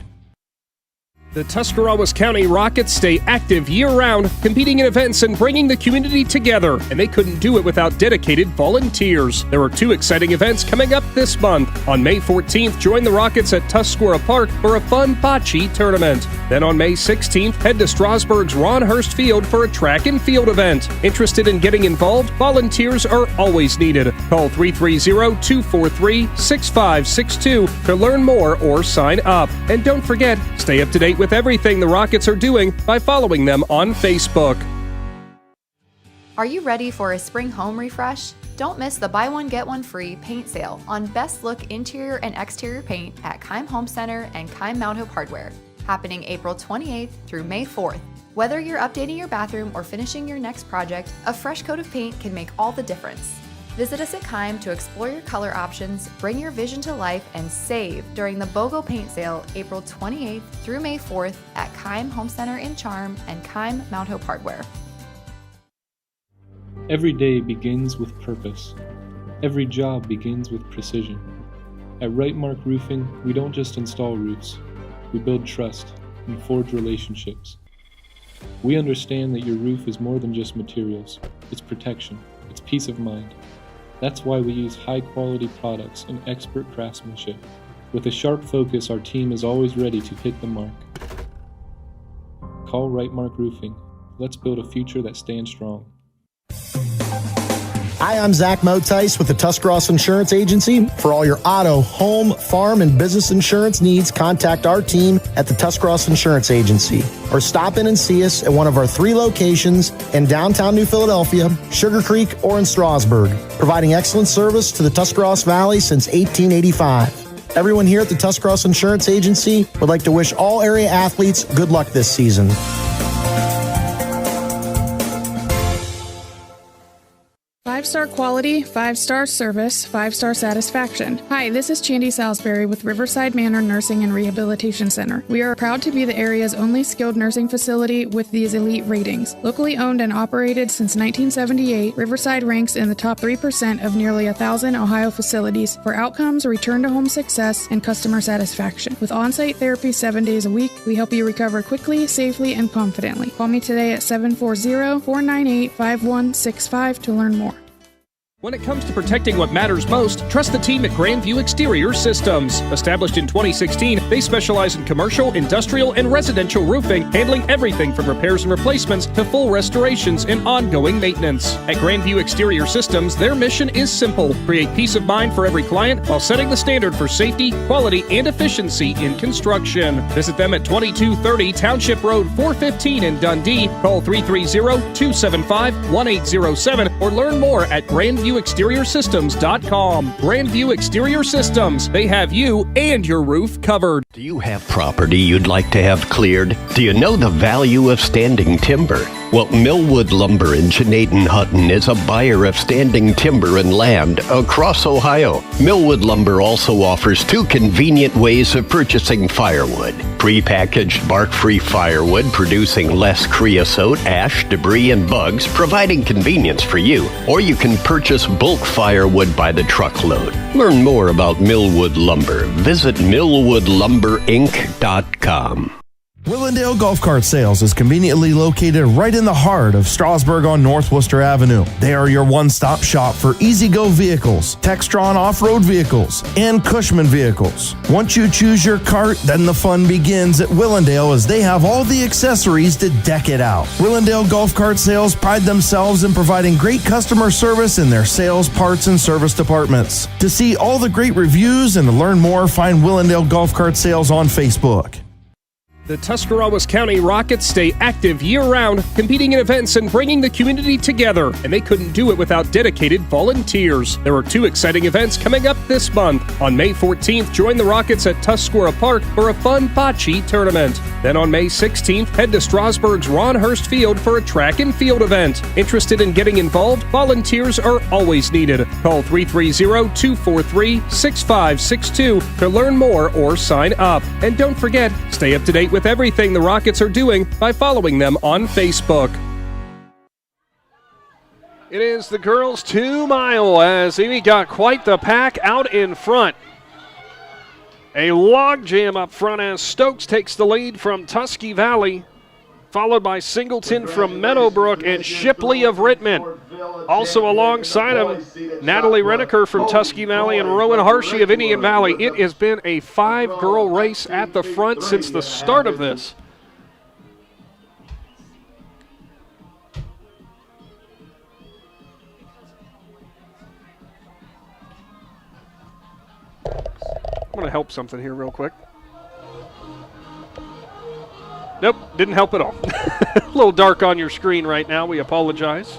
The Tuscarawas County Rockets stay active year-round, competing in events and bringing the community together, and they couldn't do it without dedicated volunteers. There are 2 exciting events coming up this month. On May 14th, join the Rockets at Tuscarora Park for a fun bocce tournament. Then on May 16th, head to Strasburg's Ron Hurst Field for a track and field event. Interested in getting involved? Volunteers are always needed. Call 330-243-6562 to learn more or sign up. And don't forget, stay up to date with everything the Rockets are doing by following them on Facebook. Are you ready for a spring home refresh? Don't miss the buy one get one free paint sale on best look interior and exterior paint at Keim Home Center and Keim Mount Hope Hardware, happening April 28th through May 4th. Whether you're updating your bathroom or finishing your next project, a fresh coat of paint can make all the difference. Visit us at Keim to explore your color options, bring your vision to life, and save during the BOGO Paint Sale April 28th through May 4th at Keim Home Center in Charm and Keim Mount Hope Hardware. Every day begins with purpose. Every job begins with precision. At Rightmark Roofing, we don't just install roofs. We build trust and forge relationships. We understand that your roof is more than just materials. It's protection. It's peace of mind. That's why we use high-quality products and expert craftsmanship. With a sharp focus, our team is always ready to hit the mark. Call Rightmark Roofing. Let's build a future that stands strong. Hi, I'm Zach Motice with the Tuscarawas Insurance Agency. For all your auto, home, farm, and business insurance needs, contact our team at the Tuscarawas Insurance Agency or stop in and see us at one of our 3 locations in downtown New Philadelphia, Sugar Creek, or in Strasburg, providing excellent service to the Tuscarawas Valley since 1885. Everyone here at the Tuscarawas Insurance Agency would like to wish all area athletes good luck this season. Five-star quality, 5-star service, 5-star satisfaction. Hi, this is Chandy Salisbury with Riverside Manor Nursing and Rehabilitation Center. We are proud to be the area's only skilled nursing facility with these elite ratings. Locally owned and operated since 1978, Riverside ranks in the top 3% of nearly 1,000 Ohio facilities for outcomes, return-to-home success, and customer satisfaction. With on-site therapy 7 days a week, we help you recover quickly, safely, and confidently. Call me today at 740-498-5165 to learn more. When it comes to protecting what matters most, trust the team at Grandview Exterior Systems. Established in 2016, they specialize in commercial, industrial, and residential roofing, handling everything from repairs and replacements to full restorations and ongoing maintenance. At Grandview Exterior Systems, their mission is simple: create peace of mind for every client while setting the standard for safety, quality, and efficiency in construction. Visit them at 2230 Township Road 415 in Dundee. Call 330-275-1807 or learn more at GrandviewExteriorSystems.com. Grandview Exterior Systems. They have you and your roof covered. Do you have property you'd like to have cleared? Do you know the value of standing timber? Well, Millwood Lumber in Hutton is a buyer of standing timber and land across Ohio. Millwood Lumber also offers 2 convenient ways of purchasing firewood. Prepackaged bark-free firewood producing less creosote, ash, debris, and bugs, providing convenience for you. Or you can purchase bulk firewood by the truckload. Learn more about Millwood Lumber. Visit millwoodlumberinc.com. Willendale Golf Cart Sales is conveniently located right in the heart of Strasburg on North Worcester Avenue. They are your one-stop shop for easy-go vehicles, Textron off-road vehicles, and Cushman vehicles. Once you choose your cart, then the fun begins at Willendale as they have all the accessories to deck it out. Willendale Golf Cart Sales pride themselves in providing great customer service in their sales, parts, and service departments. To see all the great reviews and to learn more, find Willendale Golf Cart Sales on Facebook. The Tuscarawas County Rockets stay active year-round, competing in events and bringing the community together, and they couldn't do it without dedicated volunteers. There are 2 exciting events coming up this month. On May 14th, join the Rockets at Tuscarora Park for a fun bocce tournament. Then on May 16th, head to Strasburg's Ron Hurst Field for a track and field event. Interested in getting involved? Volunteers are always needed. Call 330-243-6562 to learn more or sign up. And don't forget, stay up to date with everything the Rockets are doing by following them on Facebook. It is the girls' 2 mile as Amy got quite the pack out in front. A logjam up front as Stokes takes the lead from Tusky Valley, followed by Singleton from Meadowbrook and Shipley of Rittman. Also alongside him, Natalie Reneker from Tusky Valley and Rowan Hershey of Indian Valley. It has been a 5-girl race at the front since the start of this. I'm going to help something here real quick. Nope, didn't help at all. A little dark on your screen right now. We apologize.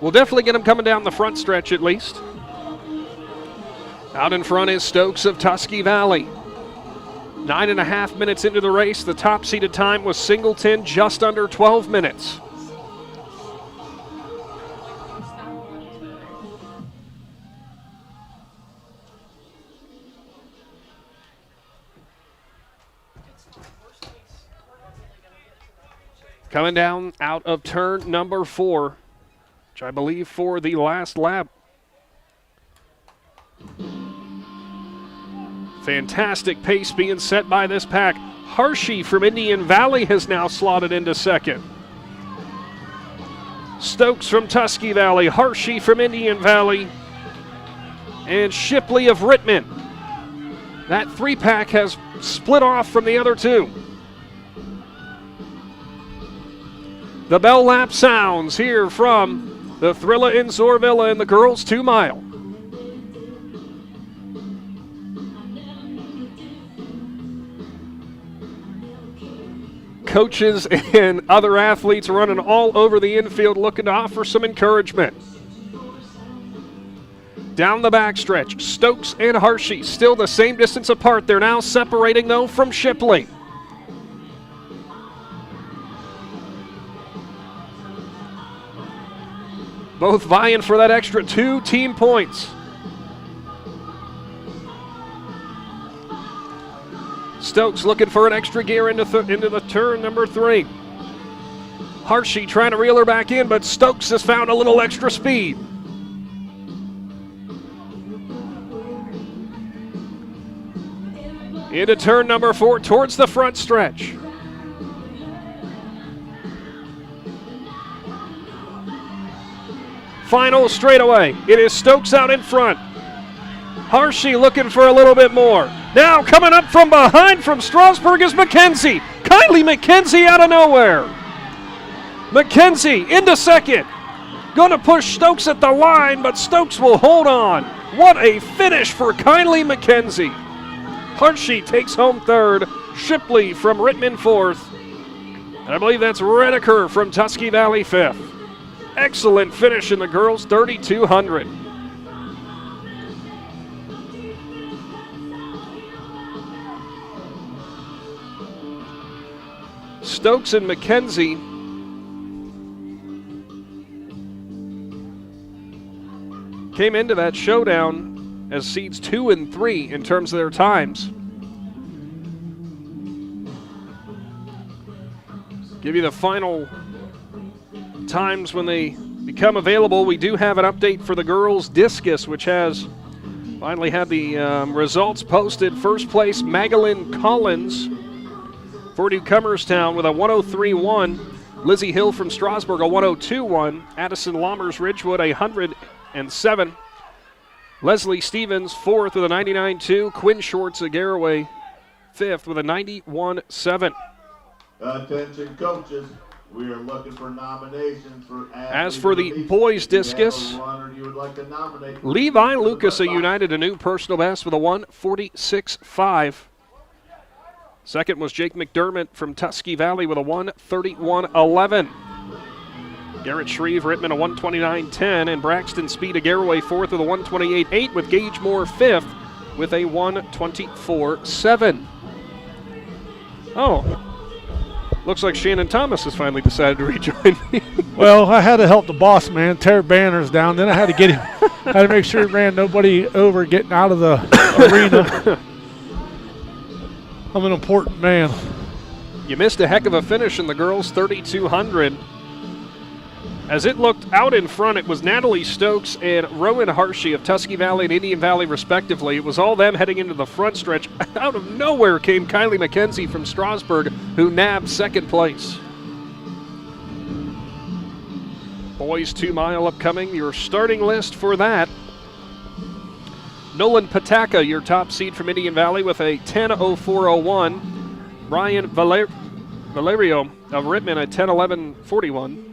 We'll definitely get them coming down the front stretch at least. Out in front is Stokes of Tusky Valley. 9.5 minutes into the race, the top-seeded time was Singleton, just under 12 minutes. Coming down out of turn number 4, which I believe for the last lap. Fantastic pace being set by this pack. Hershey from Indian Valley has now slotted into second. Stokes from Tusky Valley, Hershey from Indian Valley, and Shipley of Rittman. That 3-pack has split off from the other 2. The bell lap sounds here from the Thrilla in Zoarvilla in the girls' 2 mile. Coaches and other athletes running all over the infield looking to offer some encouragement. Down the backstretch, Stokes and Hershey still the same distance apart. They're now separating, though, from Shipley. Both vying for that extra 2 team points. Stokes looking for an extra gear into the turn number 3. Hershey trying to reel her back in, but Stokes has found a little extra speed. Into turn number 4 towards the front stretch. Final straightaway. It is Stokes out in front. Hershey looking for a little bit more. Now coming up from behind from Strasburg is McKenzie. Kylie McKenzie out of nowhere. McKenzie into second. Going to push Stokes at the line, but Stokes will hold on. What a finish for Kylie McKenzie. Hershey takes home third. Shipley from Rittman fourth. And I believe that's Redeker from Tusky Valley fifth. Excellent finish in the girls 3,200. Stokes and McKenzie came into that showdown as seeds 2 and 3 in terms of their times. Give you the final times when they become available. We do have an update for the girls' discus, which has finally had the results posted. First place, Magdalene Collins for Newcomerstown with a 103.1. Lizzie Hill from Strasburg, a 102.1. Addison Lammers Ridgewood, a 107. Leslie Stevens, fourth with a 99.2. Quinn Shorts of Garaway, fifth with a 91.7. Attention coaches, we are looking for nominations for. As for the boys discus, Levi Lucas of United, a new personal best with a 146.5. Second was Jake McDermott from Tusky Valley with a 131.11. Garrett Shreve, Rittman, a 129.10, and Braxton Speed of Garaway fourth with a 128.8, with Gage Moore fifth with a 124.7. Oh, looks like Shannon Thomas has finally decided to rejoin me. Well, I had to help the boss man tear banners down. Then I had to get him. I had to make sure he ran nobody over getting out of the arena. I'm an important man. You missed a heck of a finish in the girls 3,200. As it looked out in front, it was Natalie Stokes and Rowan Hershey of Tusky Valley and Indian Valley, respectively. It was all them heading into the front stretch. Out of nowhere came Kylie McKenzie from Strasburg, who nabbed second place. Boys 2 mile upcoming. Your starting list for that: Nolan Pataka, your top seed from Indian Valley with a 10.04.01. Brian Valerio of Rittman, a 10.11.41.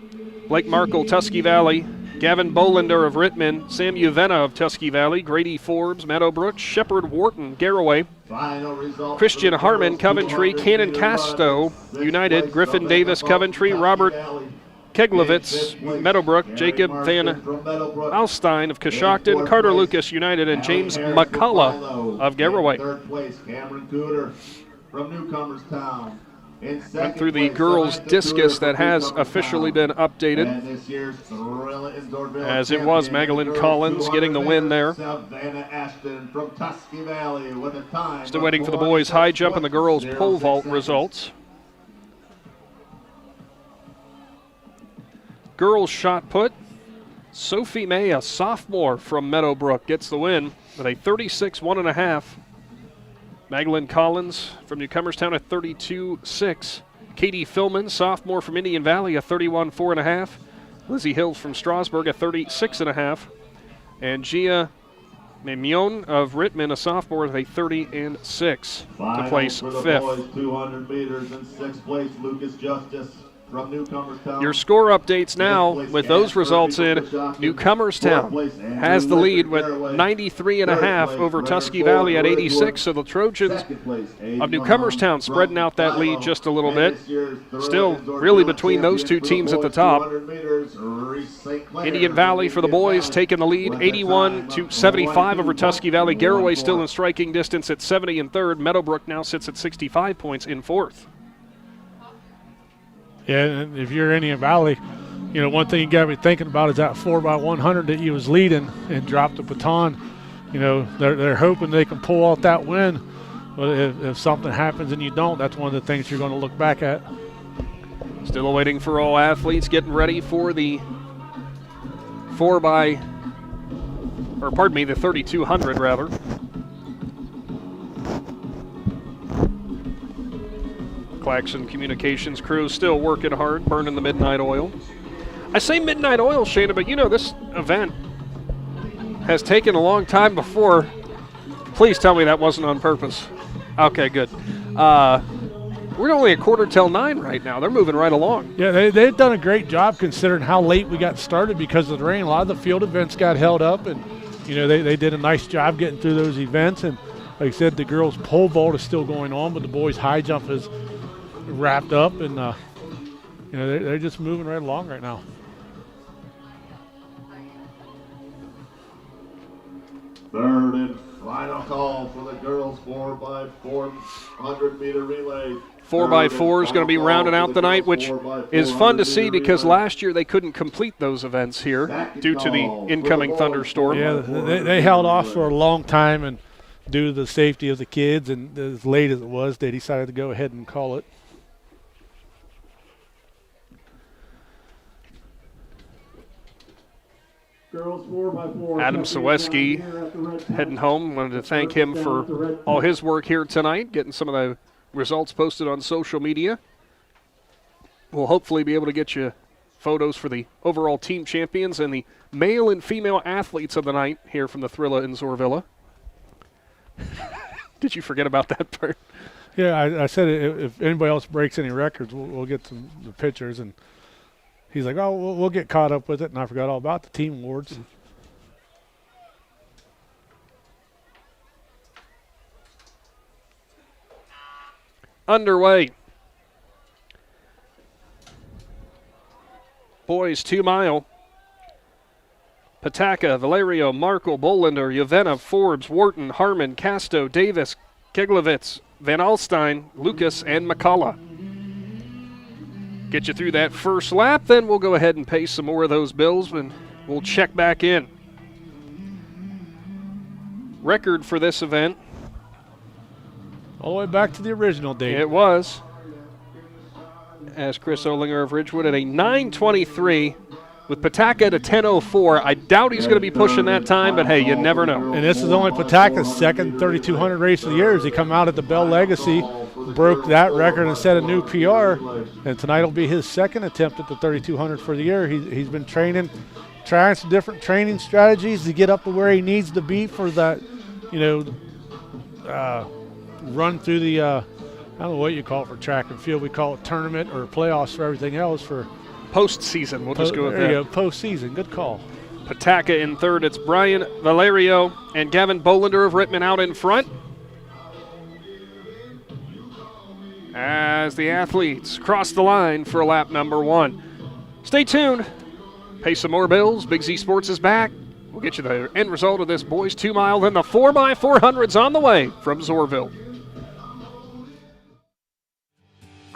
Blake Markle, Tusky Valley. Gavin Bolander of Rittman. Sam Uvena of Tusky Valley. Grady Forbes, Meadowbrook. Shepard Wharton, Garaway. Christian Harmon, Coventry. Cannon Casto, United. Griffin Davis, Coventry. Robert Keglevitz, Meadowbrook. Jacob Van Alstein of Coshocton. Carter Lucas, United. And James McCullough of Garaway. Third place, Cameron Cooter from Newcomerstown. Went through the girls' discus that has officially been updated, as it was Magdalene Collins getting the win there. Still waiting for the boys' high jump and the girls' pole vault results. Girls' shot put, Sophie May, a sophomore from Meadowbrook, gets the win with a 36.1.5. Magdalene Collins from Newcomerstown at 32.6. Katie Philman, sophomore from Indian Valley, a 31.4.5. Lizzie Hill from Strasburg, a 36.5. And Gia Memion of Rittman, a sophomore, with a 30.6 to place fifth. Boys 200 meters in sixth place, Lucas Justice from Newcomerstown. Your score updates now with those results in. Newcomerstown has the lead with 93.5 over Tusky Valley at 86. So the Trojans of Newcomerstown spreading out that lead just a little bit. Still really between those two teams at the top. Indian Valley for the boys taking the lead 81-75 over Tusky Valley. Garraway still in striking distance at 70 in third. Meadowbrook now sits at 65 points in fourth. Yeah, and if you're Indian Valley, you know, one thing you got to be thinking about is that 4x100 that you was leading and dropped the baton. You know, they're hoping they can pull out that win. But if something happens and you don't, that's one of the things you're going to look back at. Still waiting for all athletes, getting ready for the the 3,200 rather. Claxon Communications crew still working hard, burning the midnight oil. I say midnight oil, Shannon, but you know this event has taken a long time before. Please tell me that wasn't on purpose. Okay, good. We're only a quarter till 9 right now. They're moving right along. Yeah, they've done a great job considering how late we got started because of the rain. A lot of the field events got held up, and you know they did a nice job getting through those events. And like I said, the girls' pole vault is still going on, but the boys' high jump is wrapped up, and you know they're just moving right along right now. Third and final call for the girls 4x400 meter relay. 4x4 is going to be rounding out the night, which is fun to see because last year they couldn't complete those events here due to the incoming thunderstorm. Yeah, they held off for a long time, and due to the safety of the kids and as late as it was, they decided to go ahead and call it. Adam Saweski heading home. Wanted to thank him for all his work here tonight, getting some of the results posted on social media. We'll hopefully be able to get you photos for the overall team champions and the male and female athletes of the night here from the Thrilla in Zoarvilla. Did you forget about that part? Yeah, I said if anybody else breaks any records, we'll get the pictures. And he's like, oh, we'll get caught up with it. And I forgot all about the team awards. Underway. Boys 2 mile. Pataka, Valerio, Markle, Bolander, Yavena, Forbes, Wharton, Harmon, Casto, Davis, Keglevitz, Van Alstyne, Lucas, and McCullough. Get you through that first lap, then we'll go ahead and pay some more of those bills and we'll check back in. Record for this event. All the way back to the original date. It was. As Chris Olinger of Ridgewood at a 9:23 with Pataka at a 10:04. I doubt he's going to be pushing that time, but hey, you never know. And this is only Pataka's second 3,200 race of the year as he come out at the Bell Legacy, broke that record and set a new PR. And tonight will be his second attempt at the 3,200 for the year. He's been trying some different training strategies to get up to where he needs to be for that, you know, run through the, I don't know what you call it for track and field. We call it tournament or playoffs for everything else for postseason. We'll just go with that. There you go, postseason. Good call. Pataka in third. It's Brian Valerio and Gavin Bolander of Rittman out in front. As the athletes cross the line for lap number 1. Stay tuned. Pay some more bills. Big Z Sports is back. We'll get you the end result of this boys 2 mile. Then the 4x400's on the way from Zoarville.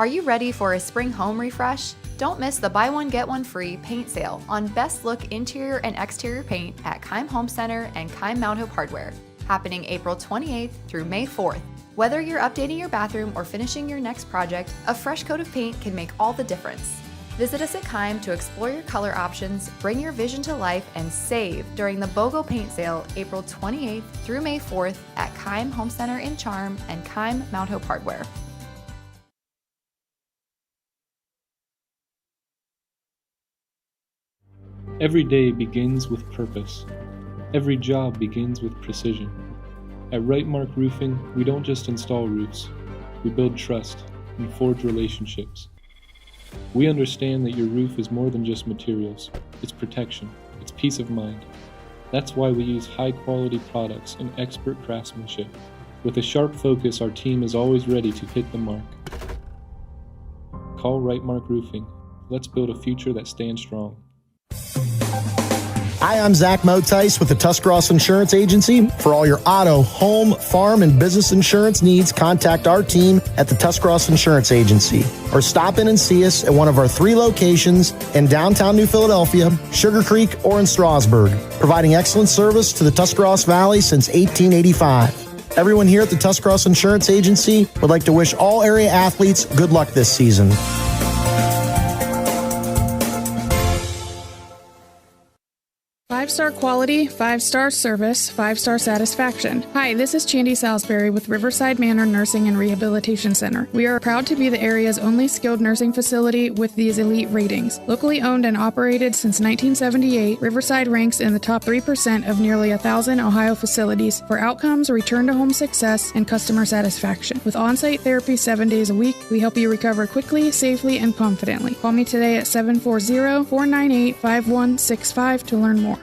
Are you ready for a spring home refresh? Don't miss the buy one, get one free paint sale on best look interior and exterior paint at Keim Home Center and Keim Mount Hope Hardware, happening April 28th through May 4th. Whether you're updating your bathroom or finishing your next project, a fresh coat of paint can make all the difference. Visit us at Keim to explore your color options, bring your vision to life, and save during the BOGO paint sale April 28th through May 4th at Keim Home Center in Charm and Keim Mount Hope Hardware. Every day begins with purpose. Every job begins with precision. At Right Mark Roofing, we don't just install roofs. We build trust and forge relationships. We understand that your roof is more than just materials. It's protection. It's peace of mind. That's why we use high-quality products and expert craftsmanship. With a sharp focus, our team is always ready to hit the mark. Call Right Mark Roofing. Let's build a future that stands strong. Hi, I'm Zach Motice with the Tuscarawas Insurance Agency. For all your auto, home, farm, and business insurance needs, contact our team at the Tuscarawas Insurance Agency or stop in and see us at one of our 3 locations in downtown New Philadelphia, Sugar Creek, or in Strasburg, providing excellent service to the Tuscarawas Valley since 1885. Everyone here at the Tuscarawas Insurance Agency would like to wish all area athletes good luck this season. Five-star quality, 5-star service, 5-star satisfaction. Hi, this is Chandy Salisbury with Riverside Manor Nursing and Rehabilitation Center. We are proud to be the area's only skilled nursing facility with these elite ratings. Locally owned and operated since 1978, Riverside ranks in the top 3% of nearly 1,000 Ohio facilities for outcomes, return-to-home success, and customer satisfaction. With on-site therapy 7 days a week, we help you recover quickly, safely, and confidently. Call me today at 740-498-5165 to learn more.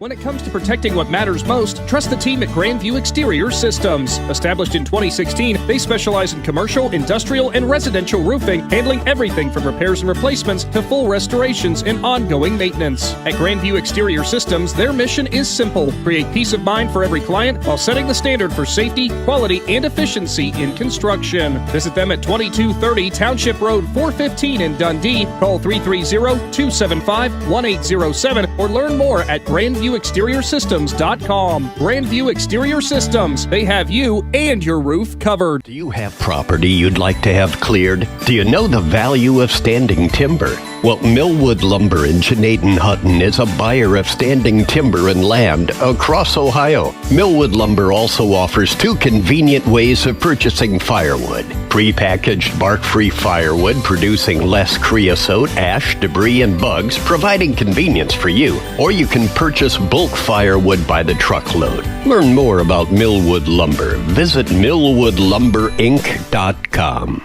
When it comes to protecting what matters most, trust the team at Grandview Exterior Systems. Established in 2016, they specialize in commercial, industrial, and residential roofing, handling everything from repairs and replacements to full restorations and ongoing maintenance. At Grandview Exterior Systems, their mission is simple: create peace of mind for every client while setting the standard for safety, quality, and efficiency in construction. Visit them at 2230 Township Road 415 in Dundee. Call 330-275-1807 or learn more at GrandviewExteriorSystems.com. Grandview Exterior Systems. They have you and your roof covered. Do you have property you'd like to have cleared? Do you know the value of standing timber? Well, Millwood Lumber in Hutton is a buyer of standing timber and land across Ohio. Millwood Lumber also offers 2 convenient ways of purchasing firewood. Prepackaged bark-free firewood producing less creosote, ash, debris, and bugs, providing convenience for you. Or you can purchase bulk firewood by the truckload. Learn more about Millwood Lumber. Visit millwoodlumberinc.com.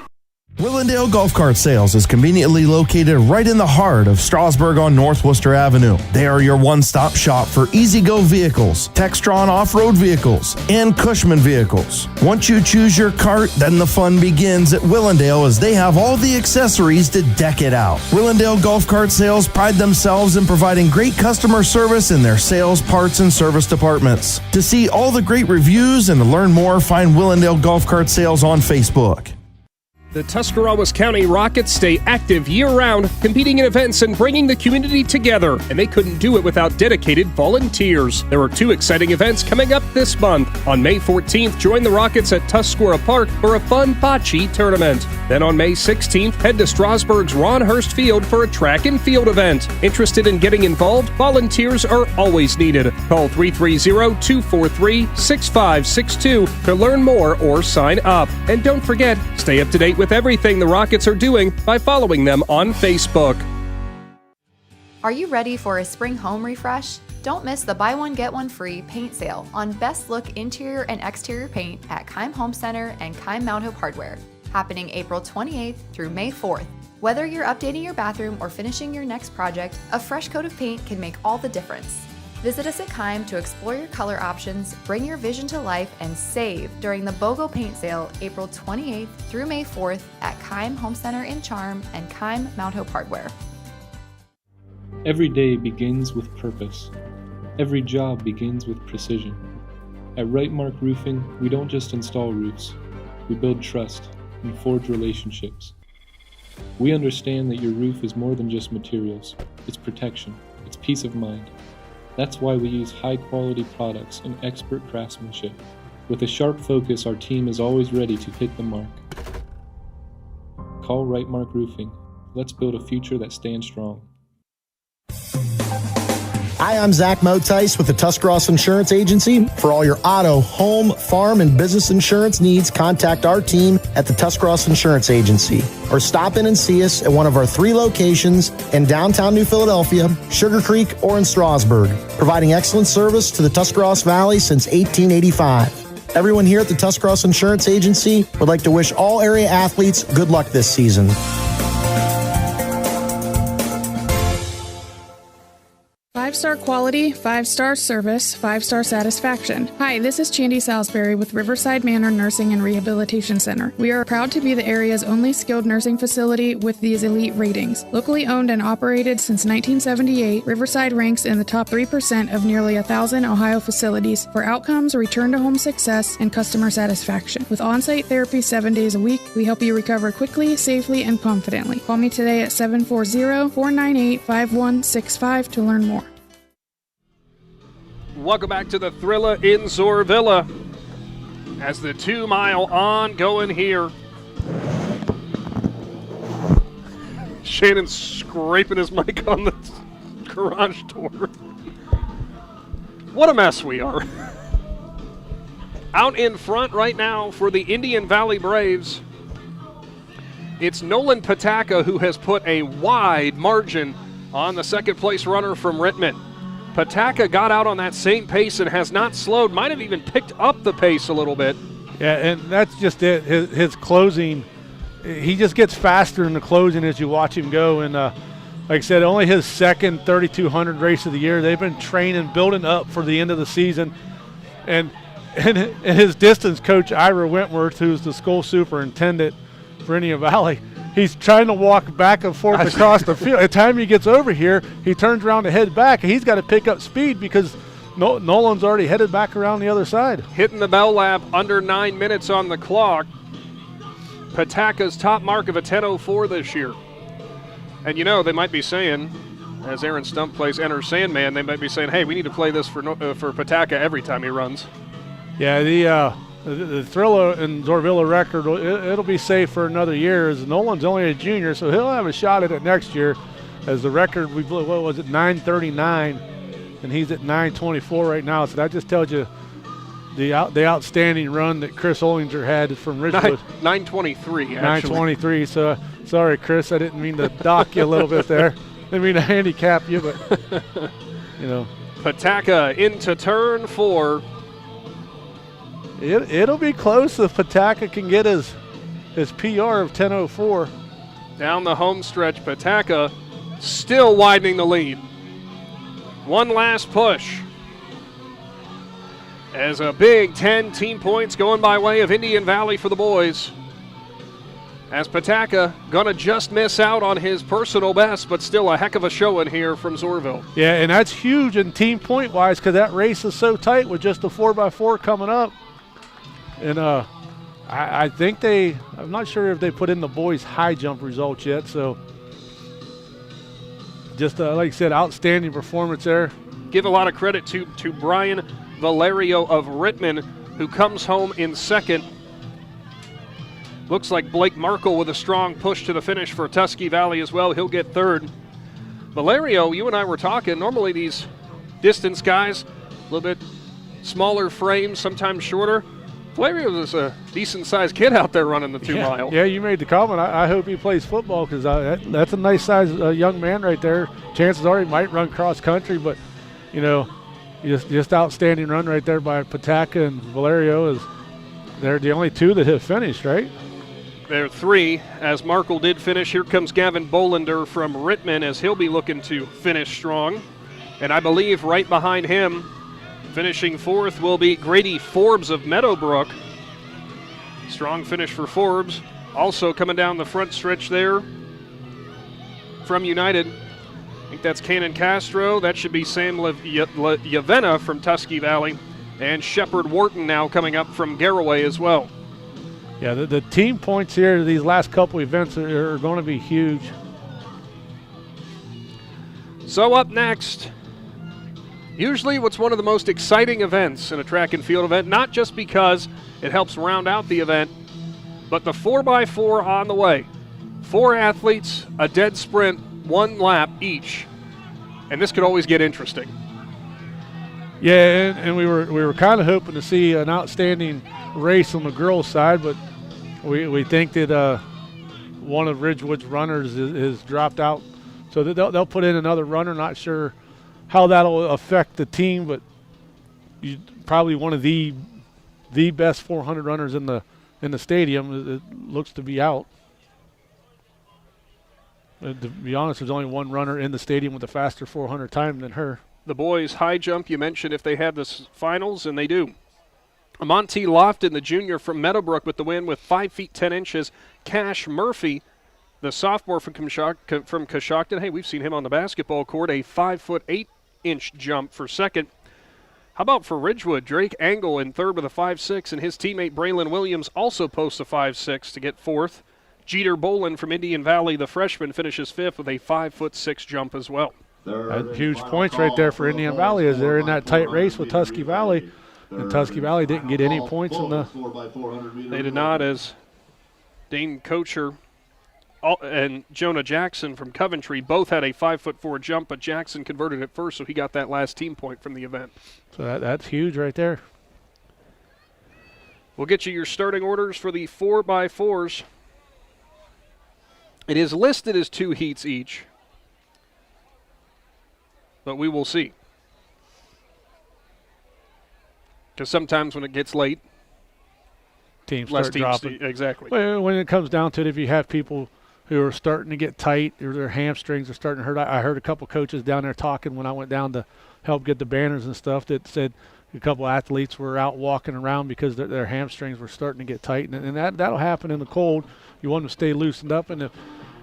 Willendale Golf Cart Sales is conveniently located right in the heart of Strasburg on North Worcester Avenue. They are your one-stop shop for easy-go vehicles, Textron off-road vehicles, and Cushman vehicles. Once you choose your cart, then the fun begins at Willendale as they have all the accessories to deck it out. Willendale Golf Cart Sales pride themselves in providing great customer service in their sales, parts, and service departments. To see all the great reviews and to learn more, find Willendale Golf Cart Sales on Facebook. The Tuscarawas County Rockets stay active year-round, competing in events and bringing the community together, and they couldn't do it without dedicated volunteers. There are 2 exciting events coming up this month. On May 14th, join the Rockets at Tuscarora Park for a fun bocce tournament. Then on May 16th, head to Strasburg's Ron Hurst Field for a track and field event. Interested in getting involved? Volunteers are always needed. Call 330-243-6562 to learn more or sign up. And don't forget, stay up to date with everything the Rockets are doing by following them on Facebook. Are you ready for a spring home refresh? Don't miss the buy one get one free paint sale on best look interior and exterior paint at Keim Home Center and Keim Mount Hope Hardware, happening April 28th through May 4th. Whether you're updating your bathroom or finishing your next project, a fresh coat of paint can make all the difference. Visit us at Keim to explore your color options, bring your vision to life, and save during the BOGO Paint Sale April 28th through May 4th at Keim Home Center in Charm and Keim Mount Hope Hardware. Every day begins with purpose. Every job begins with precision. At Right Mark Roofing, we don't just install roofs. We build trust and forge relationships. We understand that your roof is more than just materials. It's protection. It's peace of mind. That's why we use high-quality products and expert craftsmanship. With a sharp focus, our team is always ready to hit the mark. Call Right Mark Roofing. Let's build a future that stands strong. Hi, I'm Zach Motice with the Tuscarawas Insurance Agency. For all your auto, home, farm, and business insurance needs, contact our team at the Tuscarawas Insurance Agency or stop in and see us at one of our 3 locations in downtown New Philadelphia, Sugar Creek, or in Strasburg, providing excellent service to the Tuscarawas Valley since 1885. Everyone here at the Tuscross Insurance Agency would like to wish all area athletes good luck this season. Five-star quality, five-star service, five-star satisfaction. Hi, this is Chandy Salisbury with Riverside Manor Nursing and Rehabilitation Center. We are proud to be the area's only skilled nursing facility with these elite ratings. Locally owned and operated since 1978, Riverside ranks in the top 3% of nearly 1,000 Ohio facilities for outcomes, return-to-home success, and customer satisfaction. With on-site therapy 7 days a week, we help you recover quickly, safely, and confidently. Call me today at 740-498-5165 to learn more. Welcome back to the Thrilla in Zoarvilla as the 2 mile ongoing here. Shannon's scraping his mic on the garage door. What a mess we are. Out in front right now for the Indian Valley Braves, it's Nolan Pataka who has put a wide margin on the second place runner from Rittman. Pataka got out on that same pace and has not slowed, might have even picked up the pace a little bit. Yeah, and that's just it. His closing, he just gets faster in the closing as you watch him go. And like I said, only his second 3,200 race of the year. They've been training, building up for the end of the season. And his distance coach, Ira Wentworth, who's the school superintendent for Indian Valley, he's trying to walk back and forth across the field. At the time he gets over here, he turns around to head back, and he's got to pick up speed because Nolan's already headed back around the other side. Hitting the bell lap under 9 minutes on the clock. Pataka's top mark of a 10:04 this year. And you know, they might be saying, as Aaron Stump plays Enter Sandman, they might be saying, hey, we need to play this for Pataka every time he runs. Yeah, the Thrilla and Zoarvilla record, it'll be safe for another year. As Nolan's only a junior, so he'll have a shot at it next year. As the record, what was it, 9:39, and he's at 9:24 right now. So that just tells you the outstanding run that Chris Ollinger had from Ridgewood. 9:23, actually. 9:23. So sorry, Chris, I didn't mean to dock you a little bit there. Didn't mean to handicap you, but you know. Pataka into turn 4. It'll be close if Pataka can get his PR of 10:04. Down the home stretch, Pataka still widening the lead. One last push. As a big 10 team points going by way of Indian Valley for the boys. As Pataka gonna just miss out on his personal best, but still a heck of a showing here from Zoarville. Yeah, and that's huge in team point wise because that race is so tight with just a 4x4 coming up. And I think I'm not sure if they put in the boys' high jump results yet. So just like I said, outstanding performance there. Give a lot of credit to Brian Valerio of Rittman, who comes home in second. Looks like Blake Markle with a strong push to the finish for Tusky Valley as well. He'll get third. Valerio, you and I were talking, normally these distance guys, a little bit smaller frames, sometimes shorter. Valerio is a decent-sized kid out there running the 2 mile. Yeah, you made the comment. I hope he plays football because that's a nice-sized young man right there. Chances are he might run cross-country, but, you know, just outstanding run right there by Pataka and Valerio. They're the only two that have finished, right? There are 3, as Markle did finish. Here comes Gavin Bolander from Rittman as he'll be looking to finish strong. And I believe right behind him, finishing 4th, will be Grady Forbes of Meadowbrook. Strong finish for Forbes. Also coming down the front stretch there from United, I think that's Cannon Castro. That should be Sam Yavena from Tusky Valley. And Shepard Wharton now coming up from Garraway as well. Yeah, the team points here, these last couple events are going to be huge. So up next, usually what's one of the most exciting events in a track and field event, not just because it helps round out the event, but the 4x4 on the way. 4 athletes, a dead sprint, 1 lap each. And this could always get interesting. Yeah, and we were kind of hoping to see an outstanding race on the girls' side, but we think that one of Ridgewood's runners is dropped out. So they'll put in another runner. Not sure how that'll affect the team, but probably one of the the best 400 runners in the stadium. It looks to be out. To be honest, there's only one runner in the stadium with a faster 400 time than her. The boys' high jump, you mentioned if they had the finals, and they do. Monty Lofton, the junior from Meadowbrook, with the win with 5 feet 10 inches. Cash Murphy, the sophomore from Coshocton. Hey, we've seen him on the basketball court, a 5 foot 8 inch jump for second. How about for Ridgewood? Drake Angle in third with a 5'6", and his teammate Braylon Williams also posts a 5'6" to get fourth. Jeter Bolin from Indian Valley, the freshman, finishes fifth with a 5'6" jump as well. Huge points right there for Indian Valley as they're in that tight race with Tusky Valley. And Tusky Valley didn't get any points in the... They did not, as Dane Kocher and Jonah Jackson from Coventry both had a 5'4" jump, but Jackson converted it first, so he got that last team point from the event. So that's huge right there. We'll get you your starting orders for the 4x4s. It is listed as 2 heats each, but we will see. Because sometimes when it gets late, teams less start teams dropping. Exactly. Well, when it comes down to it, if you have people who are starting to get tight or their hamstrings are starting to hurt, I heard a couple coaches down there talking when I went down to help get the banners and stuff that said a couple athletes were out walking around because their hamstrings were starting to get tight, and that'll happen in the cold. You want them to stay loosened up, and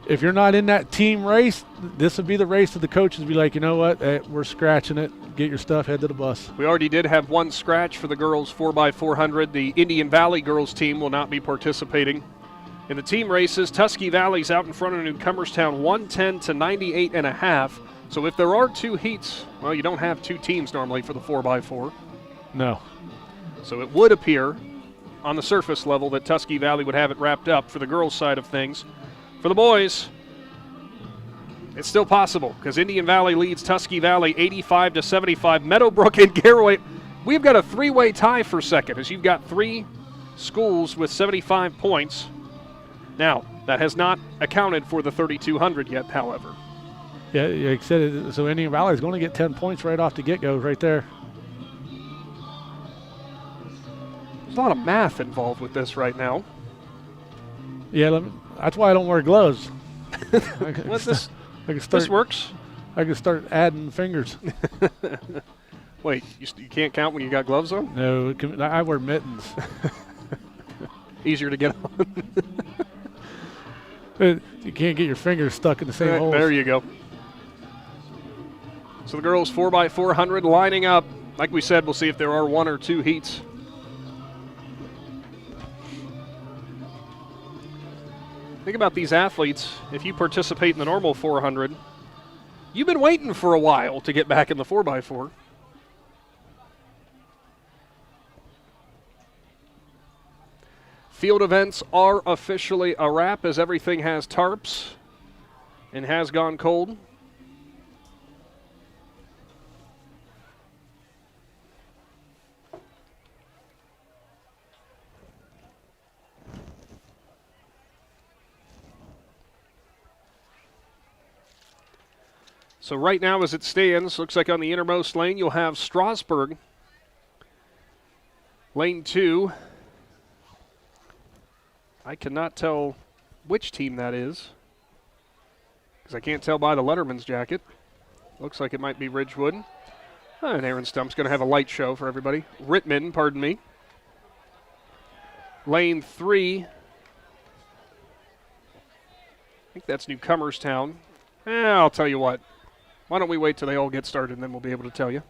if you're not in that team race, this would be the race that the coaches be like, you know what, we're scratching it. Get your stuff, head to the bus. We already did have one scratch for the girls 4x400. The Indian Valley girls team will not be participating. In the team races, Tusky Valley's out in front of Newcomerstown 110 to 98.5. So if there are 2 heats, well, you don't have 2 teams normally for the 4x4. No. So it would appear on the surface level that Tusky Valley would have it wrapped up for the girls' side of things. For the boys, it's still possible because Indian Valley leads Tusky Valley 85 to 75. Meadowbrook and Garraway, we've got a 3-way tie for second as you've got 3 schools with 75 points. Now, that has not accounted for the 3,200 yet, however. Yeah, like I said, so Indian Valley is going to get 10 points right off the get-go right there. There's a lot of math involved with this right now. Yeah, that's why I don't wear gloves. This works. I can start adding fingers. Wait, you can't count when you got gloves on? No, I wear mittens. Easier to get on. You can't get your fingers stuck in the same holes. There you go. So the girls 4x400 lining up. Like we said, we'll see if there are 1 or 2 heats. Think about these athletes. If you participate in the normal 400, you've been waiting for a while to get back in the 4x4. Field events are officially a wrap as everything has tarps and has gone cold. So right now as it stands, looks like on the innermost lane you'll have Strasburg. Lane 2. I cannot tell which team that is because I can't tell by the letterman's jacket. Looks like it might be Ridgewood. And Aaron Stump's going to have a light show for everybody. Rittman, pardon me. Lane 3. I think that's Newcomerstown. I'll tell you what. Why don't we wait till they all get started and then we'll be able to tell you.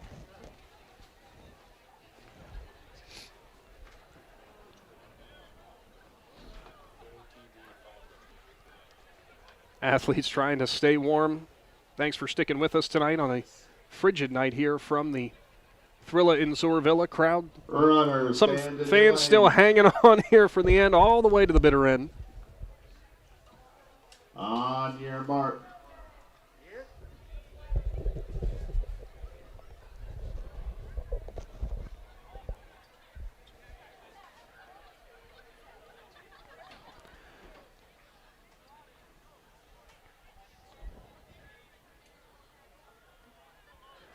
Athletes trying to stay warm. Thanks for sticking with us tonight on a frigid night here from the Thrilla in Zoarvilla crowd. Some fans still hanging on here for the end, all the way to the bitter end. On your mark.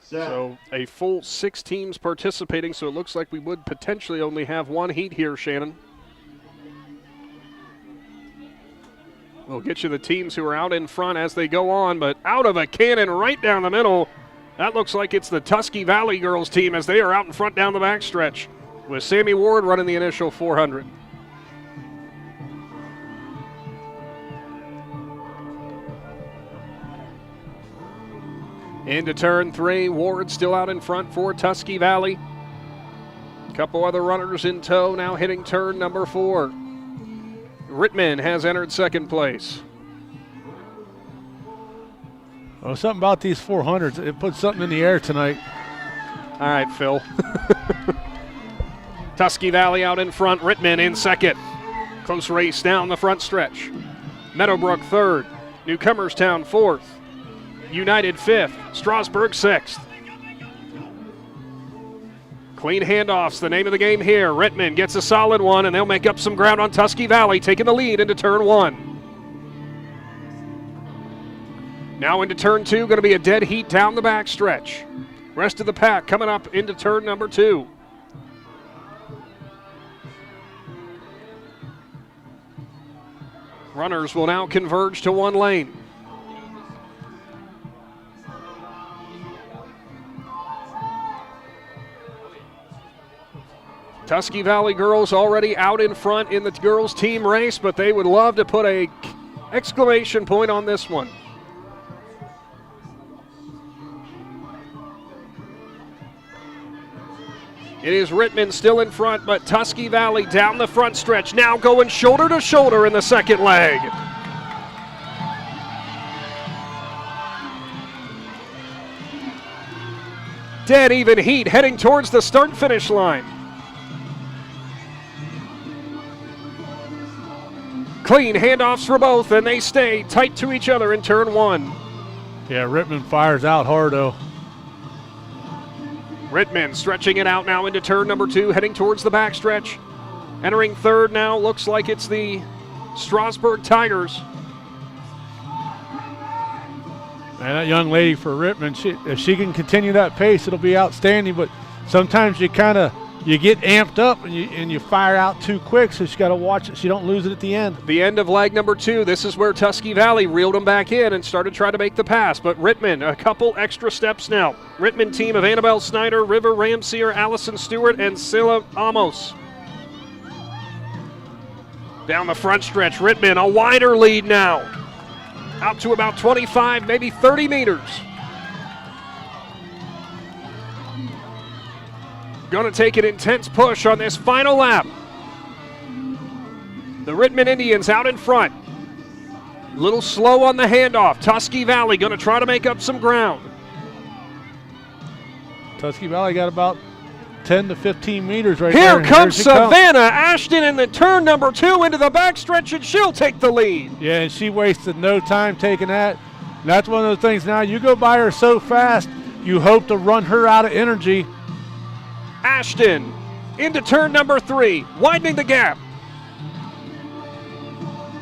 So a full 6 teams participating, so it looks like we would potentially only have one heat here, Shannon. We'll get you the teams who are out in front as they go on, but out of a cannon right down the middle. That looks like it's the Tusky Valley girls team as they are out in front down the backstretch with Sammy Ward running the initial 400. Into turn 3, Ward still out in front for Tusky Valley. A couple other runners in tow now hitting turn number 4. Rittman has entered second place. Oh, something about these 400s. It puts something in the air tonight. All right, Phil. Tusky Valley out in front, Rittman in second. Close race down the front stretch. Meadowbrook third, Newcomerstown fourth. United 5th, Strasburg 6th. Clean handoffs, the name of the game here. Rittman gets a solid one, and they'll make up some ground on Tusky Valley, taking the lead into turn 1. Now into turn 2, going to be a dead heat down the backstretch. Rest of the pack coming up into turn number 2. Runners will now converge to one lane. Tusky Valley girls already out in front in the girls team race, but they would love to put a exclamation point on this one. It is Rittman still in front, but Tusky Valley down the front stretch, now going shoulder to shoulder in the second leg. Dead even heat heading towards the start-finish line. Clean handoffs for both, and they stay tight to each other in turn 1. Yeah, Rittman fires out hard, though. Rittman stretching it out now into turn number 2, heading towards the backstretch. Entering third now, looks like it's the Strasburg Tigers. Man, that young lady for Rittman, if she can continue that pace, it'll be outstanding. But sometimes you get amped up and you fire out too quick, so she's got to watch it. She don't lose it at the end. The end of leg number 2. This is where Tusky Valley reeled them back in and started trying to make the pass. But Rittman, a couple extra steps now. Rittman team of Annabelle Snyder, River Ramseer, Allison Stewart, and Scylla Amos. Down the front stretch, Rittman, a wider lead now. Out to about 25, maybe 30 meters. Going to take an intense push on this final lap. The Rittman Indians out in front. A little slow on the handoff. Tusky Valley going to try to make up some ground. Tusky Valley got about 10 to 15 meters right Here there. Comes Savannah Ashton in the turn number 2 into the backstretch, and she'll take the lead. Yeah, and she wasted no time taking that. And that's one of those things now, you go by her so fast, you hope to run her out of energy. Ashton into turn number 3, widening the gap.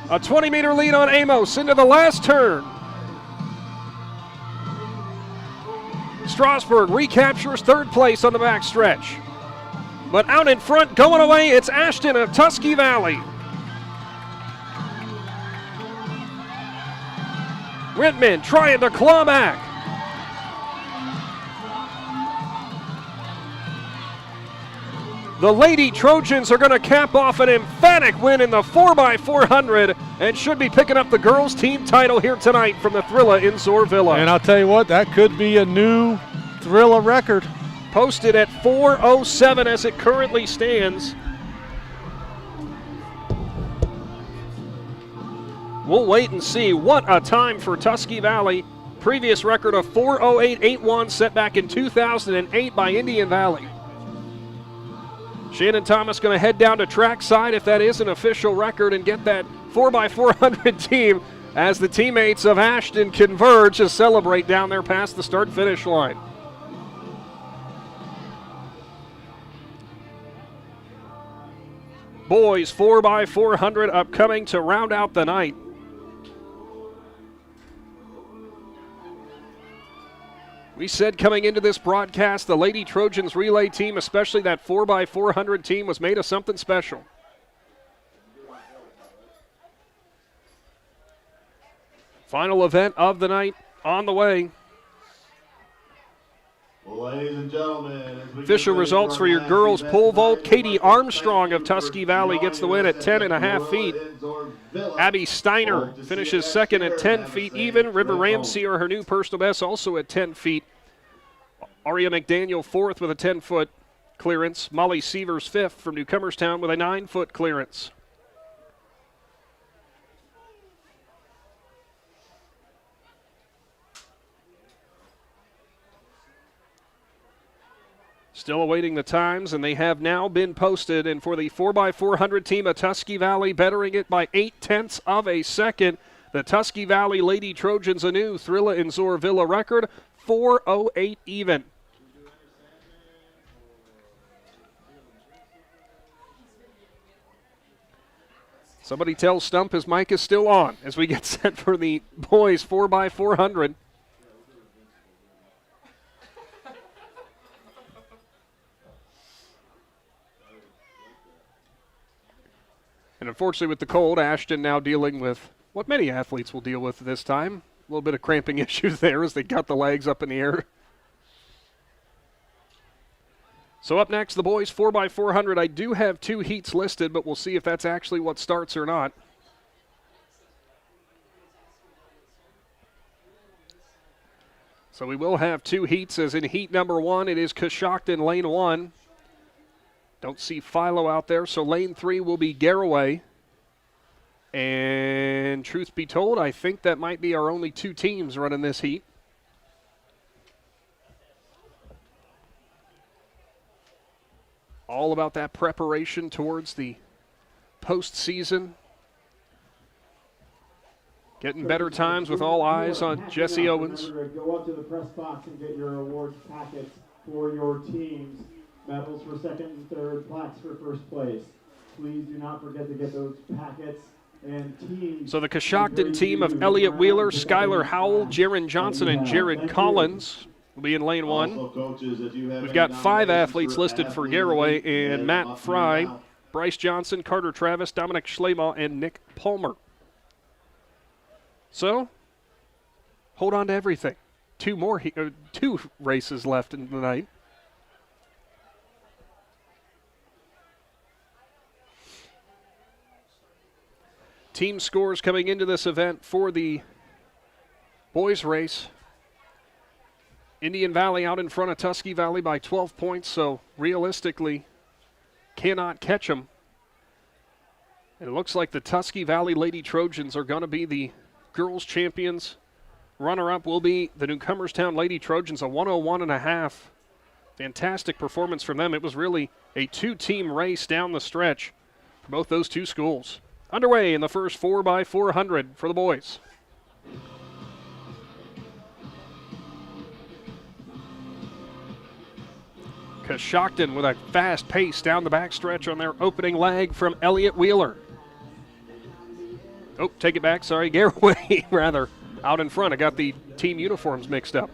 A 20-meter lead on Amos into the last turn. Strasburg recaptures third place on the backstretch. But out in front, going away, it's Ashton of Tusky Valley. Rittman trying to claw back. The Lady Trojans are going to cap off an emphatic win in the 4x400 and should be picking up the girls' team title here tonight from the Thrilla in Zoarvilla. And I'll tell you what, that could be a new Thrilla record. Posted at 4:07 as it currently stands. We'll wait and see. What a time for Tusky Valley. Previous record of 4:08.81 set back in 2008 by Indian Valley. Shannon Thomas going to head down to trackside if that is an official record and get that 4x400 team as the teammates of Ashton converge to celebrate down there past the start-finish line. Boys 4x400 upcoming to round out the night. We said coming into this broadcast, the Lady Trojans relay team, especially that 4x400 team, was made of something special. Final event of the night on the way. Ladies and gentlemen, Official results for your girls pole vault. Katie Armstrong of Tusky Valley gets the win at 10.5 feet. Abby Steiner finishes second at 10 feet even. River Ramsey are her new personal best, also at 10 feet. Aria McDaniel fourth with a 10-foot clearance. Molly Sievers fifth from Newcomerstown with a 9-foot clearance. Still awaiting the times, and they have now been posted. And for the 4x400 team of Tusky Valley, bettering it by 0.8 of a second, the Tusky Valley Lady Trojans a new Thrilla and Zoarvilla record, 4:08 even. Somebody tell Stump his mic is still on as we get set for the boys 4x400. And unfortunately with the cold, Ashton now dealing with what many athletes will deal with this time. A little bit of cramping issues there as they got the legs up in the air. So up next, the boys 4x400. I do have 2 heats listed, but we'll see if that's actually what starts or not. So we will have 2 heats, as in heat number 1, it is Coshocton lane 1. Don't see Philo out there, so lane 3 will be Garraway. And truth be told, I think that might be our only 2 teams running this heat. All about that preparation towards the postseason. Getting better times with all eyes on Jesse Owens. Go up to the press box and get your awards packets for your teams. Medals for second and third, plaques for first place. Please do not forget to get those packets and teams. So the Coshocton team of Elliott Wheeler, Skylar Howell, Jaron Johnson, and Jared Collins will be in lane 1. We've got 5 athletes listed for Garraway, and Matt Fry, Bryce Johnson, Carter Travis, Dominic Schlemaw, and Nick Palmer. So, hold on to everything. 2 races left in the night. Team scores coming into this event for the boys race. Indian Valley out in front of Tusky Valley by 12 points, so realistically cannot catch them. And it looks like the Tusky Valley Lady Trojans are going to be the girls' champions. Runner-up will be the Newcomerstown Lady Trojans, a 101.5. Fantastic performance from them. It was really a 2-team race down the stretch for both those 2 schools. Underway in the first 4x400 for the boys. Coshocton with a fast pace down the backstretch on their opening leg from Elliott Wheeler. Oh, take it back, sorry, Garraway rather, out in front. I got the team uniforms mixed up.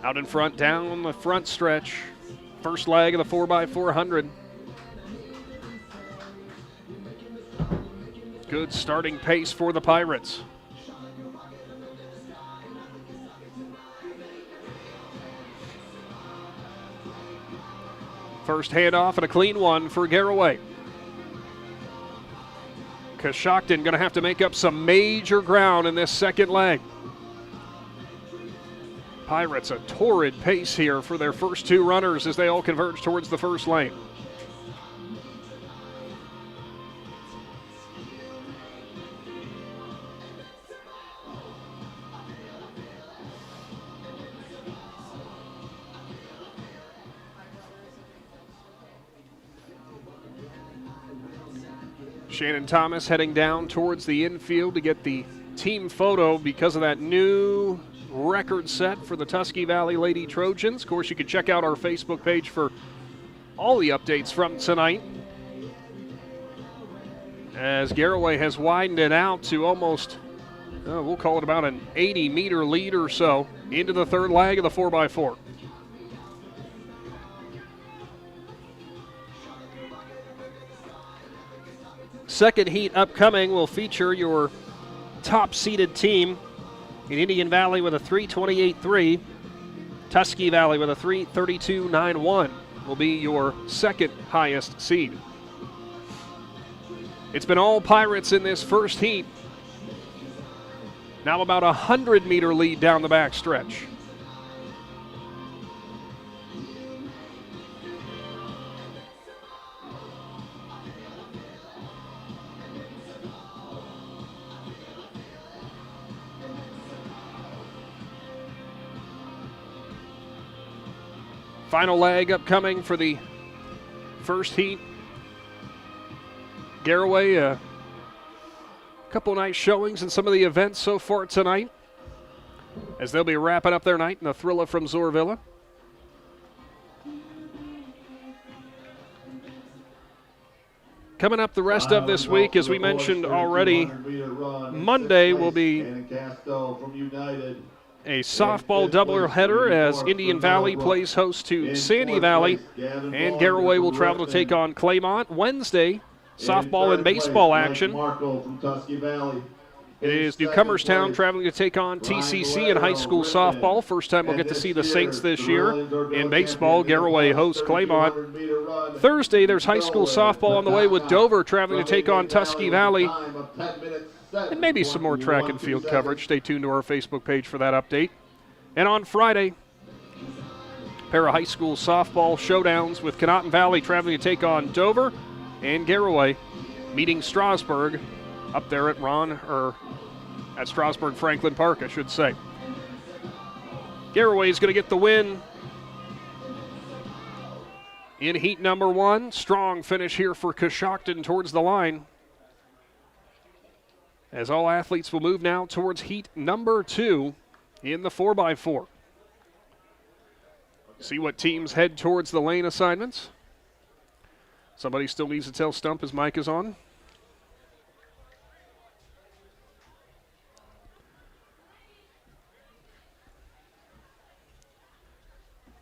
Out in front, down the front stretch. First leg of the 4x400. Good starting pace for the Pirates. First handoff and a clean one for Garraway. Coshocton going to have to make up some major ground in this second leg. Pirates a torrid pace here for their first 2 runners as they all converge towards the first lane. Shannon Thomas heading down towards the infield to get the team photo because of that new record set for the Tusky Valley Lady Trojans. Of course, you can check out our Facebook page for all the updates from tonight. as Garraway has widened it out to almost, we'll call it about an 80-meter lead or so into the third leg of the 4x4. Second heat upcoming will feature your top-seeded team in Indian Valley with a 3:28.3. Tusky Valley with a 3:32.91 will be your second highest seed. It's been all Pirates in this first heat. Now about a 100-meter lead down the back stretch. Final leg upcoming for the first heat. Garraway, a couple nice showings in some of the events so far tonight, as they'll be wrapping up their night in the Thrilla from Zoarvilla. Coming up the rest of this week, as we mentioned already, Monday will be a softball doubleheader as Indian Valley plays host to Sandy Valley, and Garraway will travel to take on Claymont. Wednesday, softball and baseball action. It is Newcomerstown traveling to take on TCC in high school softball. First time we'll get to see the Saints this year. In baseball, Garraway hosts Claymont. Thursday, there's high school softball on the way with Dover traveling to take on Tusky Valley. And maybe some more track and field coverage. Stay tuned to our Facebook page for that update. And on Friday, a pair of high school softball showdowns with Conotton Valley traveling to take on Dover, and Garraway meeting Strasburg up there at at Strasburg Franklin Park, I should say. Garraway is going to get the win in heat number 1. Strong finish here for Coshocton towards the line, as all athletes will move now towards heat number 2 in the 4x4. See what teams head towards the lane assignments. Somebody still needs to tell Stump his mic is on.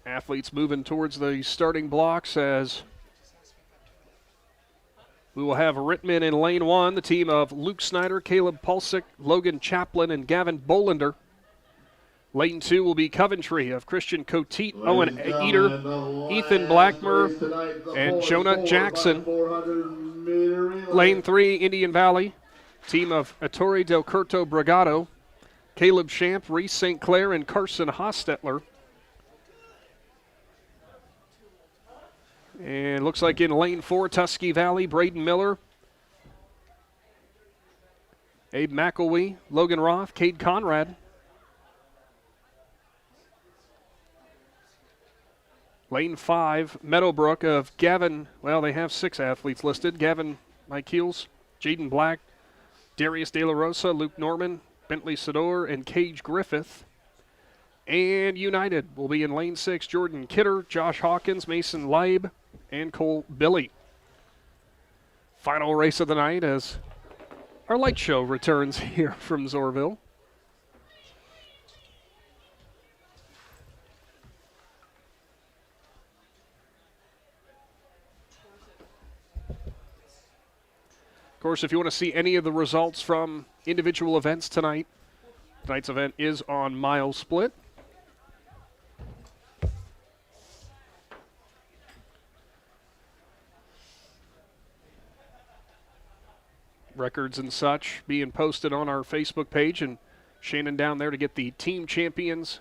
Athletes moving towards the starting blocks as we will have Rittman in lane 1, the team of Luke Snyder, Caleb Pulsick, Logan Chaplin, and Gavin Bolander. Lane 2 will be Coventry of Christian Coteet, Owen Eater, Ethan Blackmer, and Jonah Jackson. Lane 3, Indian Valley, team of Ettore Del Curto Brigado, Caleb Champ, Reese St. Clair, and Carson Hostetler. And looks like in lane 4, Tusky Valley, Braden Miller, Abe McElwee, Logan Roth, Cade Conrad. Lane 5, Meadowbrook of Gavin, well, they have 6 athletes listed. Gavin Michaels, Jaden Black, Darius De La Rosa, Luke Norman, Bentley Sador, and Cage Griffith. And United will be in lane 6, Jordan Kidder, Josh Hawkins, Mason Leib, and Cole Billy. Final race of the night as our light show returns here from Zoarville. Of course, if you want to see any of the results from individual events tonight, tonight's event is on mile split. Records and such being posted on our Facebook page, and Shannon down there to get the team champions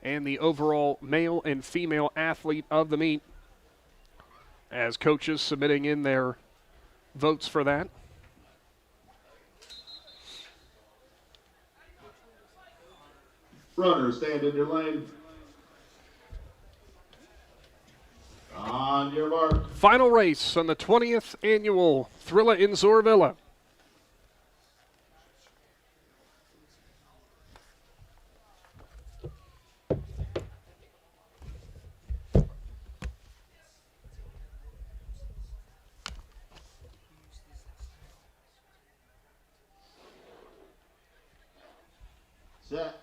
and the overall male and female athlete of the meet, as coaches submitting in their votes for that. Runners, stand in your lane. On your mark. Final race on the 20th annual Thrilla in Zoarvilla. set.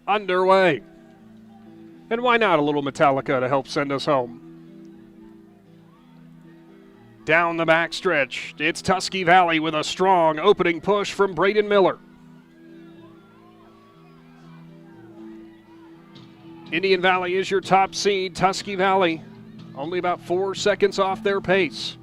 Underway. And why not a little Metallica to help send us home? Down the backstretch, it's Tusky Valley with a strong opening push from Braden Miller. Indian Valley is your top seed. Tusky Valley only about 4 seconds off their pace.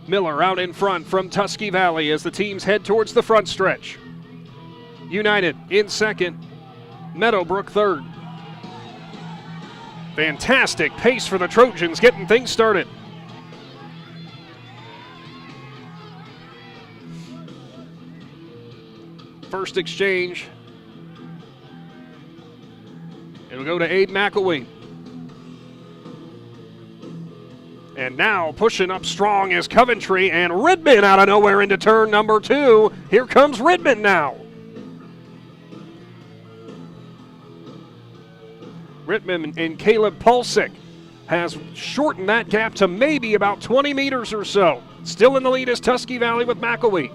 Miller out in front from Tusky Valley as the teams head towards the front stretch. United in second, Meadowbrook third. Fantastic pace for the Trojans getting things started. First exchange. It'll go to Abe McElwee. And now pushing up strong is Coventry, and Ridman out of nowhere into turn number 2. Here comes Ridman now. Ridman and Caleb Pulsick has shortened that gap to maybe about 20 meters or so. Still in the lead is Tusky Valley with McElwee.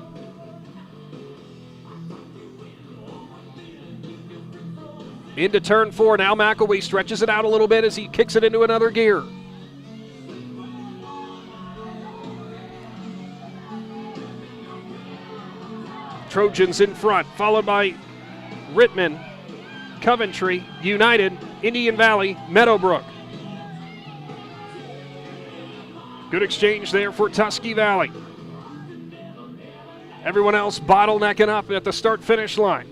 Into turn 4, now McElwee stretches it out a little bit as he kicks it into another gear. Trojans in front, followed by Ridman, Coventry, United, Indian Valley, Meadowbrook. Good exchange there for Tusky Valley. Everyone else bottlenecking up at the start-finish line.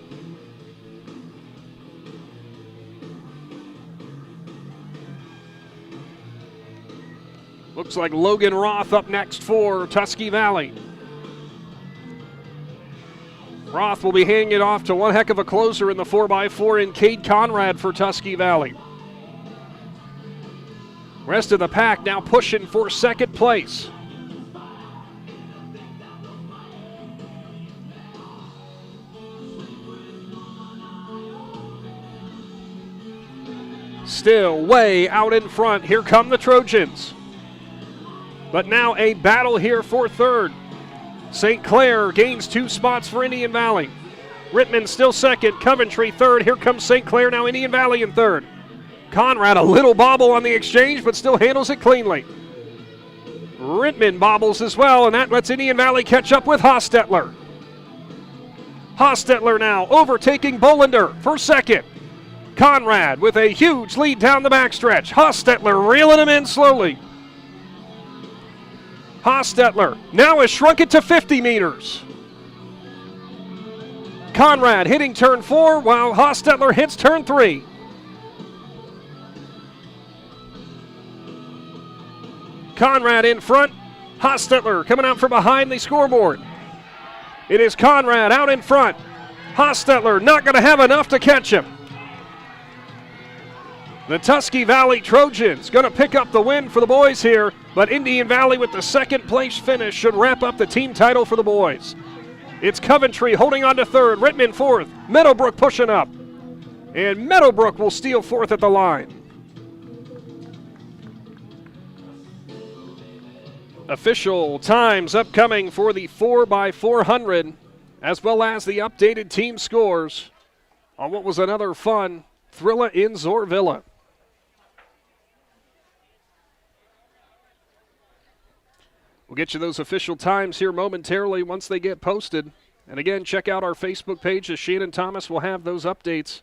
Looks like Logan Roth up next for Tusky Valley. Roth will be handing it off to one heck of a closer in the 4x4 in Cade Conrad for Tusky Valley. Rest of the pack now pushing for second place. Still way out in front. Here come the Trojans. But now a battle here for third. St. Clair gains 2 spots for Indian Valley. Ridman still second, Coventry third. Here comes St. Clair, now Indian Valley in third. Conrad, a little bobble on the exchange, but still handles it cleanly. Ridman bobbles as well, and that lets Indian Valley catch up with Hostetler. Hostetler now overtaking Bolender for second. Conrad with a huge lead down the backstretch. Hostetler reeling him in slowly. Hostetler now has shrunk it to 50 meters. Conrad hitting turn 4 while Hostetler hits turn 3. Conrad in front. Hostetler coming out from behind the scoreboard. It is Conrad out in front. Hostetler not going to have enough to catch him. The Tusky Valley Trojans going to pick up the win for the boys here, but Indian Valley with the second place finish should wrap up the team title for the boys. It's Coventry holding on to third, Ridman fourth, Meadowbrook pushing up, and Meadowbrook will steal fourth at the line. Official times upcoming for the 4x400, as well as the updated team scores on what was another fun Thrilla in Zoarvilla. We'll get you those official times here momentarily once they get posted. And again, check out our Facebook page as Shannon Thomas will have those updates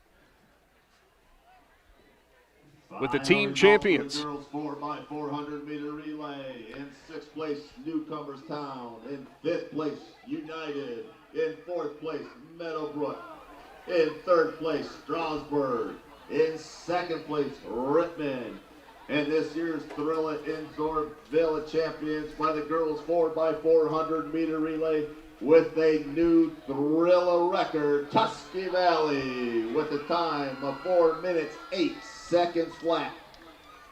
with the team champions. The girls 4x400 meter relay. In 6th place, Newcomers Town. In 5th place, United. In 4th place, Meadowbrook. In 3rd place, Strasburg. In 2nd place, Ridman. And this year's Thrilla in Zoarvilla champions by the girls 4x400 meter relay with a new Thrilla record, Tusky Valley, with a time of 4 minutes 8 seconds flat.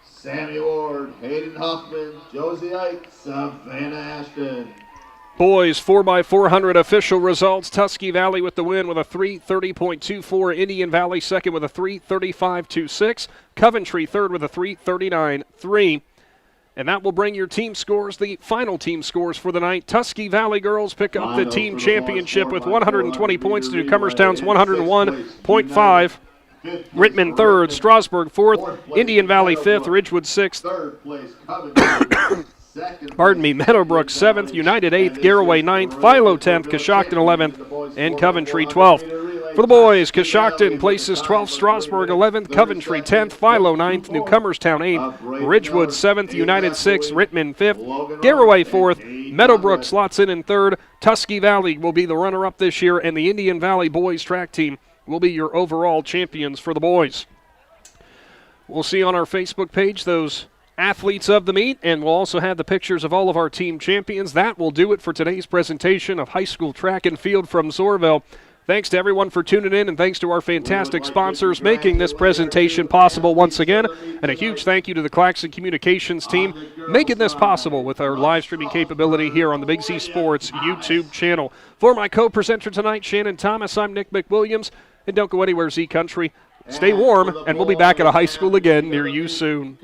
Sammy Ward, Hayden Huffman, Josie Ike, Savannah Ashton. Boys 4x400 official results. Tusky Valley with the win with a 3:30.24. Indian Valley second with a 3:35.26. Coventry third with a 3:39.3. And that will bring your team scores, the final team scores for the night. Tusky Valley girls pick up the team championship with 120 points to Newcomerstown's 101.5. Rittman third, Strasburg fourth, Indian Valley fifth, Ridgewood sixth. Meadowbrook 7th, United 8th, Garraway 9th, Philo 10th, Coshocton 11th, and Coventry 12th. For the boys, Coshocton places 12th, Strasburg 11th, Coventry 10th, Philo 9th, Newcomerstown 8th, Ridgewood 7th, United 6th, Rittman 5th, Garraway 4th, Meadowbrook slots in 3rd, Tusky Valley will be the runner-up this year, and the Indian Valley boys track team will be your overall champions for the boys. We'll see on our Facebook page those athletes of the meet, and we'll also have the pictures of all of our team champions. That will do it for today's presentation of high school track and field from Zoarville. Thanks to everyone for tuning in, and thanks to our fantastic sponsors making this presentation possible once again. And a huge thank you to the Claxon Communications team making this possible with our live streaming capability here on the Big Z Sports YouTube channel. For my co-presenter tonight, Shannon Thomas, I'm Nick McWilliams. And don't go anywhere, Z Country. Stay warm, and we'll be back at a high school again near you soon.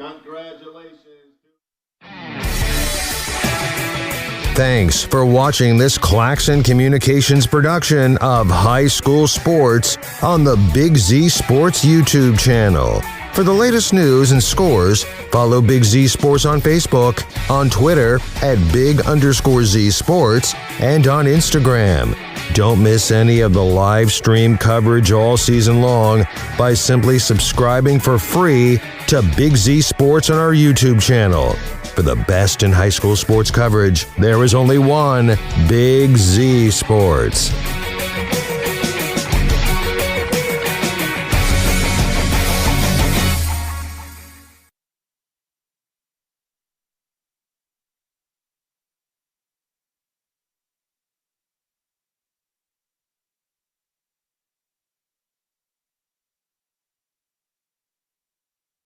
Thanks for watching this Claxon Communications production of High School Sports on the Big Z Sports YouTube channel. For the latest news and scores, follow Big Z Sports on Facebook, on Twitter at @Big_Z Sports, and on Instagram. Don't miss any of the live stream coverage all season long by simply subscribing for free to Big Z Sports on our YouTube channel. For the best in high school sports coverage, there is only one Big Z Sports.